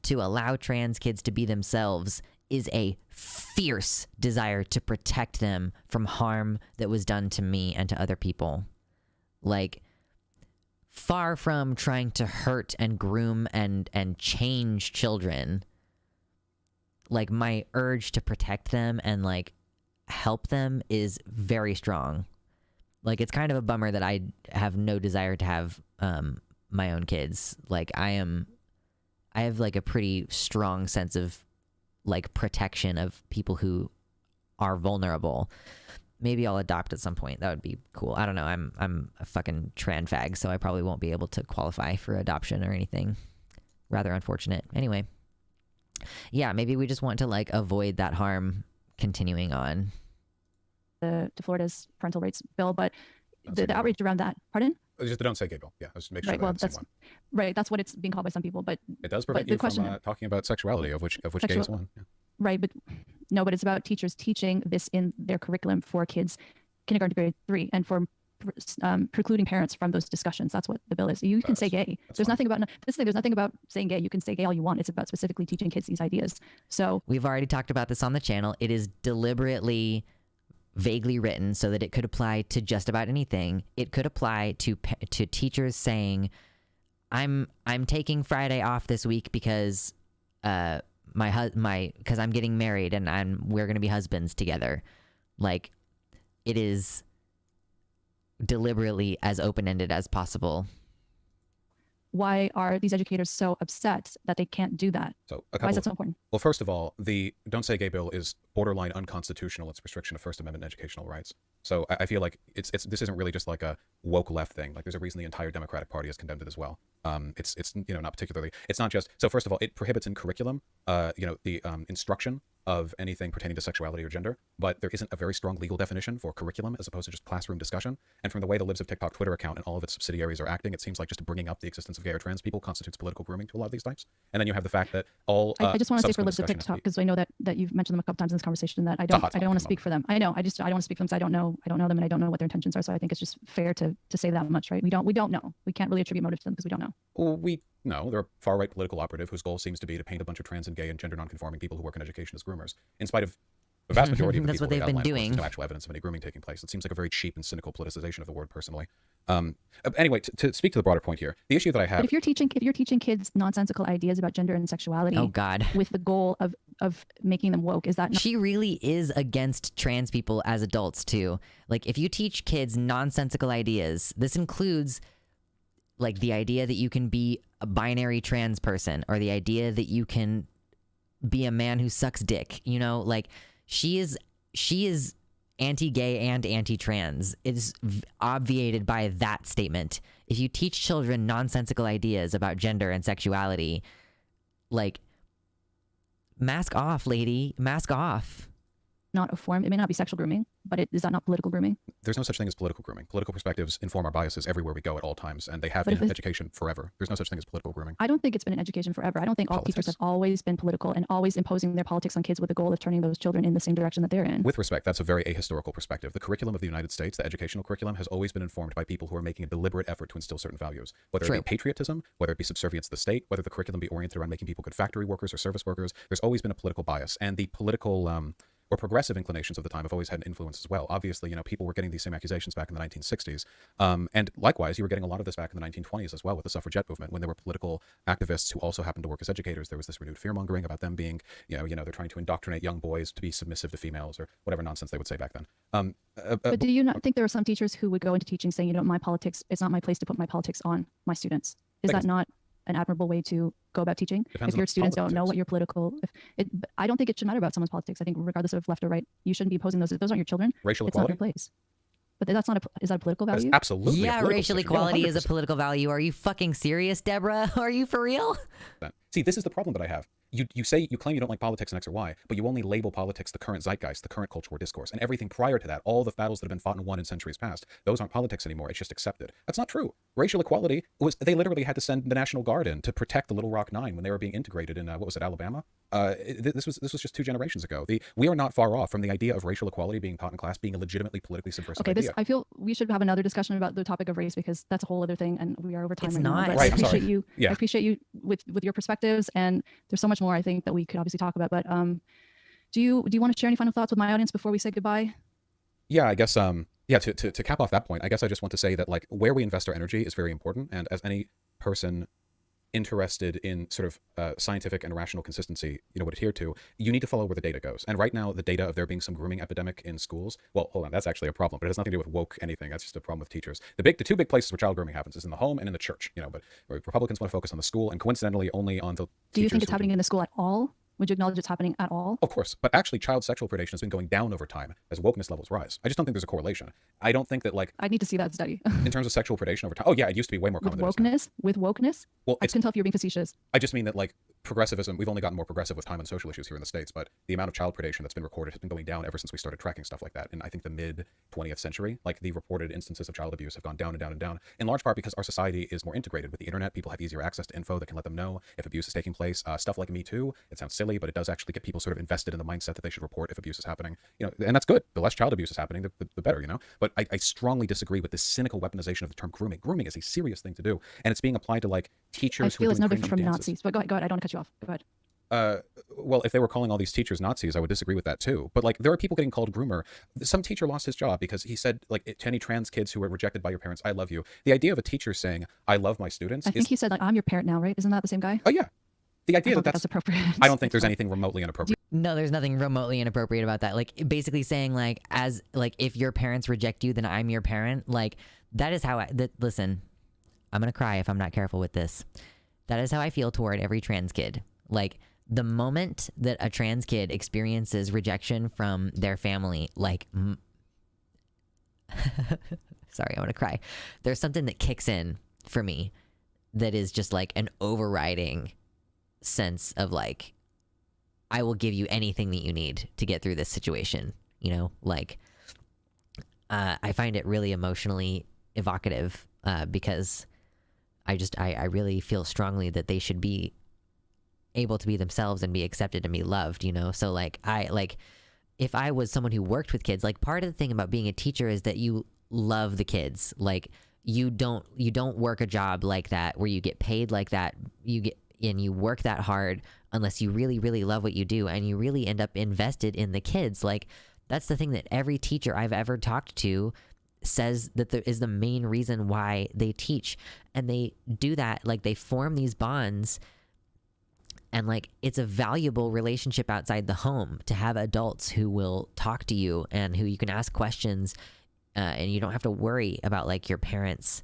[SPEAKER 1] to allow trans kids to be themselves is a fierce desire to protect them from harm that was done to me and to other people. Like, far from trying to hurt and groom and change children, like, my urge to protect them and like help them is very strong. Like, it's kind of a bummer that I have no desire to have my own kids. Like, I am I have like a pretty strong sense of like protection of people who are vulnerable. Maybe I'll adopt at some point. That would be cool. I don't know. I'm a fucking trans fag, so I probably won't be able to qualify for adoption or anything. Rather unfortunate. Anyway, yeah, maybe we just want to like avoid that harm continuing on.
[SPEAKER 2] To Florida's parental rights bill, but the outrage around that. Pardon?
[SPEAKER 3] Just the don't say gay bill. Yeah, let's make sure
[SPEAKER 2] Right. Well, that's right. That's what it's being called by some people, but
[SPEAKER 3] it does prevent you from talking about sexuality, of which gay is one. Yeah.
[SPEAKER 2] Right, but no, but it's about teachers teaching this in their curriculum for kids, kindergarten to grade 3, and for precluding parents from those discussions. That's what the bill is. You can say gay. There's nothing about this thing. There's nothing about saying gay. You can say gay all you want. It's about specifically teaching kids these ideas. So
[SPEAKER 1] we've already talked about this on the channel. It is deliberately vaguely written so that it could apply to just about anything. It could apply to teachers saying, "I'm taking Friday off this week because because I'm getting married and we're gonna be husbands together." Like, it is deliberately as open-ended as possible.
[SPEAKER 2] Why are these educators so upset that they can't do that?
[SPEAKER 3] So
[SPEAKER 2] why is that so important?
[SPEAKER 3] Well, first of all, the Don't Say Gay bill is borderline unconstitutional. It's restriction of First Amendment educational rights. So I feel like this isn't really just like a woke left thing. Like, there's a reason the entire Democratic Party has condemned it as well. It's not particularly. It's not just. So first of all, it prohibits in curriculum, the instruction of anything pertaining to sexuality or gender, but there isn't a very strong legal definition for curriculum as opposed to just classroom discussion. And from the way the Libs of TikTok Twitter account and all of its subsidiaries are acting, it seems like just bringing up the existence of gay or trans people constitutes political grooming to a lot of these types. And then you have the fact that all
[SPEAKER 2] I just want to say for Libs of TikTok, because I know that you've mentioned them a couple times in this conversation, that I don't want to speak for them. I know. I don't want to speak for them because I don't know them and I don't know what their intentions are. So I think it's just fair to say that much, right? We don't know. We can't really attribute motive to them because we don't know.
[SPEAKER 3] Well, no, they're a far-right political operative whose goal seems to be to paint a bunch of trans and gay and gender non-conforming people who work in education as groomers, in spite of the vast majority of the
[SPEAKER 1] That's
[SPEAKER 3] people
[SPEAKER 1] what they've been doing.
[SPEAKER 3] There's no actual evidence of any grooming taking place. It seems like a very cheap and cynical politicization of the word, personally. Anyway, to speak to the broader point here, the issue that I have.
[SPEAKER 2] But if you're teaching kids nonsensical ideas about gender and sexuality,
[SPEAKER 1] oh God,
[SPEAKER 2] with the goal of making them woke, is that not?
[SPEAKER 1] She really is against trans people as adults too. Like, if you teach kids nonsensical ideas, this includes like the idea that you can be a binary trans person, or the idea that you can be a man who sucks dick. You know, like, she is anti-gay and anti-trans. It's obviated by that statement. If you teach children nonsensical ideas about gender and sexuality, like, mask off, lady, mask off.
[SPEAKER 2] Not a form. It may not be sexual grooming, but is that not political grooming?
[SPEAKER 3] There's no such thing as political grooming. Political perspectives inform our biases everywhere we go at all times, and they have in education forever. There's no such thing as political grooming.
[SPEAKER 2] I don't think it's been in education forever. I don't think all teachers have always been political and always imposing their politics on kids with the goal of turning those children in the same direction that they're in.
[SPEAKER 3] With respect, that's a very ahistorical perspective. The curriculum of the United States, the educational curriculum, has always been informed by people who are making a deliberate effort to instill certain values, whether it be patriotism, whether it be subservience to the state, whether the curriculum be oriented around making people good factory workers or service workers. There's always been a political bias, and the political or progressive inclinations of the time have always had an influence as well. Obviously, people were getting these same accusations back in the 1960s. And likewise, you were getting a lot of this back in the 1920s as well with the suffragette movement, when there were political activists who also happened to work as educators. There was this renewed fear-mongering about them being, they're trying to indoctrinate young boys to be submissive to females, or whatever nonsense they would say back then.
[SPEAKER 2] But do you not think there are some teachers who would go into teaching saying, my politics, it's not my place to put my politics on my students? Is that not an admirable way to go about teaching? If your students don't know what your political, I don't think it should matter about someone's politics. I think regardless of left or right, you shouldn't be imposing those. Those aren't your children.
[SPEAKER 3] Racial
[SPEAKER 2] it's
[SPEAKER 3] equality?
[SPEAKER 2] Not your place. But that's not is that a political value?
[SPEAKER 3] That's absolutely.
[SPEAKER 1] Yeah, racial equality is a political value. Are you fucking serious, Deborah? Are you for real?
[SPEAKER 3] See, this is the problem that I have. You claim you don't like politics in X or Y, but you only label politics the current zeitgeist, the current culture war discourse, and everything prior to that, all the battles that have been fought and won in centuries past, those aren't politics anymore. It's just accepted. That's not true. Racial equality they literally had to send the National Guard in to protect the Little Rock Nine when they were being integrated in Alabama. This was just 2 generations ago. We are not far off from the idea of racial equality being taught in class being a legitimately politically subversive idea.
[SPEAKER 2] I feel we should have another discussion about the topic of race, because that's a whole other thing, and we are over time.
[SPEAKER 1] It's
[SPEAKER 2] right
[SPEAKER 1] not.
[SPEAKER 2] Now, but
[SPEAKER 3] right,
[SPEAKER 2] I appreciate you.
[SPEAKER 3] Yeah.
[SPEAKER 2] I appreciate you with your perspectives, and there's so much more I think that we could obviously talk about. But do you want to share any final thoughts with my audience before we say goodbye?
[SPEAKER 3] Yeah, I guess to cap off that point, I guess I just want to say that, like, where we invest our energy is very important, and as any person interested in sort of scientific and rational consistency, would adhere to, you need to follow where the data goes. And right now, the data of there being some grooming epidemic in schools, well, hold on, that's actually a problem, but it has nothing to do with woke anything. That's just a problem with teachers. The two big places where child grooming happens is in the home and in the church, but Republicans want to focus on the school and coincidentally only on the
[SPEAKER 2] Do you think it's happening in the school at all? Would you acknowledge it's happening at all?
[SPEAKER 3] Of course, but actually child sexual predation has been going down over time as wokeness levels rise. I just don't think there's a correlation. I don't think that
[SPEAKER 2] I need to see that study.
[SPEAKER 3] in terms of sexual predation over time. Oh yeah, it used to be way more common.
[SPEAKER 2] With wokeness?
[SPEAKER 3] Well,
[SPEAKER 2] I can tell if you're being facetious.
[SPEAKER 3] I just mean that progressivism, we've only gotten more progressive with time on social issues here in the States, but the amount of child predation that's been recorded has been going down ever since we started tracking stuff like that. In I think the mid 20th century, the reported instances of child abuse have gone down and down and down, in large part because our society is more integrated with the internet. People have easier access to info that can let them know if abuse is taking place. Stuff like Me Too, it sounds silly, but it does actually get people sort of invested in the mindset that they should report if abuse is happening. And that's good. The less child abuse is happening, the better, But I strongly disagree with this cynical weaponization of the term grooming. Grooming is a serious thing to do, and it's being applied to teachers.
[SPEAKER 2] I feel it's no different from
[SPEAKER 3] dances.
[SPEAKER 2] Nazis. But go ahead. I don't want to cut you off. Go ahead.
[SPEAKER 3] Well, if they were calling all these teachers Nazis, I would disagree with that too. But there are people getting called groomer. Some teacher lost his job because he said, to any trans kids who were rejected by your parents, I love you. The idea of a teacher saying, I love my students.
[SPEAKER 2] I think he said, I'm your parent now, right? Isn't that the same guy?
[SPEAKER 3] Oh yeah. The idea
[SPEAKER 2] that's appropriate.
[SPEAKER 3] I don't think there's anything remotely inappropriate.
[SPEAKER 1] No, there's nothing remotely inappropriate about that. Basically saying if your parents reject you, then I'm your parent. That is how listen, I'm going to cry if I'm not careful with this. That is how I feel toward every trans kid. The moment that a trans kid experiences rejection from their family, sorry, I want to cry. There's something that kicks in for me that is just an overriding sense of I will give you anything that you need to get through this situation. I find it really emotionally evocative because I really feel strongly that they should be able to be themselves and be accepted and be loved, So if I was someone who worked with kids, part of the thing about being a teacher is that you love the kids. You don't work a job like that where you get paid like that. You work that hard unless you really, really love what you do and you really end up invested in the kids. That's the thing that every teacher I've ever talked to says that there is the main reason why they teach. And they do that, they form these bonds. And it's a valuable relationship outside the home to have adults who will talk to you and who you can ask questions and you don't have to worry about your parents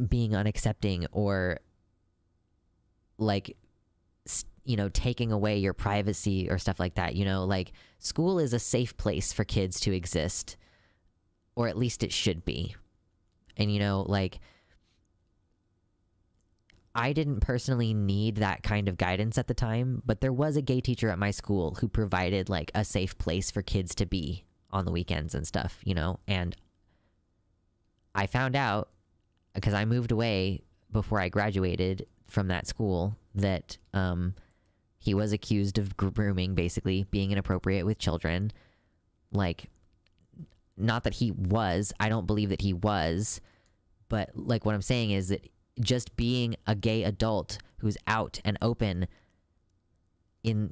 [SPEAKER 1] being unaccepting or taking away your privacy or stuff like that. School is a safe place for kids to exist, or at least it should be. And I didn't personally need that kind of guidance at the time, but there was a gay teacher at my school who provided a safe place for kids to be on the weekends and stuff, and I found out because I moved away before I graduated from that school that he was accused of grooming, basically being inappropriate with children. Not that he was, I don't believe that he was, but what I'm saying is that just being a gay adult who's out and open in,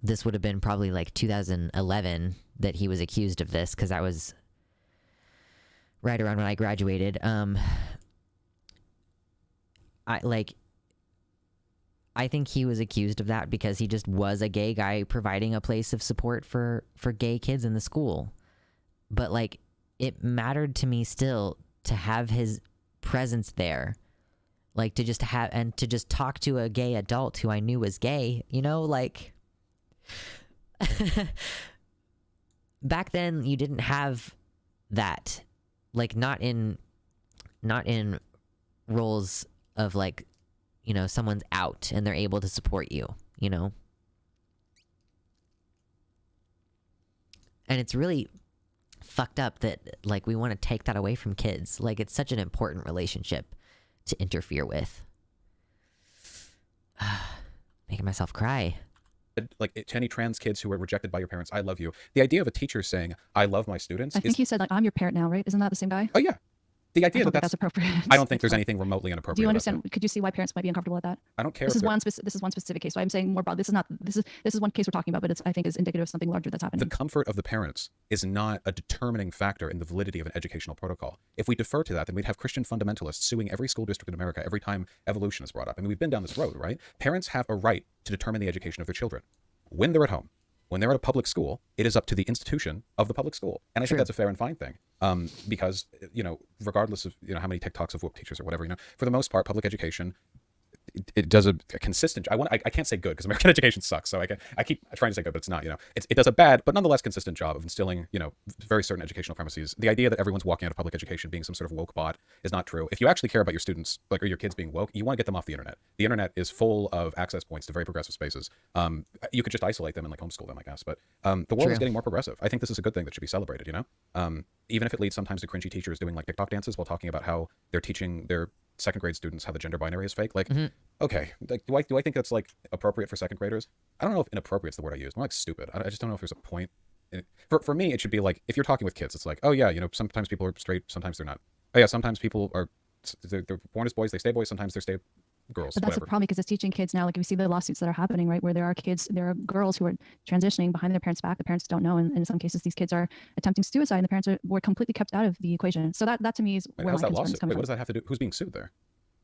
[SPEAKER 1] this would have been probably 2011 that he was accused of this, because that was right around when I graduated. I think he was accused of that because he just was a gay guy providing a place of support for gay kids in the school. But it mattered to me still to have his presence there, to just have and to just talk to a gay adult who I knew was gay, back then you didn't have that, not in roles of someone's out and they're able to support you, and it's really fucked up that we want to take that away from kids. It's such an important relationship to interfere with. Making myself cry.
[SPEAKER 3] To any trans kids who were rejected by your parents, I love you. The idea of a teacher saying, I love my students.
[SPEAKER 2] I think he said, I'm your parent now, right? Isn't that the same guy?
[SPEAKER 3] Oh yeah. the
[SPEAKER 2] I
[SPEAKER 3] idea
[SPEAKER 2] don't
[SPEAKER 3] that
[SPEAKER 2] think that's appropriate.
[SPEAKER 3] I don't think there's anything remotely inappropriate.
[SPEAKER 2] Do you
[SPEAKER 3] about
[SPEAKER 2] understand? Could you see why parents might be uncomfortable at that?
[SPEAKER 3] I don't care.
[SPEAKER 2] This
[SPEAKER 3] if
[SPEAKER 2] is
[SPEAKER 3] they're-
[SPEAKER 2] one this is one specific case. So I'm saying more broad. This is one case we're talking about, but it's I think is indicative of something larger that's happening.
[SPEAKER 3] The comfort of the parents is not a determining factor in the validity of an educational protocol. If we defer to that, then we'd have Christian fundamentalists suing every school district in America every time evolution is brought up. I mean, we've been down this road, right? Parents have a right to determine the education of their children when they're at home. When they're at a public school, it is up to the institution of the public school. And I think that's a fair and fine thing. Because, regardless of, how many TikToks of whoop teachers or whatever, for the most part, public education, it does a consistent. I can't say good because American education sucks. So I keep trying to say good, but it's not. It does a bad, but nonetheless consistent job of instilling, very certain educational premises. The idea that everyone's walking out of public education being some sort of woke bot is not true. If you actually care about your students, or your kids being woke, you want to get them off the internet. The internet is full of access points to very progressive spaces. You could just isolate them and homeschool them, I guess. But the world is getting more progressive. I think this is a good thing that should be celebrated. Even if it leads sometimes to cringy teachers doing TikTok dances while talking about how they're teaching their second grade students how the gender binary is fake. Okay, do I think that's appropriate for second graders? I don't know if inappropriate is the word I use. More stupid. I just don't know if there's a point. For me, it should be if you're talking with kids, it's oh yeah, sometimes people are straight, sometimes they're not. Oh yeah, sometimes people are they're born as boys, they stay boys. Sometimes they stay girls.
[SPEAKER 2] But that's the problem because it's teaching kids now. Like we see the lawsuits that are happening, right, where there are girls who are transitioning behind their parents' back. The parents don't know, and in some cases, these kids are attempting suicide, and the parents were completely kept out of the equation. So that to me is where my concern is coming from.
[SPEAKER 3] What does that have to do? Who's being sued there?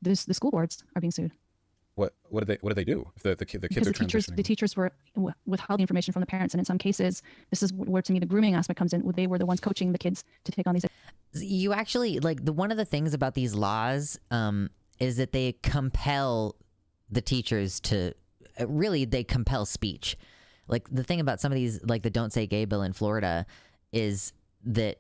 [SPEAKER 2] The school boards are being sued.
[SPEAKER 3] What do they do if the kids are transitioning?
[SPEAKER 2] The teachers were withheld the information from the parents, and in some cases, this is where to me the grooming aspect comes in. They were the ones coaching the kids to take on these.
[SPEAKER 1] You actually one of the things about these laws is that they compel the teachers to they compel speech. The thing about some of these, the Don't Say Gay bill in Florida, is that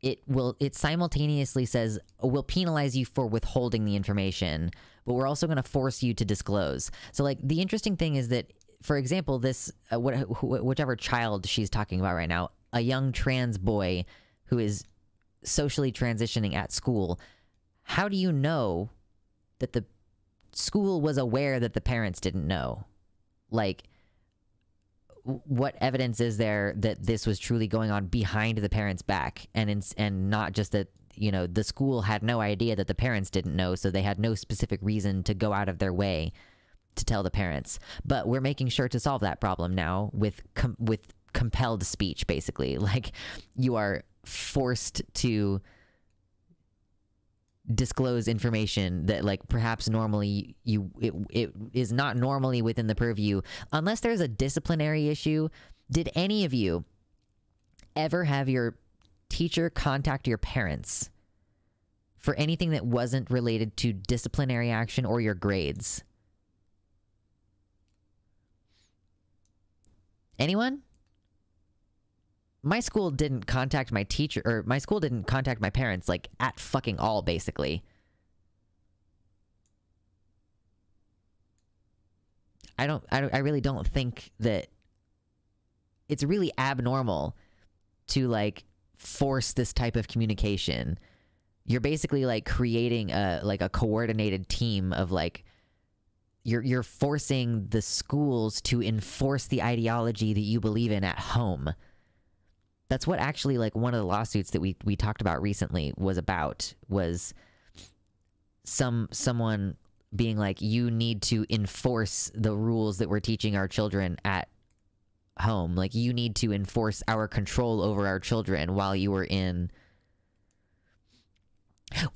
[SPEAKER 1] it simultaneously says we'll penalize you for withholding the information, but we're also going to force you to disclose. So the interesting thing is that, for example, this whichever child she's talking about right now, a young trans boy who is socially transitioning at school, how do you know that the school was aware that the parents didn't know? What evidence is there that this was truly going on behind the parents' back, and not just that the school had no idea that the parents didn't know, so they had no specific reason to go out of their way to tell the parents. But we're making sure to solve that problem now with compelled speech, basically. You are forced to disclose information that perhaps normally it is not normally within the purview unless there's a disciplinary issue. Did any of you ever have your teacher contact your parents for anything that wasn't related to disciplinary action or your grades? Anyone? My school didn't contact my teacher, or my school didn't contact my parents at fucking all, basically. I really don't think that it's really abnormal to force this type of communication. You're basically creating a coordinated team of you're forcing the schools to enforce the ideology that you believe in at home. That's what actually one of the lawsuits that we talked about recently was someone being you need to enforce the rules that we're teaching our children at home. You need to enforce our control over our children while you were in.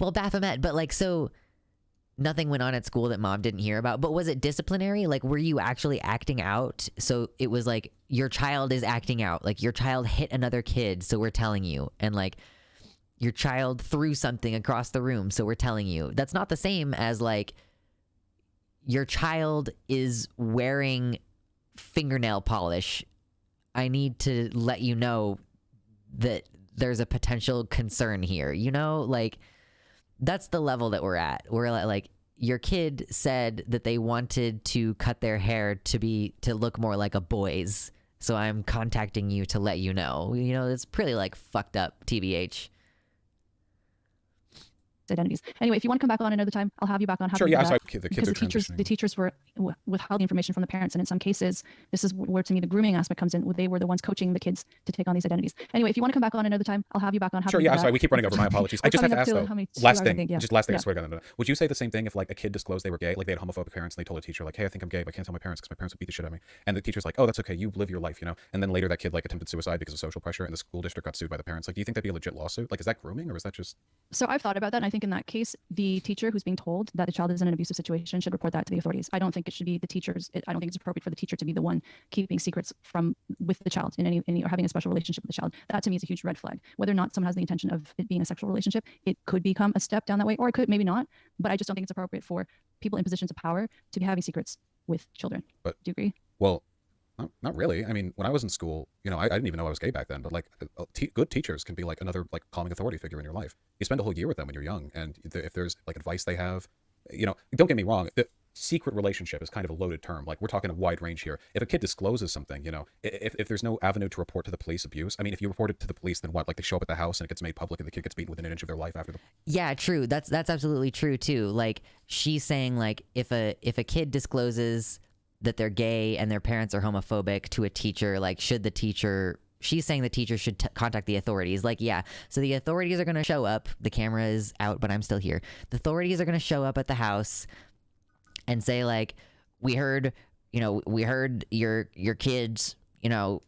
[SPEAKER 1] Well, Baphomet, but so nothing went on at school that mom didn't hear about. But was it disciplinary? Were you actually acting out? So it was your child is acting out. Your child hit another kid, so we're telling you. And your child threw something across the room, so we're telling you. That's not the same as your child is wearing fingernail polish. I need to let you know that there's a potential concern here. That's the level that we're at. We're your kid said that they wanted to cut their hair to look more like a boy's. So I'm contacting you to let you know. It's pretty fucked up, TBH.
[SPEAKER 2] identities. Anyway, if you want to come back on another time, I'll have you back on.
[SPEAKER 3] Sure. Yeah. So the kids
[SPEAKER 2] because
[SPEAKER 3] are
[SPEAKER 2] the teachers were withheld information from the parents, and in some cases, this is where to me the grooming aspect comes in. They were the ones coaching the kids to take on these identities. Anyway, if you want to come back on another time, I'll have you back on.
[SPEAKER 3] Sure. Yeah. Sorry, we keep running over. My apologies. I just have to ask though. Last thing.
[SPEAKER 2] Yeah.
[SPEAKER 3] Just last thing. I swear to God. No. Would you say the same thing if like a kid disclosed they were gay, like they had homophobic parents, and they told a teacher like, "Hey, I think I'm gay, but I can't tell my parents because my parents would beat the shit out of me." And the teacher's like, "Oh, that's okay. You live your life, you know." And then later that kid like attempted suicide because of social pressure, and the school district got sued by the parents. Like, do you think that'd be a legit lawsuit? Like, is that grooming or is that just?
[SPEAKER 2] So I've thought about that, and I think in that case, the teacher who's being told that the child is in an abusive situation should report that to the authorities. I don't think it should be the teachers. I don't think it's appropriate for the teacher to be the one keeping secrets with the child in any or having a special relationship with the child. That to me is a huge red flag. Whether or not someone has the intention of it being a sexual relationship, it could become a step down that way, or it could maybe not. But I just don't think it's appropriate for people in positions of power to be having secrets with children.
[SPEAKER 3] But
[SPEAKER 2] do you agree?
[SPEAKER 3] Well, not really. I mean, when I was in school, you know, I didn't even know I was gay back then. But like, good teachers can be like another like calming authority figure in your life. You spend a whole year with them when you're young, and if there's like advice they have, you know, don't get me wrong. The secret relationship is kind of a loaded term. Like we're talking a wide range here. If a kid discloses something, you know, if there's no avenue to report to the police abuse, I mean, if you report it to the police, then what? Like they show up at the house and it gets made public, and the kid gets beaten within an inch of their life after the.
[SPEAKER 1] Yeah, true. That's absolutely true too. Like she's saying, like if a kid discloses that they're gay and their parents are homophobic to a teacher, like should the teacher, she's saying the teacher should contact the authorities. Like, yeah, so the authorities are going to show up. The camera is out, but I'm still here. The authorities are going to show up at the house and say like, we heard your kids, you know,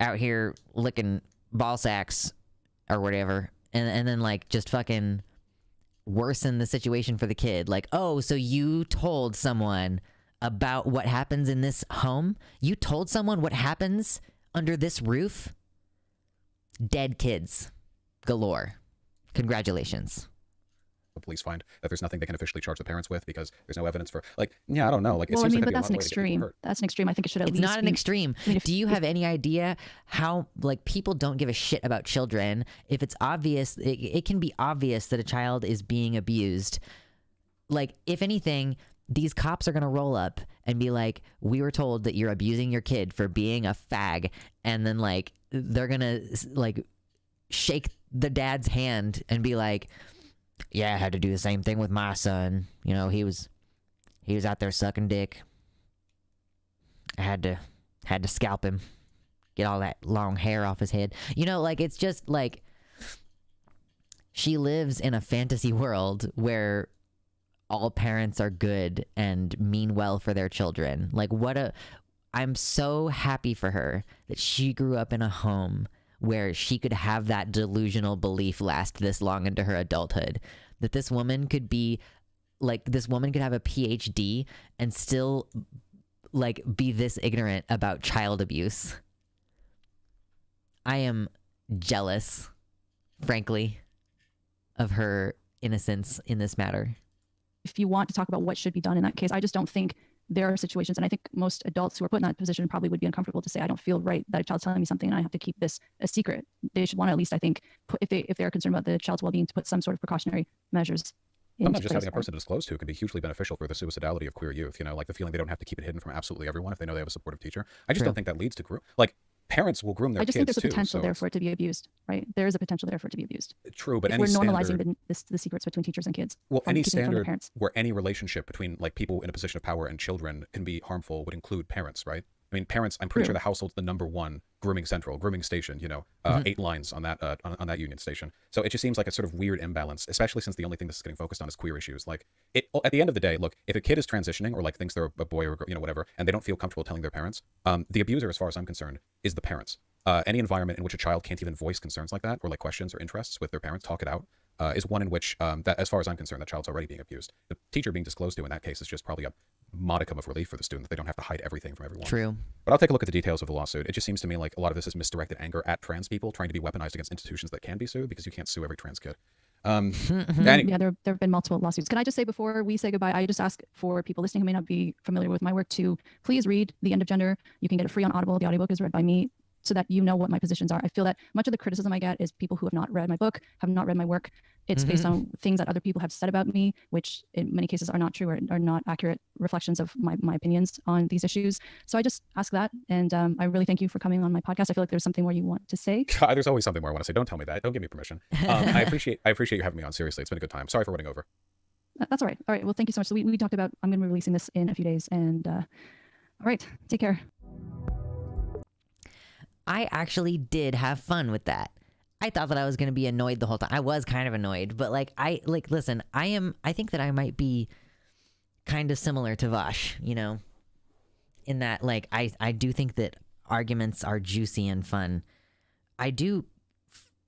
[SPEAKER 1] out here licking ball sacks or whatever. And then like just fucking worsen the situation for the kid. Like, oh, so you told someone about what happens in this home? You told someone what happens under this roof? Dead kids galore. Congratulations.
[SPEAKER 3] The police find that there's nothing they can officially charge the parents with because there's no evidence for, like, yeah, I don't know. Like, it
[SPEAKER 2] well, I
[SPEAKER 3] seems
[SPEAKER 2] mean,
[SPEAKER 3] like
[SPEAKER 2] but that's an extreme. That's an extreme. I think it should at least.
[SPEAKER 1] It's not an extreme.
[SPEAKER 2] I mean,
[SPEAKER 1] Do you have any idea how, like, people don't give a shit about children? If it's obvious, it can be obvious that a child is being abused. Like, if anything, these cops are going to roll up and be like, we were told that you're abusing your kid for being a fag. And then, like, they're going to, like, shake the dad's hand and be like, yeah, I had to do the same thing with my son. You know, he was out there sucking dick. I had to scalp him, get all that long hair off his head. You know, like, it's just like she lives in a fantasy world where all parents are good and mean well for their children. Like, I'm so happy for her that she grew up in a home where she could have that delusional belief last this long into her adulthood, that this woman could be like, this woman could have a PhD and still like be this ignorant about child abuse. I am jealous, frankly, of her innocence in this matter.
[SPEAKER 2] If you want to talk about what should be done in that case, I just don't think there are situations, and I think most adults who are put in that position probably would be uncomfortable to say, I don't feel right that a child's telling me something and I have to keep this a secret. They should want to at least, I think, if they're concerned about the child's well-being, to put some sort of precautionary measures.
[SPEAKER 3] Sometimes just having a person to disclose to can be hugely beneficial for the suicidality of queer youth. You know, like the feeling they don't have to keep it hidden from absolutely everyone if they know they have a supportive teacher. I just don't think that leads to like parents will groom their kids too.
[SPEAKER 2] I just think there's a potential there for it to be abused, right? There is a potential there for it to be abused.
[SPEAKER 3] True, but
[SPEAKER 2] we're normalizing the secrets between teachers and kids.
[SPEAKER 3] Well, any standard where any relationship between like people in a position of power and children can be harmful would include parents, right? I mean, parents, I'm pretty sure the household's the #1 grooming station, you know, 8 lines on that union station. So it just seems like a sort of weird imbalance, especially since the only thing this is getting focused on is queer issues. Like, at the end of the day, look, if a kid is transitioning or like thinks they're a boy or a girl, you know, whatever, and they don't feel comfortable telling their parents, the abuser, as far as I'm concerned, is the parents. Any environment in which a child can't even voice concerns like that or like questions or interests with their parents, talk it out, is one in which, that, as far as I'm concerned, the child's already being abused. The teacher being disclosed to in that case is just probably a modicum of relief for the student, that they don't have to hide everything from everyone.
[SPEAKER 1] True.
[SPEAKER 3] But I'll take a look at the details of the lawsuit. It just seems to me like a lot of this is misdirected anger at trans people trying to be weaponized against institutions that can be sued, because you can't sue every trans kid.
[SPEAKER 2] Yeah, there have been multiple lawsuits. Can I just say before we say goodbye, I just ask for people listening who may not be familiar with my work to please read The End of Gender. You can get it free on Audible. The audiobook is read by me. so that you know what my positions are. I feel that much of the criticism I get is people who have not read my book, have not read my work. It's based on things that other people have said about me, which in many cases are not true or are not accurate reflections of my opinions on these issues. So I just ask that. And I really thank you for coming on my podcast. I feel like there's something more you want to say.
[SPEAKER 3] God, there's always something more I want to say. Don't tell me that. Don't give me permission. I appreciate you having me on. Seriously, it's been a good time. Sorry for running over.
[SPEAKER 2] That's all right. All right. Well, thank you so much. So we talked about, I'm going to be releasing this in a few days. And all right, take care.
[SPEAKER 1] I actually did have fun with that. I thought that I was going to be annoyed the whole time. I was kind of annoyed, but listen, I think that I might be kind of similar to Vosh, you know, in that, like, I do think that arguments are juicy and fun. I do,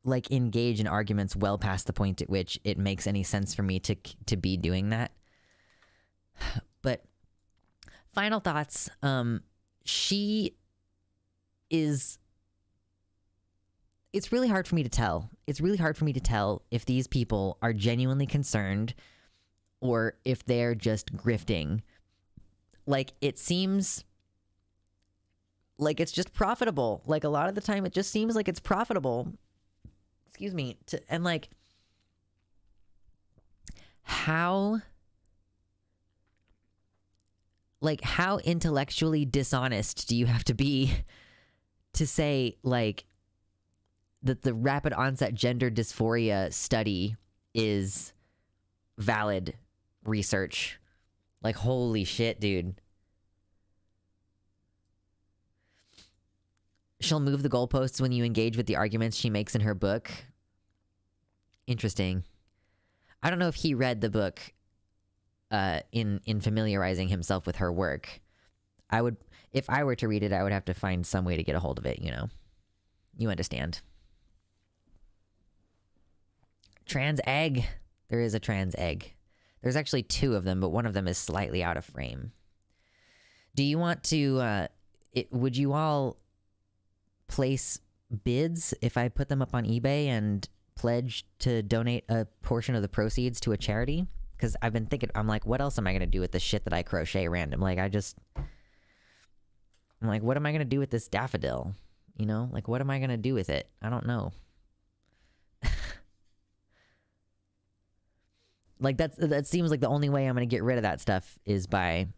[SPEAKER 1] like, engage in arguments well past the point at which it makes any sense for me to be doing that. But final thoughts, it's really hard for me to tell. It's really hard for me to tell if these people are genuinely concerned or if they're just grifting. Like, it seems like it's just profitable. Like, a lot of the time it just seems like it's profitable. Excuse me. And like, how intellectually dishonest do you have to be to say, like, that the rapid onset gender dysphoria study is valid research? Like, holy shit, dude. She'll move the goalposts when you engage with the arguments she makes in her book. Interesting. I don't know if he read the book in familiarizing himself with her work. If I were to read it, I would have to find some way to get a hold of it, you know. You understand. Trans egg. There is a trans egg. There's actually two of them, but one of them is slightly out of frame. Do you want to, would you all place bids if I put them up on eBay and pledge to donate a portion of the proceeds to a charity? Because I've been thinking, I'm like, what else am I going to do with the shit that I crochet random? Like, I'm like, what am I going to do with this daffodil? You know, like, what am I going to do with it? I don't know. Like, that seems like the only way I'm going to get rid of that stuff is by,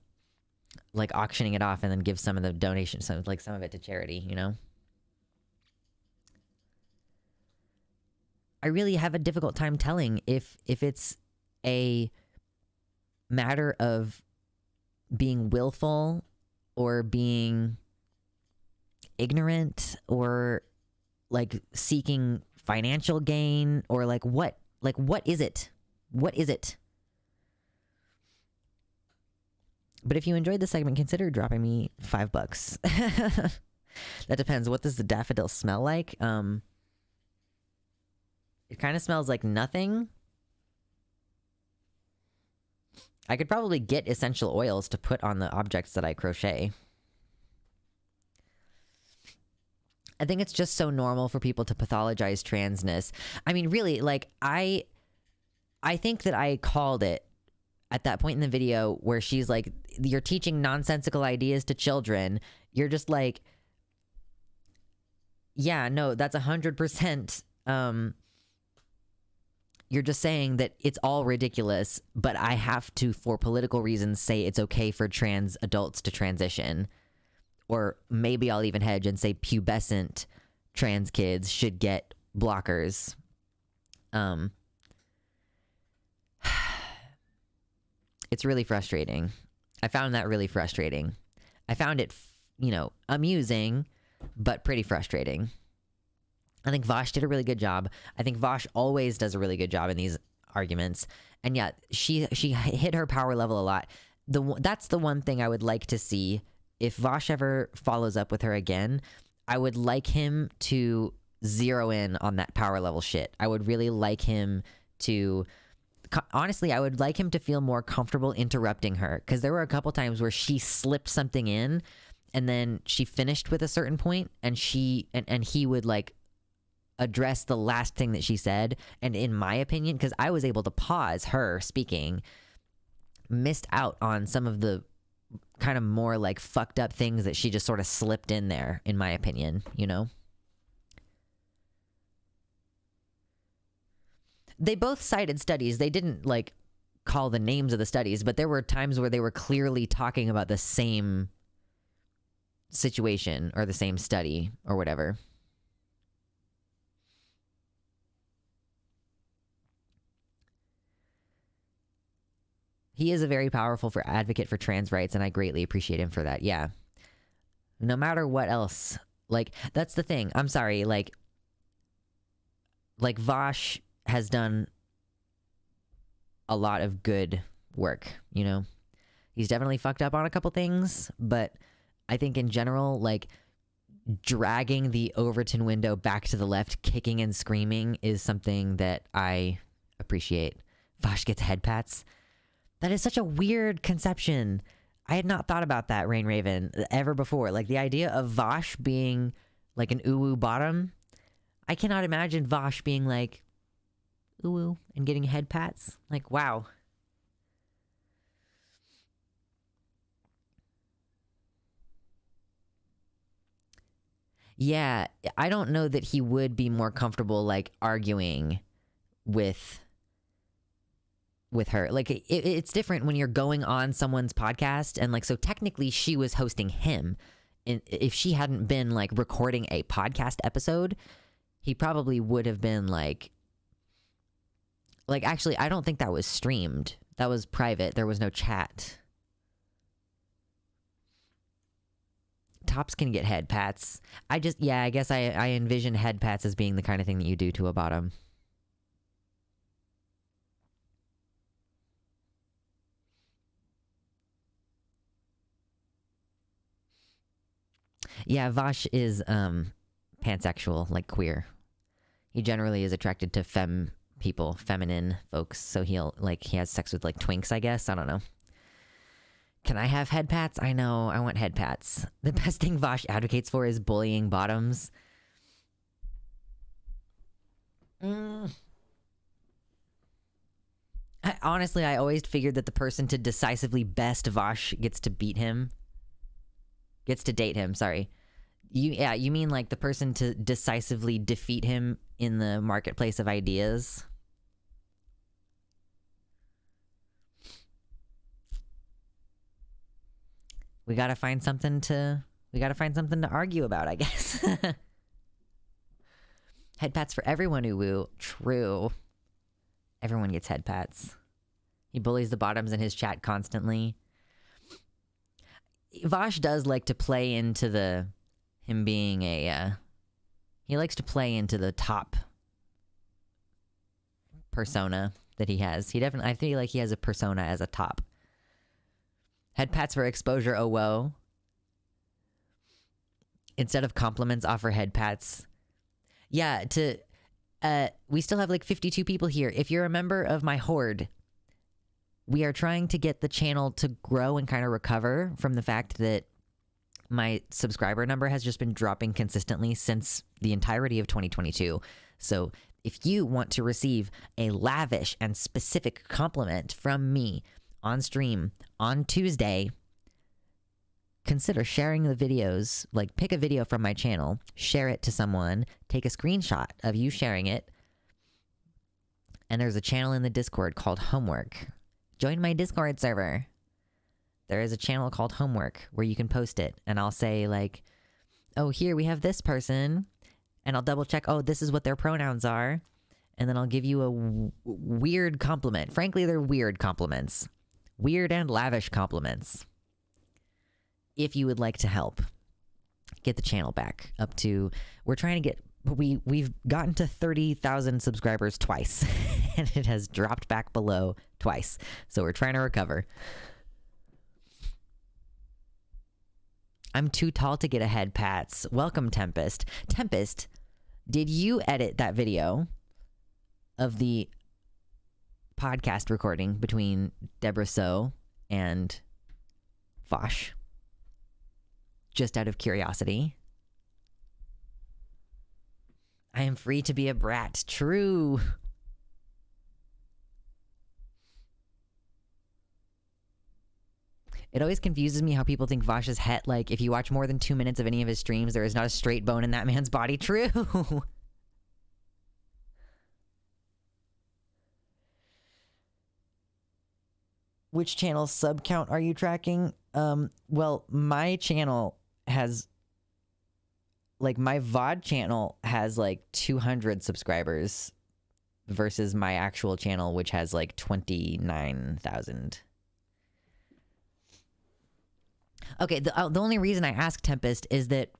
[SPEAKER 1] like, auctioning it off and then give some of the donation, some of it to charity, you know? I really have a difficult time telling if it's a matter of being willful or being ignorant or, like, seeking financial gain or, like, what is it? What is it? But if you enjoyed this segment, consider dropping me $5. That depends. What does the daffodil smell like? It kind of smells like nothing. I could probably get essential oils to put on the objects that I crochet. I think it's just so normal for people to pathologize transness. I mean, really, like, I think that I called it at that point in the video where she's like, you're teaching nonsensical ideas to children. You're just like, yeah, no, that's 100%. You're just saying that it's all ridiculous, but I have to, for political reasons, say it's okay for trans adults to transition. Or maybe I'll even hedge and say pubescent trans kids should get blockers. It's really frustrating. I found that really frustrating. I found it, you know, amusing, but pretty frustrating. I think Vosh did a really good job. I think Vosh always does a really good job in these arguments. And yeah, she hit her power level a lot. That's the one thing I would like to see. If Vosh ever follows up with her again, I would like him to zero in on that power level shit. I would really like him to... Honestly, I would like him to feel more comfortable interrupting her, because there were a couple times where she slipped something in and then she finished with a certain point and he would, like, address the last thing that she said. And in my opinion, because I was able to pause her speaking, missed out on some of the kind of more like fucked up things that she just sort of slipped in there, in my opinion, you know? They both cited studies. They didn't like call the names of the studies, but there were times where they were clearly talking about the same situation or the same study or whatever. He is a very powerful advocate for trans rights, and I greatly appreciate him for that. Yeah. No matter what else, like, that's the thing. I'm sorry, like Vosh has done a lot of good work, you know? He's definitely fucked up on a couple things, but I think in general, like, dragging the Overton window back to the left, kicking and screaming is something that I appreciate. Vosh gets head pats. That is such a weird conception. I had not thought about that, Rain Raven, ever before. Like, the idea of Vosh being like an ooh-woo bottom. I cannot imagine Vosh being like, ooh-woo, and getting head pats. Like, wow. Yeah, I don't know that he would be more comfortable, like, arguing with her. Like, it's different when you're going on someone's podcast, and like, so technically she was hosting him, and if she hadn't been like recording a podcast episode, he probably would have been like actually, I don't think that was streamed. That was private. There was no chat. Tops can get head pats. I guess I envision head pats as being the kind of thing that you do to a bottom. Yeah, Vosh is pansexual, like queer. He generally is attracted to feminine folks, so he has sex with like twinks, I guess. I don't know. Can I have head pats? I know, I want head pats. The best thing Vosh advocates for is bullying bottoms. Honestly, I always figured that the person to decisively best Vosh gets to date him, sorry. You mean like the person to decisively defeat him in the marketplace of ideas? We gotta find something to argue about, I guess. Head pats for everyone, woo. True. Everyone gets head pats. He bullies the bottoms in his chat constantly. Vosh does like to play into him being he likes to play into the top persona that he has. I feel like he has a persona as a top. Head pats for exposure, oh whoa. Instead of compliments, offer head pats. Yeah, we still have like 52 people here. If you're a member of my horde, we are trying to get the channel to grow and kind of recover from the fact that my subscriber number has just been dropping consistently since the entirety of 2022. So if you want to receive a lavish and specific compliment from me on stream on Tuesday, consider sharing the videos. Like, pick a video from my channel, share it to someone, take a screenshot of you sharing it, and there's a channel in the Discord called Homework. Join my Discord server. There is a channel called Homework where you can post it, and I'll say like, oh, here we have this person, and I'll double check, oh, this is what their pronouns are, and then I'll give you a weird compliment. Frankly, they're weird compliments. Weird and lavish compliments. If you would like to help get the channel back up to, we're trying to get, we've gotten to 30,000 subscribers twice, and it has dropped back below twice. So we're trying to recover. I'm too tall to get a head pats. Welcome, Tempest. Tempest, did you edit that video of the podcast recording between Deborah So and Vosh? Just out of curiosity. I am free to be a brat. True. It always confuses me how people think Vash is het. Like, if you watch more than 2 minutes of any of his streams, there is not a straight bone in that man's body. True. Which channel's sub count are you tracking? Well, my channel has, like, my VOD channel has, like, 200 subscribers versus my actual channel, which has, like, 29,000. Okay, the only reason I ask, Tempest, is that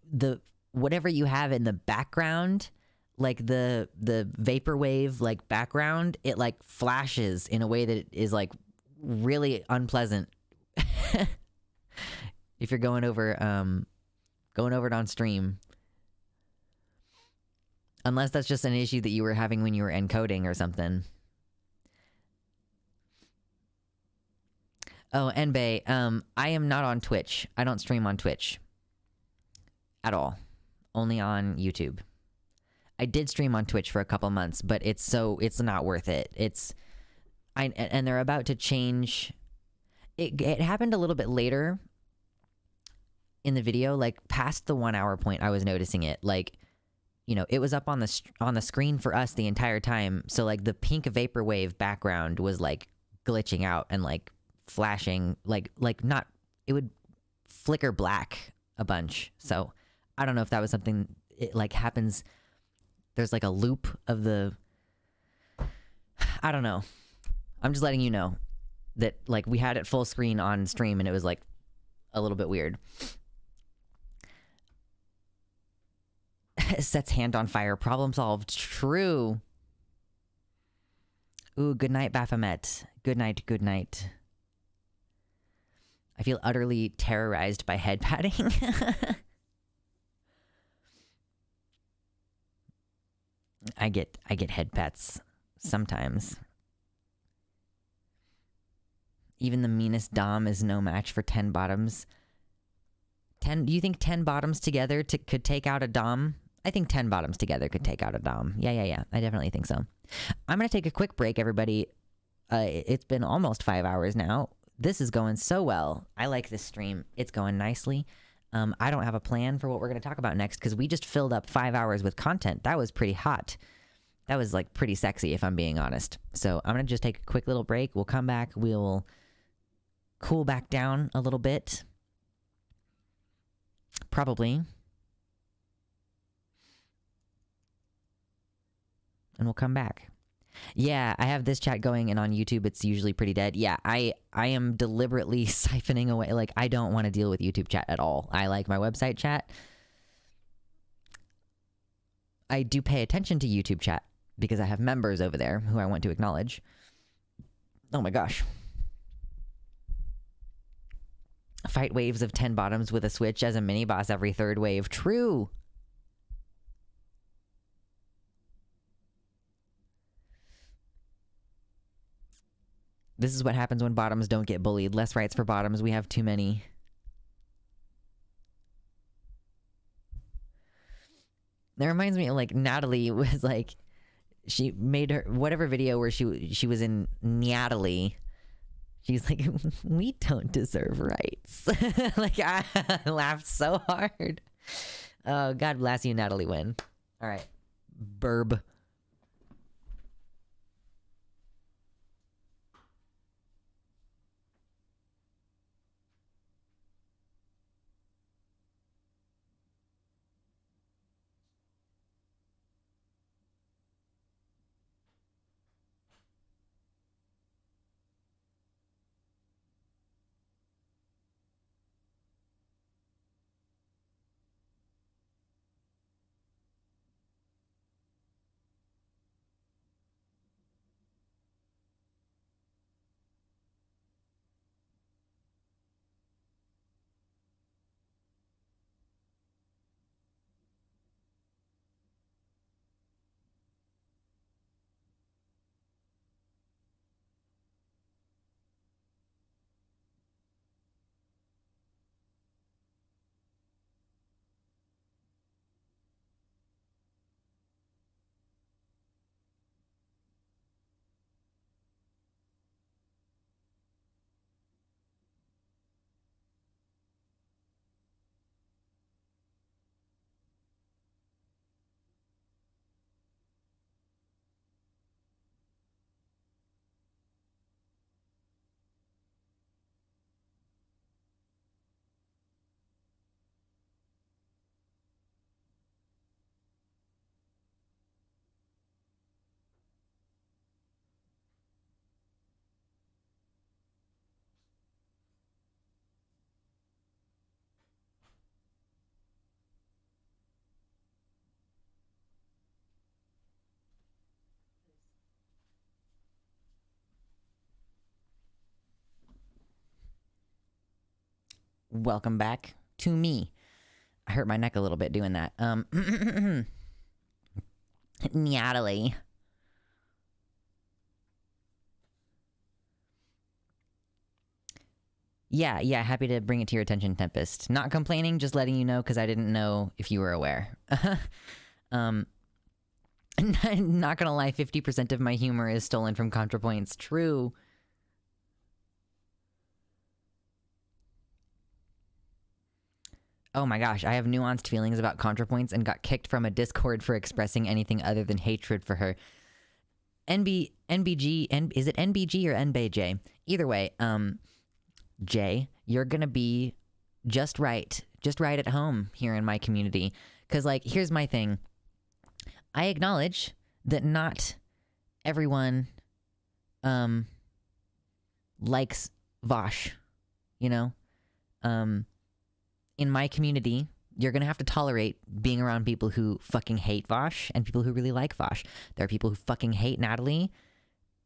[SPEAKER 1] whatever you have in the background, like the vaporwave like background, it like flashes in a way that is like really unpleasant. If you're going over it on stream, unless that's just an issue that you were having when you were encoding or something. Oh, Enbei, I am not on Twitch. I don't stream on Twitch at all. Only on YouTube. I did stream on Twitch for a couple months, but it's not worth it. And they're about to change. It happened a little bit later in the video, like past the 1 hour point. I was noticing it, like, you know, it was up on the screen for us the entire time. So like the pink vaporwave background was like glitching out and like flashing, like not, it would flicker black a bunch. So I don't know if that was something, it like happens, there's like a loop of the, I don't know. I'm just letting you know that like we had it full screen on stream and it was like a little bit weird. Sets hand on fire, problem solved. True. Ooh, good night, Baphomet. Good night, good night. I feel utterly terrorized by head patting. I get head pats sometimes. Even the meanest dom is no match for 10 bottoms. Do you think 10 bottoms together could take out a dom? I think 10 bottoms together could take out a dom. Yeah. I definitely think so. I'm going to take a quick break, everybody. It's been almost 5 hours now. This is going so well. I like this stream. It's going nicely. I don't have a plan for what we're going to talk about next because we just filled up 5 hours with content. That was pretty hot. That was like pretty sexy, if I'm being honest. So I'm going to just take a quick little break. We'll come back. We'll cool back down a little bit. Probably. And we'll come back. Yeah, I have this chat going, and on YouTube it's usually pretty dead. Yeah, I am deliberately siphoning away. Like, I don't want to deal with YouTube chat at all. I like my website chat. I do pay attention to YouTube chat because I have members over there who I want to acknowledge. Oh my gosh. Fight waves of 10 bottoms with a switch as a mini boss every third wave. True. This is what happens when bottoms don't get bullied. Less rights for bottoms. We have too many. That reminds me of, like, Natalie was like, she made her whatever video where she was in Natalie. She's like, we don't deserve rights. Like, I laughed so hard. Oh, God bless you, Natalie Wynn. All right. Burb. welcome back to me. I hurt my neck a little bit doing that. Natalie. Yeah, happy to bring it to your attention, Tempest. Not complaining, just letting you know because I didn't know if you were aware. Not gonna lie, 50% of my humor is stolen from ContraPoints. True. Oh my gosh, I have nuanced feelings about ContraPoints and got kicked from a Discord for expressing anything other than hatred for her. NBG, is it NBG or NBJ? Either way, Jay, you're gonna be just right at home here in my community. Because, like, here's my thing. I acknowledge that not everyone likes Vosh, you know? In my community, you're gonna have to tolerate being around people who fucking hate Vosh and people who really like Vosh. There are people who fucking hate Natalie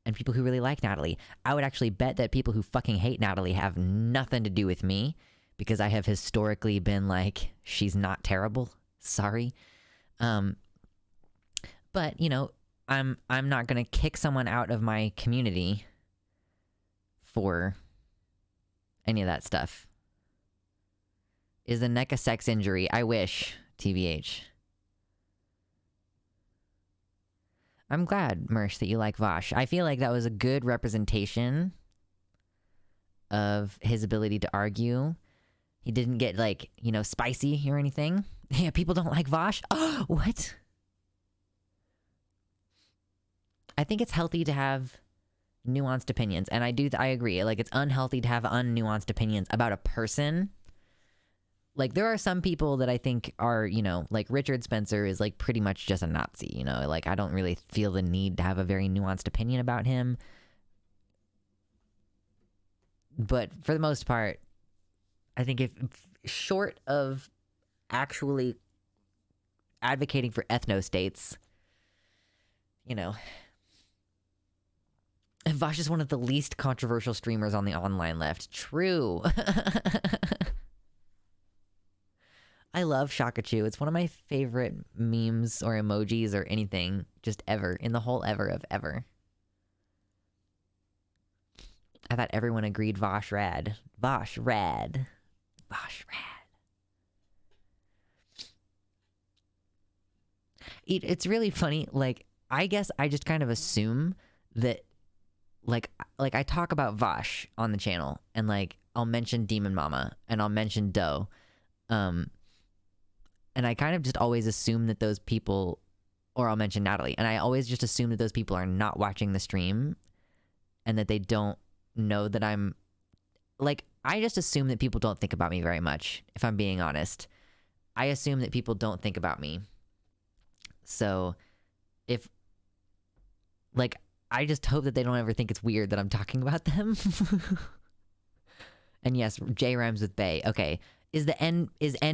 [SPEAKER 1] and people who really like Natalie. I would actually bet that people who fucking hate Natalie have nothing to do with me because I have historically been like, she's not terrible. Sorry. But, you know, I'm not gonna kick someone out of my community for any of that stuff. Is the neck a sex injury? I wish, TBH. I'm glad, Mersh, that you like Vosh. I feel like that was a good representation of his ability to argue. He didn't get, like, you know, spicy or anything. Yeah, people don't like Vosh? Oh, what? I think it's healthy to have nuanced opinions. And I agree. Like, it's unhealthy to have unnuanced opinions about a person. Like, there are some people that I think are, you know, like Richard Spencer is, like, pretty much just a Nazi, you know? Like, I don't really feel the need to have a very nuanced opinion about him. But for the most part, I think if short of actually advocating for ethno-states, you know, Vosh is one of the least controversial streamers on the online left. True. I love Shakachu. It's one of my favorite memes or emojis or anything just ever, in the whole ever of ever. I thought everyone agreed Vosh rad. Vosh rad. Vosh rad. It's really funny. Like, I guess I just kind of assume that, like I talk about Vosh on the channel, and, like, I'll mention Demon Mama, and I'll mention Doe. And I kind of just always assume that those people, or I'll mention Natalie, and I always just assume that those people are not watching the stream and that they don't know that I'm, like, I just assume that people don't think about me very much, if I'm being honest. I assume that people don't think about me. So, if, like, I just hope that they don't ever think it's weird that I'm talking about them. And yes, J rhymes with Bay. Okay. Is N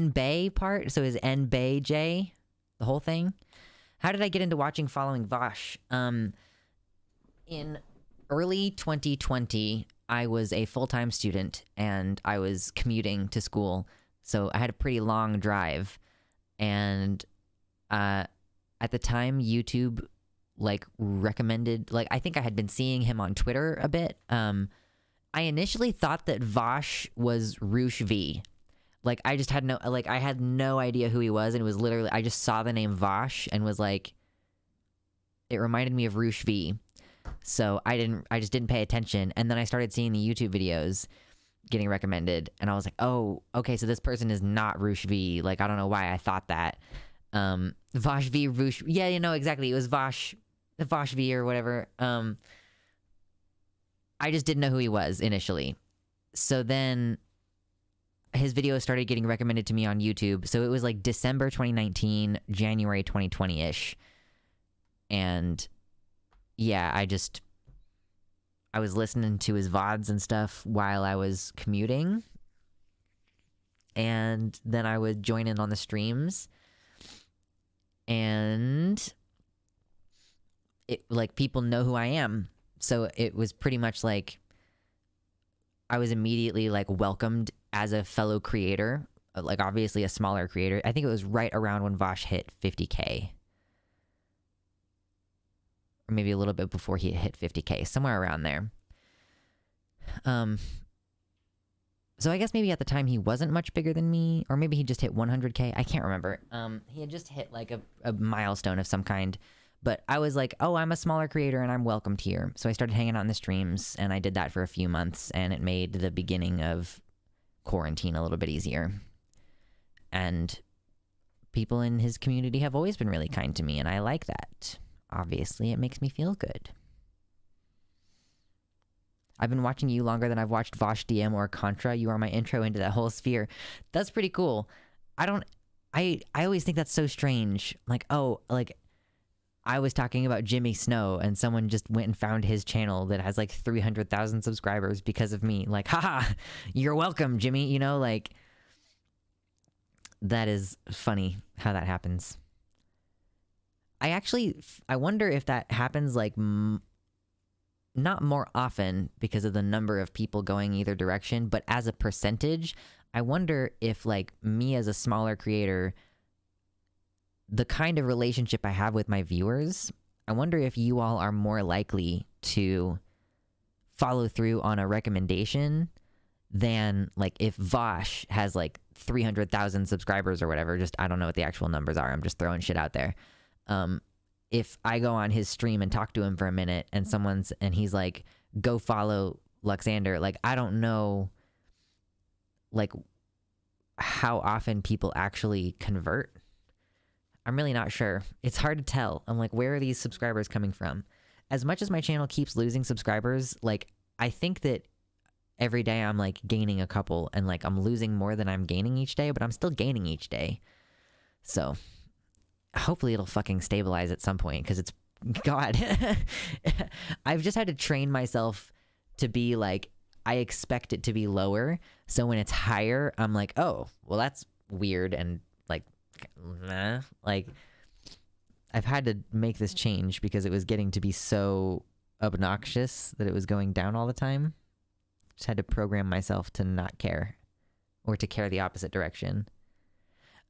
[SPEAKER 1] Bay part? So is N Bay J the whole thing? How did I get into watching following Vosh? In early 2020, I was a full-time student and I was commuting to school. So I had a pretty long drive. And at the time, YouTube, like, recommended, like, I think I had been seeing him on Twitter a bit. I initially thought that Vosh was Roosh V. Like, I just had I had no idea who he was, and it was literally, I just saw the name Vosh and was like, it reminded me of Roosh V. So I just didn't pay attention, and then I started seeing the YouTube videos getting recommended, and I was like, oh, okay, so this person is not Roosh V. Like, I don't know why I thought that. Vosh V, Roosh, yeah, you know, exactly, it was Vosh V or whatever. I just didn't know who he was initially. So then his videos started getting recommended to me on YouTube. So it was like December 2019, January 2020-ish. And yeah, I was listening to his VODs and stuff while I was commuting. And then I would join in on the streams. And it, like, people know who I am. So it was pretty much like I was immediately, like, welcomed as a fellow creator, like obviously a smaller creator, I think it was right around when Vosh hit 50K. Or maybe a little bit before he hit 50K, somewhere around there. So I guess maybe at the time he wasn't much bigger than me, or maybe he just hit 100K. I can't remember. He had just hit like a milestone of some kind. But I was like, oh, I'm a smaller creator and I'm welcomed here. So I started hanging out in the streams, and I did that for a few months, and it made the beginning of quarantine a little bit easier. And people in his community have always been really kind to me, and I like that. Obviously, it makes me feel good. I've been watching you longer than I've watched Vosh DM or Contra. You are my intro into that whole sphere. That's pretty cool. I always think that's so strange. Like, oh, like, I was talking about Jimmy Snow, and someone just went and found his channel that has like 300,000 subscribers because of me. Like, haha, you're welcome, Jimmy. You know, like, that is funny how that happens. I wonder if that happens like not more often because of the number of people going either direction, but as a percentage, I wonder if like me as a smaller creator, the kind of relationship I have with my viewers, I wonder if you all are more likely to follow through on a recommendation than like if Vosh has like 300,000 subscribers or whatever. Just, I don't know what the actual numbers are. I'm just throwing shit out there. If I go on his stream and talk to him for a minute and he's like, go follow Luxander, like, I don't know, like, how often people actually convert. I'm really not sure. It's hard to tell. I'm like, where are these subscribers coming from? As much as my channel keeps losing subscribers, like, I think that every day I'm like gaining a couple, and like I'm losing more than I'm gaining each day, but I'm still gaining each day. So hopefully it'll fucking stabilize at some point, because it's, God, I've just had to train myself to be like, I expect it to be lower. So when it's higher, I'm like, oh, well, that's weird. And like, nah. Like, I've had to make this change because it was getting to be so obnoxious that it was going down all the time. Just had to program myself to not care, or to care the opposite direction.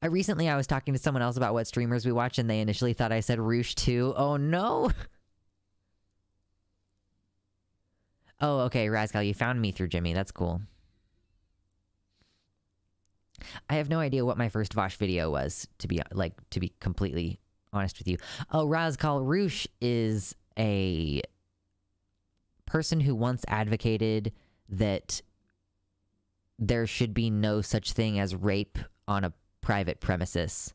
[SPEAKER 1] I was talking to someone else about what streamers we watch, and they initially thought I said Roosh too. Oh no! Oh, okay, Razgal, you found me through Jimmy. That's cool. I have no idea what my first Vosh video was, to be completely honest with you. Oh, Razgal, Roosh is a person who once advocated that there should be no such thing as rape on a private premises.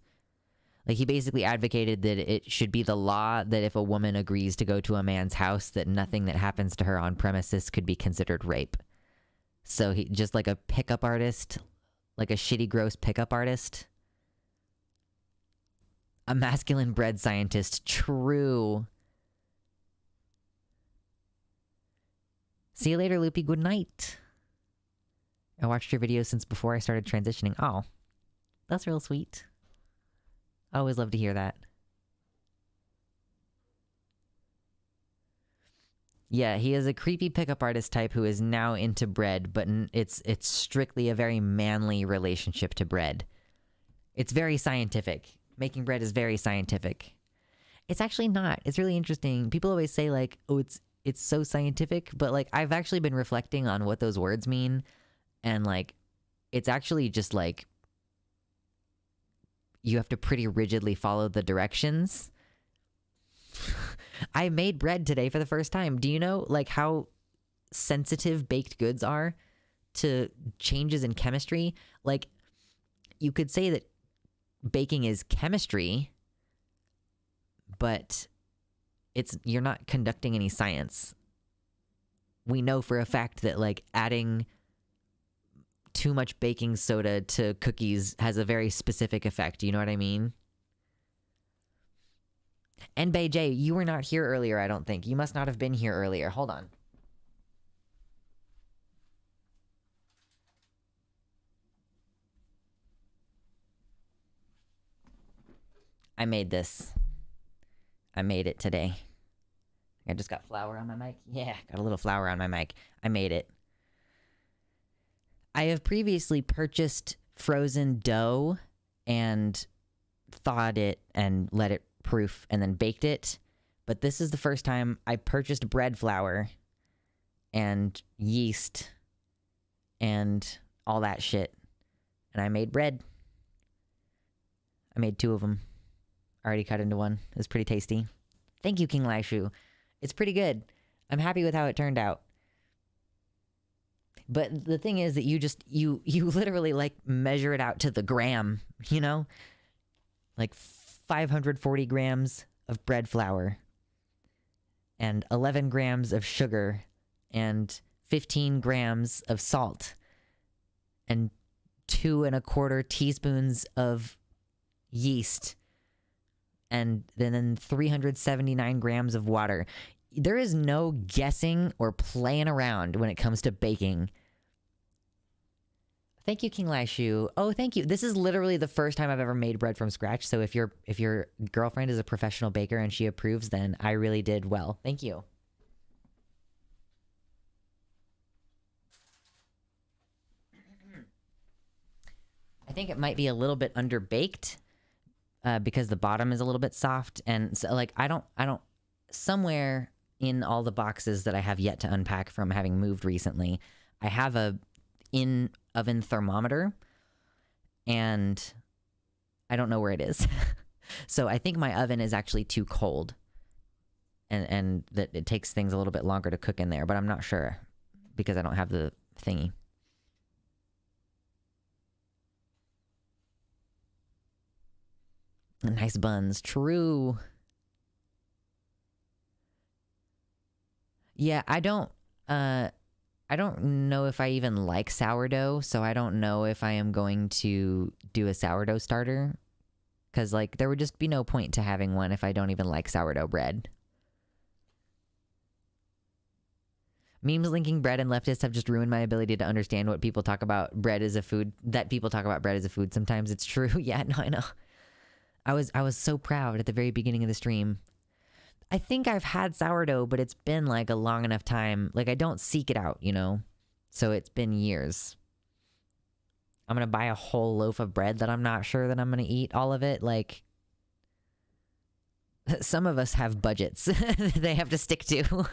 [SPEAKER 1] Like, he basically advocated that it should be the law that if a woman agrees to go to a man's house, that nothing that happens to her on premises could be considered rape. So he just like a pickup artist, like a shitty, gross pickup artist. A masculine bread scientist. True. See you later, Loopy. Good night. I watched your videos since before I started transitioning. Oh, that's real sweet. I always love to hear that. Yeah, he is a creepy pickup artist type who is now into bread, but it's strictly a very manly relationship to bread. It's very scientific. Making bread is very scientific. It's actually not. It's really interesting. People always say like, oh, it's so scientific, but like I've actually been reflecting on what those words mean, and like it's actually just like you have to pretty rigidly follow the directions. I made bread today for the first time. Do you know like how sensitive baked goods are to changes in chemistry? Like, you could say that baking is chemistry, but you're not conducting any science. We know for a fact that like adding too much baking soda to cookies has a very specific effect. You know what I mean? And Bay J, you were not here earlier, I don't think. You must not have been here earlier. Hold on. I made this. I made it today. I just got flour on my mic. Yeah, got a little flour on my mic. I made it. I have previously purchased frozen dough and thawed it and let it proof and then baked it. But this is the first time I purchased bread flour and yeast and all that shit. And I made bread. I made 2 of them. Already cut into one. It was pretty tasty. Thank you, King Laishu. It's pretty good. I'm happy with how it turned out. But the thing is that you literally like measure it out to the gram, you know? Like 540 grams of bread flour and 11 grams of sugar and 15 grams of salt and 2¼ teaspoons of yeast and then 379 grams of water. There is no guessing or playing around when it comes to baking. Thank you, King Laishu. Oh, thank you. This is literally the first time I've ever made bread from scratch. So if your girlfriend is a professional baker and she approves, then I really did well. Thank you. I think it might be a little bit underbaked because the bottom is a little bit soft. And so, like, I don't, somewhere in all the boxes that I have yet to unpack from having moved recently, I have a in-oven thermometer, and I don't know where it is. So I think my oven is actually too cold, and that it takes things a little bit longer to cook in there, but I'm not sure because I don't have the thingy. Nice buns. True. Yeah, I don't know if I even like sourdough, so I don't know if I am going to do a sourdough starter, because like there would just be no point to having one if I don't even like sourdough bread. Memes linking bread and leftists have just ruined my ability to understand what people talk about bread as a food, that people talk about bread as a food. Sometimes it's true. Yeah, no, I know. I was so proud at the very beginning of the stream. I think I've had sourdough, but it's been like a long enough time. Like I don't seek it out, you know? So it's been years. I'm going to buy a whole loaf of bread that I'm not sure that I'm going to eat all of it. Like some of us have budgets they have to stick to.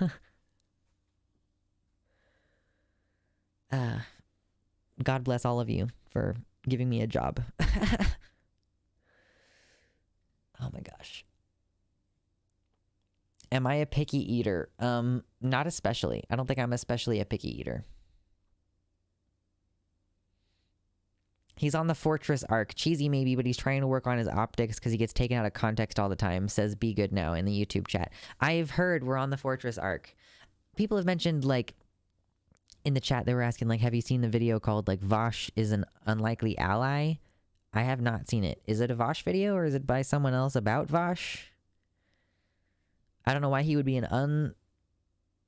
[SPEAKER 1] God bless all of you for giving me a job. Oh my gosh. Am I a picky eater? Not especially. I don't think I'm especially a picky eater. He's on the Fortress arc. Cheesy maybe, but he's trying to work on his optics because he gets taken out of context all the time. Says be good now in the YouTube chat. I've heard we're on the Fortress arc. People have mentioned, like, in the chat, they were asking, like, have you seen the video called, like, Vosh is an unlikely ally? I have not seen it. Is it a Vosh video or is it by someone else about Vosh? I don't know why he would be an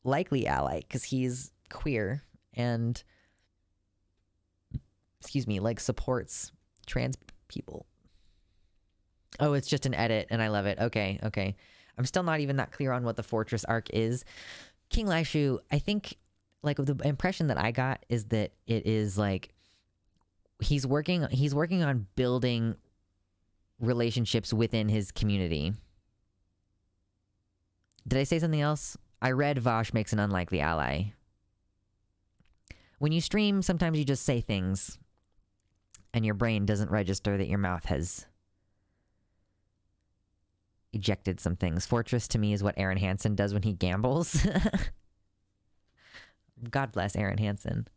[SPEAKER 1] unlikely ally, because he's queer and, excuse me, like supports trans people. Oh, it's just an edit and I love it. Okay, okay. I'm still not even that clear on what the Fortress arc is. King Laishu, I think, like, the impression that I got is that it is like he's working on building relationships within his community. Did I say something else? I read Vosh makes an unlikely ally. When you stream, sometimes you just say things and your brain doesn't register that your mouth has ejected some things. Fortress to me is what Aaron Hansen does when he gambles. God bless Aaron Hansen.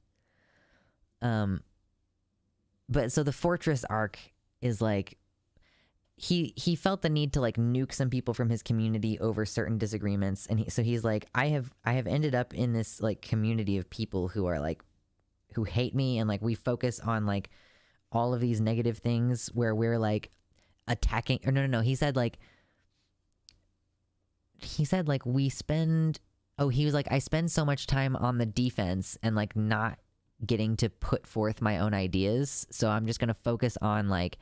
[SPEAKER 1] But so the Fortress arc is like he felt the need to like nuke some people from his community over certain disagreements, and he's like, I have ended up in this like community of people who are like, who hate me, and like we focus on like all of these negative things where we're like attacking, or no he said like we spend, he was like, I spend so much time on the defense and like not getting to put forth my own ideas, so I'm just gonna focus on like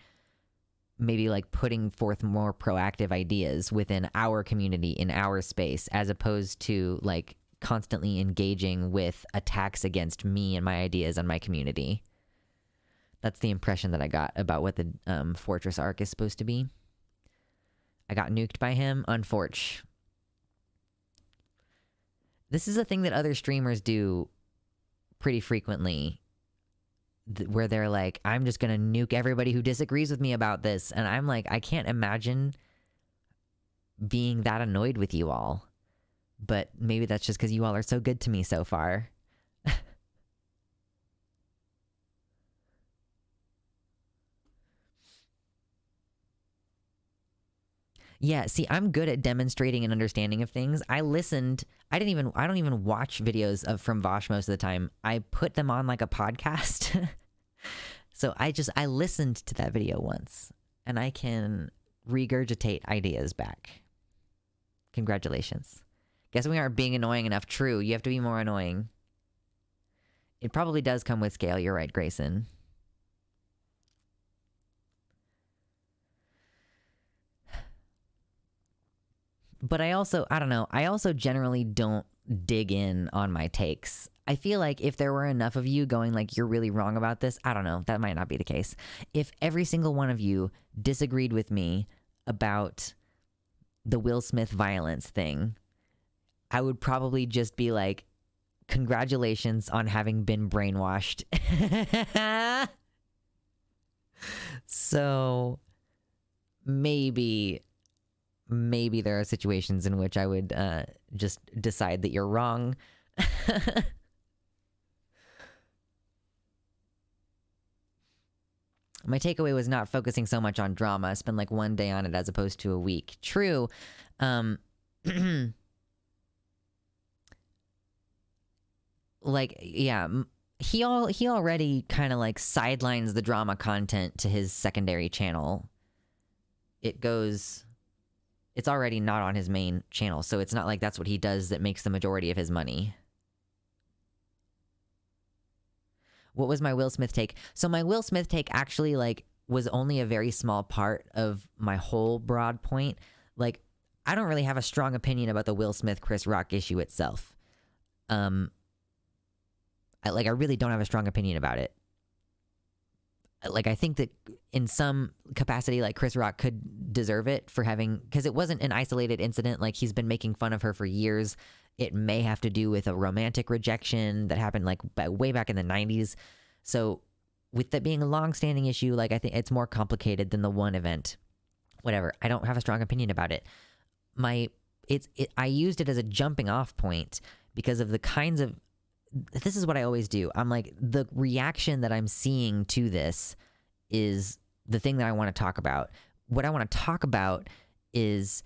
[SPEAKER 1] maybe like putting forth more proactive ideas within our community, in our space, as opposed to like constantly engaging with attacks against me and my ideas and my community. That's the impression that I got about what the Fortress arc is supposed to be. I got nuked by him, unfortunately. This is a thing that other streamers do pretty frequently, where they're like, I'm just gonna nuke everybody who disagrees with me about this. And I'm like, I can't imagine being that annoyed with you all. But maybe that's just because you all are so good to me so far. Yeah, see, I'm good at demonstrating an understanding of things. I don't even watch videos from Vosh most of the time. I put them on like a podcast. So I listened to that video once and I can regurgitate ideas back. Congratulations. Guess we aren't being annoying enough. True, you have to be more annoying. It probably does come with scale. You're right, Grayson. But I don't know. I also generally don't dig in on my takes. I feel like if there were enough of you going like, you're really wrong about this, I don't know. That might not be the case. If every single one of you disagreed with me about the Will Smith violence thing, I would probably just be like, congratulations on having been brainwashed. So maybe there are situations in which I would just decide that you're wrong. My takeaway was not focusing so much on drama. Spend like one day on it as opposed to a week. True. Like, yeah, he already kind of like sidelines the drama content to his secondary channel. It's already not on his main channel, so it's not like that's what he does that makes the majority of his money. What was my Will Smith take? So my Will Smith take actually like was only a very small part of my whole broad point. Like, I don't really have a strong opinion about the Will Smith Chris Rock issue itself. I really don't have a strong opinion about it. Like, I think that in some capacity, like, Chris Rock could deserve it for having, because it wasn't an isolated incident. Like, he's been making fun of her for years. It may have to do with a romantic rejection that happened like way back in the 90s. So with that being a long-standing issue, like, I think it's more complicated than the one event. Whatever. I don't have a strong opinion about it. I used it as a jumping off point because of the kinds of, this is what I always do. I'm like, the reaction that I'm seeing to this is the thing that I want to talk about. What I want to talk about is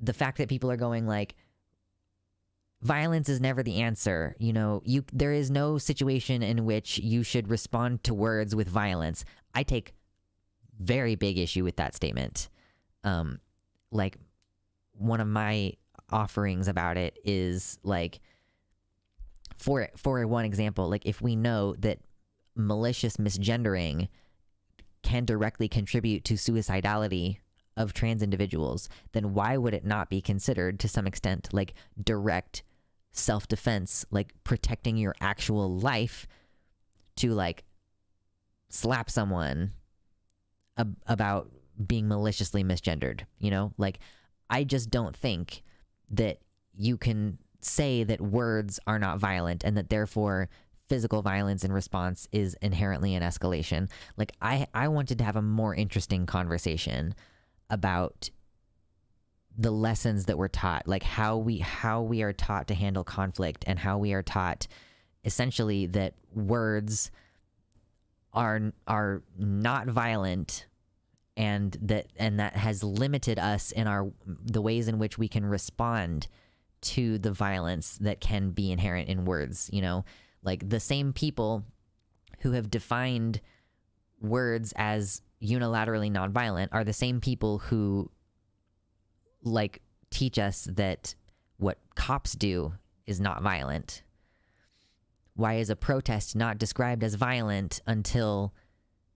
[SPEAKER 1] the fact that people are going like, violence is never the answer. You know, there is no situation in which you should respond to words with violence. I take very big issue with that statement. Like, one of my offerings about it is like, for one example, like, if we know that malicious misgendering can directly contribute to suicidality of trans individuals, then why would it not be considered to some extent like direct self-defense, like protecting your actual life, to like slap someone about being maliciously misgendered? You know, like, I just don't think that you can say that words are not violent and that therefore physical violence in response is inherently an escalation. Like, I wanted to have a more interesting conversation about the lessons that we're taught, like how we are taught to handle conflict, and how we are taught essentially that words are not violent, and that has limited us in the ways in which we can respond to the violence that can be inherent in words. You know, like, the same people who have defined words as unilaterally nonviolent are the same people who like teach us that what cops do is not violent. Why is a protest not described as violent until,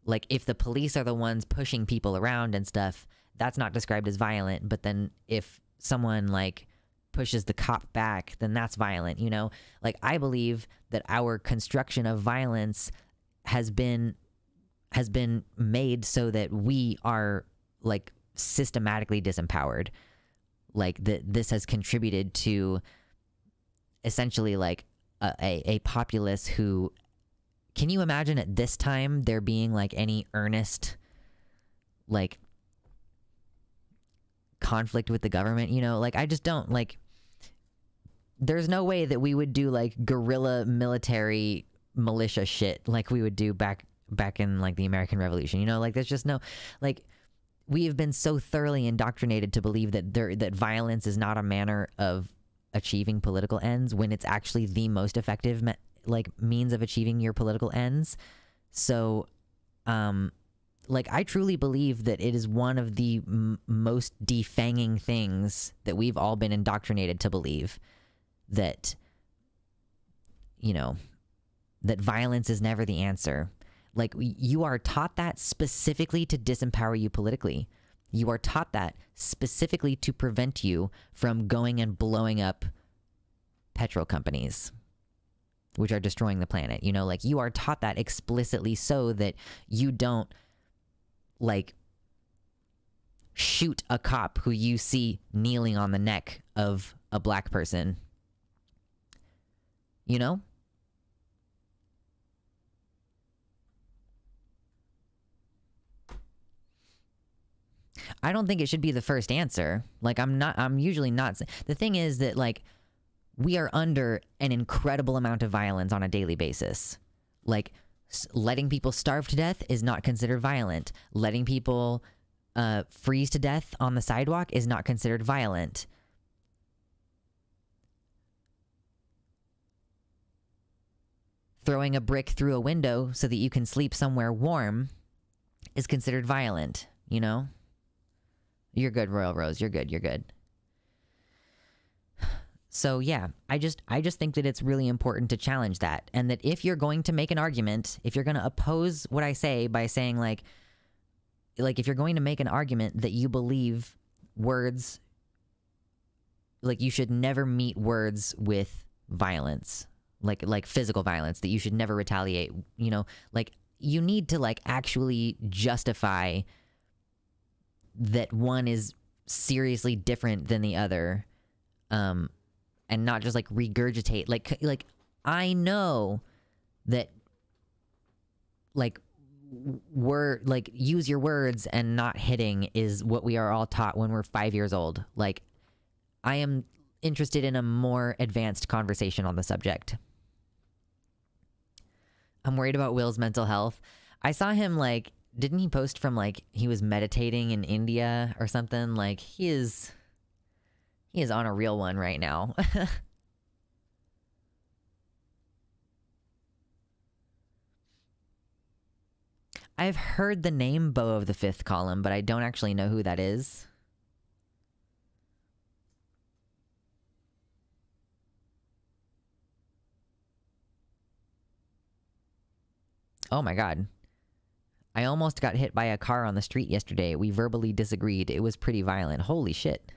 [SPEAKER 1] like, if the police are the ones pushing people around and stuff, that's not described as violent. But then if someone like pushes the cop back, then that's violent, you know? Like, I believe that our construction of violence has been made so that we are, like, systematically disempowered. Like, this has contributed to essentially, like, a populace who, can you imagine at this time there being, like, any earnest, like, conflict with the government, you know? Like, I just don't, like, there's no way that we would do, like, guerrilla military militia shit like we would do back in, like, the American Revolution, you know? Like, there's just no, like, we have been so thoroughly indoctrinated to believe that violence is not a manner of achieving political ends, when it's actually the most effective means of achieving your political ends. So like, I truly believe that it is one of the most defanging things that we've all been indoctrinated to believe, that, you know, that violence is never the answer. Like, you are taught that specifically to disempower you politically. You are taught that specifically to prevent you from going and blowing up petrol companies, which are destroying the planet. You know, like, you are taught that explicitly so that you don't, like, shoot a cop who you see kneeling on the neck of a black person. You know? I don't think it should be the first answer. Like, I'm usually not. The thing is that, like, we are under an incredible amount of violence on a daily basis. Like, letting people starve to death is not considered violent. Letting people freeze to death on the sidewalk is not considered violent. Throwing a brick through a window so that you can sleep somewhere warm is considered violent, you know? You're good, Royal Rose. You're good. So yeah, I just think that it's really important to challenge that, and that if you're going to make an argument, if you're going to oppose what I say by saying, like if you're going to make an argument that you believe words, like, you should never meet words with violence, like physical violence, that you should never retaliate, you know, like, you need to, like, actually justify that one is seriously different than the other, and not just, like, regurgitate, like I know that, like, use your words and not hitting is what we are all taught when we're 5 years old. Like, I am interested in a more advanced conversation on the subject. I'm worried about Will's mental health. I saw him, like, didn't he post from, like, he was meditating in India or something? Like, he is on a real one right now. I've heard the name Bow of the Fifth Column, but I don't actually know who that is. Oh my god. I almost got hit by a car on the street yesterday. We verbally disagreed. It was pretty violent. Holy shit.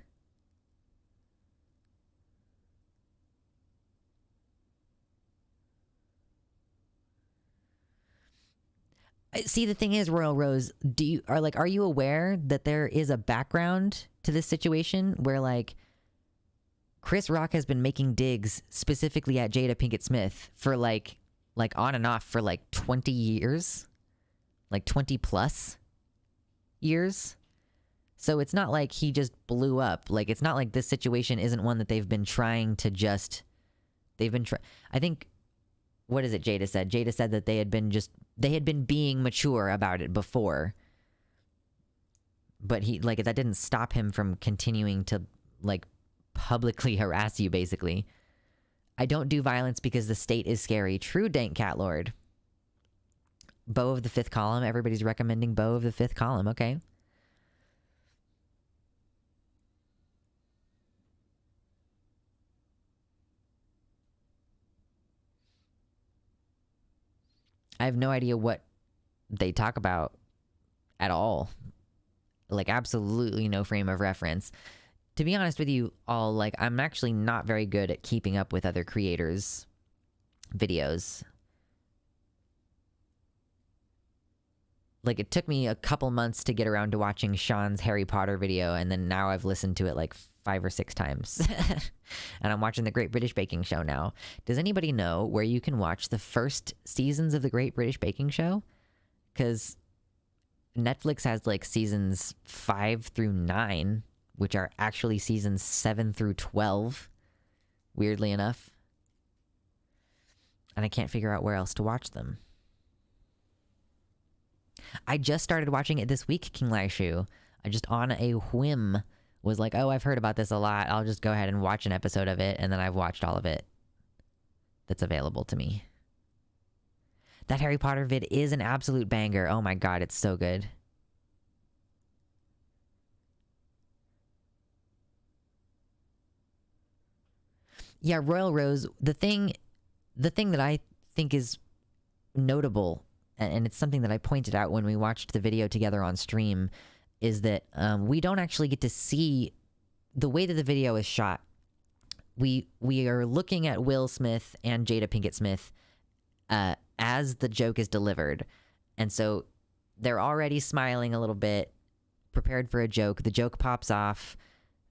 [SPEAKER 1] See, the thing is, Royal Rose, are you aware that there is a background to this situation where, like, Chris Rock has been making digs specifically at Jada Pinkett Smith for like on and off for like 20 years, like 20 plus years. So it's not like he just blew up. Like, it's not like this situation isn't one that they've been trying to just, I think, what is it Jada said? Jada said that they had been being mature about it before. But he, like, that didn't stop him from continuing to, like, publicly harass you, basically. I don't do violence because the state is scary. True, Dank Cat Lord. Bow of the Fifth Column. Everybody's recommending Bow of the Fifth Column. Okay. I have no idea what they talk about at all. Like, absolutely no frame of reference. to be honest with you all, like, I'm actually not very good at keeping up with other creators' videos. Like, it took me a couple months to get around to watching Sean's Harry Potter video, and then now I've listened to it like 5 or 6 times. And I'm watching the Great British Baking Show now. Does anybody know where you can watch the first seasons of the Great British Baking Show? Because Netflix has like seasons 5 through 9, which are actually seasons 7 through 12, weirdly enough. And I can't figure out where else to watch them. I just started watching it this week, King Laishu. I just on a whim was like, oh, I've heard about this a lot. I'll just go ahead and watch an episode of it, and then I've watched all of it that's available to me. That Harry Potter vid is an absolute banger. Oh my god, it's so good. Yeah, Royal Rose, the thing that I think is notable, and it's something that I pointed out when we watched the video together on stream, is that we don't actually get to see the way that the video is shot. We are looking at Will Smith and Jada Pinkett Smith as the joke is delivered. And so they're already smiling a little bit, prepared for a joke. The joke pops off.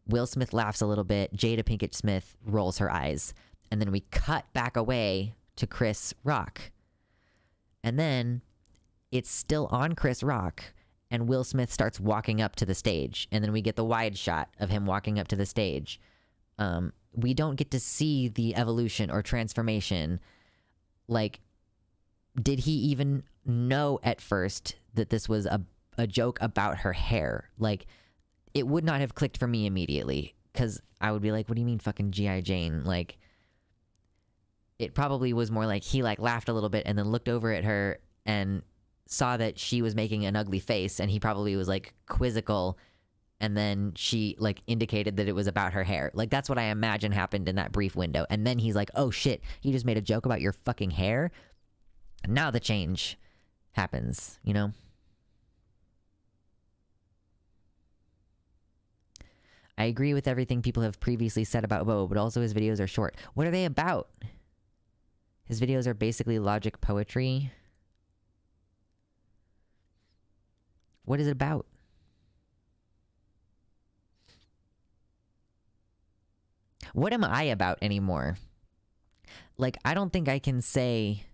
[SPEAKER 1] Will Smith laughs a little bit. Jada Pinkett Smith rolls her eyes. And then we cut back away to Chris Rock. And then it's still on Chris Rock, and Will Smith starts walking up to the stage. And then we get the wide shot of him walking up to the stage. We don't get to see the evolution or transformation. Like, did he even know at first that this was a joke about her hair? Like, it would not have clicked for me immediately, because I would be like, what do you mean fucking G.I. Jane? Like, it probably was more like he like laughed a little bit and then looked over at her and saw that she was making an ugly face, and he probably was like quizzical, and then she like indicated that it was about her hair. Like, that's what I imagine happened in that brief window. And then he's like, oh shit, he just made a joke about your fucking hair. Now the change happens, you know? I agree with everything people have previously said about Bo, but also his videos are short. What are they about? His videos are basically logic poetry. What is it about? What am I about anymore? Like, I don't think I can say...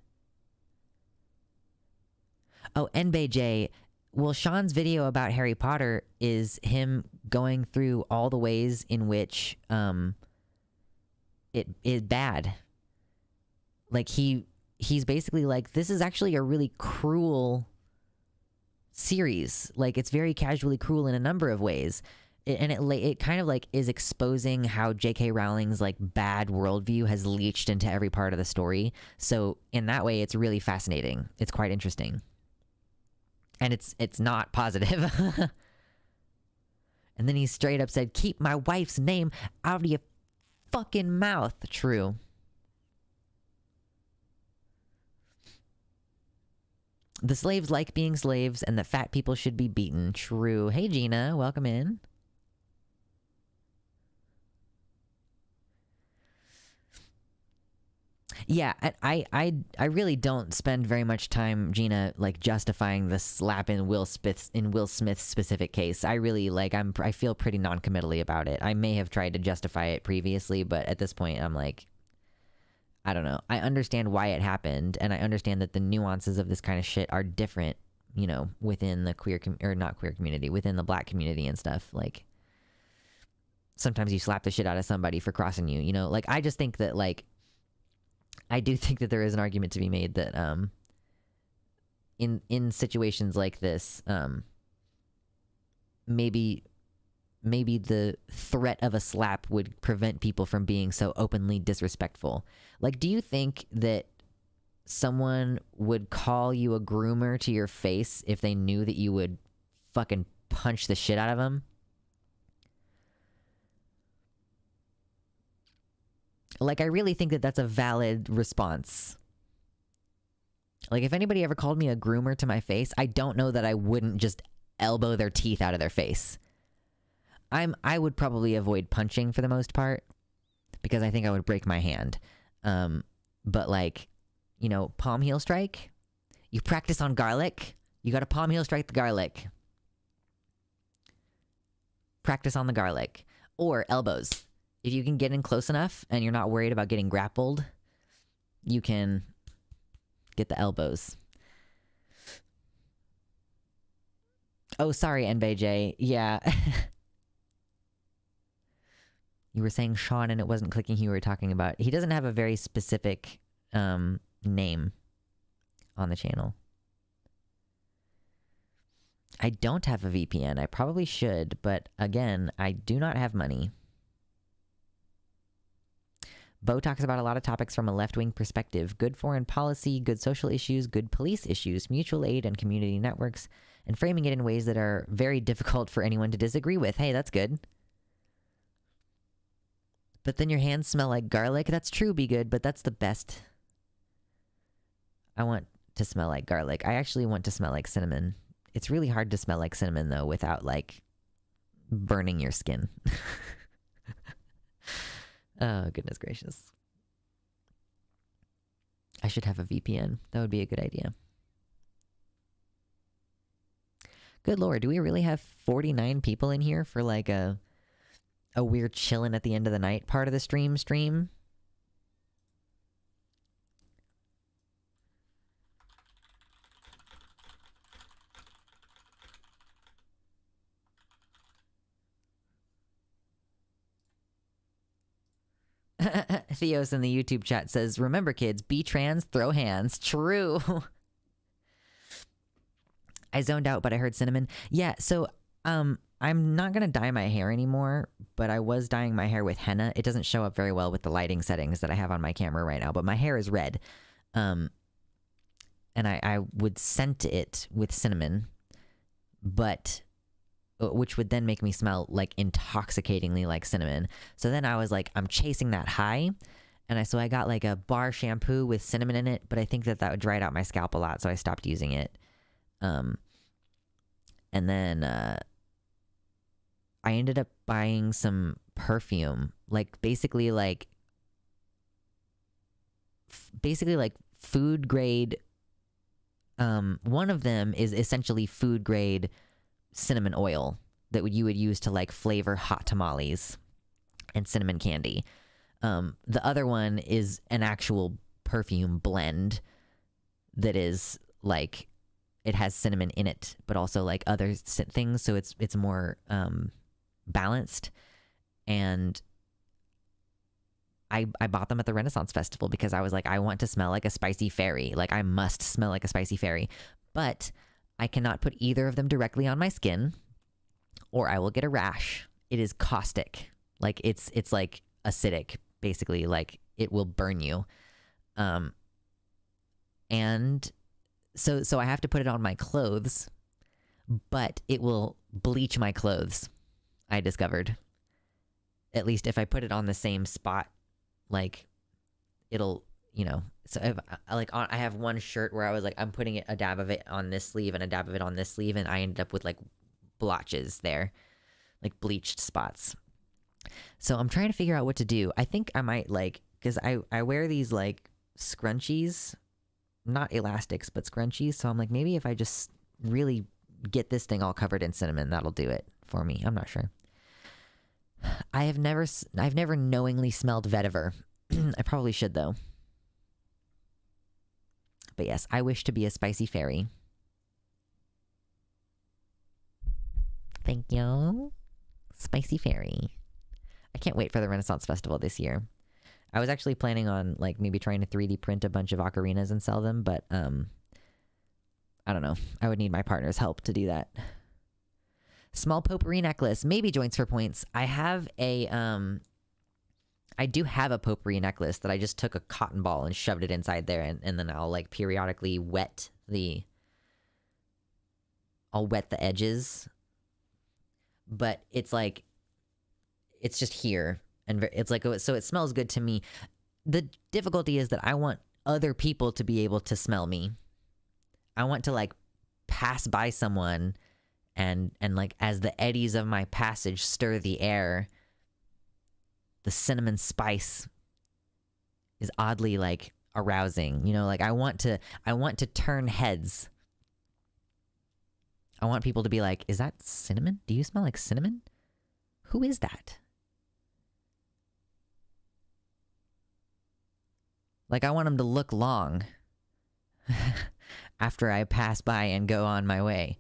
[SPEAKER 1] Oh, NBJ. Well, Sean's video about Harry Potter is him going through all the ways in which it is bad. Like, he's basically like, this is actually a really cruel series. Like, it's very casually cruel in a number of ways. It kind of like is exposing how J.K. Rowling's like bad worldview has leached into every part of the story. So in that way, it's really fascinating. It's quite interesting. And it's not positive. And then he straight up said, keep my wife's name out of your fucking mouth. True. The slaves like being slaves, and that fat people should be beaten. True. Hey, Gina. Welcome in. Yeah, I really don't spend very much time, Gina, like justifying the slap in Will Smith's specific case. I really I feel pretty non-committally about it. I may have tried to justify it previously, but at this point I'm like, I don't know. I understand why it happened, and I understand that the nuances of this kind of shit are different, you know, within the not queer community, within the black community and stuff. Like, sometimes you slap the shit out of somebody for crossing you, you know? Like, I just think that, like, I do think that there is an argument to be made that in situations like this, maybe the threat of a slap would prevent people from being so openly disrespectful. Like, do you think that someone would call you a groomer to your face if they knew that you would fucking punch the shit out of them? Like, I really think that that's a valid response. Like, if anybody ever called me a groomer to my face, I don't know that I wouldn't just elbow their teeth out of their face. I would probably avoid punching for the most part because I think I would break my hand. But like, you know, palm heel strike. You practice on garlic. You got to palm heel strike the garlic. Practice on the garlic. Or elbows. If you can get in close enough and you're not worried about getting grappled, you can get the elbows. Oh, sorry, NBJ. Yeah. You were saying Sean and it wasn't clicking who you were talking about. He doesn't have a very specific name on the channel. I don't have a VPN. I probably should, but again, I do not have money. Bo talks about a lot of topics from a left-wing perspective. Good foreign policy, good social issues, good police issues, mutual aid and community networks, and framing it in ways that are very difficult for anyone to disagree with. Hey, that's good. But then your hands smell like garlic. That's true, be good, but that's the best. I want to smell like garlic. I actually want to smell like cinnamon. It's really hard to smell like cinnamon, though, without, like, burning your skin. Oh, goodness gracious. I should have a VPN. That would be a good idea. Good Lord, do we really have 49 people in here for, like, a weird chillin' at the end of the night part of the stream? Theos in the YouTube chat says, remember kids, be trans, throw hands. True. I zoned out, but I heard cinnamon. Yeah, so I'm not going to dye my hair anymore, but I was dyeing my hair with henna. It doesn't show up very well with the lighting settings that I have on my camera right now, but my hair is red. And I would scent it with cinnamon, but which would then make me smell like intoxicatingly like cinnamon. So then I was like, I'm chasing that high. And so I got like a bar shampoo with cinnamon in it, but I think that would dry out my scalp a lot. So I stopped using it. And then, I ended up buying some perfume, like basically like food grade. One of them is essentially food grade cinnamon oil that you would use to like flavor hot tamales and cinnamon candy. The other one is an actual perfume blend that is like, it has cinnamon in it, but also like other things. So it's more balanced. And I bought them at the Renaissance Festival because I was like, I want to smell like a spicy fairy. Like I must smell like a spicy fairy. But I cannot put either of them directly on my skin or I will get a rash. It is caustic. Like it's like acidic, basically. Like it will burn you. And so I have to put it on my clothes, but it will bleach my clothes, I discovered. At least if I put it on the same spot, like it'll, you know, so if, I have one shirt where I was like, I'm putting a dab of it on this sleeve and a dab of it on this sleeve, and I ended up with like blotches there, like bleached spots. So I'm trying to figure out what to do. I think I might like, because I wear these like scrunchies, not elastics, but scrunchies. So I'm like, maybe if I just really get this thing all covered in cinnamon, that'll do it for me. I'm not sure. I've never knowingly smelled vetiver. I probably should though. But yes, I wish to be a spicy fairy. Thank you. Spicy fairy. I can't wait for the Renaissance Festival this year. I was actually planning on like maybe trying to 3D print a bunch of ocarinas and sell them, but I don't know. I would need my partner's help to do that. Small potpourri necklace, maybe joints for points. I do have a potpourri necklace that I just took a cotton ball and shoved it inside there, and then I'll like periodically wet the edges. But it's like, it's just here. And it's like, so it smells good to me. The difficulty is that I want other people to be able to smell me. I want to like pass by someone and like as the eddies of my passage stir the air, the cinnamon spice is oddly like arousing. You know, like I want to turn heads. I want people to be like, is that cinnamon? Do you smell like cinnamon? Who is that? Like, I want them to look long after I pass by and go on my way.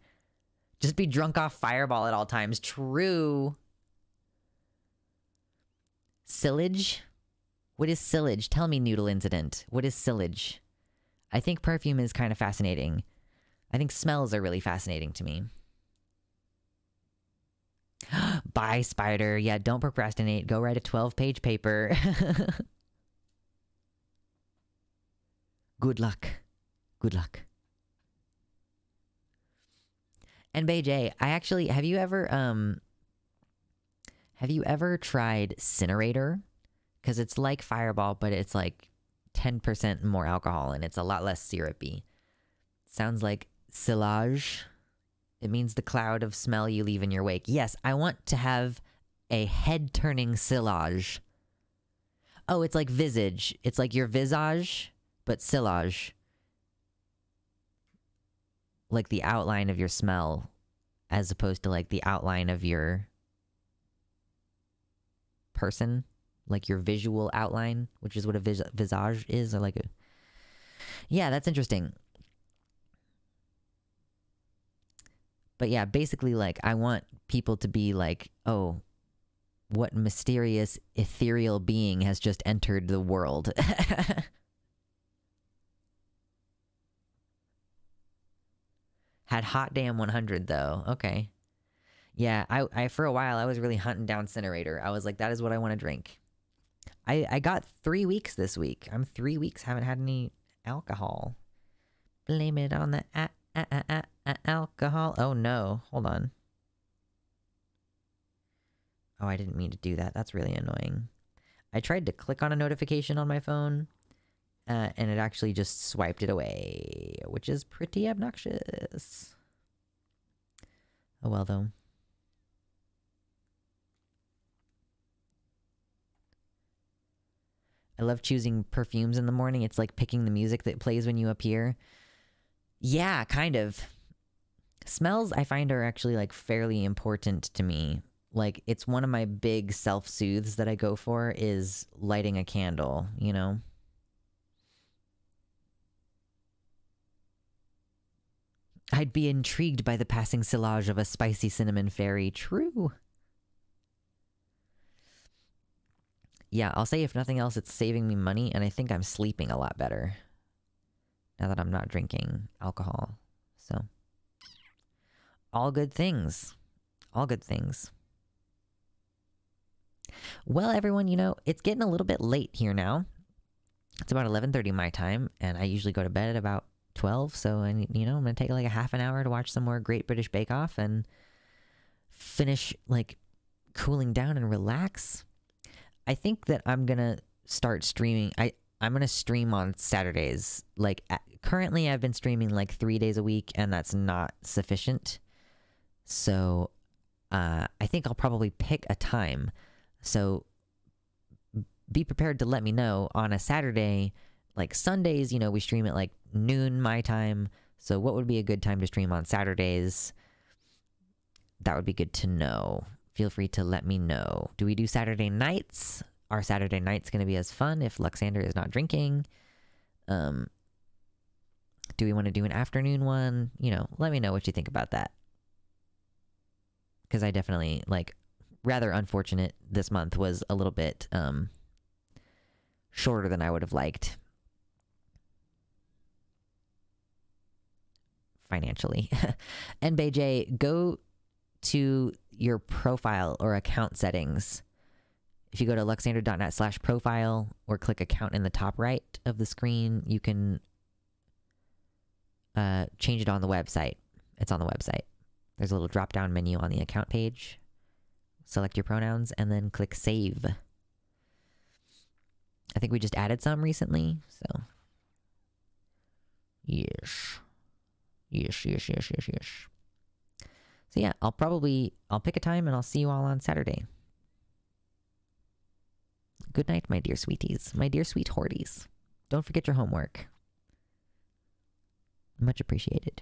[SPEAKER 1] Just be drunk off Fireball at all times. True. Sillage? What is sillage? Tell me, Noodle Incident. What is sillage? I think perfume is kind of fascinating. I think smells are really fascinating to me. Bye, Spider. Yeah, don't procrastinate. Go write a 12-page paper. Good luck. Good luck. And BJ, I actually have you ever tried Cinerator? Because it's like Fireball, but it's like 10% more alcohol and it's a lot less syrupy. Sounds like sillage. It means the cloud of smell you leave in your wake. Yes, I want to have a head-turning sillage. Oh, it's like visage. It's like your visage, but sillage. Like the outline of your smell, as opposed to like the outline of your person. Like your visual outline, which is what a visage is, or like a... Yeah, that's interesting. But yeah, basically, like, I want people to be like, oh, what mysterious ethereal being has just entered the world? Had Hot Damn 100, though. Okay. Yeah, I for a while, I was really hunting down Cinerator. I was like, that is what I want to drink. I got 3 weeks this week. I'm 3 weeks, haven't had any alcohol. Blame it on the alcohol. Oh no, hold on. Oh, I didn't mean to do that. That's really annoying. I tried to click on a notification on my phone, and it actually just swiped it away, which is pretty obnoxious. Oh well, though. I love choosing perfumes in the morning. It's like picking the music that plays when you appear. Yeah, kind of. Smells, I find, are actually like fairly important to me. Like, it's one of my big self-soothes that I go for is lighting a candle, you know? I'd be intrigued by the passing sillage of a spicy cinnamon fairy. True. Yeah, I'll say if nothing else, it's saving me money, and I think I'm sleeping a lot better now that I'm not drinking alcohol. So, all good things. All good things. Well, everyone, you know, it's getting a little bit late here now. It's about 11:30 my time, and I usually go to bed at about 12, so, you know, I'm going to take like a half an hour to watch some more Great British Bake Off and finish, like, cooling down and relax. I think that I'm going to start streaming. I'm going to stream on Saturdays. Like, currently I've been streaming like 3 days a week, and that's not sufficient. So, I think I'll probably pick a time. So, be prepared to let me know on a Saturday. Like, Sundays, you know, we stream at like noon my time. So, what would be a good time to stream on Saturdays? That would be good to know. Feel free to let me know. Do we do Saturday nights? Are Saturday nights going to be as fun if Luxander is not drinking? Do we want to do an afternoon one? You know, let me know what you think about that. Because I definitely, like, rather unfortunate this month was a little bit shorter than I would have liked. Financially. And BJ, go to your profile or account settings. If you go to luxander.net/profile or click account in the top right of the screen, you can change it on the website. It's on the website. There's a little drop-down menu on the account page. Select your pronouns and then click save. I think we just added some recently, so yes. Yes. So yeah, I'll pick a time and I'll see you all on Saturday. Good night, my dear sweeties, my dear sweet horties. Don't forget your homework. Much appreciated.